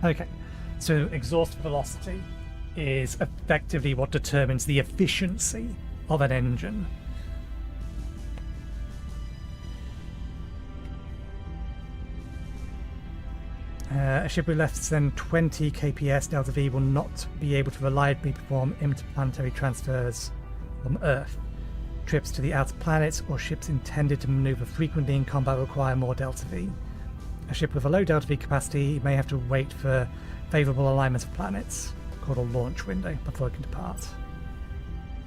Okay, so exhaust velocity is effectively what determines the efficiency of an engine. A ship with less than 20 kps delta V will not be able to reliably perform interplanetary transfers from Earth. Trips to the outer planets or ships intended to maneuver frequently in combat require more delta V. A ship with a low delta V capacity may have to wait for favourable alignments of planets, called a launch window, before it can depart.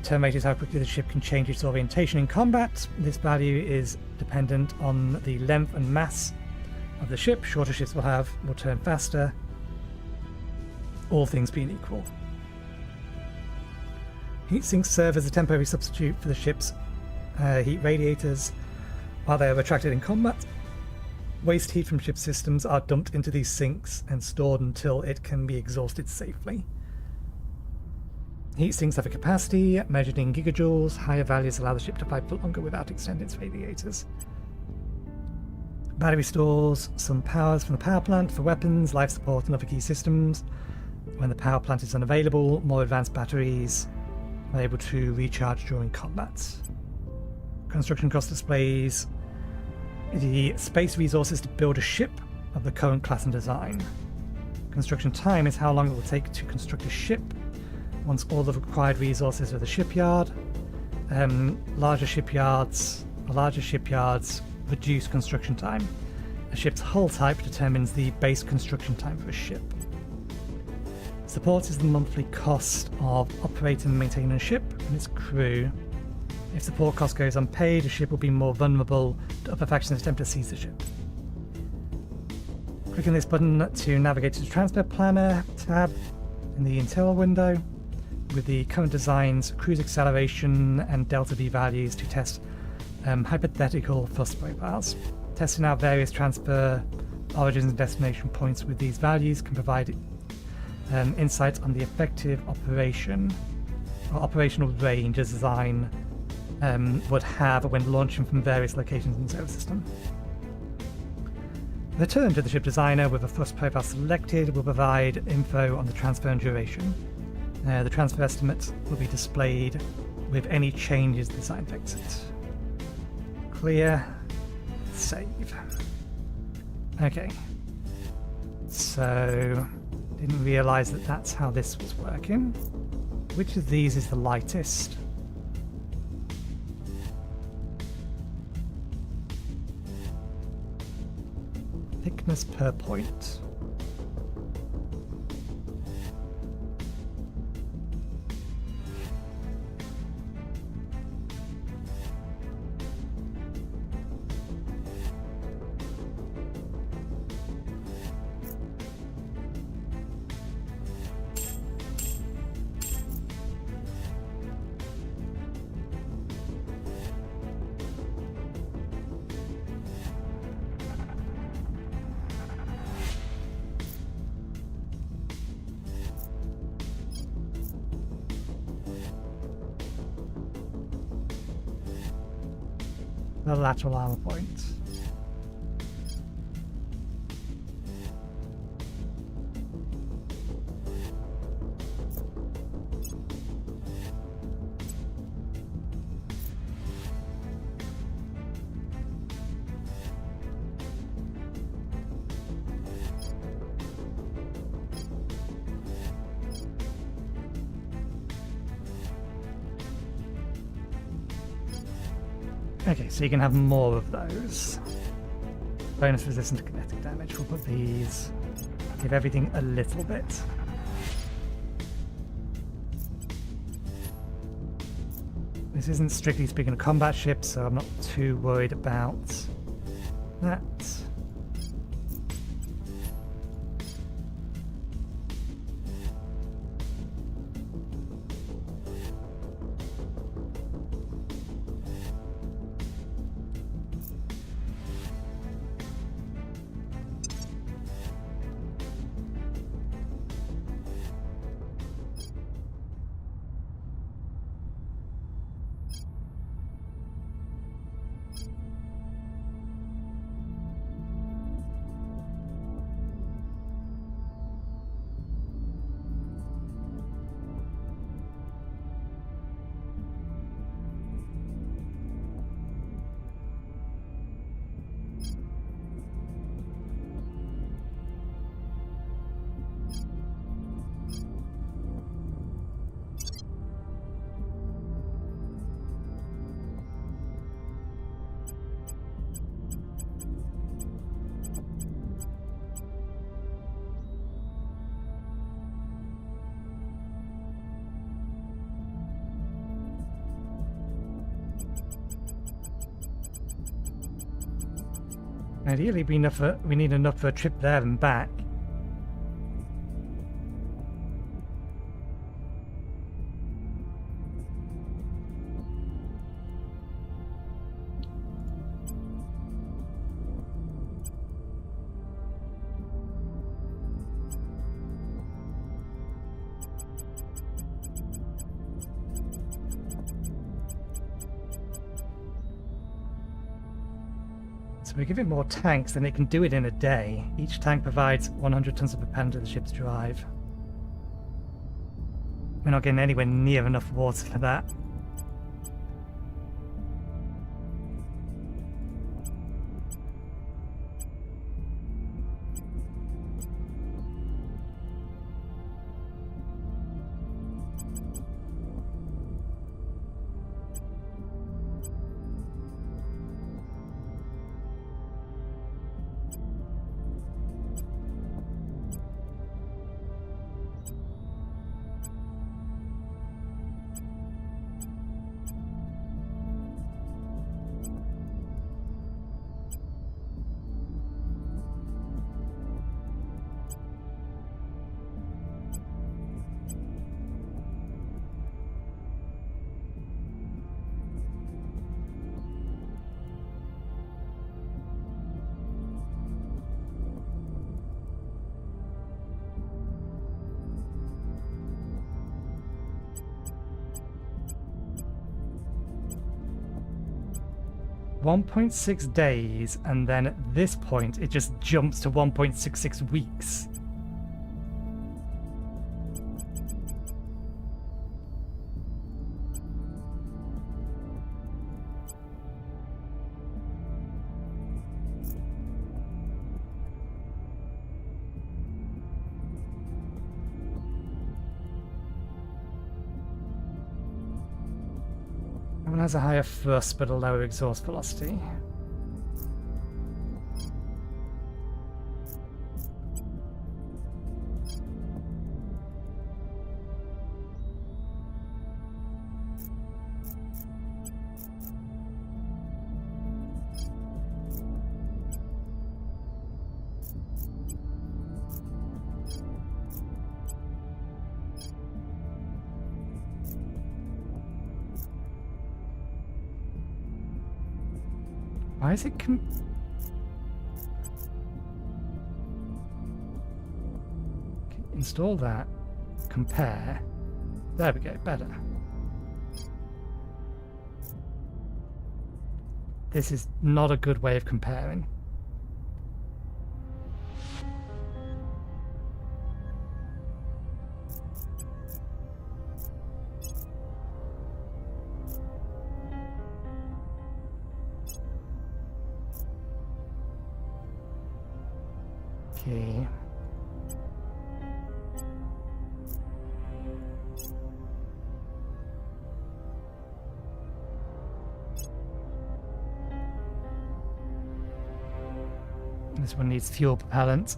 Turn rate is how quickly the ship can change its orientation in combat. This value is dependent on the length and mass of the ship. Shorter ships will turn faster, all things being equal. Heat sinks serve as a temporary substitute for the ship's heat radiators while they are retracted in combat. Waste heat from ship systems are dumped into these sinks and stored until it can be exhausted safely. Heat sinks have a capacity measured in gigajoules. Higher values allow the ship to fight for longer without extending its radiators. Battery stores some powers from the power plant for weapons, life support and other key systems. When the power plant is unavailable, more advanced batteries are able to recharge during combat. Construction cost displays the space resources to build a ship of the current class and design. Construction time is how long it will take to construct a ship once all the required resources are at the shipyard. Larger shipyards reduce construction time. A ship's hull type determines the base construction time for a ship. Support is the monthly cost of operating and maintaining a ship and its crew. If support cost goes unpaid, a ship will be more vulnerable to other factions attempt to seize the ship. Clicking this button to navigate to the Transfer Planner tab in the internal window with the current design's cruise acceleration and delta V values to test hypothetical thrust profiles. Testing out various transfer origins and destination points with these values can provide insights on the effective operation or operational range a design would have when launching from various locations in the solar system. Return to the ship designer with a thrust profile selected will provide info on the transfer and duration. The transfer estimate will be displayed with any changes the design affects it. Clear. Save. Okay. So, didn't realise that that's how this was working. Which of these is the lightest? Thickness per point. The lateral armor point. Okay, so you can have more of those. Bonus resistant to kinetic damage. We'll put these. Give everything a little bit. This isn't strictly speaking a combat ship, so I'm not too worried about that. Ideally, we need enough for a trip there and back. So we give it more tanks, then it can do it in a day. Each tank provides 100 tons of propellant to the ship's drive. We're not getting anywhere near enough water for that. 1.6 days, and then at this point it just jumps to 1.66 weeks. That one has a higher thrust but a lower exhaust velocity. Why is it install that. Compare. There we go, better. This is not a good way of comparing. Okay. This one needs fuel propellant.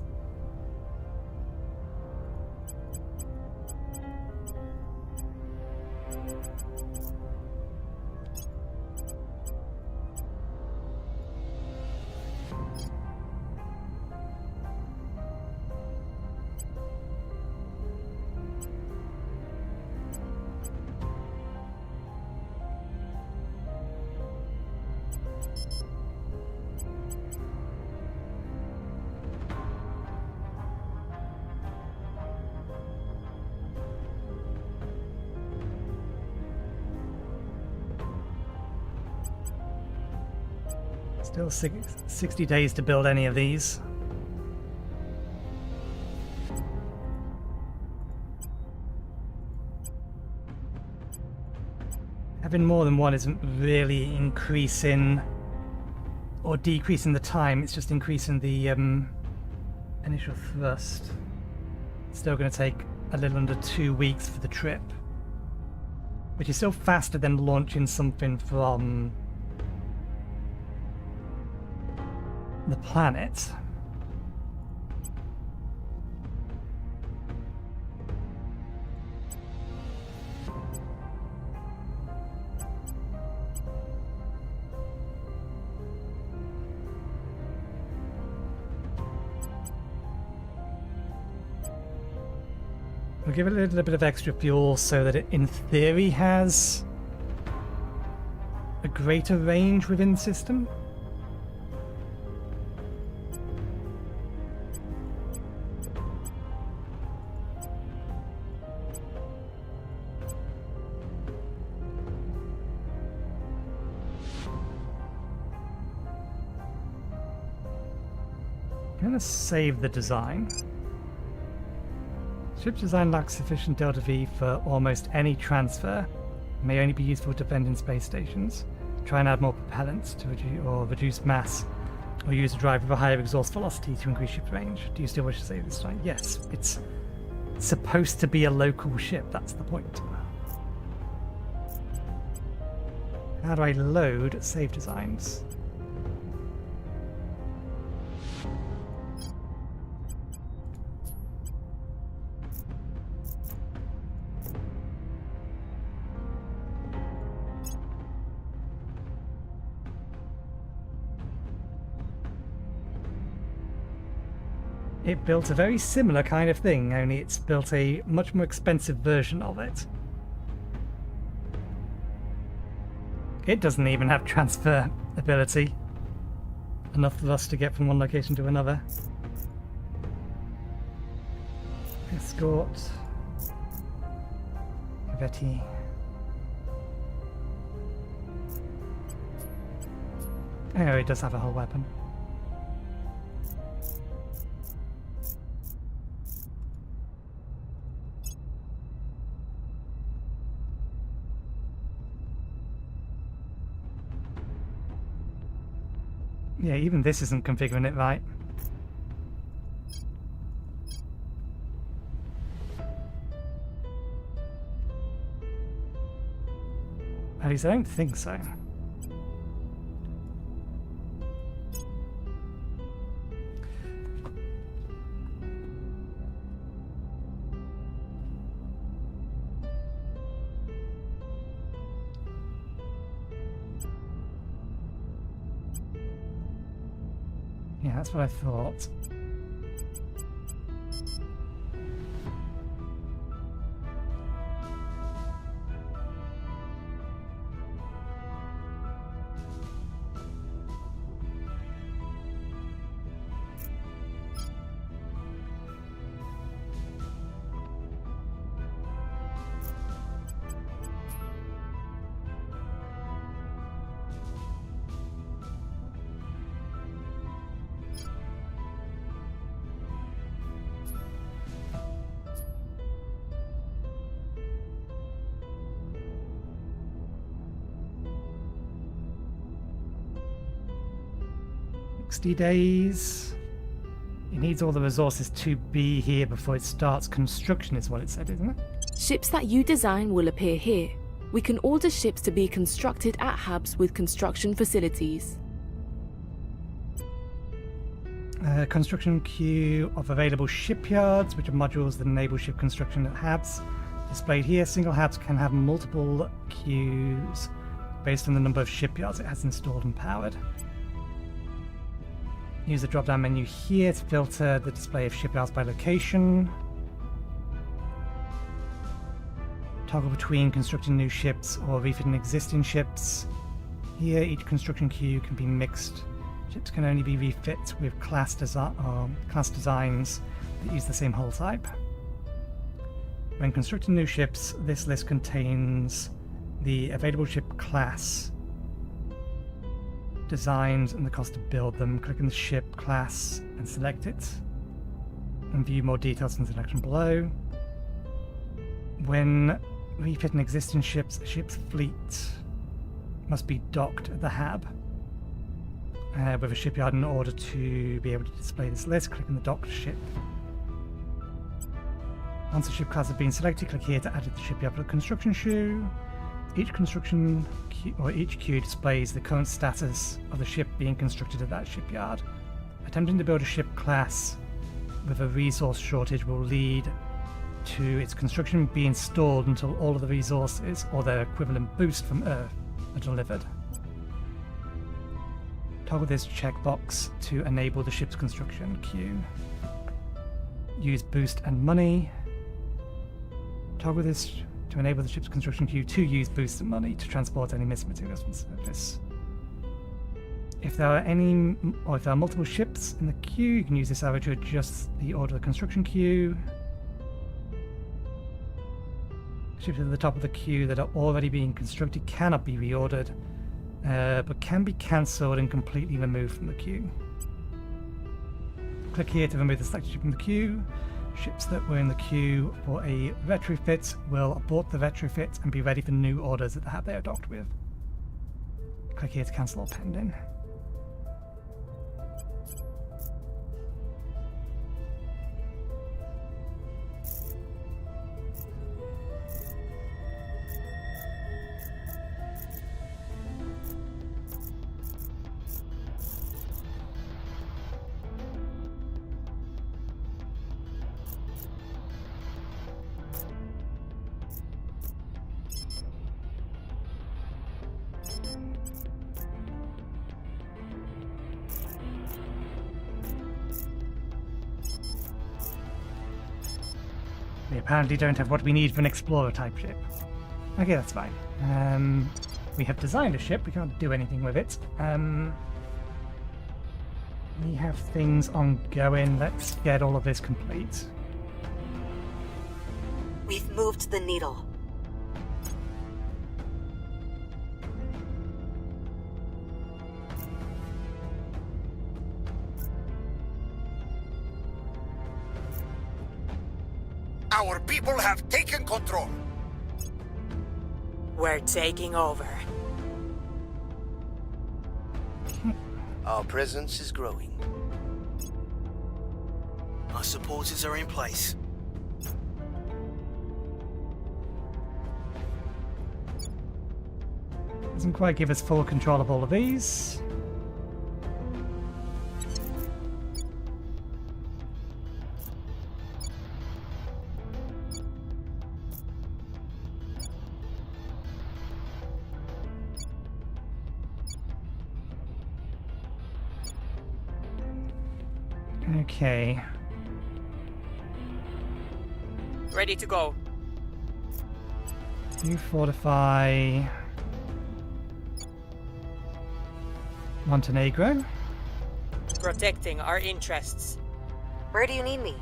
Still 60 days to build any of these. Having more than one isn't really increasing or decreasing the time, it's just increasing the initial thrust. It's still going to take a little under 2 weeks for the trip, which is still faster than launching something from the planet. We'll give it a little bit of extra fuel so that it, in theory, has a greater range within the system. I'm going to save the design. Ship design lacks sufficient delta V for almost any transfer. May only be useful defending space stations. Try and add more propellants to reduce mass, or use a drive with a higher exhaust velocity to increase ship range. Do you still wish to save this design? Yes, it's supposed to be a local ship, that's the point. How do I load save designs? It built a very similar kind of thing, only it's built a much more expensive version of it. It doesn't even have transfer ability. Enough for us to get from one location to another. Escort. Cavetti. Oh, it does have a whole weapon. Yeah, even this isn't configuring it right. At least I don't think so. Yeah, that's what I thought. Days. It needs all the resources to be here before it starts construction, is what it said, isn't it? Ships that you design will appear here. We can order ships to be constructed at hubs with construction facilities. Construction queue of available shipyards, which are modules that enable ship construction at hubs. Displayed here, single hubs can have multiple queues based on the number of shipyards it has installed and powered. Use the drop-down menu here to filter the display of shipyards by location. Toggle between constructing new ships or refitting existing ships. Here, each construction queue can be mixed. Ships can only be refit with class designs that use the same hull type. When constructing new ships, this list contains the available ship class, designs, and the cost to build them. Click on the ship class and select it, and view more details in the selection below. When refitting existing ships, a ship's fleet must be docked at the hub with a shipyard in order to be able to display this list. Click on the docked ship. Once the ship class has been selected, click here to add it to the shipyard for the construction queue. Each construction queue, or each queue, displays the current status of the ship being constructed at that shipyard. Attempting to build a ship class with a resource shortage will lead to its construction being stalled until all of the resources or their equivalent boost from Earth are delivered. Toggle this checkbox to enable the ship's construction queue. Use boost and money. Toggle this to enable the ship's construction queue to use boost and money to transport any missing materials from the surface. If there are multiple ships in the queue, you can use this arrow to adjust the order of the construction queue. Ships at the top of the queue that are already being constructed cannot be reordered, but can be cancelled and completely removed from the queue. Click here to remove the selected ship from the queue. Ships that were in the queue for a retrofit will abort the retrofit and be ready for new orders at the hub they are docked with. Click here to cancel all pending. We apparently don't have what we need for an explorer type ship. Okay, that's fine. We have designed a ship, we can't do anything with it. We have things ongoing, let's get all of this complete. We've moved the needle. our people have taken control. We're taking over. Our presence is growing. Our supporters are in place. Doesn't quite give us full control of all of these. Okay. Ready to go. You fortify Montenegro. Protecting our interests. Where do you need me?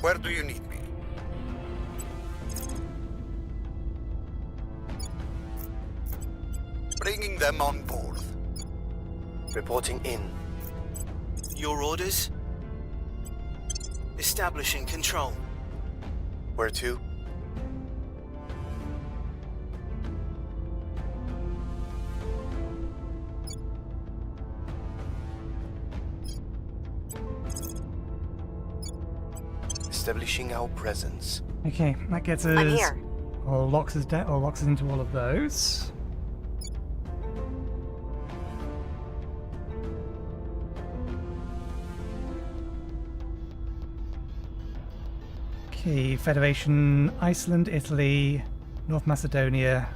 Where do you need me? Bringing them on board. Reporting in. Your orders? Establishing control. Where to? Establishing our presence. Okay, that gets us. I'm here. Or locks us down, or locks us into all of those. Okay, Federation, Iceland, Italy, North Macedonia,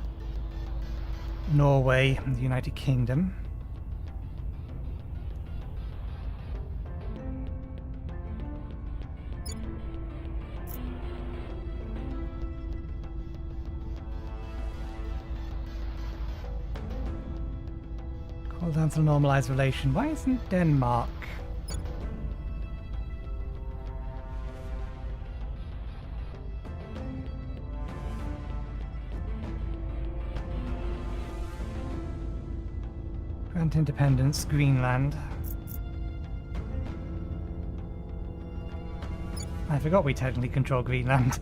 Norway, and the United Kingdom. Call down to normalized relation. Why isn't Denmark? Grant independence, Greenland. I forgot we technically control Greenland.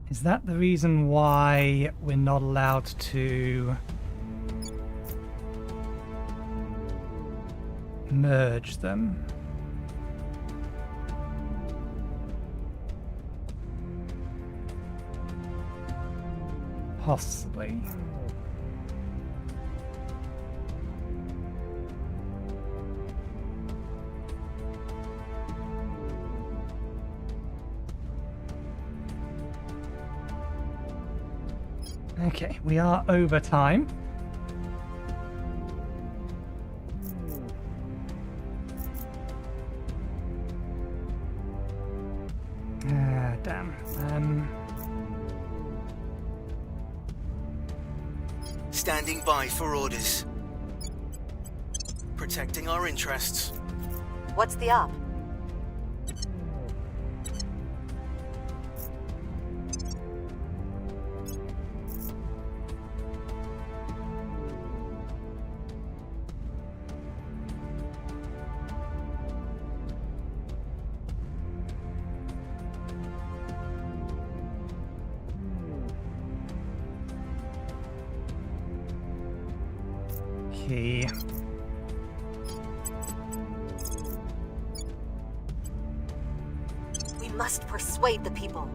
Is that the reason why we're not allowed to merge them? Possibly. Okay, we are over time. Damn. Standing by for orders. Protecting our interests. What's the op? Okay. We must persuade the people.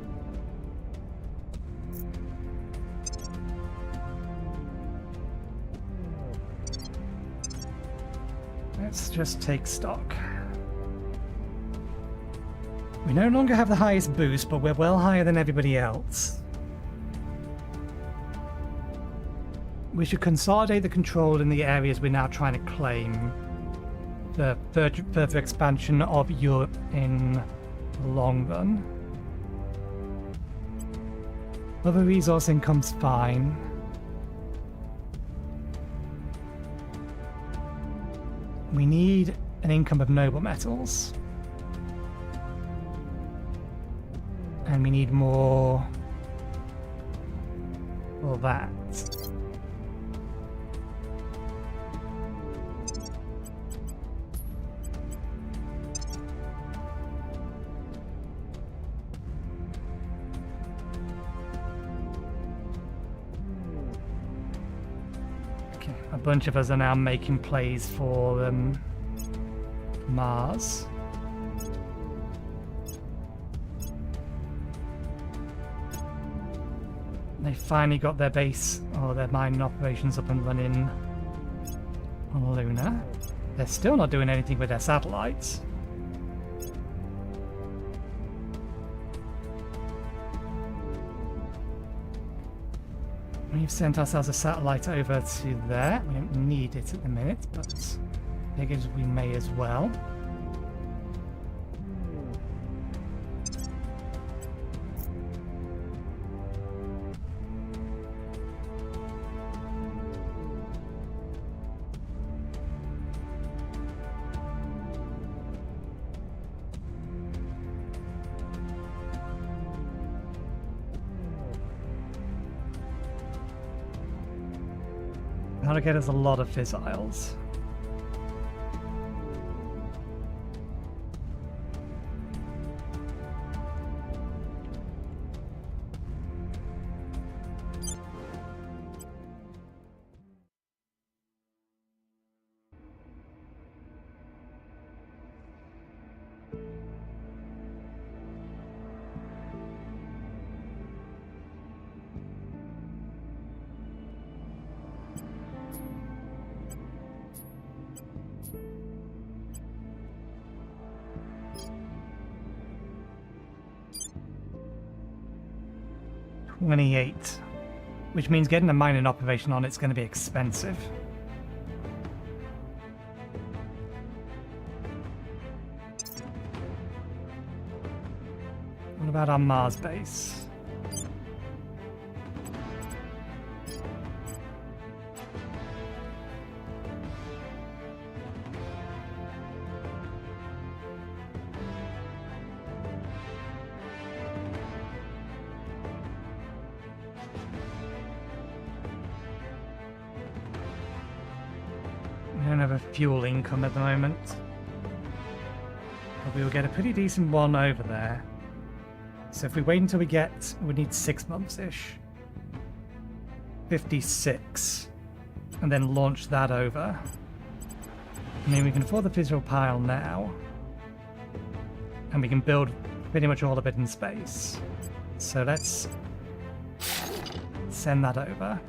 Let's just take stock. We no longer have the highest boost, but we're well higher than everybody else. We should consolidate the control in the areas we're now trying to claim. The further expansion of Europe in the long run. Other resource income's fine. We need an income of noble metals. And we need more for that. a bunch of us are now making plays for Mars. They finally got their base or their mining operations up and running on Luna. They're still not doing anything with their satellites. We've sent ourselves a satellite over to there. We don't need it at the minute, but figures we may as well. That'll get us a lot of fissiles. $28, which means getting a mining operation on it's going to be expensive. What about our Mars base? We don't have a fuel income at the moment, but we will get a pretty decent one over there. So if we wait until we need 6 months-ish. 56. And then launch that over. I mean, we can afford the physical pile now. And we can build pretty much all of it in space. So let's send that over.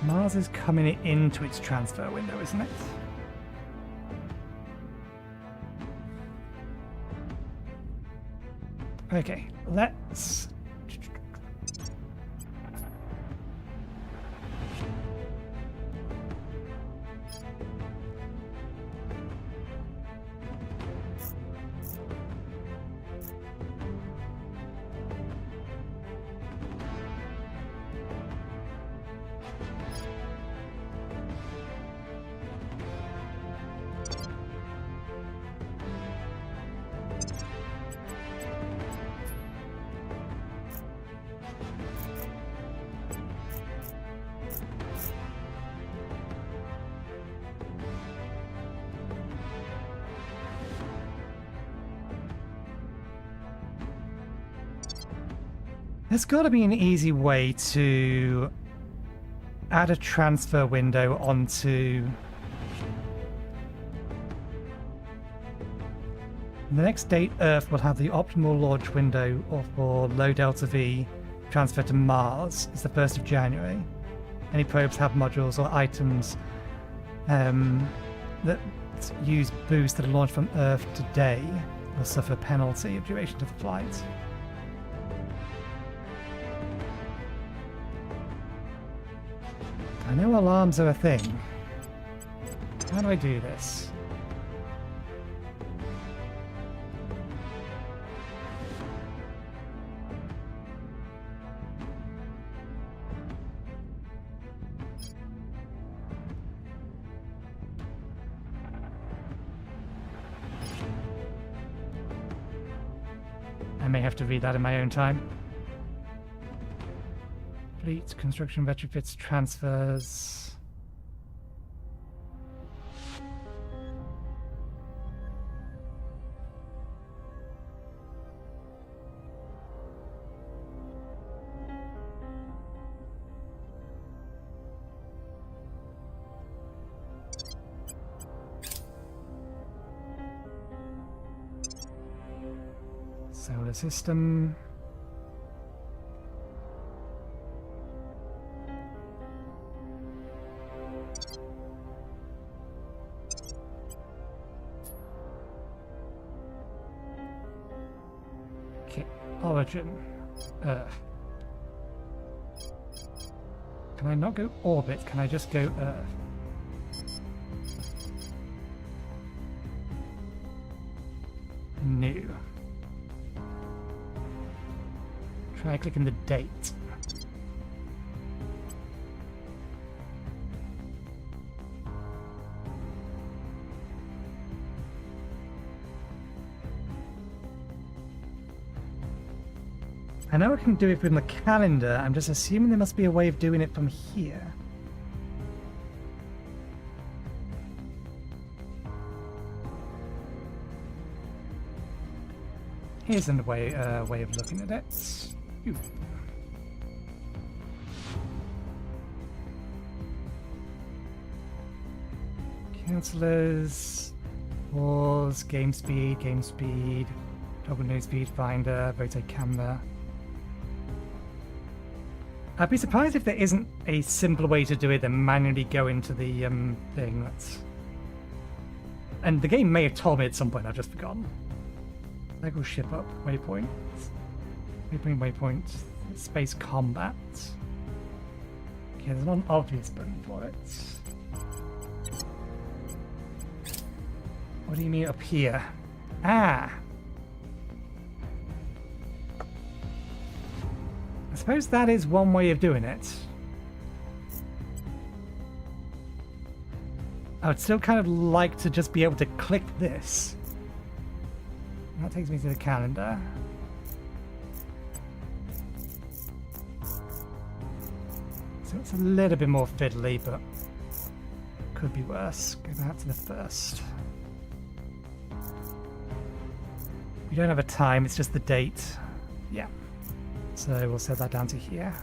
Mars is coming into its transfer window, isn't it? Okay, let's... There's got to be an easy way to add a transfer window onto the next date. Earth will have the optimal launch window for low Delta V transfer to Mars is the 1st of January. Any probes have modules or items that use boost that are launched from Earth today will suffer a penalty of duration to the flight. I know alarms are a thing. How do I do this? I may have to read that in my own time. Fleet, construction, retrofits, transfers. Solar system. Okay, origin. Earth. Can I not go orbit? Can I just go Earth? New. Try clicking the date. I know I can do it from the calendar, I'm just assuming there must be a way of doing it from here. Here's a way of looking at it. Ooh. Counselors, pause, game speed, toggle new speed finder, rotate camera. I'd be surprised if there isn't a simpler way to do it than manually go into the thing. And the game may have told me at some point, I've just forgotten. Cycle ship up, waypoint. Waypoint, space combat. Okay, there's not an obvious button for it. What do you mean up here? Ah! I suppose that is one way of doing it. I would still kind of like to just be able to click this. And that takes me to the calendar. So it's a little bit more fiddly, but could be worse. Go back to the first. We don't have a time, it's just the date. Yeah. So we'll set that down to here.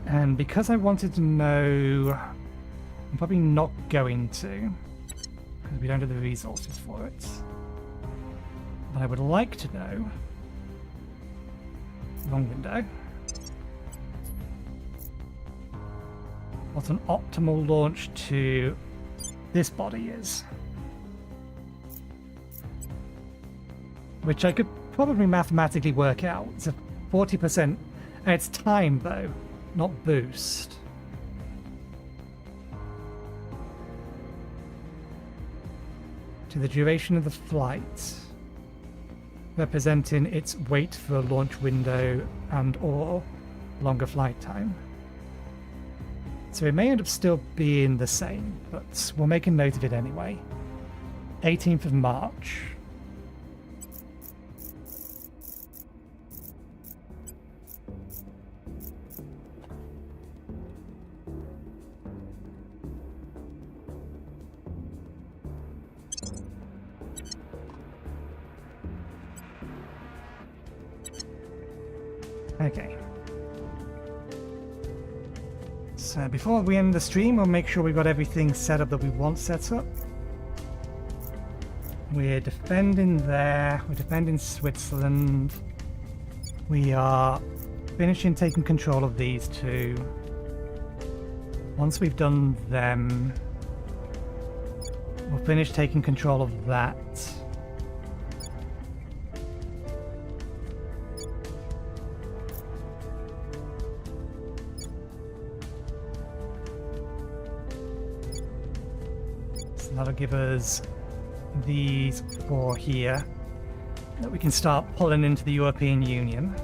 And because I wanted to know, I'm probably not going to, because we don't have the resources for it. But I would like to know, wrong window, what an optimal launch to this body is. Which I could probably mathematically work out. It's a 40%, and it's time though, not boost. To the duration of the flight, representing its weight for a launch window and or longer flight time. So it may end up still being the same, but we'll make a note of it anyway. 18th of March. Okay. So before we end the stream, we'll make sure we've got everything set up that we want set up. We're defending there, we're defending Switzerland. We are finishing taking control of these two. Once we've done them, we'll finish taking control of that. That'll give us these four here that we can start pulling into the European Union.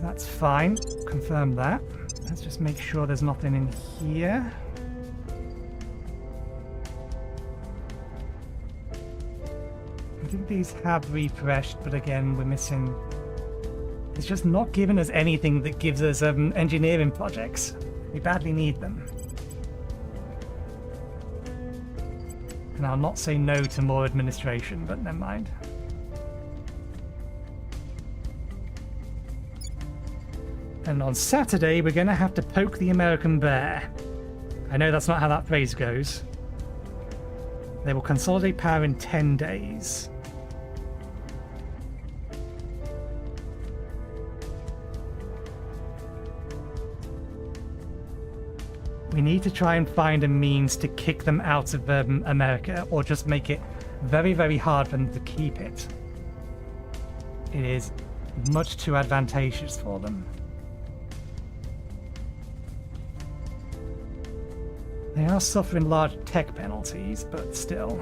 so that's fine. Confirm that. Let's just make sure there's nothing in here. I think these have refreshed, but again, we're missing... It's just not giving us anything that gives us engineering projects. We badly need them. And I'll not say no to more administration, but never mind. And on Saturday, we're going to have to poke the American bear. I know that's not how that phrase goes. They will consolidate power in 10 days. We need to try and find a means to kick them out of America, or just make it very, very hard for them to keep it. It is much too advantageous for them. They are suffering large tech penalties, but still.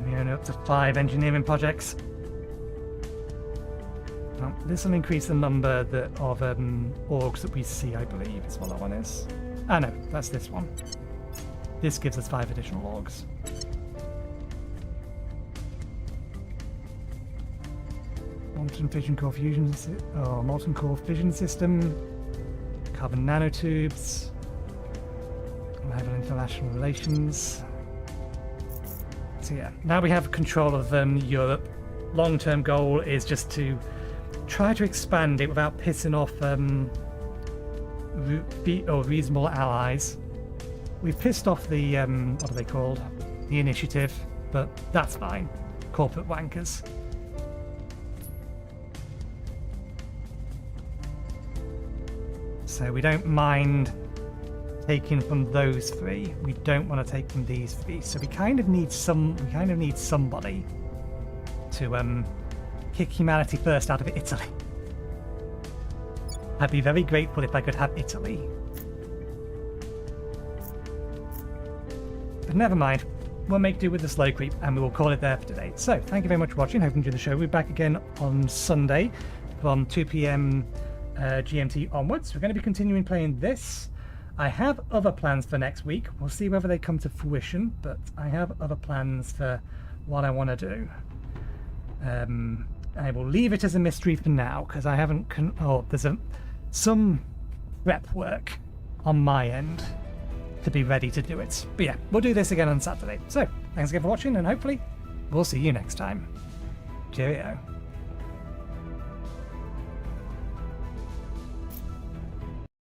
We own up to 5 engineering projects. Well, this will increase the number of orgs that we see, I believe, is what that one is. Ah no, that's this one. This gives us 5 additional orgs. Molten fission core fusion, molten core fission system, carbon nanotubes, reliable international relations. So yeah, now we have control of Europe. Long-term goal is just to try to expand it without pissing off reasonable allies. We've pissed off the what are they called? The Initiative, but that's fine. Corporate wankers. So we don't mind taking from those 3. We don't want to take from these 3. So we kind of need somebody to kick humanity first out of Italy. I'd be very grateful if I could have Italy. But never mind. We'll make do with the slow creep, and we will call it there for today. So thank you very much for watching. Hope you enjoyed the show. We'll be back again on Sunday from 2 p.m. GMT onwards. We're going to be continuing playing this. I have other plans for next week. We'll see whether they come to fruition, but I have other plans for what I want to do. I will leave it as a mystery for now, because I haven't... there's some prep work on my end to be ready to do it. But yeah, we'll do this again on Saturday. So, thanks again for watching, and hopefully we'll see you next time. Cheerio.